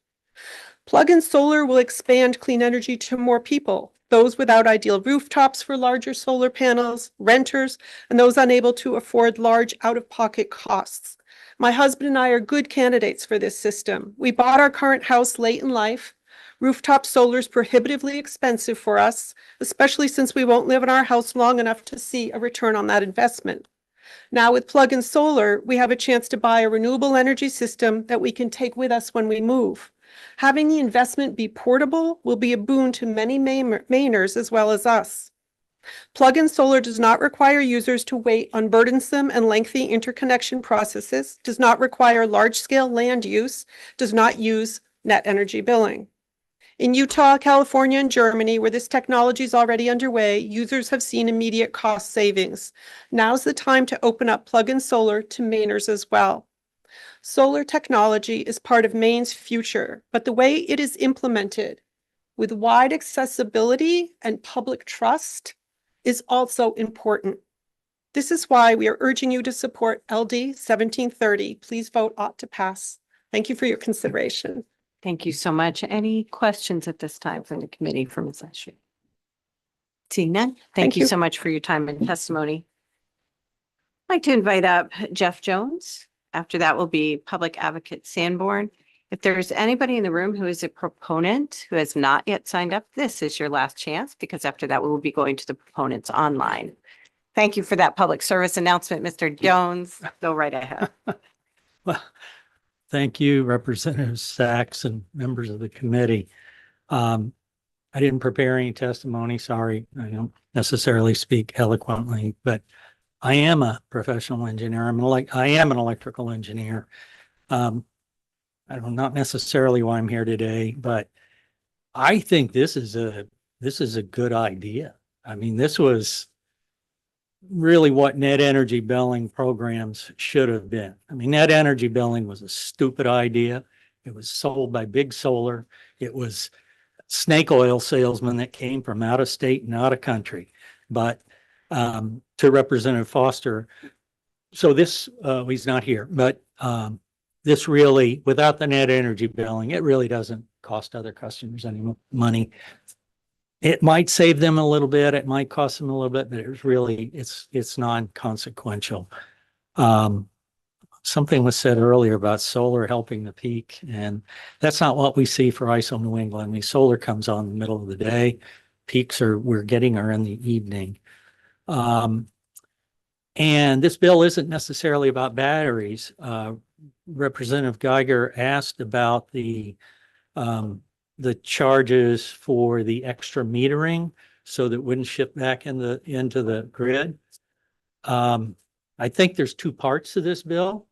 Plug-in solar will expand clean energy to more people, those without ideal rooftops for larger solar panels, renters, and those unable to afford large out-of-pocket costs. My husband and I are good candidates for this system. We bought our current house late in life. Rooftop solar is prohibitively expensive for us, especially since we won't live in our house long enough to see a return on that investment. Now with plug-in solar, we have a chance to buy a renewable energy system that we can take with us when we move. Having the investment be portable will be a boon to many Mainers as well as us. Plug-in solar does not require users to wait on burdensome and lengthy interconnection processes, does not require large-scale land use, does not use net energy billing. In Utah, California, and Germany, where this technology is already underway, users have seen immediate cost savings. Now's the time to open up plug-in solar to Mainers as well. Solar technology is part of Maine's future, but the way it is implemented with wide accessibility and public trust is also important. This is why we are urging you to support LD 1730. Please vote ought to pass. Thank you for your consideration. Thank you so much. Any questions at this time from the committee for Ms. Eshoo? Seeing none, thank you so much for your time and testimony. I'd like to invite up Jeff Jones. After that will be Public Advocate Sanborn If there's anybody in the room who is a proponent who has not yet signed up, this is your last chance because after that, we will be going to the proponents online. Thank you for that public service announcement, Mr. Jones. Go right ahead. Well, thank you, Representative Sachs and members of the committee. I didn't prepare any testimony. Sorry, I don't necessarily speak eloquently, but I am a professional engineer. I am an electrical engineer. I don't know, not necessarily why I'm here today, but I think this is a good idea. I mean, this was really what net energy billing programs should have been. I mean, net energy billing was a stupid idea. It was sold by Big Solar. It was snake oil salesmen that came from out of state and out of country. But to Representative Foster, so this, he's not here, but this really, without the net energy billing, it really doesn't cost other customers any money. It might save them a little bit, it might cost them a little bit, but it's really, it's non-consequential. Something was said earlier about solar helping the peak, and that's not what we see for ISO New England. I mean, solar comes on in the middle of the day. Peaks we're getting are in the evening. And this bill isn't necessarily about batteries. Representative Geiger asked about the charges for the extra metering so that it wouldn't shift back into the grid. I think there's two parts to this bill.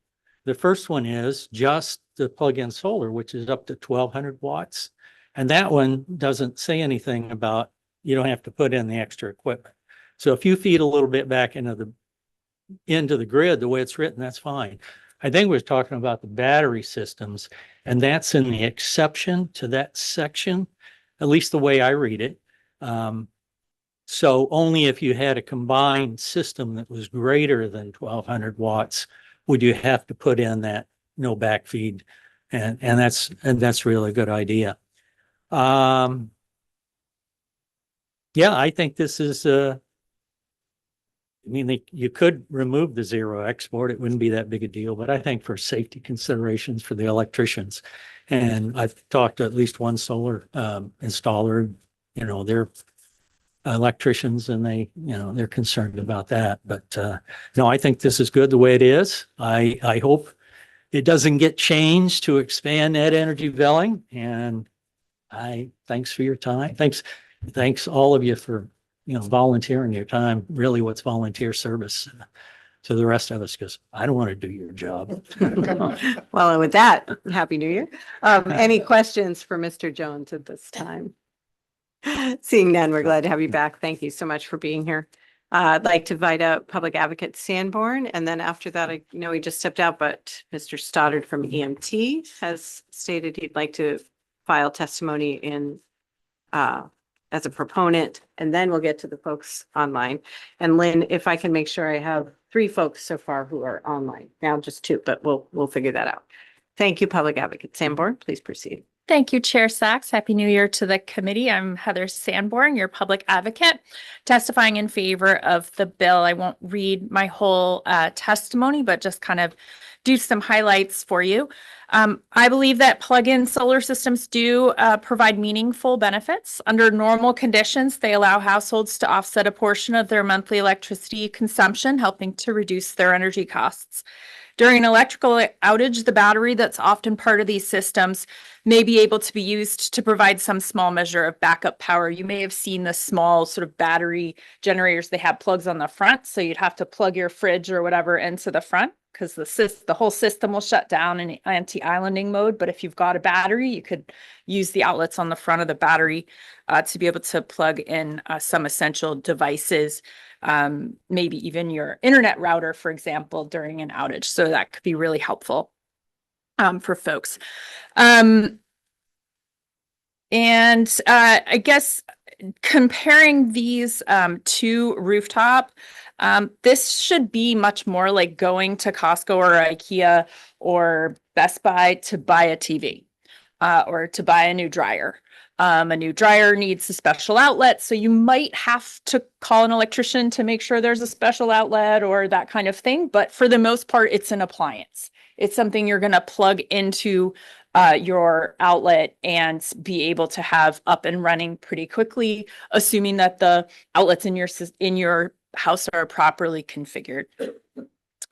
The first one is just the plug-in solar, which is up to 1,200 watts. And that one doesn't say anything about, you don't have to put in the extra equipment. So if you feed a little bit back into the grid, the way it's written, that's fine. I think we're talking about the battery systems, and that's in the exception to that section, at least the way I read it. So only if you had a combined system that was greater than 1,200 watts would you have to put in that no backfeed, and that's really a good idea. Yeah, I think this is I mean, you could remove the zero export. It wouldn't be that big a deal, but I think for safety considerations for the electricians, and I've talked to at least one solar installer, they're electricians and they're concerned about that. But no, I think this is good the way it is. I hope it doesn't get changed to expand net energy billing. And thanks for your time. Thanks all of you for volunteering your time. Really, what's volunteer service to the rest of us, because I don't want to do your job. Well, and with that, Happy New Year. Any questions for Mr. Jones at this time? Seeing none, we're glad to have you back. Thank you so much for being here. I'd like to invite out Public Advocate Sanborn, and then after that, I know he just stepped out, but Mr. Stoddard from EMT has stated he'd like to file testimony in as a proponent, and then we'll get to the folks online. And Lynn, if I can make sure I have 3 folks so far who are online. Now just 2, but we'll figure that out. Thank you, Public Advocate Sanborn. Please proceed. Thank you, Chair Sachs. Happy New Year to the committee. I'm Heather Sanborn, your public advocate, testifying in favor of the bill. I won't read my whole testimony, but just kind of do some highlights for you. I believe that plug-in solar systems do provide meaningful benefits. Under normal conditions, they allow households to offset a portion of their monthly electricity consumption, helping to reduce their energy costs. During an electrical outage, the battery that's often part of these systems may be able to be used to provide some small measure of backup power. You may have seen the small sort of battery generators. They have plugs on the front, so you'd have to plug your fridge or whatever into the front because the whole system will shut down in anti-islanding mode. But if you've got a battery, you could use the outlets on the front of the battery to be able to plug in some essential devices. Maybe even your internet router, for example, during an outage. So that could be really helpful for folks. I guess comparing these to rooftop, this should be much more like going to Costco or IKEA or Best Buy to buy a TV or to buy a new dryer. A new dryer needs a special outlet, so you might have to call an electrician to make sure there's a special outlet or that kind of thing. But for the most part, it's an appliance. It's something you're going to plug into your outlet and be able to have up and running pretty quickly, assuming that the outlets in your house are properly configured.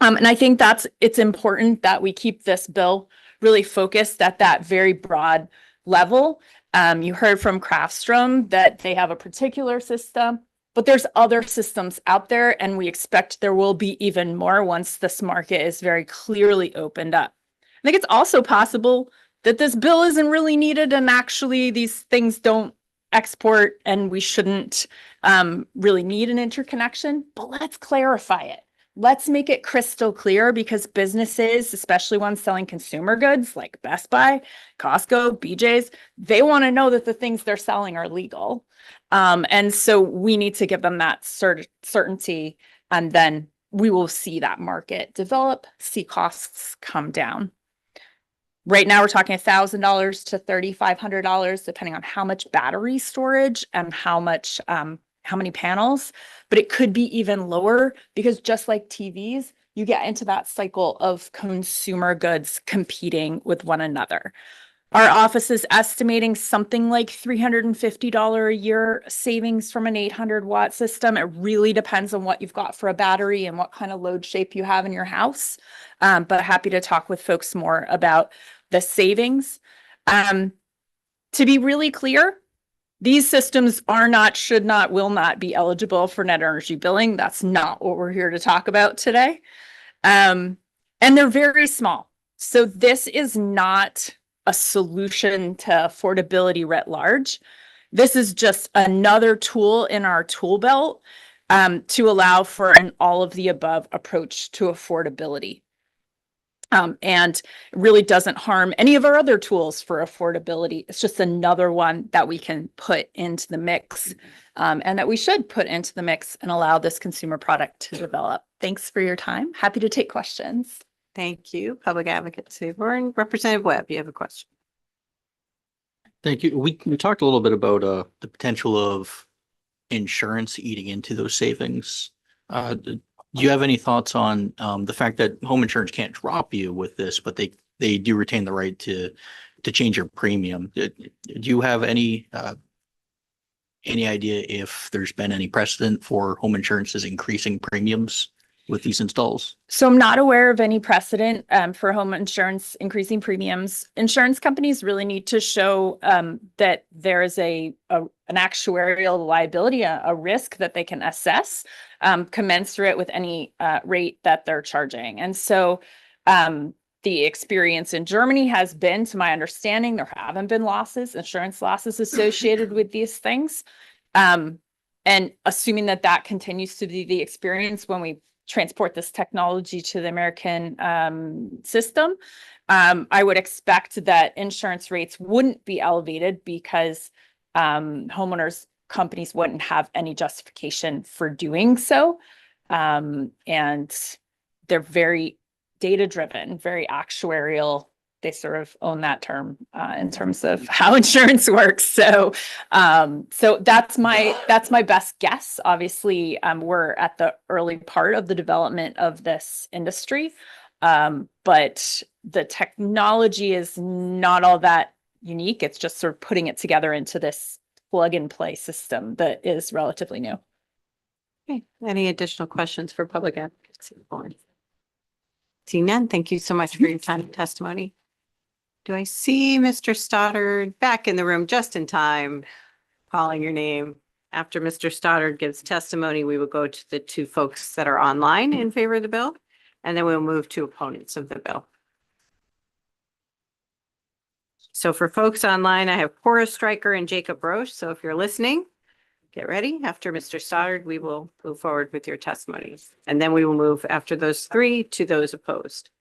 And I think it's important that we keep this bill really focused at that very broad level. You heard from Crafstrom that they have a particular system, but there's other systems out there, and we expect there will be even more once this market is very clearly opened up. I think it's also possible that this bill isn't really needed, and actually these things don't export and we shouldn't really need an interconnection, but let's clarify it. Let's make it crystal clear, because businesses, especially ones selling consumer goods like Best Buy, Costco, BJ's, they want to know that the things they're selling are legal. And so we need to give them that certainty, and then we will see that market develop, see costs come down. Right now, we're talking $1,000 to $3,500, depending on how much battery storage and how many panels, but it could be even lower, because just like TVs, you get into that cycle of consumer goods competing with one another. Our office is estimating something like $350 a year savings from an 800-watt system. It really depends on what you've got for a battery and what kind of load shape you have in your house. But happy to talk with folks more about the savings. To be really clear, these systems are not, should not, will not be eligible for net energy billing. That's not what we're here to talk about today. And they're very small. So this is not a solution to affordability writ large. This is just another tool in our tool belt to allow for an all of the above approach to affordability. And it really doesn't harm any of our other tools for affordability. It's just another one that we can put into the mix, and that we should put into the mix and allow this consumer product to develop. Thanks for your time. Happy to take questions. Thank you, Public Advocate Saborn. Representative Webb, you have a question. Thank you. We talked a little bit about the potential of insurance eating into those savings. Do you have any thoughts on the fact that home insurance can't drop you with this, but they do retain the right to change your premium? Do you have any idea if there's been any precedent for home insurances increasing premiums with these installs? So I'm not aware of any precedent for home insurance increasing premiums. Insurance companies really need to show that there is an actuarial liability, a risk that they can assess commensurate with any rate that they're charging. And so the experience in Germany has been, to my understanding, there haven't been insurance losses associated with these things. And assuming that that continues to be the experience when we transport this technology to the American system, I would expect that insurance rates wouldn't be elevated, because homeowners companies wouldn't have any justification for doing so. And they're very data driven, very actuarial. They sort of own that term in terms of how insurance works. So that's my best guess. Obviously, we're at the early part of the development of this industry, but the technology is not all that unique. It's just sort of putting it together into this plug and play system that is relatively new. Okay. Any additional questions for Public Advocate Saborn? Seeing none, thank you so much for your time and testimony. Do I see Mr. Stoddard back in the room just in time, calling your name? After Mr. Stoddard gives testimony, we will go to the two folks that are online in favor of the bill, and then we'll move to opponents of the bill. So for folks online, I have Cora Stryker and Jacob Roche. So if you're listening, get ready. After Mr. Stoddard, we will move forward with your testimonies. And then we will move after those three to those opposed.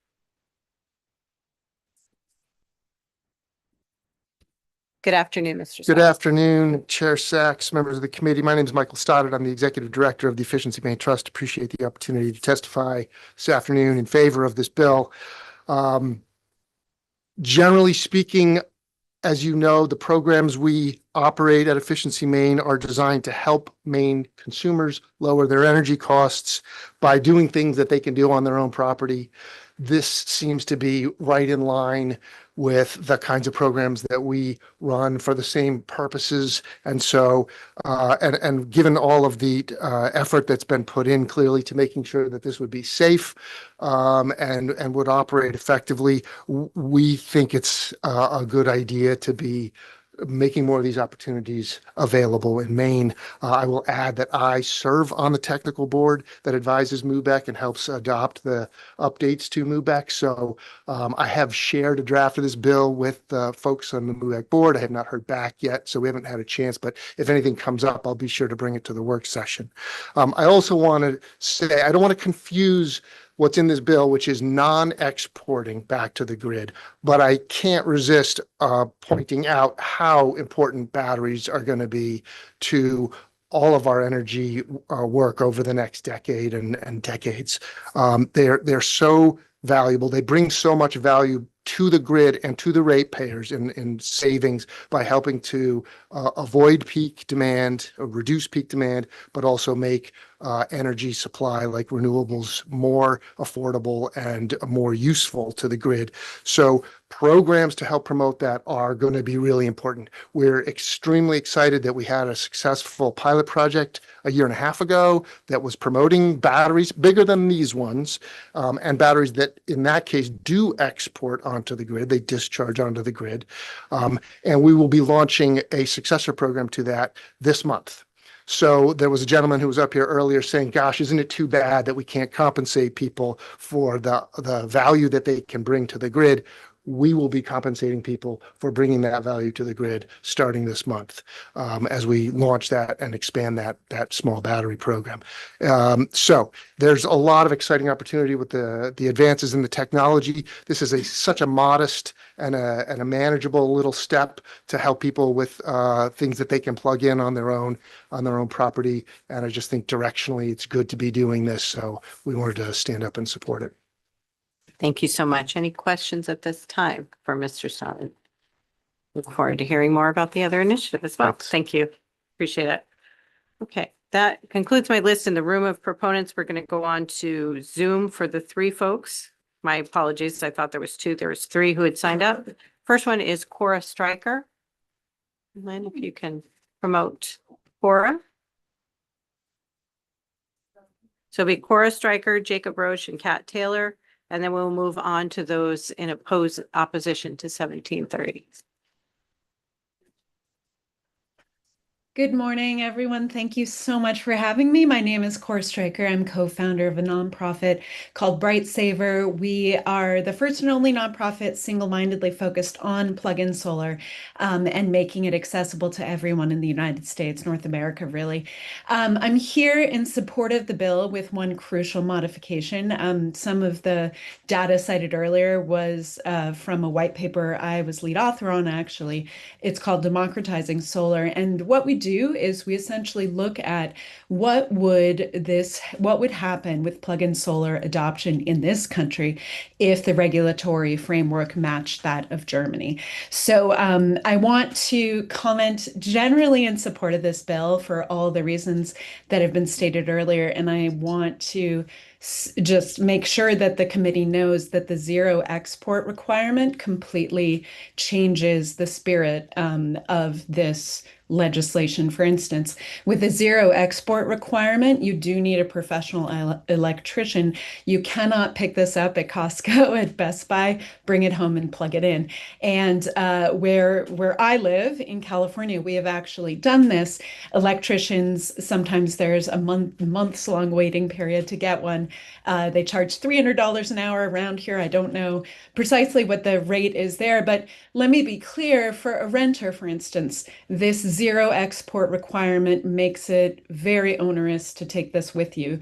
Good afternoon, Mr. Good afternoon, Chair Sachs, members of the committee. My name is Michael Stoddard. I'm the Executive Director of the Efficiency Maine Trust. Appreciate the opportunity to testify this afternoon in favor of this bill. Generally speaking, as you know, the programs we operate at Efficiency Maine are designed to help Maine consumers lower their energy costs by doing things that they can do on their own property. This seems to be right in line with the kinds of programs that we run for the same purposes. And so, and given all of the effort that's been put in clearly to making sure that this would be safe and would operate effectively, we think it's a good idea to be making more of these opportunities available in Maine. I will add that I serve on the technical board that advises MUBEC and helps adopt the updates to MUBEC. So I have shared a draft of this bill with the folks on the MUBEC board. I have not heard back yet, so we haven't had a chance, but if anything comes up, I'll be sure to bring it to the work session. I also want to say, I don't want to confuse what's in this bill, which is non-exporting back to the grid. But I can't resist pointing out how important batteries are going to be to all of our energy work over the next decade and decades. They're so valuable. They bring so much value to the grid and to the ratepayers in savings by helping to avoid peak demand, or reduce peak demand, but also make energy supply like renewables more affordable and more useful to the grid. So programs to help promote that are going to be really important. We're extremely excited that we had a successful pilot project a year and a half ago that was promoting batteries bigger than these ones, and batteries that in that case do export onto the grid. They discharge onto the grid. And we will be launching a successor program to that this month. So there was a gentleman who was up here earlier saying, gosh, isn't it too bad that we can't compensate people for the value that they can bring to the grid? We will be compensating people for bringing that value to the grid starting this month as we launch that and expand that small battery program. So there's a lot of exciting opportunity with the advances in the technology. This is such a modest and a manageable little step to help people with things that they can plug in on their own property. And I just think directionally it's good to be doing this. So we wanted to stand up and support it. Thank you so much. Any questions at this time for Mr. Stoddard? Look forward to hearing more about the other initiative as well. Thanks. Thank you. Appreciate it. Okay, that concludes my list in the room of proponents. We're going to go on to Zoom for the three folks. My apologies. I thought there was two. There was three who had signed up. First one is Cora Stryker. Lynn, if you can promote Cora. So it'll be Cora Stryker, Jacob Roche, and Kat Taylor. And then we'll move on to those in opposition to 1730. Good morning, everyone. Thank you so much for having me. My name is Cora Stryker. I'm co-founder of a nonprofit called Bright Saver. We are the first and only nonprofit single-mindedly focused on plug-in solar and making it accessible to everyone in the United States, North America, really. I'm here in support of the bill with one crucial modification. Some of the data cited earlier was from a white paper I was lead author on, actually. It's called Democratizing Solar. And what we do is we essentially look at what would happen with plug-in solar adoption in this country if the regulatory framework matched that of Germany. So I want to comment generally in support of this bill for all the reasons that have been stated earlier, and I want to just make sure that the committee knows that the zero export requirement completely changes the spirit of this legislation. For instance, with a zero export requirement, you do need a professional electrician. You cannot pick this up at Costco, at Best Buy, bring it home and plug it in. And where I live in California, we have actually done this. Electricians, sometimes there's a months long waiting period to get one. They charge $300 an hour around here. I don't know precisely what the rate is there, but let me be clear, for a renter, for instance, this zero export requirement makes it very onerous to take this with you.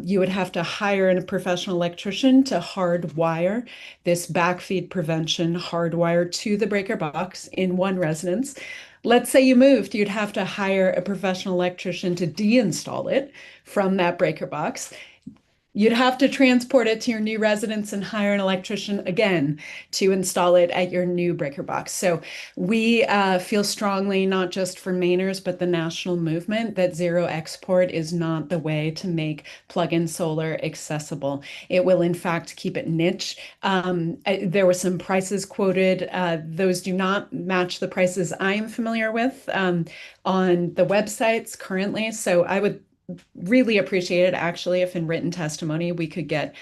You would have to hire a professional electrician to hardwire this backfeed prevention hardwire to the breaker box in one residence. Let's say you moved, you'd have to hire a professional electrician to deinstall it from that breaker box. you'd have to transport it to your new residence and hire an electrician again to install it at your new breaker box. So we feel strongly, not just for Mainers, but the national movement, that zero export is not the way to make plug-in solar accessible. It will, in fact, keep it niche. There were some prices quoted. Those do not match the prices I am familiar with on the websites currently. So I would really appreciate it actually if in written testimony we could get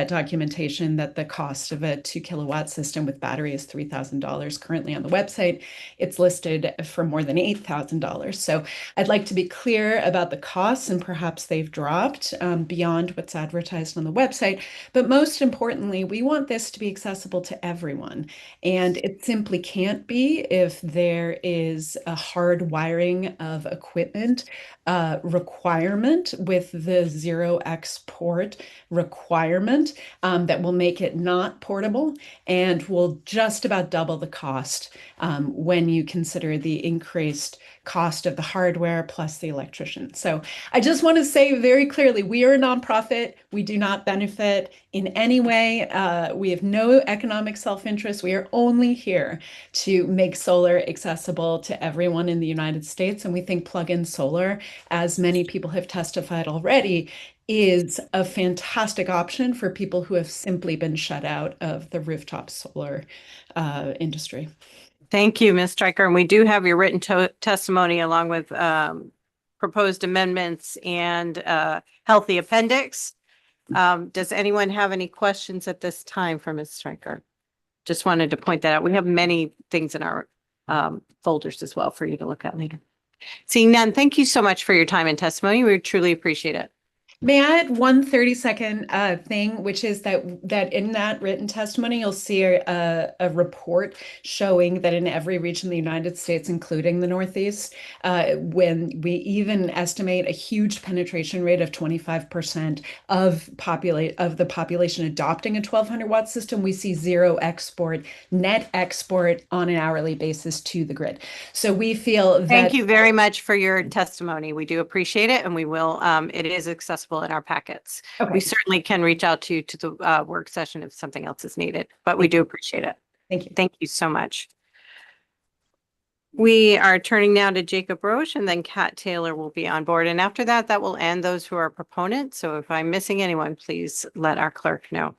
documentation that the cost of a 2 kilowatt system with battery is $3,000. Currently on the website it's listed for more than $8,000. So I'd like to be clear about the costs, and perhaps they've dropped beyond what's advertised on the website. But most importantly, we want this to be accessible to everyone, and it simply can't be if there is a hard wiring of equipment requirement with the zero export requirement that will make it not portable and will just about double the cost when you consider the increased cost of the hardware plus the electrician. So I just want to say very clearly, we are a nonprofit. We do not benefit in any way. We have no economic self-interest. We are only here to make solar accessible to everyone in the United States. And we think plug-in solar, as many people have testified already, is a fantastic option for people who have simply been shut out of the rooftop solar industry. Thank you, Ms. Stryker. And we do have your written testimony along with proposed amendments and healthy appendix. Does anyone have any questions at this time for Ms. Stryker? Just wanted to point that out. We have many things in our folders as well for you to look at later. Seeing none, thank you so much for your time and testimony. We truly appreciate it. May I add one 30-second thing, which is that in that written testimony, you'll see a report showing that in every region of the United States, including the Northeast, when we even estimate a huge penetration rate of 25% of the population adopting a 1200-watt system, we see zero export, net export on an hourly basis to the grid. So we feel that— Thank you very much for your testimony. We do appreciate it, and we will, it is accessible in our packets. Okay. We certainly can reach out to the work session if something else is needed, but we do appreciate it. Thank you. Thank you so much. We are turning now to Jacob Roche, and then Kat Taylor will be on board. And after that, that will end those who are proponents. So if I'm missing anyone, please let our clerk know.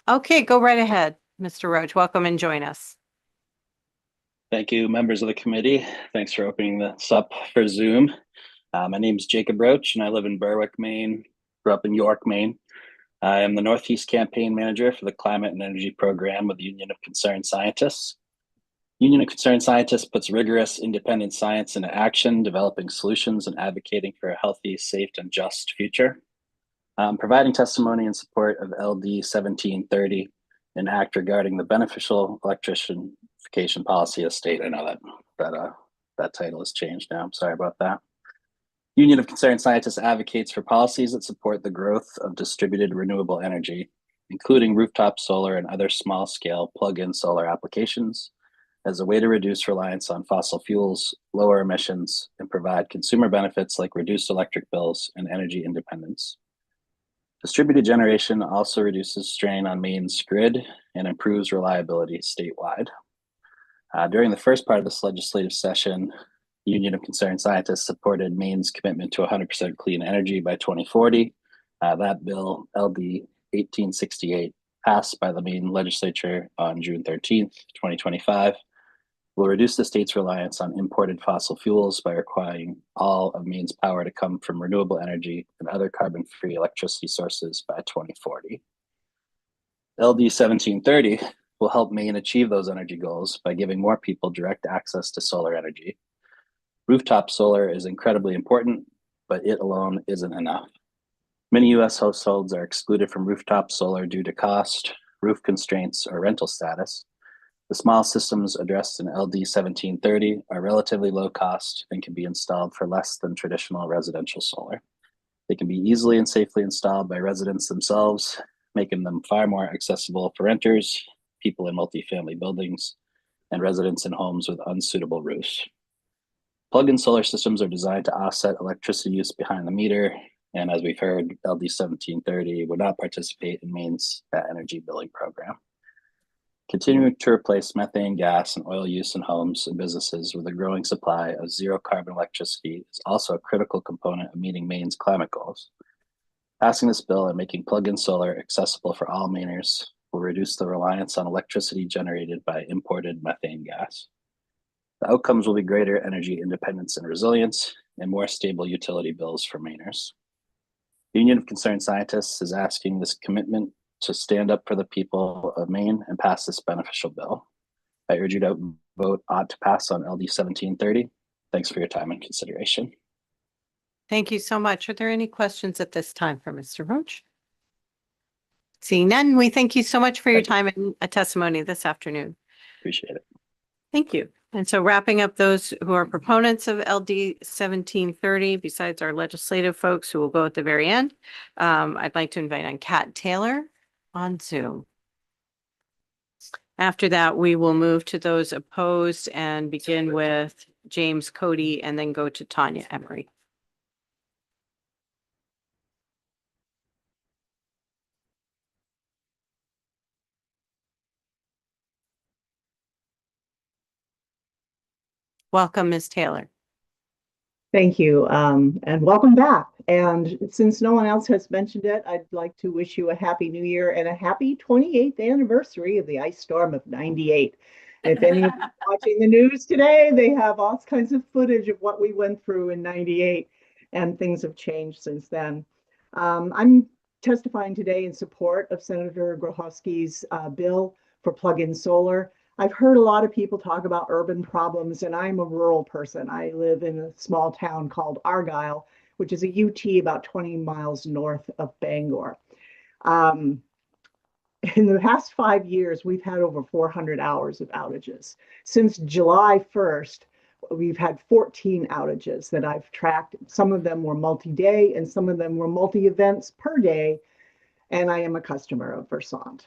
Okay, go right ahead, Mr. Roche. Welcome and join us. Thank you, members of the committee. Thanks for opening this up for Zoom. My name is Jacob Roche, and I live in Berwick, Maine. Grew up in York, Maine. I am the Northeast Campaign Manager for the Climate and Energy Program with the Union of Concerned Scientists. Union of Concerned Scientists puts rigorous, independent science into action, developing solutions and advocating for a healthy, safe, and just future. Providing testimony in support of LD 1730, an act regarding the beneficial electrification policy of state. I know that title has changed now. I'm sorry about that. Union of Concerned Scientists advocates for policies that support the growth of distributed renewable energy, including rooftop solar and other small-scale plug-in solar applications, as a way to reduce reliance on fossil fuels, lower emissions, and provide consumer benefits like reduced electric bills and energy independence. Distributed generation also reduces strain on Maine's grid and improves reliability statewide. During the first part of this legislative session, Union of Concerned Scientists supported Maine's commitment to 100% clean energy by 2040. That bill, LD 1868, passed by the Maine legislature on June 13th, 2025, will reduce the state's reliance on imported fossil fuels by requiring all of Maine's power to come from renewable energy and other carbon-free electricity sources by 2040. LD 1730 will help Maine achieve those energy goals by giving more people direct access to solar energy. Rooftop solar is incredibly important, but it alone isn't enough. Many U.S. households are excluded from rooftop solar due to cost, roof constraints, or rental status. The small systems addressed in LD 1730 are relatively low cost and can be installed for less than traditional residential solar. They can be easily and safely installed by residents themselves, making them far more accessible for renters, people in multifamily buildings, and residents in homes with unsuitable roofs. Plug-in solar systems are designed to offset electricity use behind the meter And as we've heard, LD 1730 would not participate in Maine's energy billing program. Continuing to replace methane gas and oil use in homes and businesses with a growing supply of zero carbon electricity is also a critical component of meeting Maine's climate goals. Passing this bill and making plug-in solar accessible for all Mainers will reduce the reliance on electricity generated by imported methane gas. The outcomes will be greater energy independence and resilience and more stable utility bills for Mainers. The Union of Concerned Scientists is asking this commitment to stand up for the people of Maine and pass this beneficial bill. I urge you to vote ought to pass on LD 1730. Thanks for your time and consideration. Thank you so much. Are there any questions at this time for Mr. Roach? Seeing none, we thank you so much for your time and a testimony this afternoon. Appreciate it. Thank you. And so wrapping up those who are proponents of LD 1730, besides our legislative folks who will go at the very end, I'd like to invite on Kat Taylor on Zoom. After that, we will move to those opposed and begin with James Cody and then go to Tanya Emery. Welcome, Ms. Taylor. Thank you, and welcome back. And since no one else has mentioned it, I'd like to wish you a happy new year and a happy 28th anniversary of the ice storm of '98. If anyone's watching the news today, they have all kinds of footage of what we went through in '98, and things have changed since then. I'm testifying today in support of Senator Grochowski's bill for plug-in solar. I've heard a lot of people talk about urban problems, and I'm a rural person. I live in a small town called Argyle, which is a UT about 20 miles north of Bangor. In the past 5 years, we've had over 400 hours of outages. Since July 1st, we've had 14 outages that I've tracked. Some of them were multi-day and some of them were multi-events per day, and I am a customer of Versant.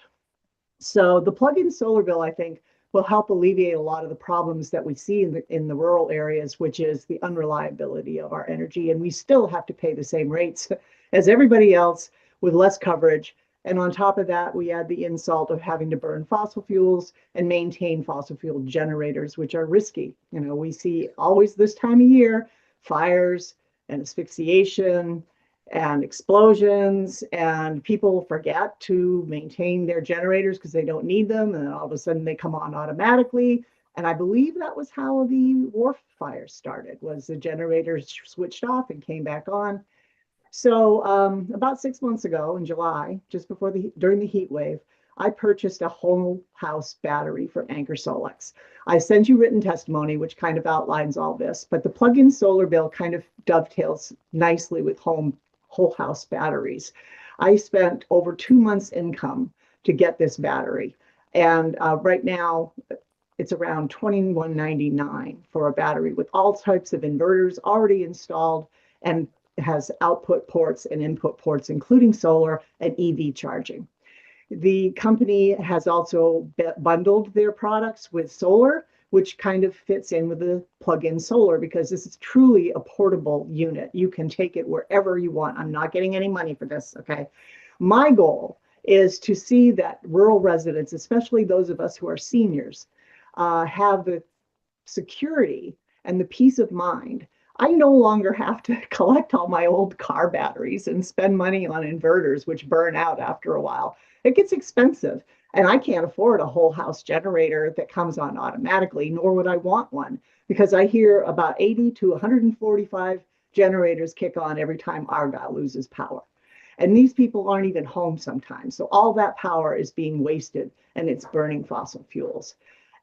So the plug-in solar bill, I think, will help alleviate a lot of the problems that we see in the rural areas, which is the unreliability of our energy. And we still have to pay the same rates as everybody else with less coverage. And on top of that, we add the insult of having to burn fossil fuels and maintain fossil fuel generators, which are risky. You know, we see always this time of year, fires and asphyxiation and explosions, and people forget to maintain their generators because they don't need them, and all of a sudden they come on automatically. And I believe that was how the Wharf fire started, was the generators switched off and came back on. So about 6 months ago in July, just before during the heat wave, I purchased a whole house battery from Anchor Solex. I sent you written testimony, which kind of outlines all this, but the plug-in solar bill kind of dovetails nicely with whole house batteries. I spent over 2 months' income to get this battery. And right now it's around $21.99 for a battery with all types of inverters already installed, and has output ports and input ports, including solar and EV charging. The company has also bundled their products with solar, which kind of fits in with the plug-in solar, because this is truly a portable unit. You can take it wherever you want. I'm not getting any money for this, okay? My goal is to see that rural residents, especially those of us who are seniors, have the security and the peace of mind. I no longer have to collect all my old car batteries and spend money on inverters, which burn out after a while. It gets expensive. And I can't afford a whole house generator that comes on automatically, nor would I want one, because I hear about 80 to 145 generators kick on every time Argyle loses power. And these people aren't even home sometimes. So all that power is being wasted, and it's burning fossil fuels.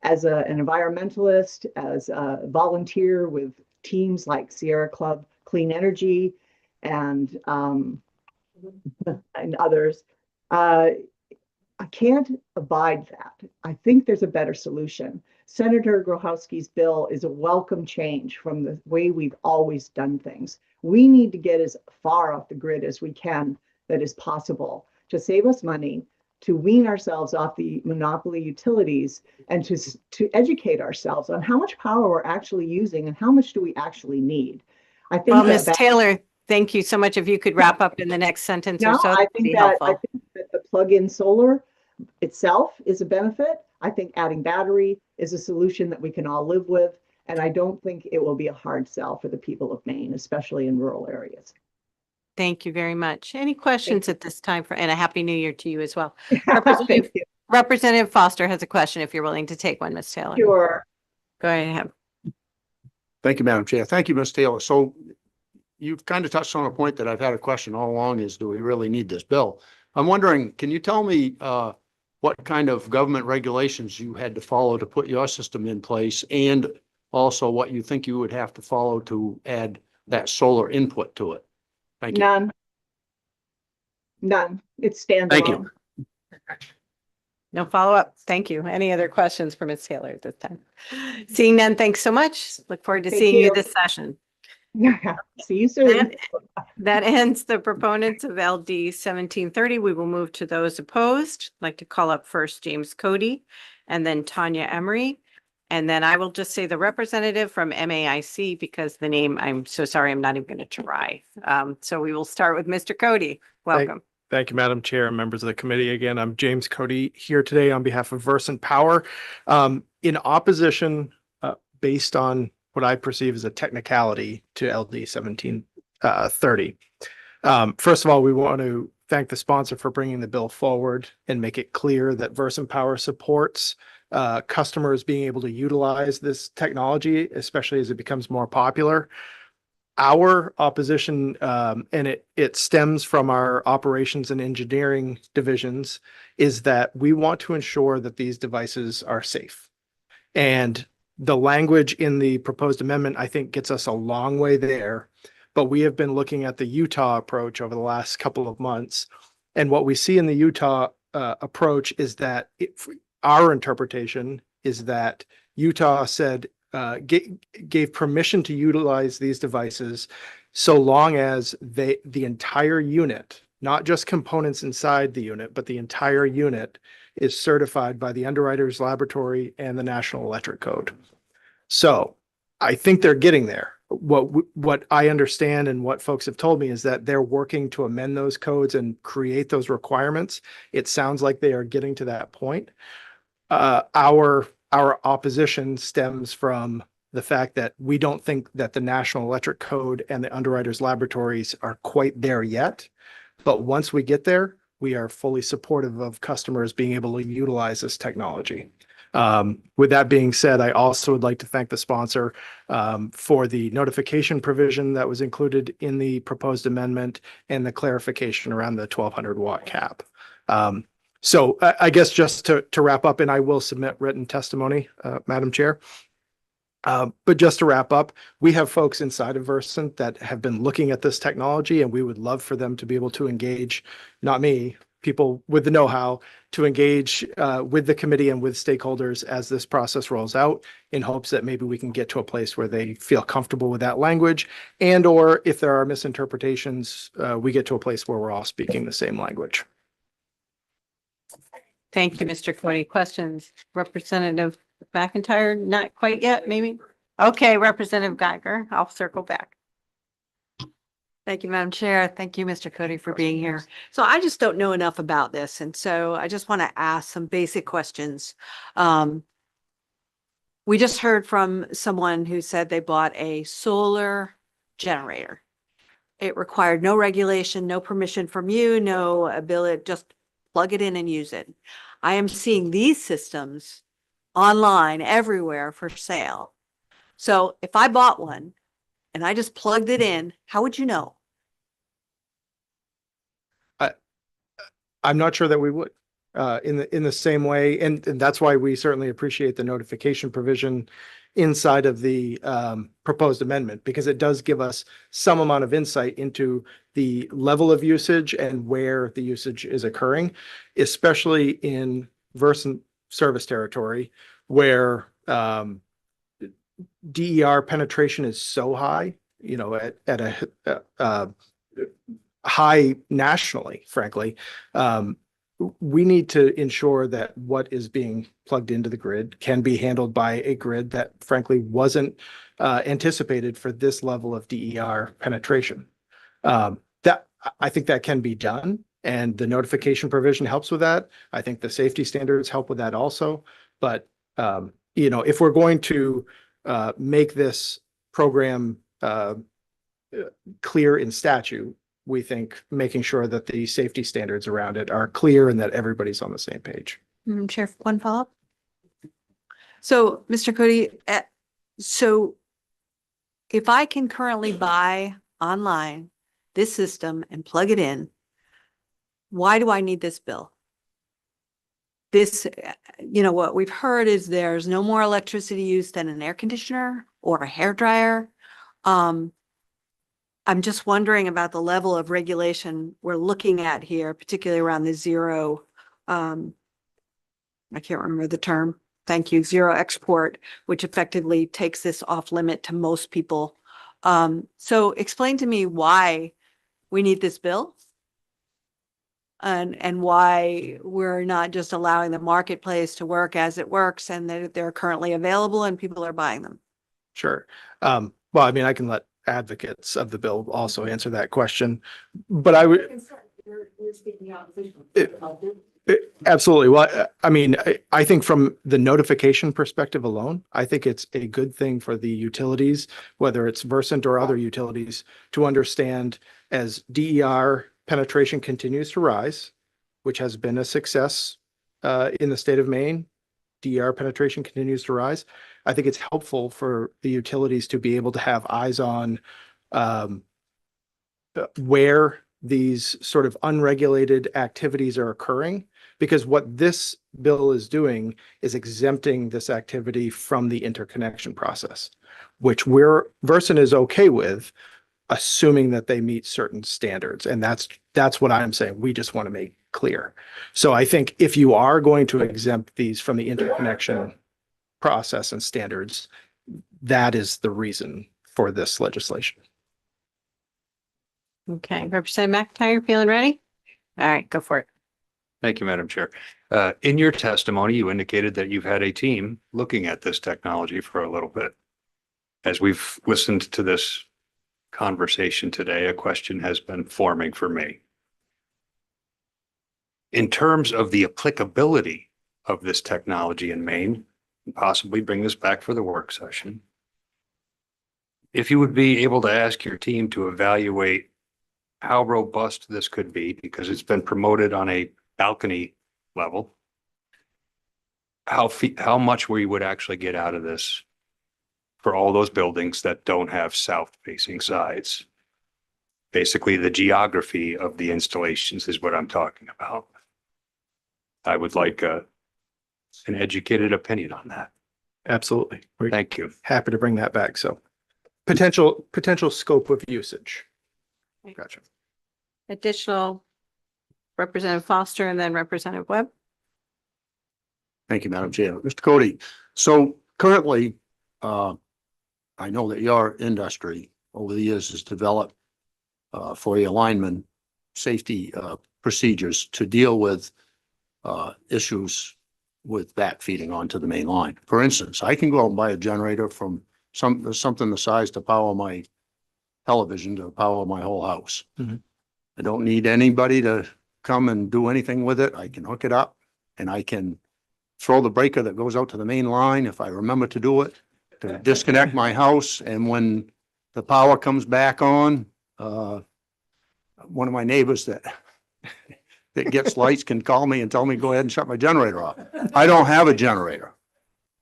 As an environmentalist, as a volunteer with teams like Sierra Club Clean Energy and others, I can't abide that. I think there's a better solution. Senator Grochowski's bill is a welcome change from the way we've always done things. We need to get as far off the grid as we can, that is possible, to save us money, to wean ourselves off the monopoly utilities, and to educate ourselves on how much power we're actually using and how much do we actually need. I think well, Ms. Taylor, Thank you so much. If you could wrap up in the next sentence or No, so, I that'd think be that, helpful. I think that the plug-in solar itself is a benefit. I think adding battery is a solution that we can all live with. And I don't think it will be a hard sell for the people of Maine, especially in rural areas. Thank you very much. Any questions at this time and a happy new year to you as well. Thank you. Representative Foster has a question if you're willing to take one, Ms. Taylor. Sure. Go ahead. Thank you, Madam Chair. Thank you, Ms. Taylor. So you've kind of touched on a point that I've had a question all along is, do we really need this bill? I'm wondering, can you tell me what kind of government regulations you had to follow to put your system in place, and also what you think you would have to follow to add that solar input to it? Thank you. None. None. It's standalone. Thank you. No follow-up. Thank you. Any other questions for Ms. Taylor at this time? Seeing none, thanks so much. Look forward to Thank seeing you you. this session. See you soon. That ends the proponents of LD 1730. We will move to those opposed. I'd like to call up first James Cody and then Tanya Emery. And then I will just say the representative from MAIC because the name, I'm so sorry, I'm not even going to try. So we will start with Mr. Cody. Welcome. Thank you, Madam Chair and members of the committee. Again, I'm James Cody here today on behalf of Versant Power. In opposition, based on what I perceive as a technicality to LD 1730. First of all, we want to thank the sponsor for bringing the bill forward and make it clear that Versant Power supports customers being able to utilize this technology, especially as it becomes more popular. Our opposition, and it stems from our operations and engineering divisions, is that we want to ensure that these devices are safe. And the language in the proposed amendment, I think, gets us a long way there. But we have been looking at the Utah approach over the last couple of months. And what we see in the Utah approach is that our interpretation is that Utah said, gave permission to utilize these devices so long as the entire unit, not just components inside the unit, but the entire unit is certified by the Underwriters Laboratory and the National Electric Code. So I think they're getting there. What I understand and what folks have told me is that they're working to amend those codes and create those requirements. It sounds like they are getting to that point. Our opposition stems from the fact that we don't think that the National Electric Code and the Underwriters Laboratories are quite there yet. But once we get there, we are fully supportive of customers being able to utilize this technology. With that being said, I also would like to thank the sponsor for the notification provision that was included in the proposed amendment and the clarification around the 1200 watt cap. So I guess just to wrap up, and I will submit written testimony, Madam Chair. But just to wrap up, we have folks inside of Versant that have been looking at this technology, and we would love for them to be able to engage, not me, people with the know-how, to engage with the committee and with stakeholders as this process rolls out, in hopes that maybe we can get to a place where they feel comfortable with that language, and or if there are misinterpretations, we get to a place where we're all speaking the same language. Thank you, Mr. Cody. Questions? Representative McIntyre, not quite yet, maybe? Okay, Representative Geiger, I'll circle back. Thank you, Madam Chair. Thank you, Mr. Cody, for being here. So I just don't know enough about this. And so I just want to ask some basic questions. We just heard from someone who said they bought a solar generator. It required no regulation, no permission from you, no ability, just plug it in and use it. I am seeing these systems online everywhere for sale. So if I bought one and I just plugged it in, how would you know? I'm not sure that we would in the same way. And that's why we certainly appreciate the notification provision inside of the proposed amendment, because it does give us some amount of insight into the level of usage and where the usage is occurring, especially in Versant service territory, where DER penetration is so high, you know, at a high nationally, frankly. We need to ensure that what is being plugged into the grid can be handled by a grid that frankly wasn't anticipated for this level of DER penetration. I think that can be done, and the notification provision helps with that. I think the safety standards help with that also. But if we're going to make this program clear in statute, we think making sure that the safety standards around it are clear and that everybody's on the same page. Chair, one follow-up. So, Mr. Cody, so if I can currently buy online this system and plug it in, why do I need this bill? This, what we've heard is there's no more electricity use than an air conditioner or a hair dryer. I'm just wondering about the level of regulation we're looking at here, particularly around the zero, I can't remember the term. Thank you. Zero export, which effectively takes this off limit to most people. So explain to me why we need this bill and why we're not just allowing the marketplace to work as it works and that they're currently available and people are buying them. Sure. Well, I mean, I can let advocates of the bill also answer that question, but I would. Absolutely. Well, I mean, I think from the notification perspective alone, I think it's a good thing for the utilities, whether it's Versant or other utilities, to understand as DER penetration continues to rise, which has been a success in the state of Maine. DER penetration continues to rise. I think it's helpful for the utilities to be able to have eyes on where these sort of unregulated activities are occurring, because what this bill is doing is exempting this activity from the interconnection process, which Versant is okay with, assuming that they meet certain standards. And that's what I'm saying. We just want to make clear. So I think if you are going to exempt these from the interconnection process and standards, that is the reason for this legislation. Okay, Representative McIntyre, feeling ready? All right, go for it. Thank you, Madam Chair. In your testimony, you indicated that you've had a team looking at this technology for a little bit. As we've listened to this conversation today, a question has been forming for me. In terms of the applicability of this technology in Maine, and possibly bring this back for the work session, if you would be able to ask your team to evaluate how robust this could be, because it's been promoted on a balcony level, how much we would actually get out of this for all those buildings that don't have south-facing sides. Basically, the geography of the installations is what I'm talking about. I would like an educated opinion on that. Absolutely. Thank you. Happy to bring that back. So potential scope of usage. Gotcha. Additional Representative Foster and then Representative Webb. Thank you, Madam Chair. Mr. Cody, so currently, I know that your industry over the years has developed for your linemen safety procedures to deal with issues with backfeeding onto the main line. For instance, I can go out and buy a generator from something the size to power my television to power my whole house. Mhm. I don't need anybody to come and do anything with it. I can hook it up and I can throw the breaker that goes out to the main line if I remember to do it, to disconnect my house. And when the power comes back on, one of my neighbors that gets lights can call me and tell me, go ahead and shut my generator off. I don't have a generator.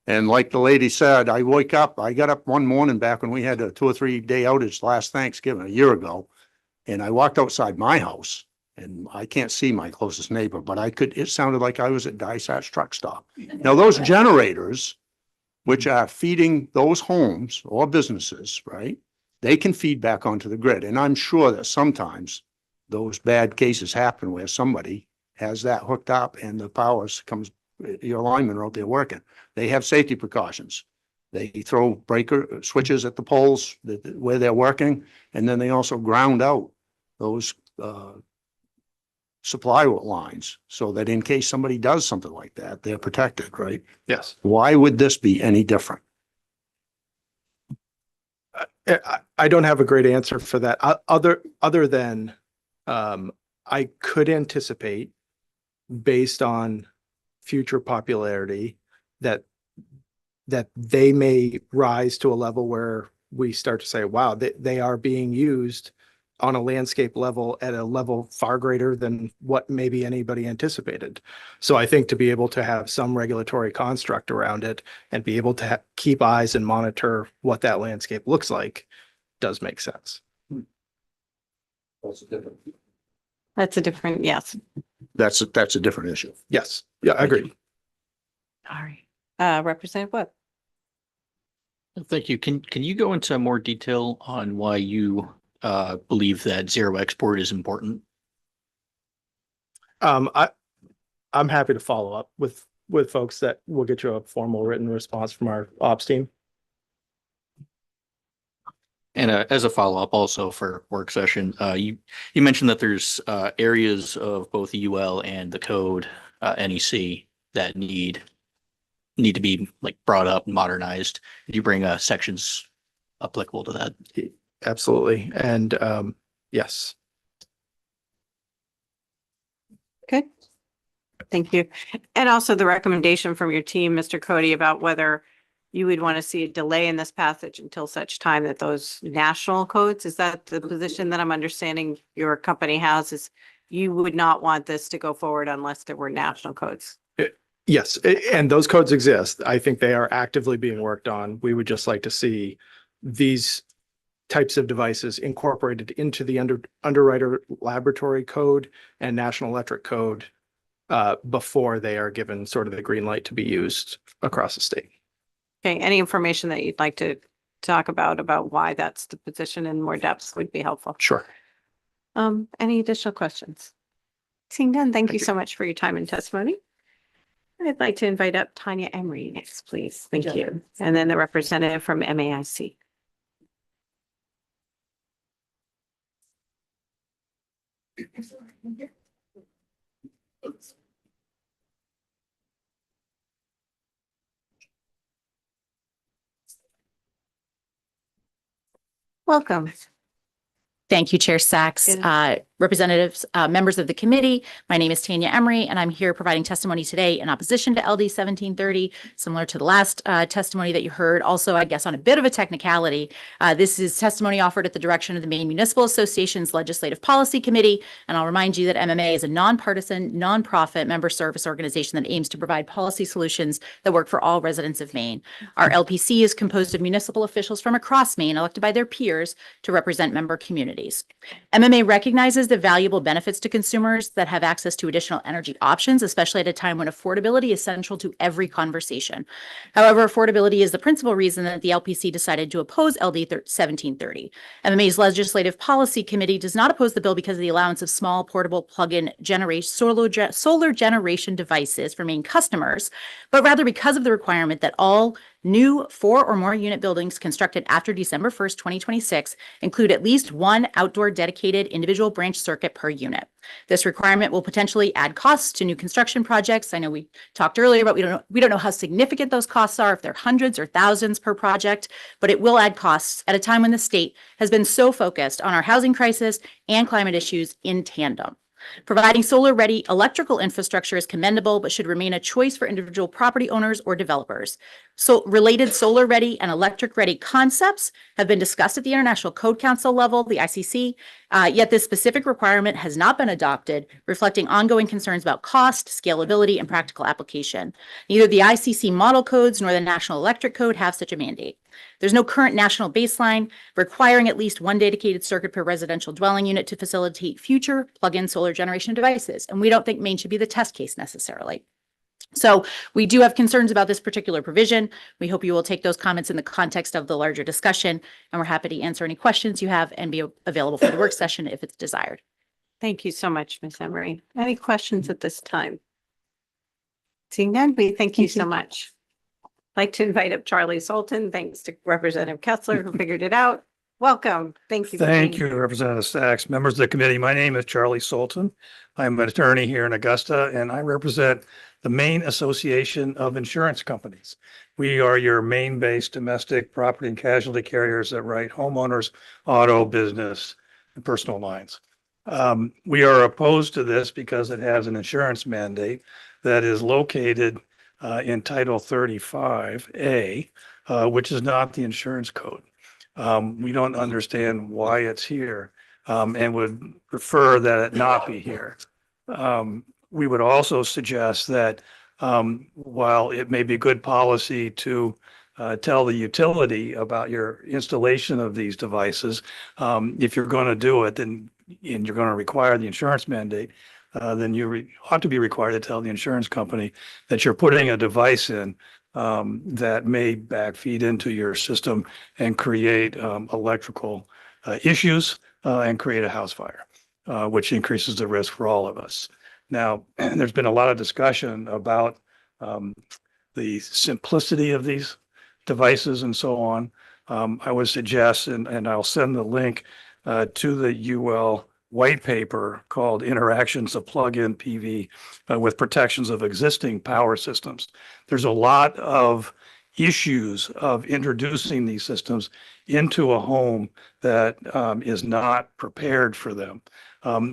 And like the lady said, I got up one morning back when we had a 2 or 3 day outage last Thanksgiving, a year ago. And I walked outside my house and I can't see my closest neighbor, but it sounded like I was at Dysart's truck stop. Now those generators, which are feeding those homes or businesses, right? They can feed back onto the grid. And I'm sure that sometimes those bad cases happen where somebody has that hooked up and the power comes, your linemen are out there working. They have safety precautions. They throw breaker switches at the poles where they're working. And then they also ground out those supply lines so that in case somebody does something like that, they're protected, right? Yes. Why would this be any different? I don't have a great answer for that. Other than I could anticipate, based on future popularity, that they may rise to a level where we start to say, wow, they are being used on a landscape level at a level far greater than what maybe anybody anticipated. So I think to be able to have some regulatory construct around it and be able to keep eyes and monitor what that landscape looks like does make sense. That's a different, yes. That's a different issue. Yes. Yeah, I agree. All right. Representative Webb. Thank you. Can you go into more detail on why you believe that zero export is important? I'm happy to follow up with folks that will get you a formal written response from our ops team. And as a follow-up also for work session, you mentioned that there's areas of both the UL and the code NEC that need to be like brought up and modernized. Did you bring sections applicable to that? Absolutely. And yes. Okay. Thank you. And also the recommendation from your team, Mr. Cody, about whether you would want to see a delay in this passage until such time that those national codes, is that the position that I'm understanding your company has, is you would not want this to go forward unless there were national codes? Yes, and those codes exist. I think they are actively being worked on. We would just like to see these types of devices incorporated into the underwriter laboratory code and National Electric Code before they are given sort of the green light to be used across the state. Okay, any information that you'd like to talk about why that's the position in more depth would be helpful. Sure. Any additional questions? Seeing none, thank you so much for your time and testimony. I'd like to invite up Tanya Emery next, please. Thank you. And then the representative from MAIC. Welcome. Thank you, Chair Sachs, representatives, members of the committee. My name is Tanya Emery, and I'm here providing testimony today in opposition to LD 1730, similar to the last testimony that you heard. Also, I guess on a bit of a technicality, this is testimony offered at the direction of the Maine Municipal Association's Legislative Policy Committee. And I'll remind you that MMA is a nonpartisan, nonprofit member service organization that aims to provide policy solutions that work for all residents of Maine. Our LPC is composed of municipal officials from across Maine, elected by their peers to represent member communities. MMA recognizes the valuable benefits to consumers that have access to additional energy options, especially at a time when affordability is central to every conversation. However, affordability is the principal reason that the LPC decided to oppose LD 1730. MMA's Legislative Policy Committee does not oppose the bill because of the allowance of small portable plug-in solar generation devices for Maine customers, but rather because of the requirement that all new 4 or more unit buildings constructed after December 1st, 2026 include at least one outdoor dedicated individual branch circuit per unit. This requirement will potentially add costs to new construction projects. I know we talked earlier, but we don't know how significant those costs are, if they're hundreds or thousands per project, but it will add costs at a time when the state has been so focused on our housing crisis and climate issues in tandem. Providing solar-ready electrical infrastructure is commendable, but should remain a choice for individual property owners or developers. So related solar-ready and electric-ready concepts have been discussed at the International Code Council level, the ICC, yet this specific requirement has not been adopted, reflecting ongoing concerns about cost, scalability, and practical application. Neither the ICC model codes nor the National Electric Code have such a mandate. There's no current national baseline requiring at least one dedicated circuit per residential dwelling unit to facilitate future plug-in solar generation devices, and we don't think Maine should be the test case necessarily. So we do have concerns about this particular provision. We hope you will take those comments in the context of the larger discussion, and we're happy to answer any questions you have and be available for the work session if it's desired. Thank you so much, Ms. Emery. Any questions at this time? Seeing none, we thank you so much. I'd like to invite up Charlie Sultan. Thanks to Representative Kessler who figured it out. Welcome. Thank you. for Thank being you, Representative Sachs, members of the committee. My name is Charlie Sultan. I'm an attorney here in Augusta, and I represent the Maine Association of Insurance Companies. We are your Maine-based domestic property and casualty carriers that write homeowners, auto, business, and personal lines. We are opposed to this because it has an insurance mandate that is located in Title 35A, which is not the insurance code. We don't understand why it's here, and would prefer that it not be here. We would also suggest that while it may be good policy to tell the utility about your installation of these devices, if you're going to do it, then and you're going to require the insurance mandate, then you ought to be required to tell the insurance company that you're putting a device in that may backfeed into your system and create electrical issues and create a house fire, which increases the risk for all of us. Now, there's been a lot of discussion about the simplicity of these devices and so on. I would suggest, and I'll send the link to the UL white paper called Interactions of Plug-in PV with Protections of Existing Power Systems. There's a lot of issues of introducing these systems into a home that is not prepared for them,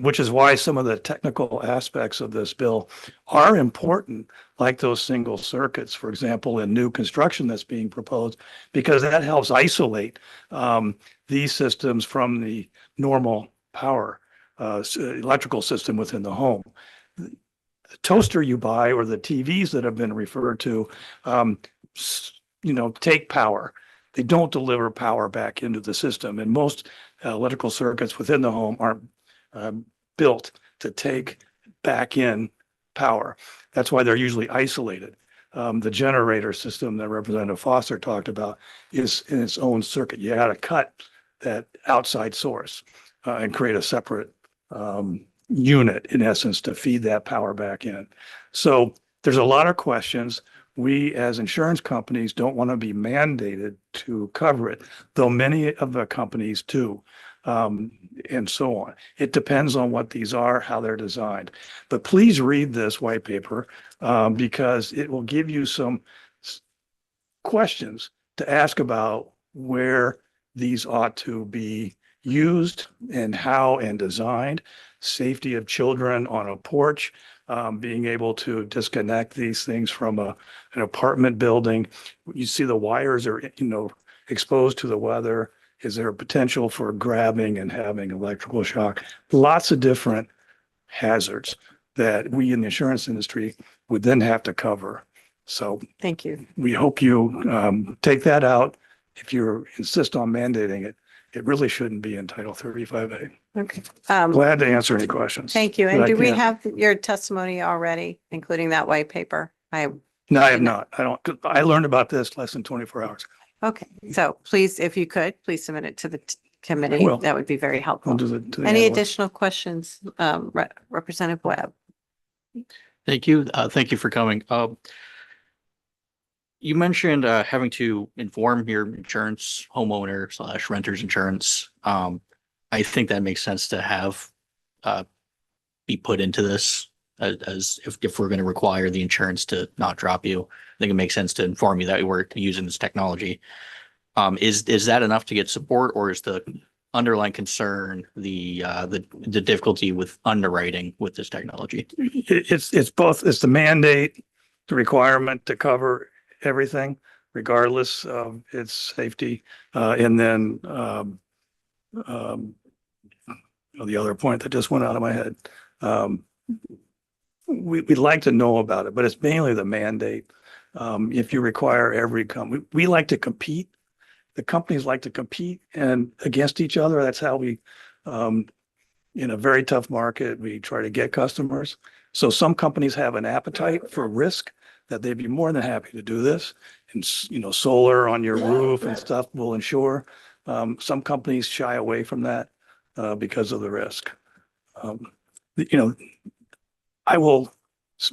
which is why some of the technical aspects of this bill are important, like those single circuits, for example, in new construction that's being proposed, because that helps isolate these systems from the normal power electrical system within the home. The toaster you buy or the TVs that have been referred to, take power. They don't deliver power back into the system, and most electrical circuits within the home aren't built to take back in power. That's why they're usually isolated. The generator system that Representative Foster talked about is in its own circuit. You got to cut that outside source and create a separate unit, in essence, to feed that power back in. So there's a lot of questions. We, as insurance companies, don't want to be mandated to cover it, though many of the companies do, and so on. It depends on what these are, how they're designed. But please read this white paper because it will give you some questions to ask about where these ought to be used and how and designed, safety of children on a porch, being able to disconnect these things from an apartment building. You see the wires are, exposed to the weather. Is there a potential for grabbing and having electrical shock? Lots of different hazards that we in the insurance industry would then have to cover. So Thank you. we hope you take that out. If you insist on mandating it, it really shouldn't be in Title 35A. Okay. Glad to answer any questions. Thank you. but And I do we can't. have your testimony already, including that white paper? No, I have not. I learned about this less than 24 hours ago. Okay, so please, if you could, please submit it to the committee. will. That would be very helpful. I'll do the Any analyst. additional questions, Representative Webb? Thank you. Thank you for coming. You mentioned having to inform your insurance homeowner / renters insurance. I think that makes sense to have be put into this as if we're going to require the insurance to not drop you. I think it makes sense to inform you that we're using this technology. Is that enough to get support, or is the underlying concern the difficulty with underwriting with this technology? It's both. It's the mandate, the requirement to cover everything, regardless of its safety, and then the other point that just went out of my head. We'd like to know about it, but it's mainly the mandate. If you require every company, we like to compete. The companies like to compete and against each other. That's how we, in a very tough market, we try to get customers. So some companies have an appetite for risk that they'd be more than happy to do this. And, solar on your roof and stuff will insure. Some companies shy away from that because of the risk. I will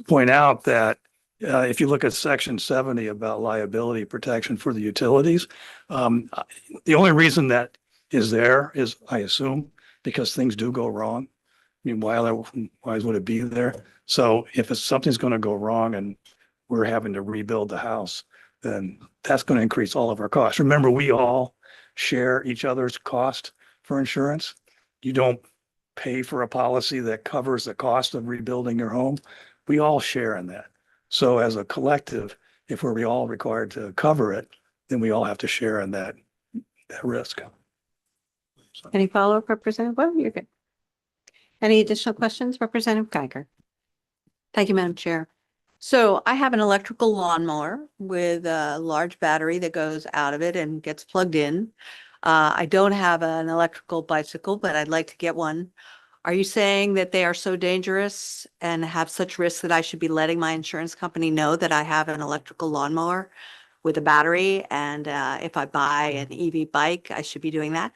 point out that if you look at Section 70 about liability protection for the utilities, the only reason that is there, is, I assume, because things do go wrong. I mean, why would it be there? So if it's, something's going to go wrong and we're having to rebuild the house, then that's going to increase all of our costs. Remember, we all share each other's cost for insurance. You don't pay for a policy that covers the cost of rebuilding your home. We all share in that. So as a collective, if we're all required to cover it, then we all have to share in that risk. Any follow-up, Representative Webb? You're good. Any additional questions, Representative Geiger? Thank you, Madam Chair. So I have an electrical lawnmower with a large battery that goes out of it and gets plugged in. I don't have an electrical bicycle, but I'd like to get one. Are you saying that they are so dangerous and have such risks that I should be letting my insurance company know that I have an electrical lawnmower with a battery? And if I buy an EV bike, I should be doing that?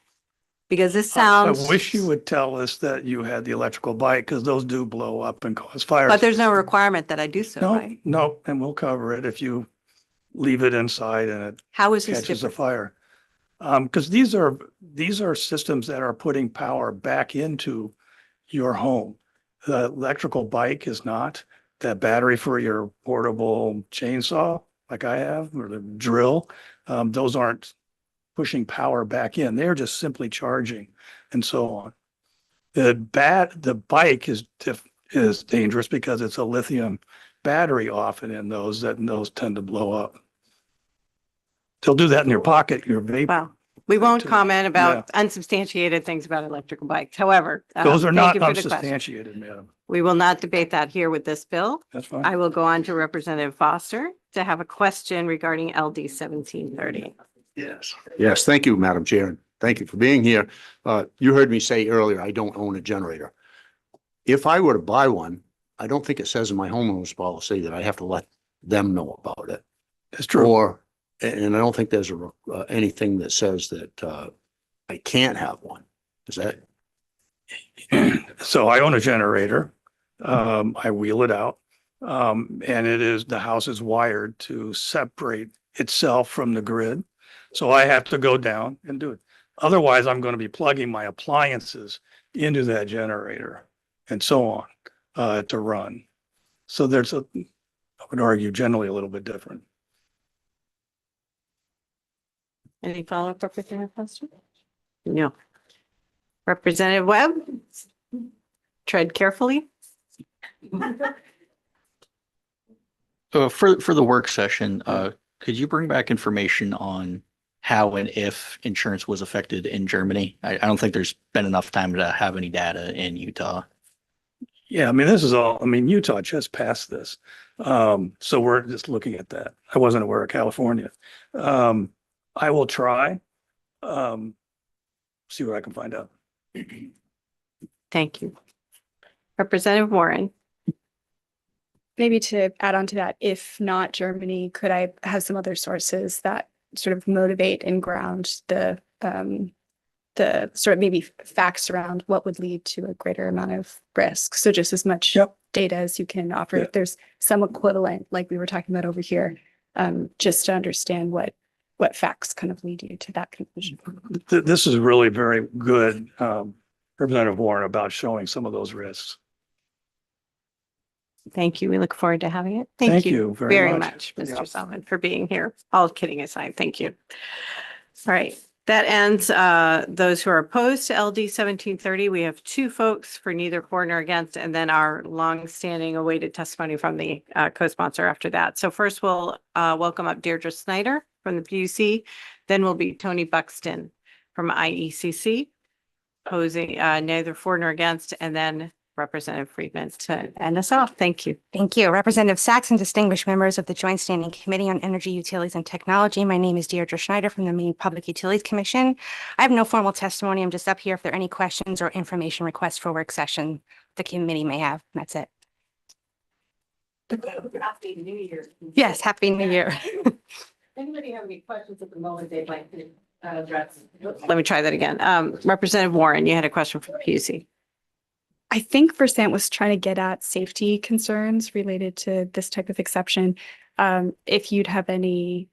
Because this sounds. I wish you would tell us that you had the electrical bike, because those do blow up and cause fires. But there's no requirement that I do so, No, right? no, and we'll cover it if you leave it inside and it How is this catches a different? fire. Because these are systems that are putting power back into your home. The electrical bike is not. That battery for your portable chainsaw, like I have, or the drill, those aren't pushing power back in. They're just simply charging and so on. The bike is dangerous because it's a lithium battery often in those, and those tend to blow up. They'll do that in your pocket, your vape. Well, we won't too. comment about unsubstantiated things about electrical bikes. However, Those are thank not you for the question. unsubstantiated, madam. We will not debate that here with this bill. That's fine. I will go on to Representative Foster to have a question regarding LD 1730. Yes. Yes, thank you, Madam Chair, and thank you for being here. You heard me say earlier, I don't own a generator. If I were to buy one, I don't think it says in my homeowner's policy that I have to let them know about it. That's true. And I don't think there's anything that says that I can't have one. Is that? So I own a generator. I wheel it out. And the house is wired to separate itself from the grid. So I have to go down and do it. Otherwise, I'm going to be plugging my appliances into that generator and so on to run. So I would argue, generally a little bit different. Any follow-up, Representative Foster? No. Representative Webb? Tread carefully. For the work session, could you bring back information on how and if insurance was affected in Germany? I don't think there's been enough time to have any data in Utah. Yeah, I mean, Utah just passed this. So we're just looking at that. I wasn't aware of California. I will try, see what I can find out. Thank you. Representative Warren. Maybe to add on to that, if not Germany, could I have some other sources that sort of motivate and ground the sort of maybe facts around what would lead to a greater amount of risk? So just as much data as you can offer, if there's some equivalent, like we were talking about over here, just to understand what facts kind of lead you to that conclusion. This is really very good, Representative Warren, about showing some of those risks. Thank you. We look forward to having it. Thank you very much. Mr. Yeah. Sullivan, for being here. All kidding aside, thank you. All right, that ends those who are opposed to LD 1730. We have two folks for neither for nor against, and then our long-standing awaited testimony from the co-sponsor after that. So first we'll welcome up Deirdre Snyder from the PUC. Then will be Tony Buxton from IECC, opposing neither for nor against, and then Representative Friedman to end us off. Thank you. Thank you. Representative Sachs and distinguished members of the Joint Standing Committee on Energy, Utilities, and Technology. My name is Deirdre Schneider from the Maine Public Utilities Commission. I have no formal testimony. I'm just up here if there are any questions or information requests for work session the committee may have. That's it. Happy New Year. Yes, Happy New Year. Anybody have any questions at the moment they'd like to address? Let me try that again. Representative Warren, you had a question for the PUC. I think Versant was trying to get at safety concerns related to this type of exception. If you'd have any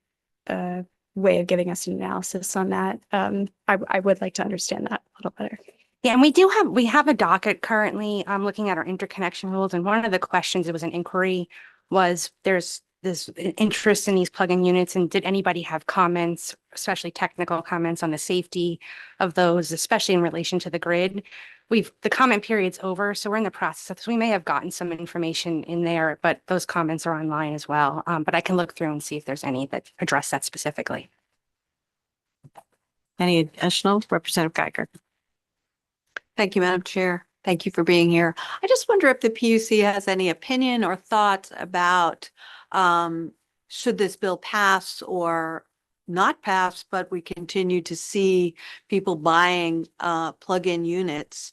way of giving us an analysis on that. I would like to understand that a little better. Yeah, and we have a docket currently, looking at our interconnection rules, and one of the questions, it was an inquiry, was there's this interest in these plug-in units, and did anybody have comments, especially technical comments on the safety of those, especially in relation to the grid? The comment period's over, so we're in the process of this. We may have gotten some information in there, but those comments are online as well. But I can look through and see if there's any that address that specifically. Any additional? Representative Geiger. Thank you, Madam Chair. Thank you for being here. I just wonder if the PUC has any opinion or thoughts about should this bill pass or not pass, but we continue to see people buying plug-in units,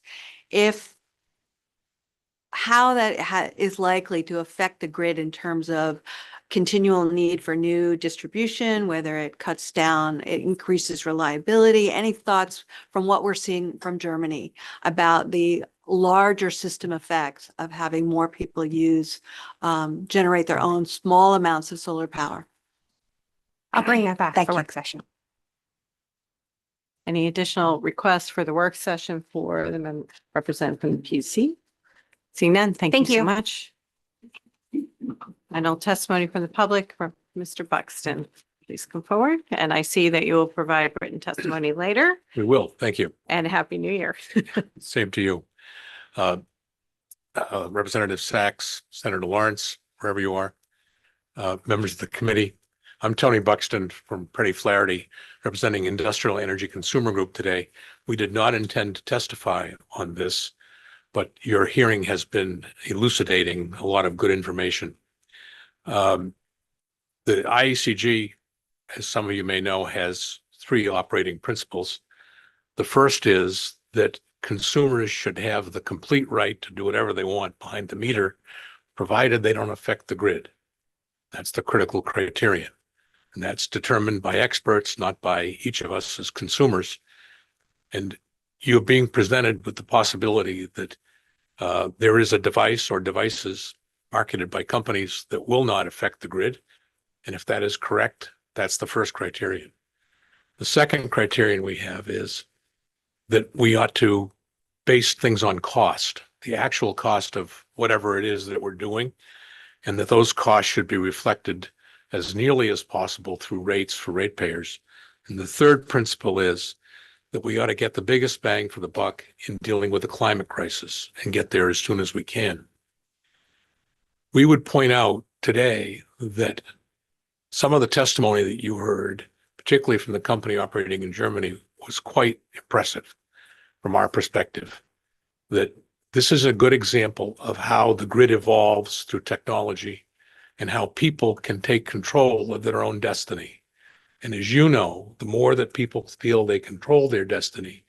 how that is likely to affect the grid in terms of continual need for new distribution, whether it cuts down, it increases reliability. Any thoughts from what we're seeing from Germany about the larger system effects of having more people generate their own small amounts of solar power? I'll bring that back for work session. Any additional requests for the work session for the representative from the PUC? Seeing none, thank you so much. Final testimony from the public from Mr. Buxton. Please come forward. And I see that you will provide written testimony later. We will. Thank you. And Happy New Year. Same to you. Representative Sachs, Senator Lawrence, wherever you are, members of the committee. I'm Tony Buxton from Pretty Flaherty, representing Industrial Energy Consumer Group today. We did not intend to testify on this, but your hearing has been elucidating a lot of good information. The IECG, as some of you may know, has 3 operating principles. The first is that consumers should have the complete right to do whatever they want behind the meter, provided they don't affect the grid. That's the critical criterion. And that's determined by experts, not by each of us as consumers. And you're being presented with the possibility that there is a device or devices marketed by companies that will not affect the grid. And if that is correct, that's the first criterion. The second criterion we have is that we ought to base things on cost, the actual cost of whatever it is that we're doing, and that those costs should be reflected as nearly as possible through rates for ratepayers. And the third principle is that we ought to get the biggest bang for the buck in dealing with the climate crisis and get there as soon as we can. We would point out today that some of the testimony that you heard, particularly from the company operating in Germany, was quite impressive from our perspective. That this is a good example of how the grid evolves through technology and how people can take control of their own destiny. And as you know, the more that people feel they control their destiny,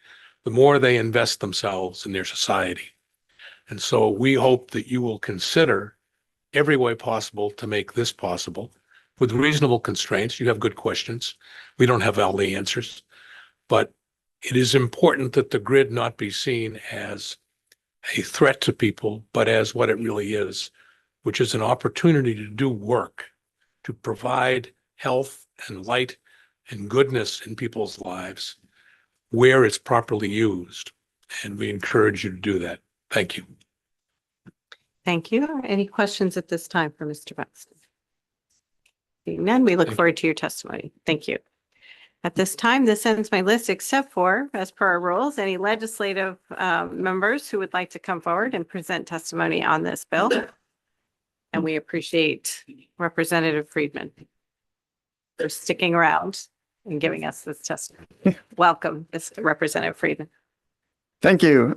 the more they invest themselves in their society. And so we hope that you will consider every way possible to make this possible with reasonable constraints. You have good questions. We don't have all the answers, but it is important that the grid not be seen as a threat to people, but as what it really is, which is an opportunity to do work, to provide health and light and goodness in people's lives where it's properly used. And we encourage you to do that. Thank you. Thank you. Any questions at this time for Mr. Buxton? Seeing none, we look forward to your testimony. Thank you. At this time, this ends my list, except for, as per our rules, any legislative members who would like to come forward and present testimony on this bill. And we appreciate Representative Friedman for sticking around and giving us this testimony. Welcome, Mr. Representative Friedman. Thank you,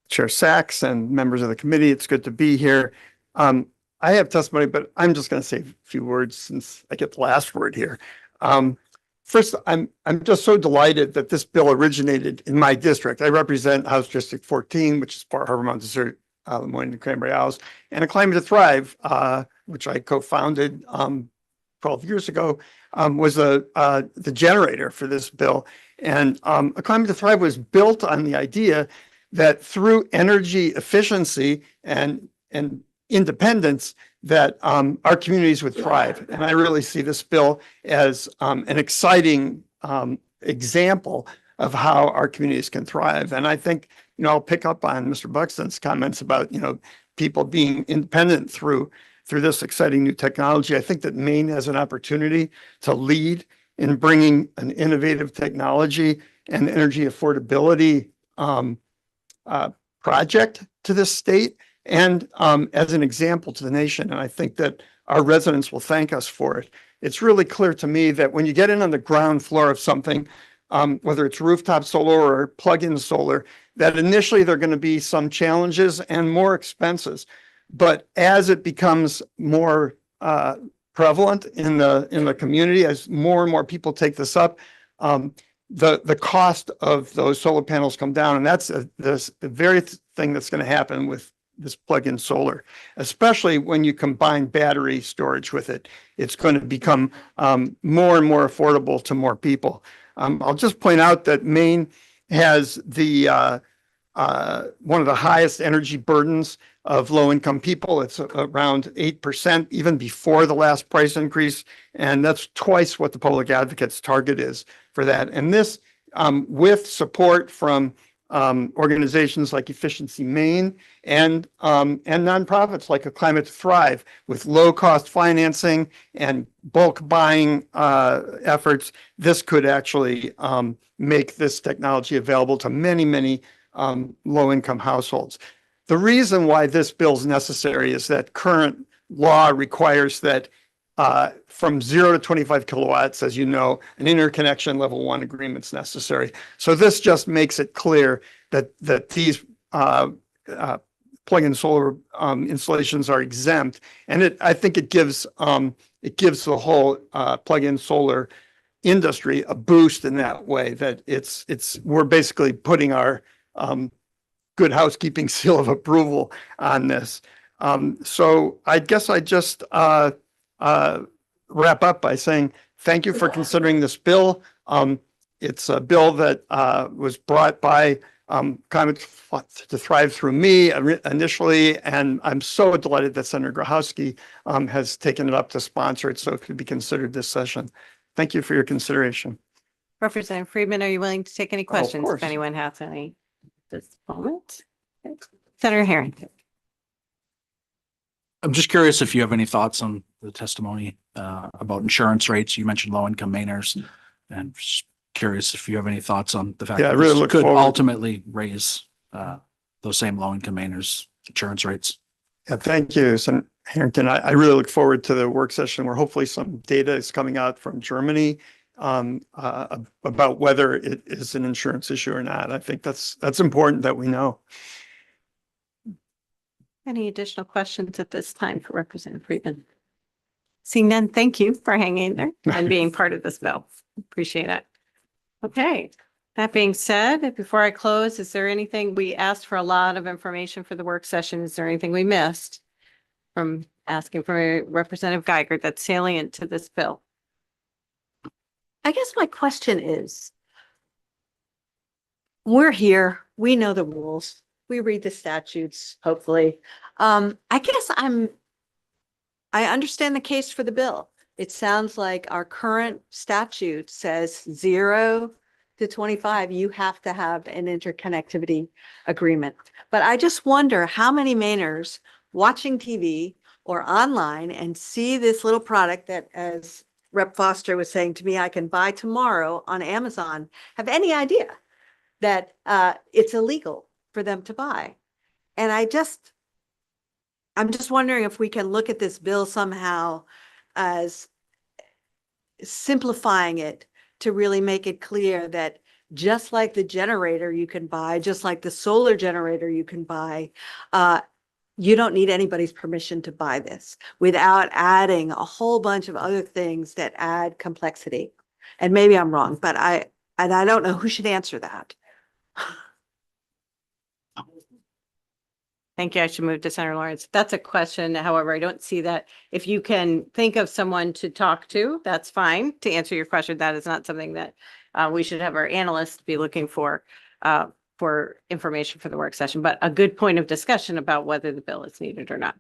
Chair Sachs and members of the committee. It's good to be here. I have testimony, but I'm just going to say a few words since I get the last word here. First, I'm just so delighted that this bill originated in my district. I represent House District 14, which is Bar Harbor, Mount Desert, Lemoyne, and Cranberry Isles, and A Climate to Thrive, which I co-founded 12 years ago, was the generator for this bill. And A Climate to Thrive was built on the idea that through energy efficiency and independence, that our communities would thrive. And I really see this bill as an exciting example of how our communities can thrive. And I think, I'll pick up on Mr. Buxton's comments about, people being independent through this exciting new technology. I think that Maine has an opportunity to lead in bringing an innovative technology and energy affordability project to this state and as an example to the nation. And I think that our residents will thank us for it. It's really clear to me that when you get in on the ground floor of something, whether it's rooftop solar or plug-in solar, that initially there are going to be some challenges and more expenses. But as it becomes more prevalent in the community, as more and more people take this up, the cost of those solar panels come down. And that's the very thing that's going to happen with this plug-in solar, especially when you combine battery storage with it. It's going to become more and more affordable to more people. I'll just point out that Maine has the one of the highest energy burdens of low-income people. It's around 8%, even before the last price increase. And that's twice what the Public Advocate's target is for that. And this, with support from organizations like Efficiency Maine and nonprofits like A Climate to Thrive, with low-cost financing and bulk buying efforts, this could actually make this technology available to many, many low-income households. The reason why this bill is necessary is that current law requires that from 0 to 25 kilowatts, as you know, an interconnection level 1 agreement is necessary. So this just makes it clear that these plug-in solar installations are exempt, and I think it gives the whole plug-in solar industry a boost in that way. That we're basically putting our good housekeeping seal of approval on this. So I guess I just wrap up by saying thank you for considering this bill. It's a bill that was brought by Climate to Thrive through me initially, and I'm so delighted that Senator Grochowski has taken it up to sponsor it so it could be considered this session. Thank you for your consideration. Representative Friedman, are you willing to take any questions course. if anyone has any at this moment? Okay. Senator Harrington. I'm just curious if you have any thoughts on the testimony about insurance rates. You mentioned low-income Mainers, and just curious if you have any thoughts on the fact Yeah, I that really this look could forward- ultimately raise those same low-income Mainers insurance rates. Yeah, thank you, Senator Harrington. I really look forward to the work session where hopefully some data is coming out from Germany about whether it is an insurance issue or not. I think that's important that we know. Any additional questions at this time for Representative Friedman? Seeing none, thank you for hanging there and being part of this bill. Appreciate it. Okay, that being said, before I close, is there anything, we asked for a lot of information for the work session. Is there anything we missed from asking for Representative Geiger that's salient to this bill? I guess my question is, we're here, we know the rules, we read the statutes, hopefully. I guess I understand the case for the bill. It sounds like our current statute says 0 to 25, you have to have an interconnectivity agreement. But I just wonder how many Mainers watching TV or online and see this little product that, as Rep. Foster was saying to me, I can buy tomorrow on Amazon, have any idea that it's illegal for them to buy. And I'm just wondering if we can look at this bill somehow as simplifying it to really make it clear that just like the generator you can buy, just like the solar generator you can buy, you don't need anybody's permission to buy this without adding a whole bunch of other things that add complexity. And maybe I'm wrong, but I don't know who should answer that. Thank you. I should move to Senator Lawrence. That's a question. However, I don't see that. If you can think of someone to talk to, that's fine. To answer your question, that is not something that we should have our analysts be looking for information for the work session, but a good point of discussion about whether the bill is needed or not.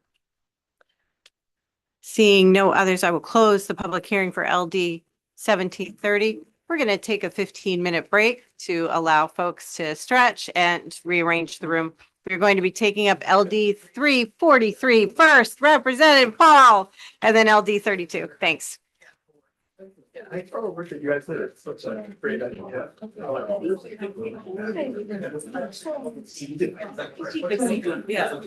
Seeing no others, I will close the public hearing for LD 1730. We're going to take a 15-minute break to allow folks to stretch and rearrange the room. We're going to be taking up LD 343 first, Representative Paul, and then LD 32. Thanks. I totally wish that you guys did it. It's such a great idea. Yeah.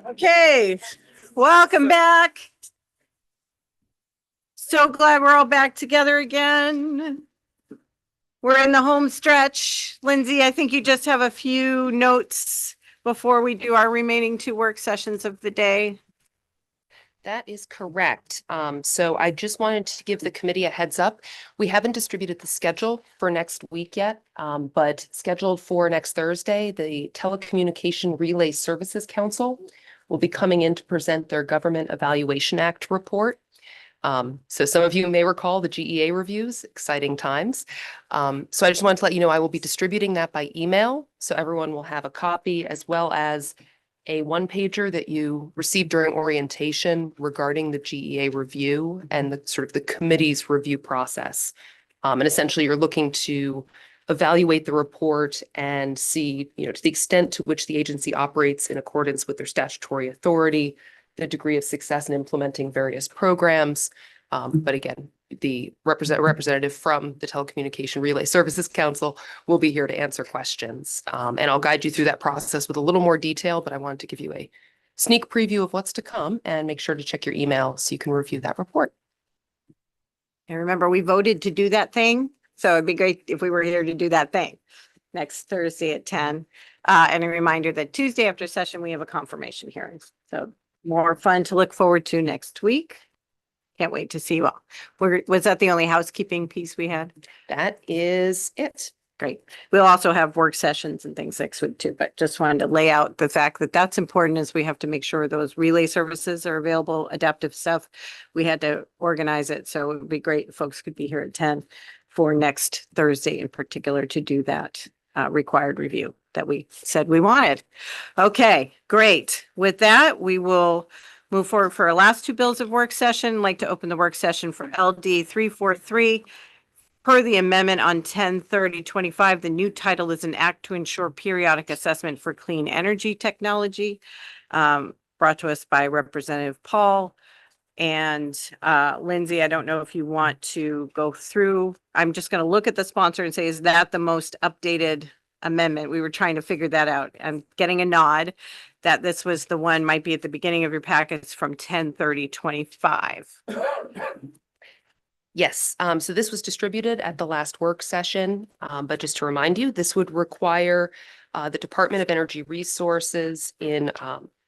Okay, welcome back. So glad we're all back together again. We're in the home stretch. Lindsay, I think you just have a few notes before we do our remaining 2 work sessions of the day. That is correct. So I just wanted to give the committee a heads up. We haven't distributed the schedule for next week yet, but scheduled for next Thursday, the Telecommunication Relay Services Council will be coming in to present their Government Evaluation Act report. So some of you may recall the GEA reviews, exciting times. So I just wanted to let you know I will be distributing that by email, so everyone will have a copy, as well as a one-pager that you received during orientation regarding the GEA review and the sort of the committee's review process. And essentially you're looking to evaluate the report and see, to the extent to which the agency operates in accordance with their statutory authority, the degree of success in implementing various programs. But again, the representative from the Telecommunication Relay Services Council will be here to answer questions. And I'll guide you through that process with a little more detail, but I wanted to give you a sneak preview of what's to come, and make sure to check your email so you can review that report. And remember, we voted to do that thing, so it'd be great if we were here to do that thing next Thursday at 10. And a reminder that Tuesday after session, we have a confirmation hearing. So more fun to look forward to next week. Can't wait to see you all. Was that the only housekeeping piece we had? That is it. Great. We'll also have work sessions and things next week too, but just wanted to lay out the fact that that's important, as we have to make sure those relay services are available, adaptive stuff. We had to organize it, so it would be great if folks could be here at 10 for next Thursday in particular to do that required review that we said we wanted. Okay, great. With that, we will move forward for our last 2 bills of work session. I'd like to open the work session for LD 343. Per the amendment on 10/30/25, the new title is an act to ensure periodic assessment for clean energy technology, brought to us by Representative Paul. And Lindsay, I don't know if you want to go through. I'm just going to look at the sponsor and say, is that the most updated amendment? We were trying to figure that out. I'm getting a nod that this was the one, might be at the beginning of your packets, from 10/30/25. Yes, so this was distributed at the last work session, but just to remind you, this would require the Department of Energy Resources in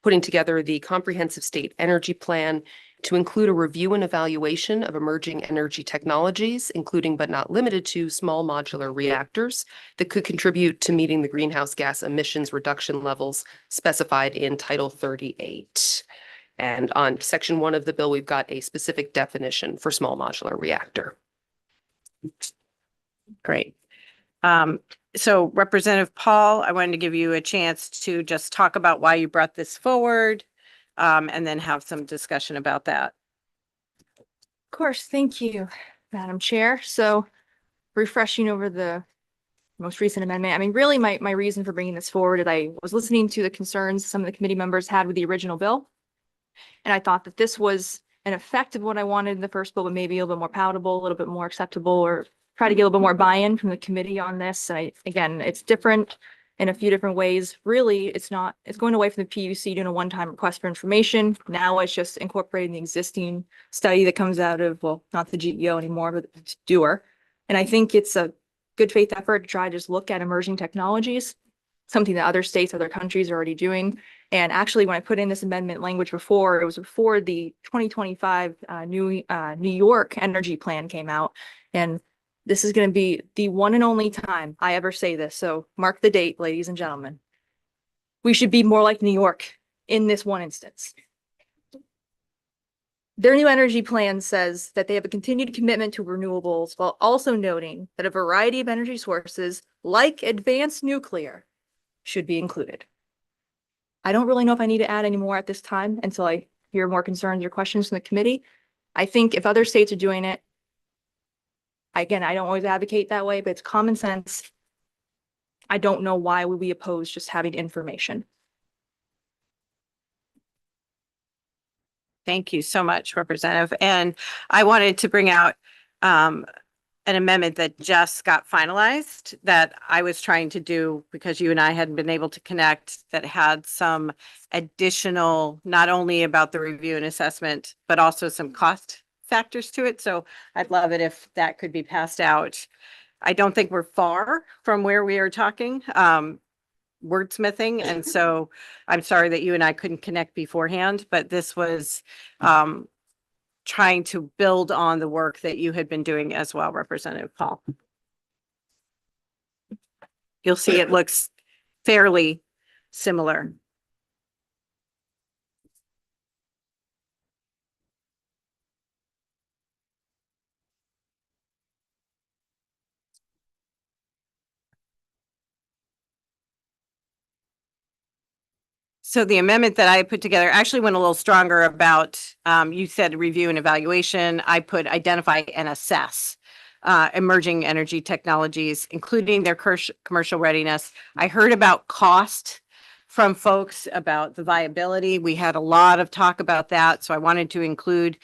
putting together the Comprehensive State Energy Plan to include a review and evaluation of emerging energy technologies, including but not limited to small modular reactors that could contribute to meeting the greenhouse gas emissions reduction levels specified in Title 38. And on Section 1 of the bill, we've got a specific definition for small modular reactor. Great. So Representative Paul, I wanted to give you a chance to just talk about why you brought this forward, and then have some discussion about that. Of course, thank you, Madam Chair. So refreshing over the most recent amendment. I mean, really my reason for bringing this forward is I was listening to the concerns some of the committee members had with the original bill. And I thought that this was an effect of what I wanted in the first bill, but maybe a little bit more palatable, a little bit more acceptable, or try to get a little bit more buy-in from the committee on this. And again, it's different in a few different ways. Really, it's going away from the PUC doing a one-time request for information. Now it's just incorporating the existing study that comes out of, well, not the GEO anymore, but the doer. And I think it's a good faith effort to try to just look at emerging technologies, something that other states, other countries are already doing. And actually, when I put in this amendment language before, it was before the 2025 New York Energy Plan came out. And this is going to be the one and only time I ever say this. So mark the date, ladies and gentlemen. We should be more like New York in this one instance. Their new energy plan says that they have a continued commitment to renewables, while also noting that a variety of energy sources, like advanced nuclear, should be included. I don't really know if I need to add any more at this time until I hear more concerns or questions from the committee. I think if other states are doing it, again, I don't always advocate that way, but it's common sense. I don't know why would we oppose just having information. Thank you so much, Representative. And I wanted to bring out an an amendment that just got finalized that I was trying to do because you and I hadn't been able to connect, that had some additional, not only about the review and assessment, but also some cost factors to it. So I'd love it if that could be passed out. I don't think we're far from where we are talking, wordsmithing. And so I'm sorry that you and I couldn't connect beforehand, but this was trying to build on the work that you had been doing as well, Representative Paul. You'll see it looks fairly similar. So the amendment that I put together actually went a little stronger about, you said review and evaluation. I put identify and assess emerging energy technologies, including their commercial readiness. I heard about cost from folks about the viability. We had a lot of talk about that. So I wanted to include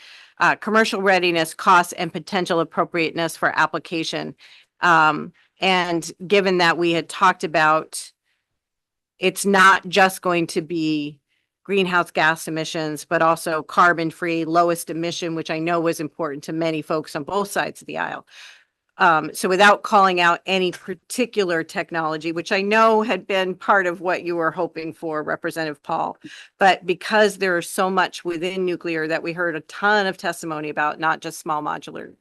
commercial readiness, costs, and potential appropriateness for application. And given that we had talked about it's not just going to be greenhouse gas emissions, but also carbon-free, lowest emission, which I know was important to many folks on both sides of the aisle. So without calling out any particular technology, which I know had been part of what you were hoping for, Representative Paul, but because there is so much within nuclear that we heard a ton of testimony about, not just small modular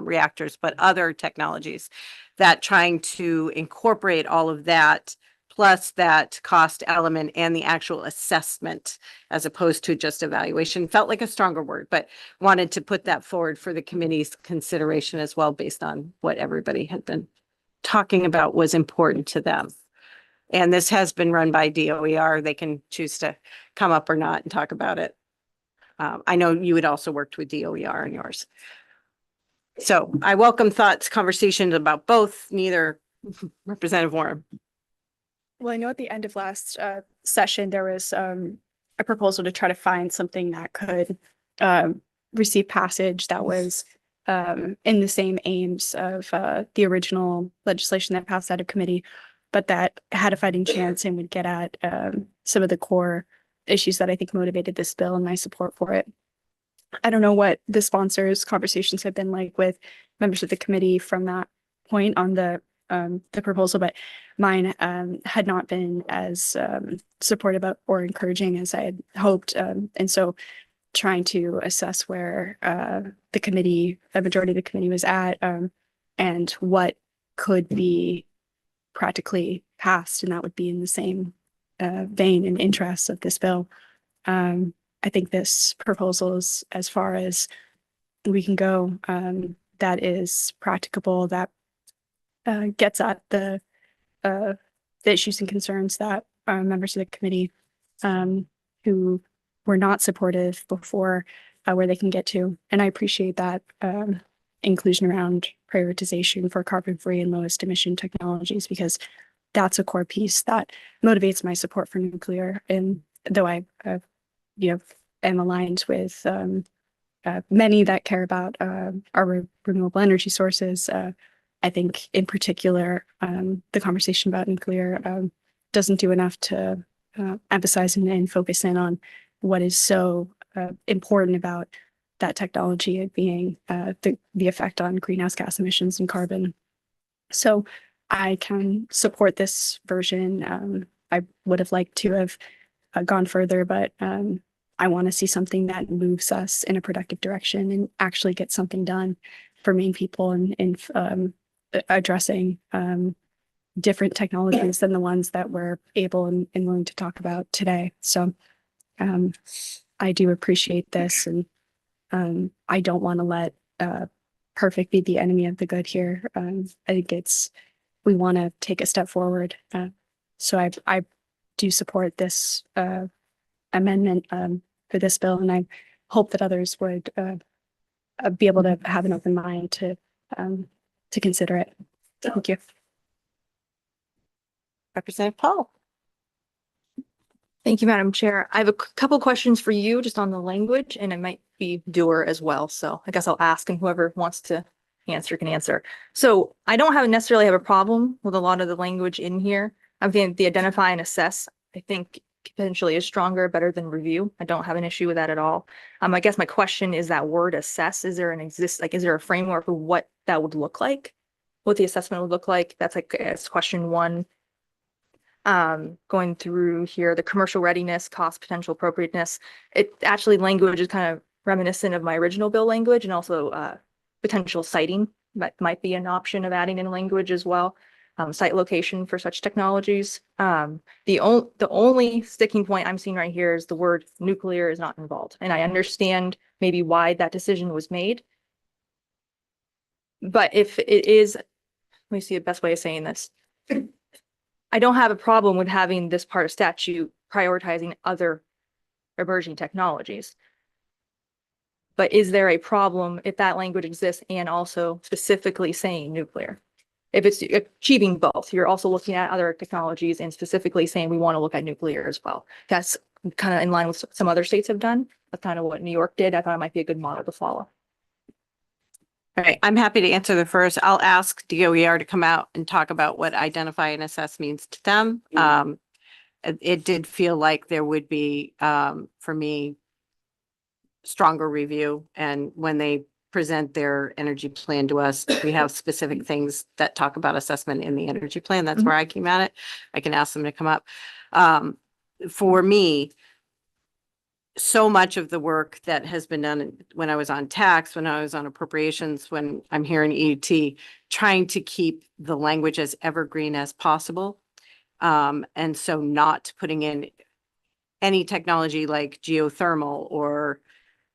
reactors, but other technologies, that trying to incorporate all of that plus that cost element and the actual assessment as opposed to just evaluation felt like a stronger word, but wanted to put that forward for the committee's consideration as well, based on what everybody had been talking about was important to them. And this has been run by DOER. They can choose to come up or not and talk about it. I know you had also worked with DOER in yours. So I welcome thoughts, conversations about both, neither. Representative Warren. Well, I know at the end of last session, there was a proposal to try to find something that could receive passage that was in the same aims of the original legislation that passed out of committee, but that had a fighting chance and would get at some of the core issues that I think motivated this bill and my support for it. I don't know what the sponsors' conversations have been like with members of the committee from that point on the proposal, but mine had not been as supportive or encouraging as I had hoped. And so trying to assess where the majority of the committee was at and what could be practically passed, and that would be in the same vein and interests of this bill. I think this proposal is as far as we can go, that is practicable, that gets at the issues and concerns that members of the committee who were not supportive before where they can get to. And I appreciate that inclusion around prioritization for carbon-free and lowest emission technologies, because that's a core piece that motivates my support for nuclear. And though I am aligned with many that care about our renewable energy sources, I think in particular, the conversation about nuclear doesn't do enough to emphasize and focus in on what is so important about that technology being the effect on greenhouse gas emissions and carbon. So I can support this version. I would have liked to have gone further, but I want to see something that moves us in a productive direction and actually get something done for Maine people and addressing different technologies than the ones that we're able and willing to talk about today. So I do appreciate this, and I don't want to let perfect be the enemy of the good here. I think we want to take a step forward. So I do support this amendment for this bill, and I hope that others would be able to have an open mind to consider it. Thank you. Representative Paul. Thank you, Madam Chair. I have a couple questions for you just on the language, and it might be doer as well. So I guess I'll ask, and whoever wants to answer can answer. So I don't necessarily have a problem with a lot of the language in here. I think the identify and assess, I think potentially is stronger, better than review. I don't have an issue with that at all. I guess my question is that word assess, is there is there a framework of what that would look like? What the assessment would look like? That's like, it's question one. Going through here, the commercial readiness, cost, potential appropriateness. It actually language is kind of reminiscent of my original bill language, and also potential citing that might be an option of adding in language as well. Site location for such technologies. The only sticking point I'm seeing right here is the word nuclear is not involved. And I understand maybe why that decision was made. But if it is, let me see the best way of saying this. I don't have a problem with having this part of statute prioritizing other emerging technologies. But is there a problem if that language exists and also specifically saying nuclear? If it's achieving both, you're also looking at other technologies and specifically saying we want to look at nuclear as well. That's kind of in line with some other states have done. That's kind of what New York did. I thought it might be a good model to follow. All right, I'm happy to answer the first. I'll ask DOER to come out and talk about what identify and assess means to them. It did feel like there would be, for me, stronger review. And when they present their energy plan to us, we have specific things that talk about assessment in the energy plan. That's where I came at it. I can ask them to come up. For me, so much of the work that has been done when I was on tax, when I was on appropriations, when I'm here in EUT, trying to keep the language as evergreen as possible. And so not putting in any technology like geothermal or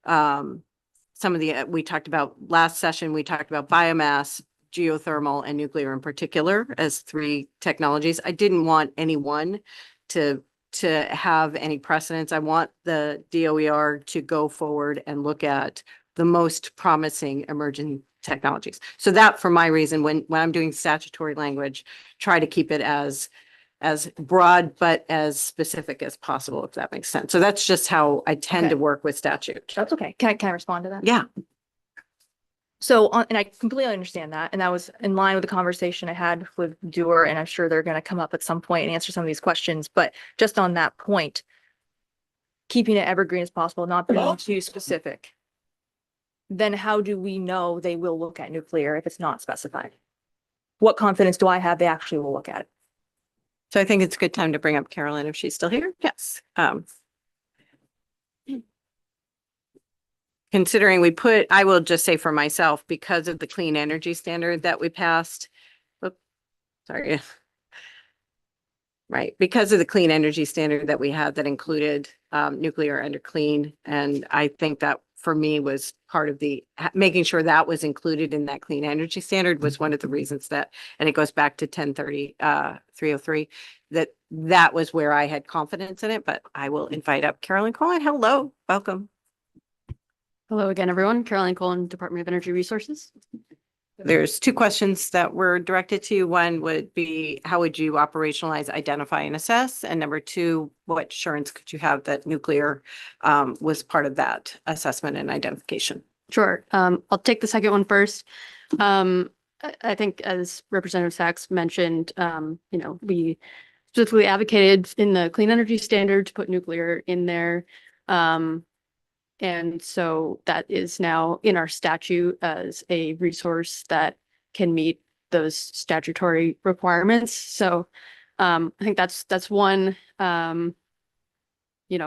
some of the, we talked about last session, we talked about biomass, geothermal, and nuclear in particular as 3 technologies. I didn't want anyone to have any precedence. I want the DOER to go forward and look at the most promising emerging technologies. So that, for my reason, when I'm doing statutory language, try to keep it as broad but as specific as possible, if that makes sense. So that's just how I tend to work with statute. That's okay. Can I respond to that? Yeah. So, and I completely understand that. And that was in line with the conversation I had with Dewar, and I'm sure they're going to come up at some point and answer some of these questions. But just on that point, keeping it evergreen as possible, not being too specific, then how do we know they will look at nuclear if it's not specified? What confidence do I have they actually will look at it? So I think it's a good time to bring up Carolyn if she's still here. Yes. Considering I will just say for myself, because of the clean energy standard that we passed, sorry. Right, because of the clean energy standard that we had that included nuclear under clean. And I think that for me was part of the making sure that was included in that clean energy standard was one of the reasons that, and it goes back to 303, that was where I had confidence in it. But I will invite up Carolyn Cohen. Hello, welcome. Hello again, everyone. Caroline Colin, Department of Energy Resources. There's 2 questions that were directed to you. One would be, how would you operationalize, identify, and assess? And number 2, what assurance could you have that nuclear was part of that assessment and identification? Sure. I'll take the second one first. I think as Representative Sachs mentioned, we specifically advocated in the clean energy standard to put nuclear in there. And so that is now in our statute as a resource that can meet those statutory requirements. So I think that's one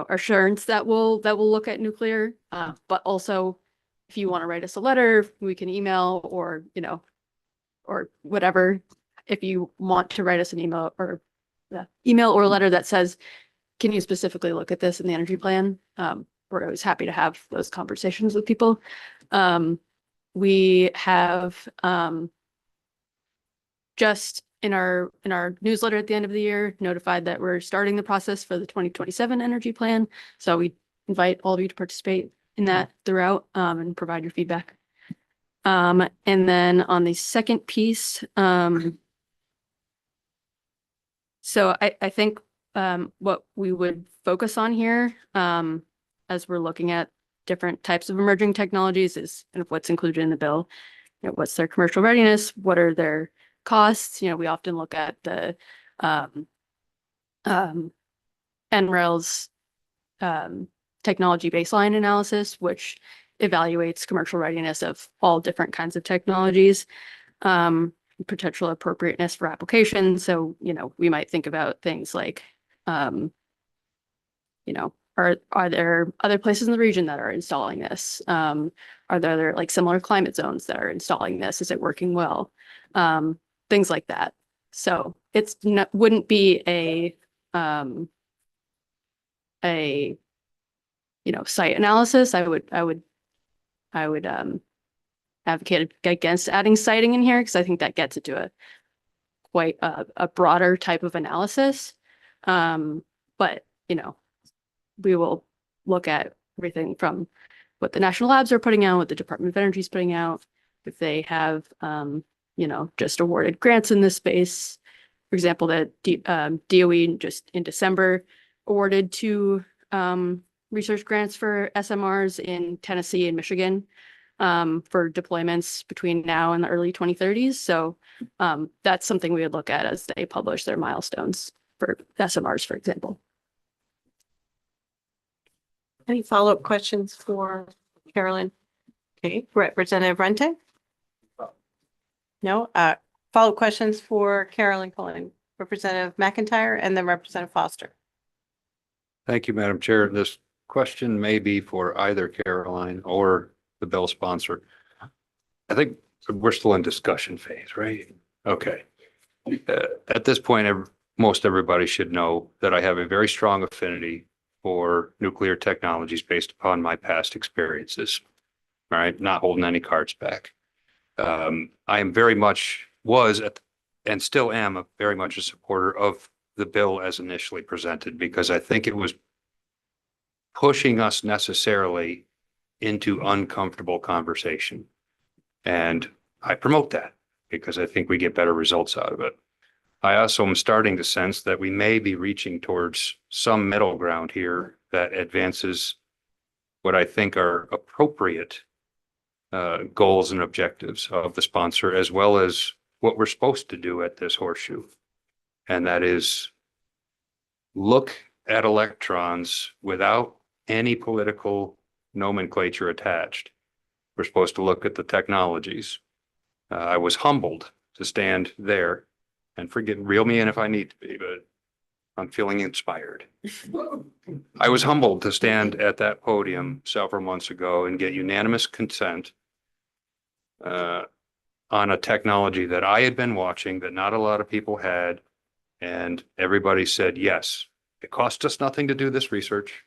assurance that we'll look at nuclear. But also, if you want to write us a letter, we can email or whatever. If you want to write us an email or a letter that says, can you specifically look at this in the energy plan? We're always happy to have those conversations with people. We have just in our newsletter at the end of the year notified that we're starting the process for the 2027 energy plan. So we invite all of you to participate in that throughout and provide your feedback. And then on the second piece, so I think what we would focus on here as we're looking at different types of emerging technologies is kind of what's included in the bill what's their commercial readiness? What are their costs? We often look at the NREL's technology baseline analysis, which evaluates commercial readiness of all different kinds of technologies, potential appropriateness for applications. So, we might think about things like, are there other places in the region that are installing this? Are there other similar climate zones that are installing this? Is it working well? Things like that. So it's not, wouldn't be a site analysis. I would advocate against adding siting in here because I think that gets into quite a broader type of analysis. But we will look at everything from what the national labs are putting out, what the Department of Energy is putting out, if they have just awarded grants in this space. For example, that DOE just in December awarded 2 research grants for SMRs in Tennessee and Michigan for deployments between now and the early 2030s. So that's something we would look at as they publish their milestones for SMRs, for example. Any follow-up questions for Carolyn? Okay, Representative Rente? No, follow-up questions for Carolyn Cullen, Representative McIntyre, and then Representative Foster. Thank you, Madam Chair. This question may be for either Caroline or the bill sponsor. I think we're still in discussion phase, right? Okay. At this point, most everybody should know that I have a very strong affinity for nuclear technologies based upon my past experiences. All right, not holding any cards back. I am very much and still am very much a supporter of the bill as initially presented, because I think it was pushing us necessarily into uncomfortable conversation. And I promote that because I think we get better results out of it. I also am starting to sense that we may be reaching towards some middle ground here that advances what I think are appropriate goals and objectives of the sponsor, as well as what we're supposed to do at this horseshoe. And that is look at electrons without any political nomenclature attached. We're supposed to look at the technologies. I was humbled to stand there, and reel me in if I need to be, but I'm feeling inspired. I was humbled to stand at that podium several months ago and get unanimous consent on a technology that I had been watching that not a lot of people had, and everybody said yes. It cost us nothing to do this research.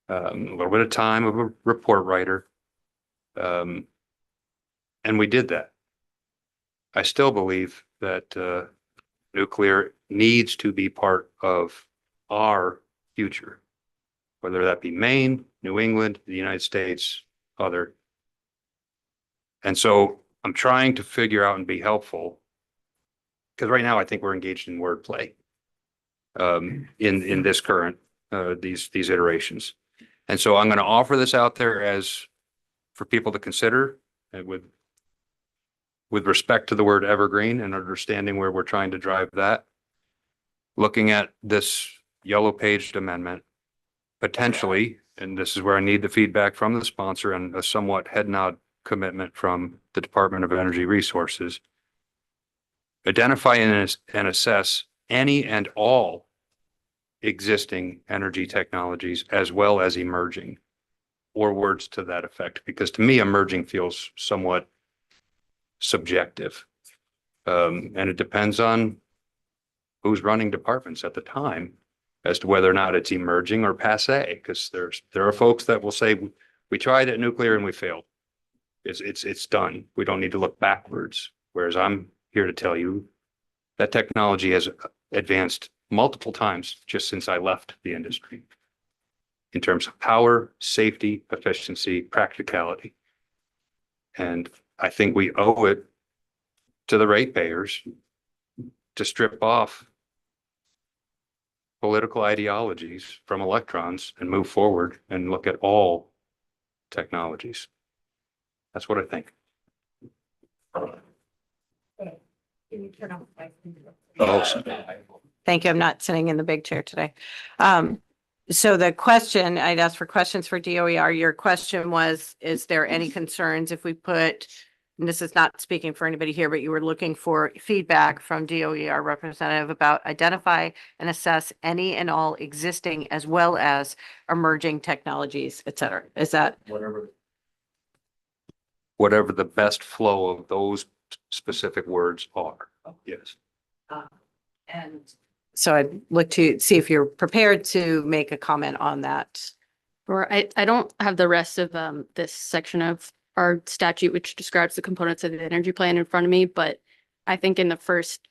A little bit of time of a report writer. And we did that. I still believe that nuclear needs to be part of our future, whether that be Maine, New England, the United States, other. And so I'm trying to figure out and be helpful, because right now I think we're engaged in wordplay in this current, these iterations. And so I'm going to offer this out there for people to consider, and with respect to the word evergreen and understanding where we're trying to drive that. Looking at this yellow paged amendment, potentially, and this is where I need the feedback from the sponsor and a somewhat head nod commitment from the Department of Energy Resources. Identify and assess any and all existing energy technologies as well as emerging, or words to that effect, because to me, emerging feels somewhat subjective. And it depends on who's running departments at the time as to whether or not it's emerging or passe, because there are folks that will say, we tried at nuclear and we failed. It's done. We don't need to look backwards. Whereas I'm here to tell you that technology has advanced multiple times just since I left the industry in terms of power, safety, efficiency, practicality. And I think we owe it to the ratepayers to strip off political ideologies from electrons and move forward and look at all technologies. That's what I think. Thank you. I'm not sitting in the big chair today. So the question, I'd asked for questions for DOER. Your question was, is there any concerns if we put, and this is not speaking for anybody here, but you were looking for feedback from DOER representative about identify and assess any and all existing as well as emerging technologies, et cetera. Is that? Whatever the best flow of those specific words are. Yes. And so I'd look to see if you're prepared to make a comment on that. Or I don't have the rest of this section of our statute, which describes the components of the energy plan in front of me, but I think in the first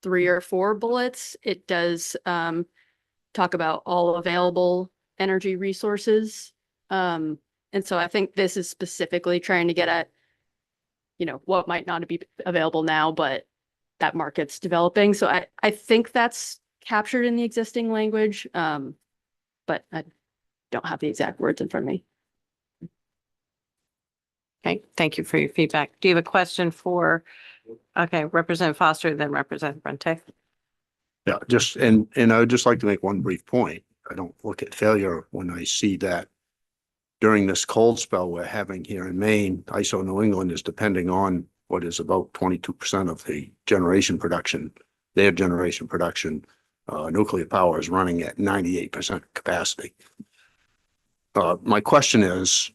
3 or 4 bullets, it does talk about all available energy resources. And so I think this is specifically trying to get at, you know, what might not be available now, but that market's developing. So I think that's captured in the existing language, but I don't have the exact words in front of me. Okay, thank you for your feedback. Do you have a question for, okay, Representative Foster, then Representative Brente? Yeah, just, and I would just like to make one brief point. I don't look at failure when I see that during this cold spell we're having here in Maine, ISO New England is depending on what is about 22% of the generation production, their generation production. Nuclear power is running at 98% capacity. My question is,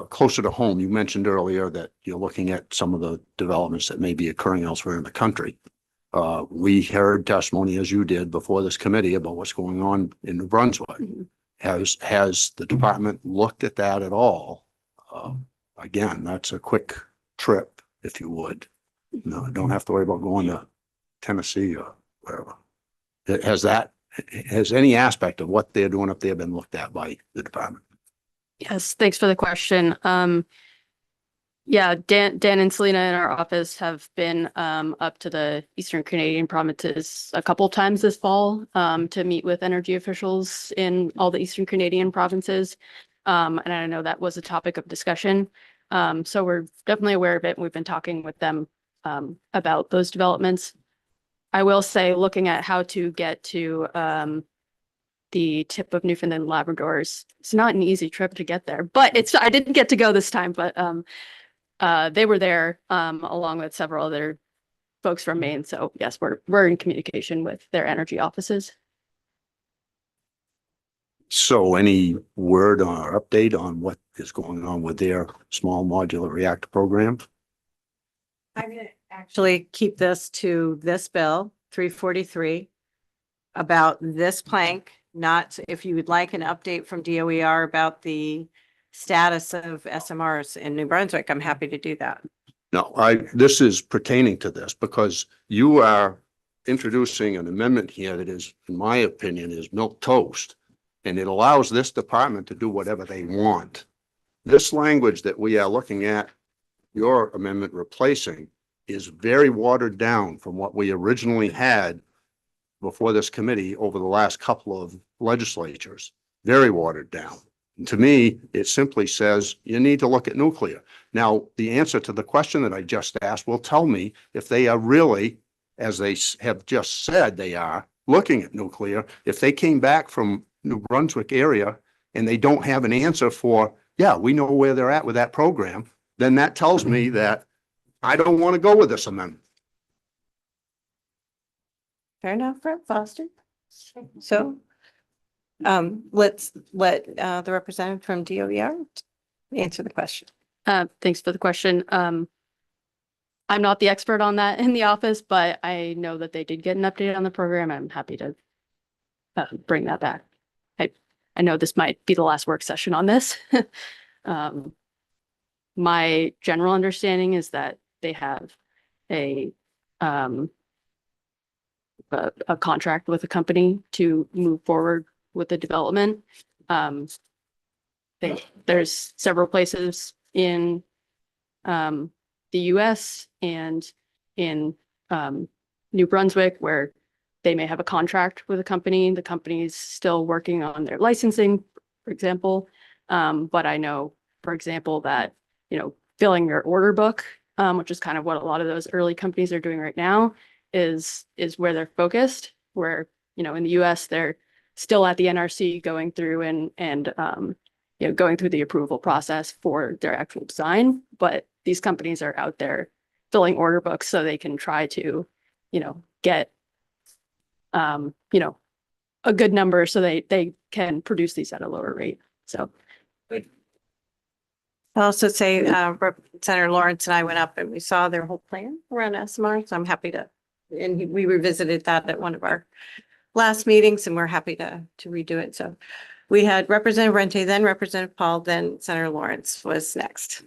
closer to home, you mentioned earlier that you're looking at some of the developments that may be occurring elsewhere in the country. We heard testimony, as you did, before this committee about what's going on in New Brunswick. Mm-hmm. Has the department looked at that at all? Again, that's a quick trip, if you would. No, don't have to worry about going to Tennessee or wherever. Has any aspect of what they're doing up there been looked at by the department? Yes, thanks for the question. Yeah, Dan and Selena in our office have been up to the Eastern Canadian provinces a couple times this fall to meet with energy officials in all the Eastern Canadian provinces. And I know that was a topic of discussion. So we're definitely aware of it. We've been talking with them about those developments. I will say, looking at how to get to the tip of Newfoundland and Labrador's, it's not an easy trip to get there, but I didn't get to go this time, but they were there along with several other folks from Maine. So yes, we're in communication with their energy offices. So any word or update on what is going on with their small modular reactor program? I'm going to actually keep this to this bill, 343, about this plank, not if you would like an update from DOER about the status of SMRs in New Brunswick, I'm happy to do that. No, this is pertaining to this because you are introducing an amendment here that is, in my opinion, is milquetoast. And it allows this department to do whatever they want. This language that we are looking at, your amendment replacing, is very watered down from what we originally had before this committee over the last couple of legislatures. Very watered down. And to me, it simply says you need to look at nuclear. Now, the answer to the question that I just asked will tell me if they are really, as they have just said they are, looking at nuclear. If they came back from New Brunswick area and they don't have an answer for, yeah, we know where they're at with that program, then that tells me that I don't want to go with this amendment. Fair enough, Brent Foster. So let's let the representative from DOER answer the question. Thanks for the question. I'm not the expert on that in the office, but I know that they did get an update on the program. I'm happy to bring that back. I know this might be the last work session on this. My general understanding is that they have a contract with a company to move forward with the development. There's several places in the US and in New Brunswick where they may have a contract with a company. The company's still working on their licensing, for example. But I know, for example, that, you know, filling your order book which is kind of what a lot of those early companies are doing right now, is where they're focused. Where, you know, in the US, they're still at the NRC going through and you know, going through the approval process for their actual design. But these companies are out there filling order books so they can try to, you know, get you know, a good number so they can produce these at a lower rate. So I'll also say, Senator Lawrence and I went up and we saw their whole plan around SMR, so I'm happy to, and we revisited that at one of our last meetings, and we're happy to redo it. So we had Representative Rente, then Representative Paul, then Senator Lawrence was next.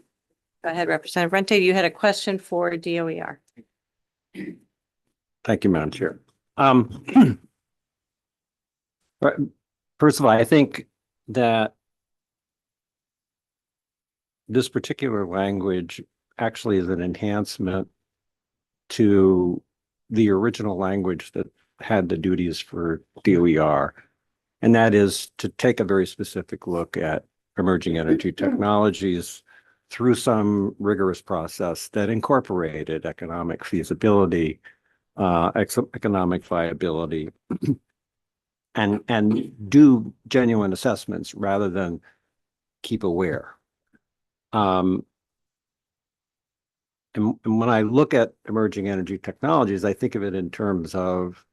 Go ahead, Representative Rente, you had a question for DOER. Thank you, Madam Chair. First of all, I think that this particular language actually is an enhancement to the original language that had the duties for DOER. And that is to take a very specific look at emerging energy technologies through some rigorous process that incorporated economic feasibility, economic viability, and do genuine assessments rather than keep aware. And when I look at emerging energy technologies, I think of it in terms of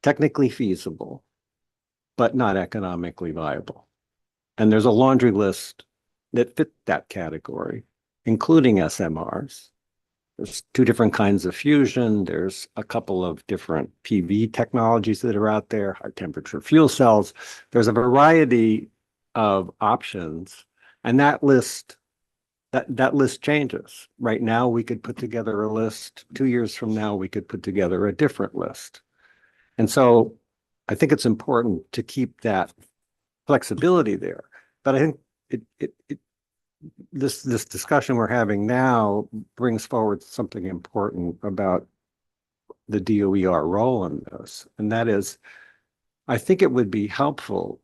technically feasible, but not economically viable. And there's a laundry list that fit that category, including SMRs. There's two different kinds of fusion. There's a couple of different PV technologies that are out there, high temperature fuel cells. There's a variety of options, and that list changes. Right now, we could put together a list. 2 years from now, we could put together a different list. And so I think it's important to keep that flexibility there. But I think this discussion we're having now brings forward something important about the DOER role in this. And that is, I think it would be helpful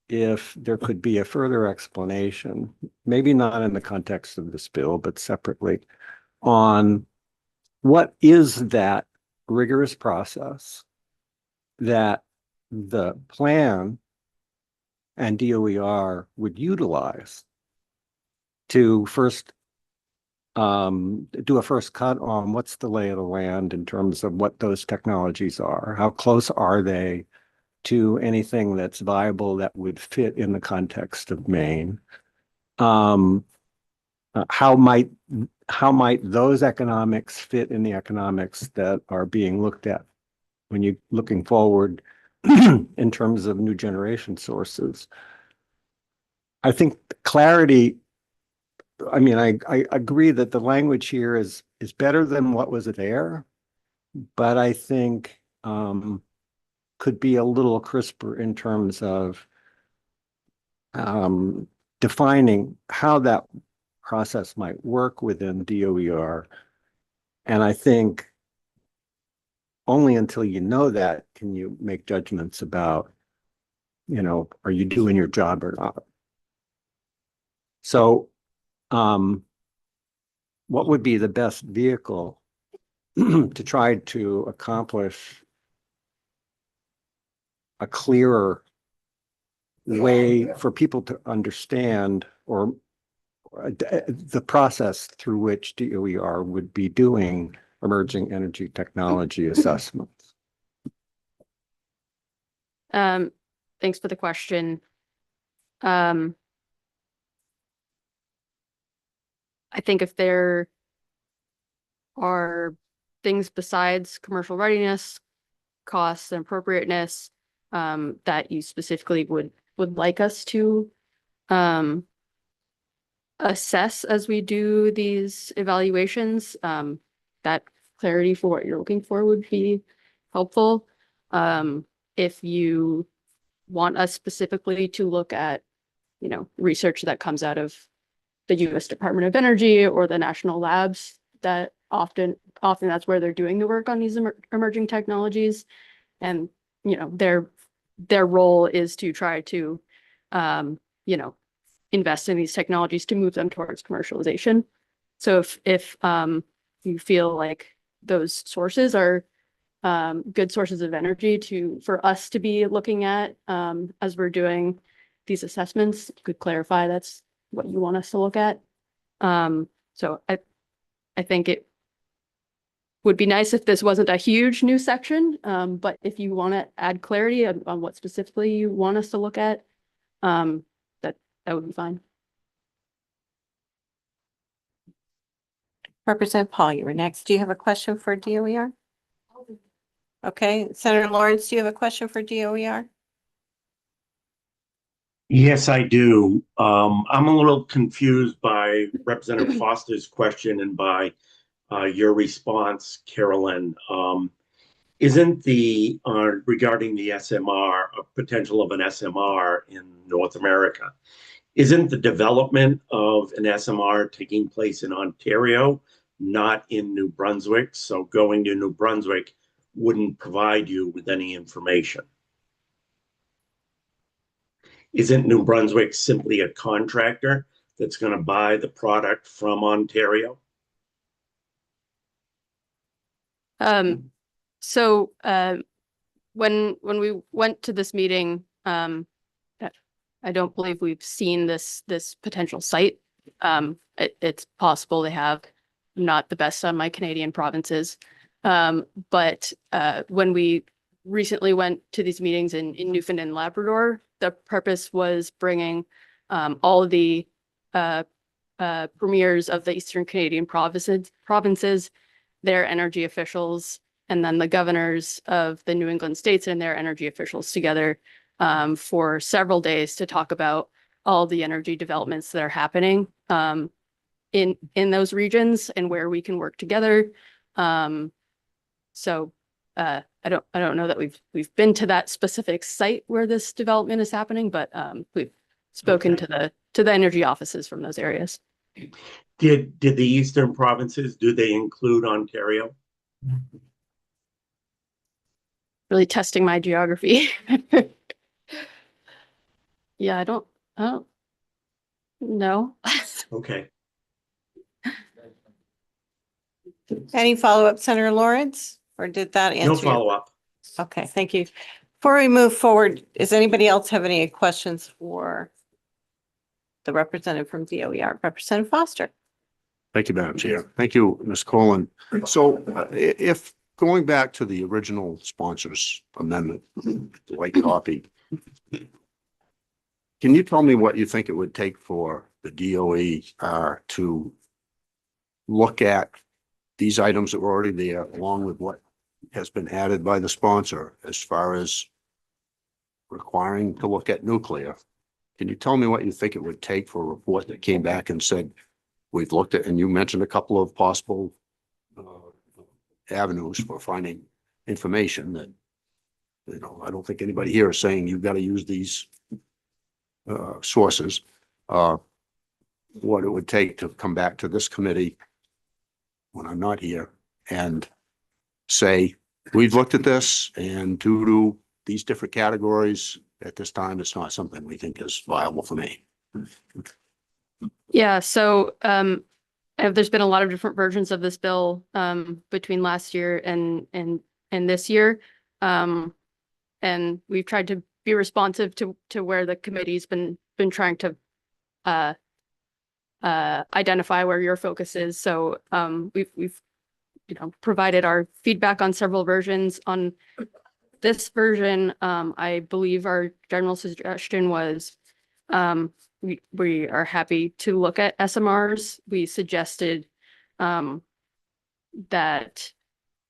if there could be a further explanation, maybe not in the context of this bill, but separately, on what is that rigorous process that the plan and DOER would utilize to first do a first cut on what's the lay of the land in terms of what those technologies are. How close are they to anything that's viable that would fit in the context of Maine? How might those economics fit in the economics that are being looked at when you're looking forward in terms of new generation sources? I think clarity, I mean, I agree that the language here is better than what was there, but I think could be a little crisper in terms of defining how that process might work within DOER. And I think only until you know that can you make judgments about, you know, are you doing your job or not? So what would be the best vehicle to try to accomplish a clearer way for people to understand or the process through which DOER would be doing emerging energy technology assessments? Thanks for the question. I think if there are things besides commercial readiness, costs, and appropriateness that you specifically would like us to assess as we do these evaluations, that clarity for what you're looking for would be helpful. If you want us specifically to look at, you know, research that comes out of the U.S. Department of Energy or the national labs, that often that's where they're doing the work on these emerging technologies. And, you know, their role is to try to, you know, invest in these technologies to move them towards commercialization. So if you feel like those sources are good sources of energy for us to be looking at as we're doing these assessments. You could clarify that's what you want us to look at. So I think it would be nice if this wasn't a huge new section, but if you want to add clarity on what specifically you want us to look at, that would be fine. Representative Paul, you were next. Do you have a question for DOER? Okay, Senator Lawrence, do you have a question for DOER? Yes, I do. I'm a little confused by Representative Foster's question and by your response, Carolyn. Isn't the regarding the SMR, a potential of an SMR in North America, isn't the development of an SMR taking place in Ontario, not in New Brunswick? So going to New Brunswick wouldn't provide you with any information. Isn't New Brunswick simply a contractor that's going to buy the product from Ontario? So when we went to this meeting, I don't believe we've seen this potential site. It's possible they have. I'm not the best on my Canadian provinces. But when we recently went to these meetings in Newfoundland and Labrador, the purpose was bringing all of the premiers of the Eastern Canadian provinces, their energy officials, and then the governors of the New England states and their energy officials together for several days to talk about all the energy developments that are happening in those regions and where we can work together. So I don't know that we've been to that specific site where this development is happening, but we've spoken to the energy offices from those areas. Did the eastern provinces, do they include Ontario? Really testing my geography. Yeah, I don't know. Okay. Any follow-up, Senator Lawrence, or did that answer? No your- follow-up. Okay, thank you. Before we move forward, does anybody else have any questions for the representative from DOER, Representative Foster? Thank you, Madam Chair. Thank you, Ms. Colin. So if going back to the original sponsors amendment, the white copy, can you tell me what you think it would take for the DOE to look at these items that were already there, along with what has been added by the sponsor as far as requiring to look at nuclear? Can you tell me what you think it would take for a report that came back and said, we've looked at, and you mentioned a couple of possible avenues for finding information that, you know, I don't think anybody here is saying you've got to use these sources. What it would take to come back to this committee when I'm not here and say, we've looked at this, and due to these different categories at this time, it's not something we think is viable for me. Yeah, so there's been a lot of different versions of this bill between last year and this year. And we've tried to be responsive to where the committee's been trying to identify where your focus is. So we've provided our feedback on several versions. On this version, I believe our general suggestion was we are happy to look at SMRs. We suggested that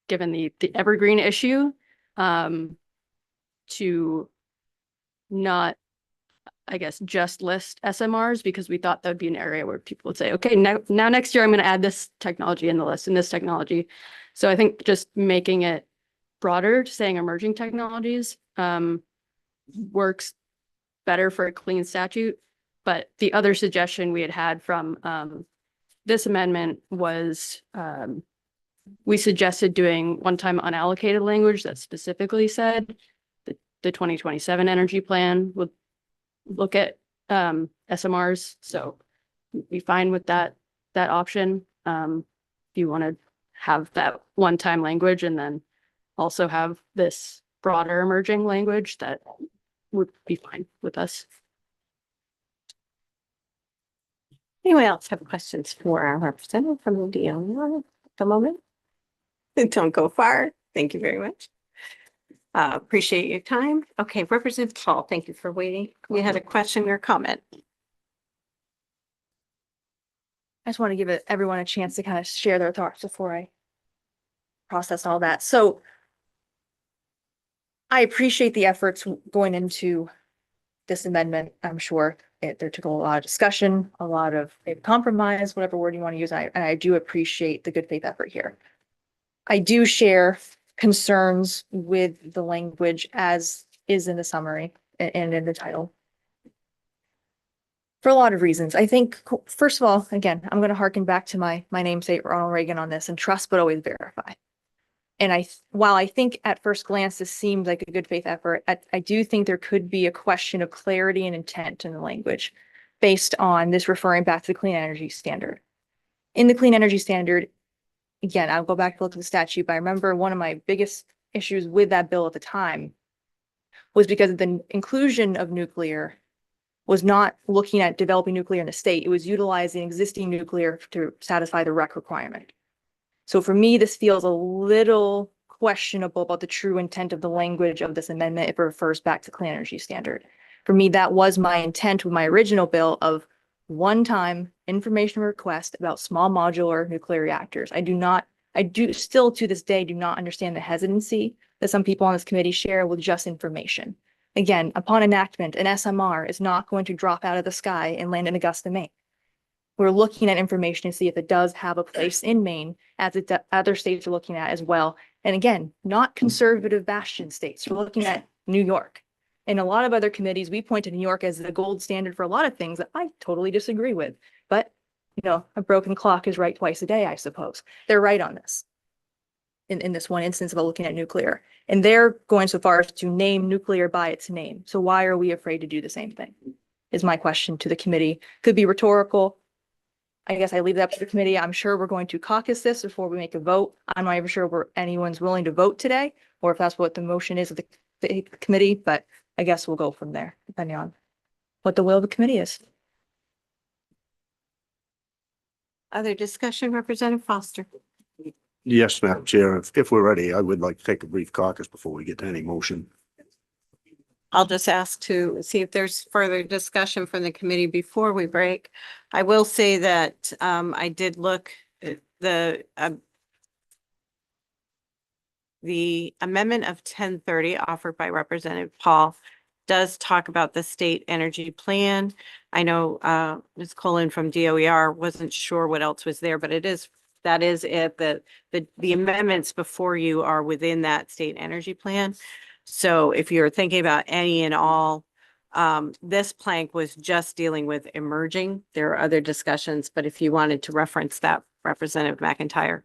given the evergreen issue, to not, I guess, just list SMRs, because we thought that would be an area where people would say, okay, now next year I'm going to add this technology in the list and this technology. So I think just making it broader, saying emerging technologies, works better for a clean statute. But the other suggestion we had from this amendment was we suggested doing one-time unallocated language that specifically said the 2027 energy plan would look at SMRs. So we fine with that option. If you want to have that one-time language and then also have this broader emerging language that would be fine with us. Anyone else have questions for our representative from the DOR at the moment? Don't go far. Thank you very much. Appreciate your time. Okay, Representative Paul, thank you for waiting. You had a question or comment? I just want to give everyone a chance to kind of share their thoughts before I process all that. So I appreciate the efforts going into this amendment. I'm sure there took a lot of discussion, a lot of compromise, whatever word you want to use. And I do appreciate the good faith effort here. I do share concerns with the language as is in the summary and in the title. For a lot of reasons. I think, first of all, again, I'm going to harken back to my namesake, Ronald Reagan, on this, and trust but always verify. And while I think at first glance this seems like a good faith effort, I do think there could be a question of clarity and intent in the language based on this referring back to the Clean Energy Standard. In the Clean Energy Standard, again, I'll go back to look at the statute, but I remember one of my biggest issues with that bill at the time was because the inclusion of nuclear was not looking at developing nuclear in the state. It was utilizing existing nuclear to satisfy the REC requirement. So for me, this feels a little questionable about the true intent of the language of this amendment if it refers back to Clean Energy Standard. For me, that was my intent with my original bill of one-time information request about small modular nuclear reactors. I do still to this day do not understand the hesitancy that some people on this committee share with just information. Again, upon enactment, an SMR is not going to drop out of the sky and land in Augusta, Maine. We're looking at information to see if it does have a place in Maine, as other states are looking at as well. And again, not conservative bastion states. We're looking at New York. And a lot of other committees, we point to New York as the gold standard for a lot of things that I totally disagree with. But, you know, a broken clock is right twice a day, I suppose. They're right on this. In this one instance about looking at nuclear. And they're going so far as to name nuclear by its name. So why are we afraid to do the same thing? Is my question to the committee. Could be rhetorical. I guess I leave that up to the committee. I'm sure we're going to caucus this before we make a vote. I'm not even sure anyone's willing to vote today, or if that's what the motion is of the committee, but I guess we'll go from there, depending on what the will of the committee is. Other discussion, Representative Foster? Yes, Madam Chair, if we're ready, I would like to take a brief caucus before we get to any motion. I'll just ask to see if there's further discussion from the committee before we break. I will say that I did look at the amendment of 1030 offered by Representative Paul does talk about the state energy plan. I know Ms. Colin from DOER wasn't sure what else was there, but that is it. The amendments before you are within that state energy plan. So if you're thinking about any and all, this plank was just dealing with emerging. There are other discussions, but if you wanted to reference that, Representative McIntyre,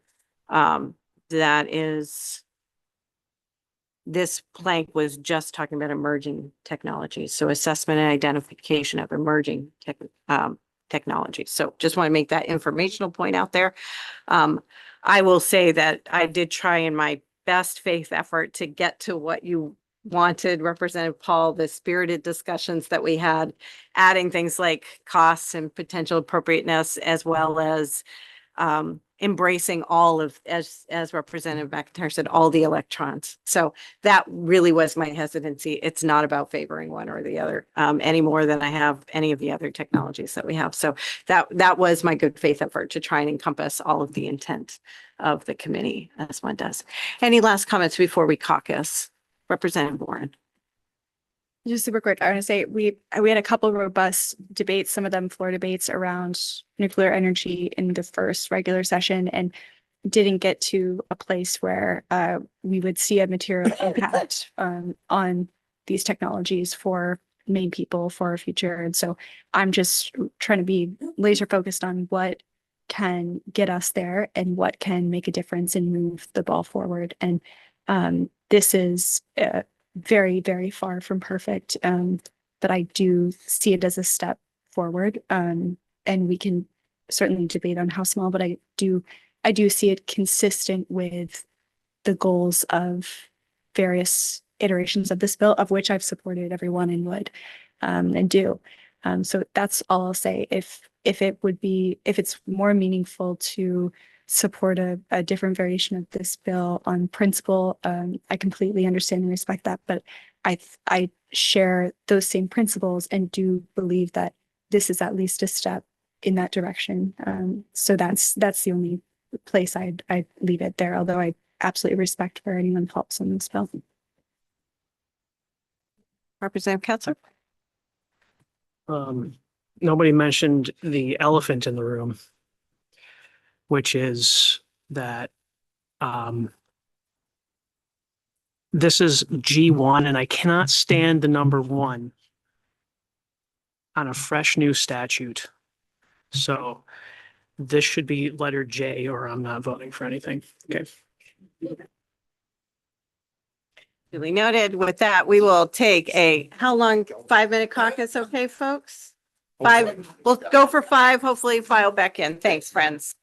this plank was just talking about emerging technologies. So assessment and identification of emerging technologies. So just want to make that informational point out there. I will say that I did try in my best faith effort to get to what you wanted, Representative Paul, the spirited discussions that we had, adding things like costs and potential appropriateness, as well as embracing all of, as Representative McIntyre said, all the electrons. So that really was my hesitancy. It's not about favoring one or the other any more than I have any of the other technologies that we have. So that was my good faith effort to try and encompass all of the intent of the committee as one does. Any last comments before we caucus? Representative Warren. Just super quick, I want to say we had a couple of robust debates, some of them floor debates around nuclear energy in the first regular session, and didn't get to a place where we would see a material impact on these technologies for Maine people for our future. And so I'm just trying to be laser focused on what can get us there and what can make a difference and move the ball forward. And this is very, very far from perfect, but I do see it as a step forward. And we can certainly debate on how small, but I I do see it consistent with the goals of various iterations of this bill, of which I've supported every one and would and do. So that's all I'll say. If it's more meaningful to support a different variation of this bill on principle, I completely understand and respect that. But I share those same principles and do believe that this is at least a step in that direction. So that's the only place I'd leave it there, although I absolutely respect for anyone faults on this bill. Representative Ketzler? Nobody mentioned the elephant in the room, which is that this is G1 and I cannot stand the number 1 on a fresh new statute. So this should be letter J or I'm not voting for anything. Okay. Duly noted. With that, we will take a, how long, 5-minute caucus, okay, folks? 5, we'll go for 5, hopefully file back in. Thanks, friends.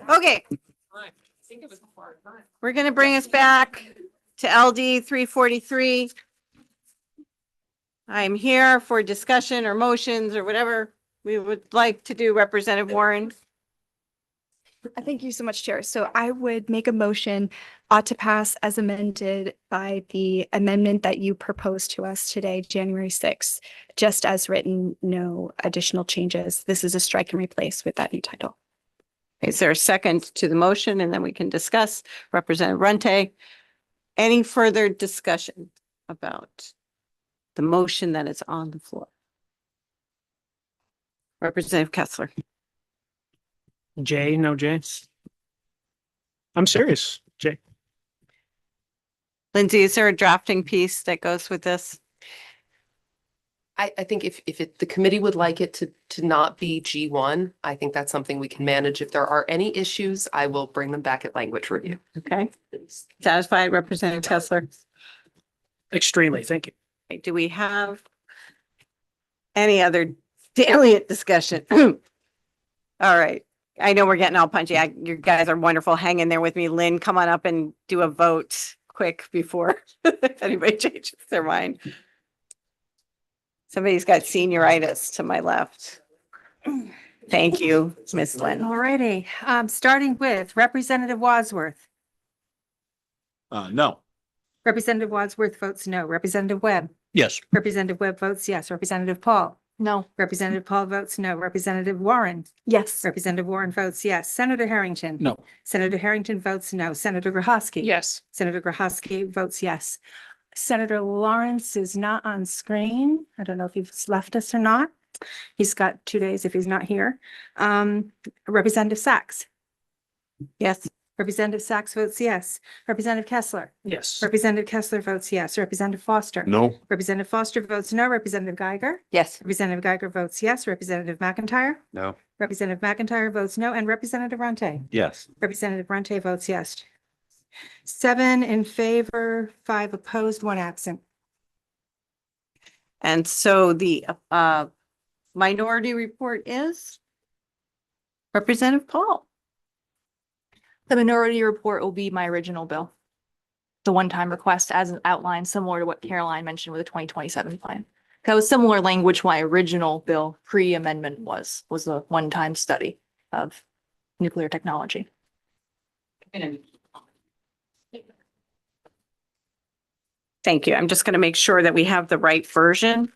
Okay, we're gonna bring us back to LD 343. I'm here for discussion or motions or whatever we would like to do. Representative Warren. Thank you so much, Chair. So I would make a motion ought to pass as amended by the amendment that you proposed to us today, January 6th, just as written, no additional changes. This is a strike and replace with that new title. Is there a second to the motion? And then we can discuss. Representative Runte. Any further discussion about the motion that is on the floor? Representative Kessler. Jay, no Jay. I'm serious, Jay. Lindsay, is there a drafting piece that goes with this? I think if the committee would like it to not be G1, I think that's something we can manage. If there are any issues, I will bring them back at language review. Okay. Satisfied, Representative Kessler? Extremely, thank you. Okay, do we have any other salient discussion? All right. I know we're getting all punchy. You guys are wonderful. Hang in there with me. Lynn, come on up and do a vote quick before anybody changes their mind. Somebody's got senioritis to my left. Thank you, Miss Lynn. All righty, starting with Representative Wadsworth. No. Representative Wadsworth votes no. Representative Webb. Yes. Representative Webb votes yes. Representative Paul. No. Representative Paul votes no. Representative Warren. Yes. Representative Warren votes yes. Senator Harrington. No. Senator Harrington votes no. Senator Grohosky. Yes. Senator Grohosky votes yes. Senator Lawrence is not on screen. I don't know if he's left us or not. He's got 2 days if he's not here. Representative Sachs. Yes. Representative Sachs votes yes. Representative Kessler. Yes. Representative Kessler votes yes. Representative Foster. No. Representative Foster votes no. Representative Geiger. Yes. Representative Geiger votes yes. Representative McIntyre. No. Representative McIntyre votes no. And Representative Runte. Yes. Representative Runte votes yes. 7 in favor, 5 opposed, 1 absent. And so the minority report is Representative Paul. The minority report will be my original bill. The one-time request as outlined, similar to what Caroline mentioned with the 2027 plan. That was similar language. My original bill pre-amendment was a one-time study of nuclear technology. Thank you. I'm just going to make sure that we have the right version.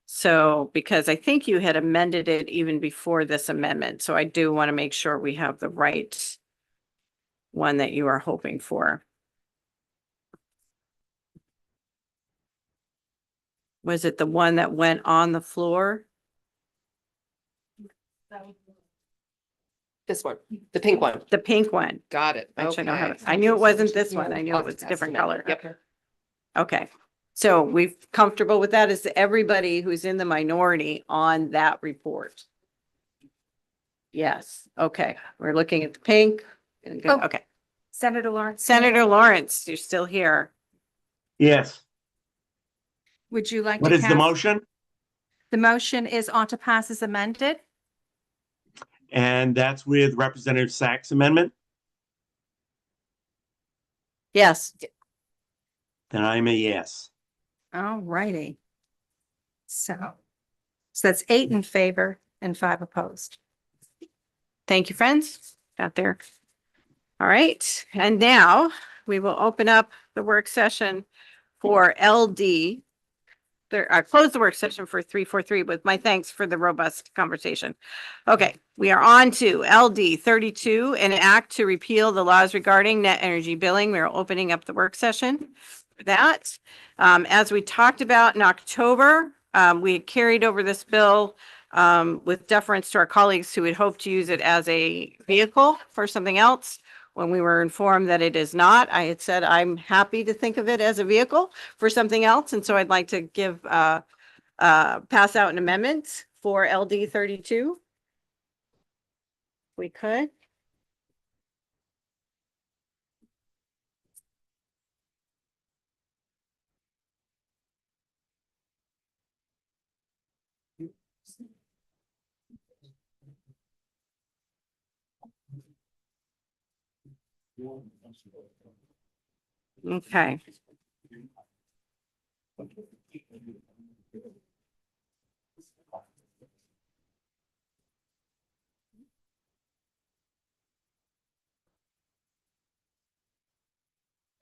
So, because I think you had amended it even before this amendment. So I do want to make sure we have the right one that you are hoping for. Was it the one that went on the floor? This one, the pink one. The pink one. Got it. Actually, I don't have Okay. it. I knew it wasn't this one. I knew it was a different color. Yep. Okay. So we've comfortable with that. Is everybody who's in the minority on that report? Yes. Okay. We're looking at the pink. Good. Oh. Okay. Senator Lawrence. Senator Lawrence, you're still here. Yes. Would you like to What is the cast- motion? The motion is ought to pass as amended. And that's with Representative Sachs' amendment? Yes. Then I'm a yes. All righty. So that's 8 in favor and 5 opposed. Thank you, friends. Out there. All right. And now we will open up the work session for LD. I close the work session for 343 with my thanks for the robust conversation. Okay, we are on to LD 32, an act to repeal the laws regarding net energy billing. We are opening up the work session for that. As we talked about in October, we had carried over this bill with deference to our colleagues who had hoped to use it as a vehicle for something else. When we were informed that it is not, I had said, I'm happy to think of it as a vehicle for something else. And so I'd like to give, pass out an amendment for LD 32. We could. Okay.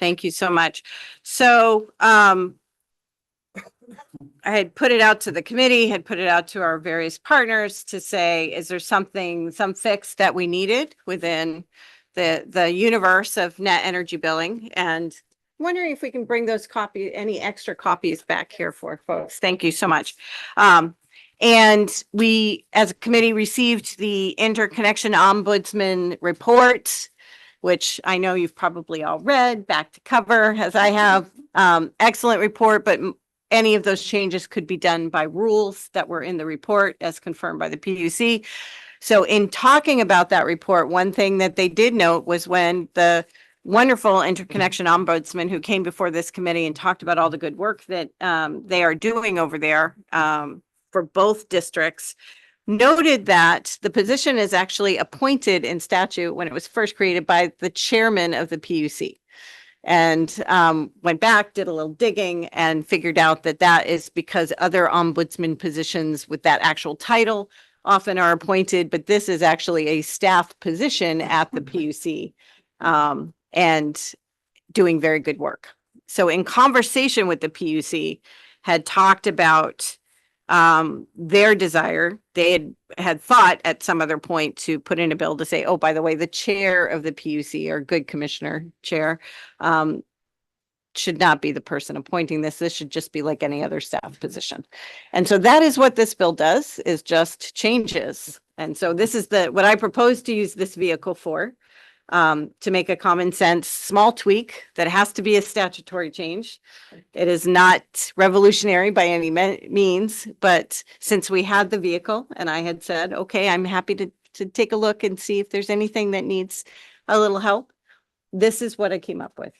Thank you so much. So, I had put it out to the committee, had put it out to our various partners to say, is there something, some fix that we needed within the universe of net energy billing? And wondering if we can bring those any extra copies back here for folks. Thank you so much. And we, as a committee, received the Interconnection Ombudsman report, which I know you've probably all read back to cover, as I have. Excellent report, but any of those changes could be done by rules that were in the report as confirmed by the PUC. So in talking about that report, one thing that they did note was when the wonderful interconnection ombudsman who came before this committee and talked about all the good work that they are doing over there for both districts, noted that the position is actually appointed in statute when it was first created by the chairman of the PUC. And went back, did a little digging, and figured out that that is because other ombudsman positions with that actual title often are appointed, but this is actually a staff position at the PUC and doing very good work. So in conversation with the PUC, had talked about their desire. They had thought at some other point to put in a bill to say, oh, by the way, the chair of the PUC, or good commissioner chair, should not be the person appointing this. This should just be like any other staff position. And so that is what this bill does, is just changes. And so this is what I propose to use this vehicle for, to make a common sense, small tweak that has to be a statutory change. It is not revolutionary by any means, but since we had the vehicle and I had said, okay, I'm happy to take a look and see if there's anything that needs a little help, this is what I came up with.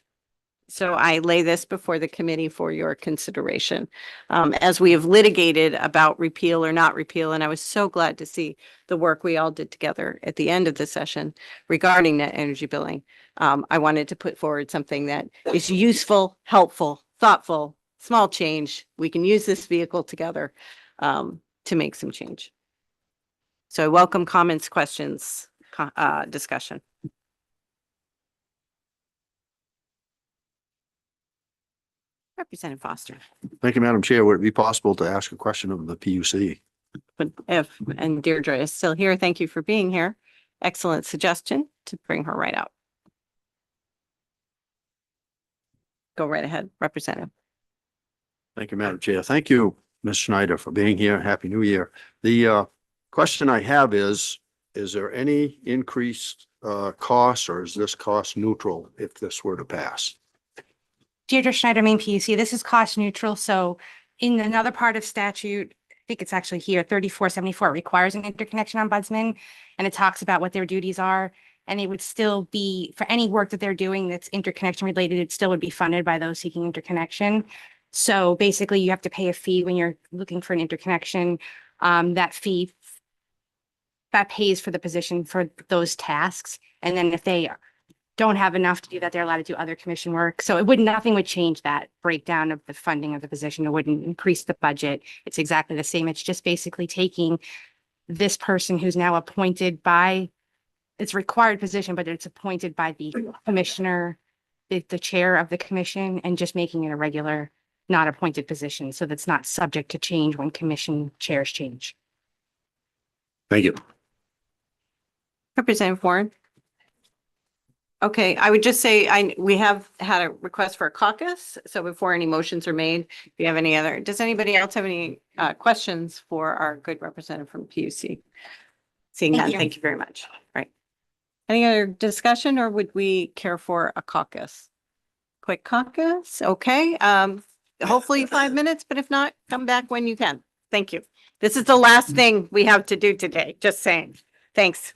So I lay this before the committee for your consideration, as we have litigated about repeal or not repeal. And I was so glad to see the work we all did together at the end of the session regarding net energy billing. I wanted to put forward something that is useful, helpful, thoughtful, small change. We can use this vehicle together to make some change. So I welcome comments, questions, discussion. Representative Foster. Thank you, Madam Chair. Would it be possible to ask a question of the PUC? But and Deirdre is still here, thank you for being here. Excellent suggestion to bring her right out. Go right ahead, Representative. Thank you, Madam Chair. Thank you, Ms. Schneider, for being here. Happy New Year. The question I have is there any increased cost, or is this cost neutral if this were to pass? Deirdre Schneider, Maine PUC. This is cost neutral. So in another part of statute, I think it's actually here, 3474 requires an interconnection ombudsman, and it talks about what their duties are. And it would still be, for any work that they're doing that's interconnection related, it still would be funded by those seeking interconnection. So basically you have to pay a fee when you're looking for an interconnection. That fee, that pays for the position for those tasks. And then if they don't have enough to do that, they're allowed to do other commission work. So nothing would change that breakdown of the funding of the position. It wouldn't increase the budget. It's exactly the same. It's just basically taking this person who's now appointed by, it's a required position, but it's appointed by the commissioner, the chair of the commission, and just making it a regular, not appointed position. So that's not subject to change when commission chairs change. Thank you. Representative Warren. Okay, I would just say we have had a request for a caucus. So before any motions are made, if you have any other, does anybody else have any questions for our good representative from PUC? Seeing none, thank you very much. Right. Any other discussion, or would we care for a caucus? Quick caucus, okay. Hopefully 5 minutes, but if not, come back when you can. Thank you. This is the last thing we have to do today, just saying. Thanks.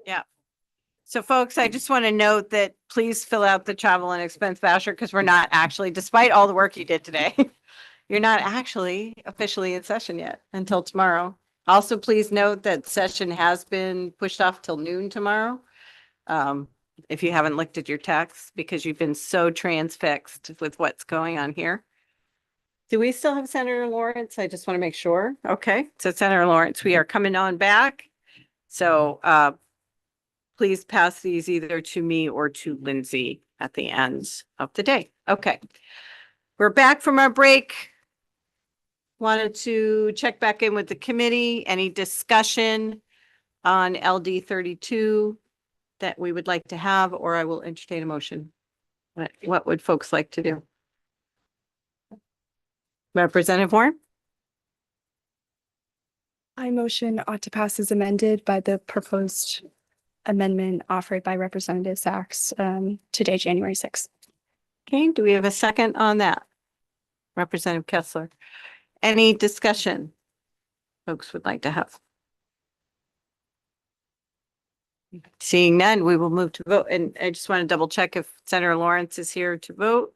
Yeah. So folks, I just want to note that please fill out the travel and expense voucher because we're not actually, despite all the work you did today, you're not actually officially in session yet until tomorrow. Also, please note that session has been pushed off till noon tomorrow. If you haven't looked at your text because you've been so transfixed with what's going on here. Do we still have Senator Lawrence? I just want to make sure. Okay, so Senator Lawrence, we are coming on back. So please pass these either to me or to Lindsay at the end of the day. Okay. We're back from our break. Wanted to check back in with the committee. Any discussion on LD 32 that we would like to have, or I will entertain a motion. What would folks like to do? Representative Warren? I motion ought to pass as amended by the proposed amendment offered by Representative Sachs today, January 6th. Okay, do we have a second on that? Representative Kessler. Any discussion folks would like to have? Seeing none, we will move to vote. And I just want to double check if Senator Lawrence is here to vote.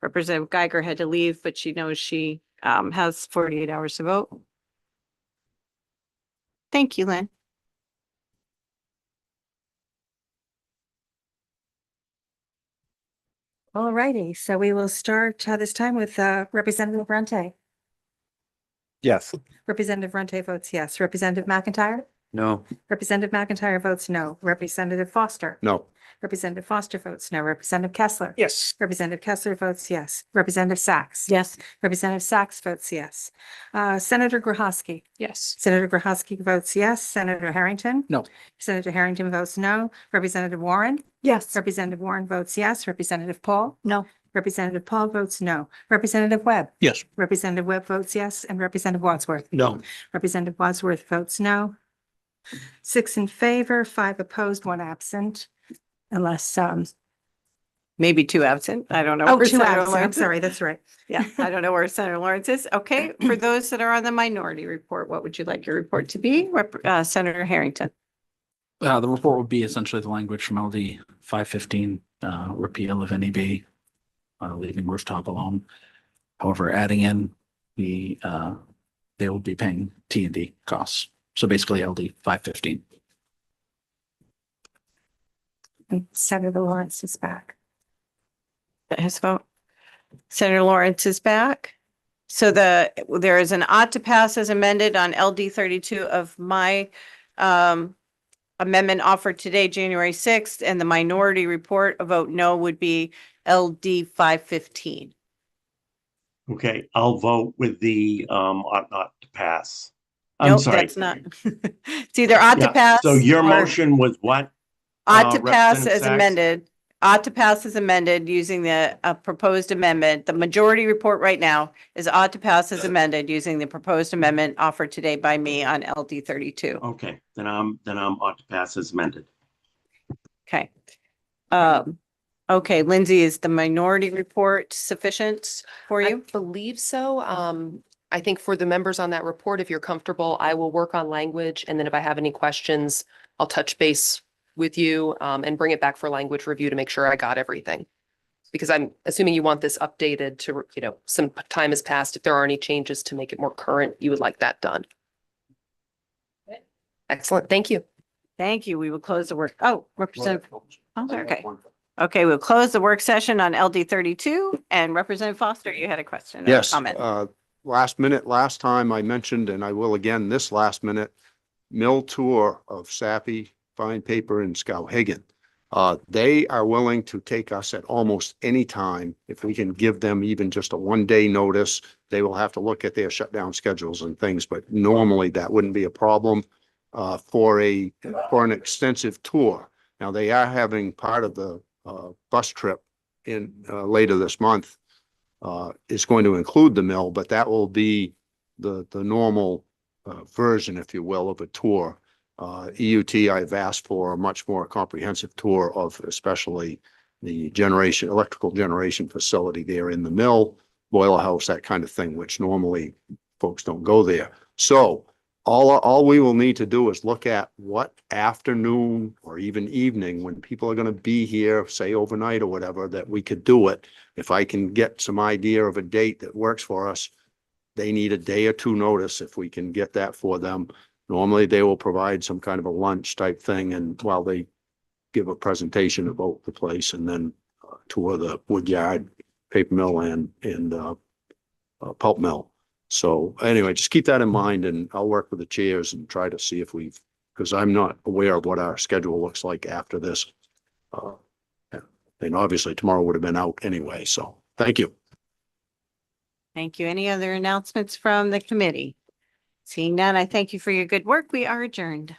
Representative Geiger had to leave, but she knows she has 48 hours to vote. Thank you, Lynn. All righty, so we will start this time with Representative Rente. Yes. Representative Rente votes yes. Representative McIntyre? No. Representative McIntyre votes no. Representative Foster? No. Representative Foster votes no. Representative Kessler? Yes. Representative Kessler votes yes. Representative Sachs? Yes. Representative Sachs votes yes. Senator Grohowski? Yes. Senator Grohowski votes yes. Senator Harrington? No. Senator Harrington votes no. Representative Warren? Yes. Representative Warren votes yes. Representative Paul? No. Representative Paul votes no. Representative Webb? Yes. Representative Webb votes yes, and Representative Wadsworth? No. Representative Wadsworth votes no. 6 in favor, 5 opposed, 1 absent, unless, Maybe 2 absent. I don't know. oh, where 2 Senator absent. I'm Lawrence is. sorry, that's right. Yeah, I don't know where Senator Lawrence is. Okay, for those that are on the minority report, what would you like your report to be? Senator Harrington? The report would be essentially the language from LD 515, repeal of NEB, leaving rooftop alone. However, adding in the, they will be paying T&D costs. So basically LD 515. And Senator Lawrence is back. His vote. Senator Lawrence is back. So there is an ought to pass as amended on LD 32 of my amendment offered today, January 6th, and the minority report, a vote no would be LD 515. Okay, I'll vote with the ought not to pass. I'm Nope, sorry. that's not. It's either ought to Yeah, pass. so your or motion was what? Ought to pass Representative as Sachs? amended. Ought to pass as amended using the proposed amendment. The majority report right now is ought to pass as amended using the proposed amendment offered today by me on LD 32. Okay, then I'm ought to pass as amended. Okay. Okay, Lindsay, is the minority report sufficient for I you? believe so. I think for the members on that report, if you're comfortable, I will work on language. And then if I have any questions, I'll touch base with you and bring it back for language review to make sure I got everything. Because I'm assuming you want this updated to, some time has passed. If there are any changes to make it more current, you would like that done. Excellent. Thank you. Thank you. We will close the work. Oh, Representative. Oh, okay. Okay, we'll close the work session on LD 32 and Representative Foster, you had a question. or a Yes, Comment. last minute, last time I mentioned, and I will again this last minute, mill tour of Sappi Fine Paper in Skowhegan. They are willing to take us at almost any time. If we can give them even just a 1-day notice, they will have to look at their shutdown schedules and things, but normally that wouldn't be a problem for an extensive tour. Now, they are having part of the bus trip in later this month is going to include the mill, but that will be the normal version, if you will, of a tour. EUT, I've asked for a much more comprehensive tour of especially the electrical generation facility there in the mill, boiler house, that kind of thing, which normally folks don't go there. So all we will need to do is look at what afternoon or even evening, when people are gonna be here, say overnight or whatever, that we could do it. If I can get some idea of a date that works for us, they need a day or two notice. If we can get that for them, normally they will provide some kind of a lunch type thing, and while they give a presentation about the place, and then tour the wood yard, paper mill, and pulp mill. So anyway, just keep that in mind, and I'll work with the chairs and try to see if we've, because I'm not aware of what our schedule looks like after this. And obviously tomorrow would have been out anyway, so thank you. Thank you. Any other announcements from the committee? Seeing none, I thank you for your good work. We are adjourned.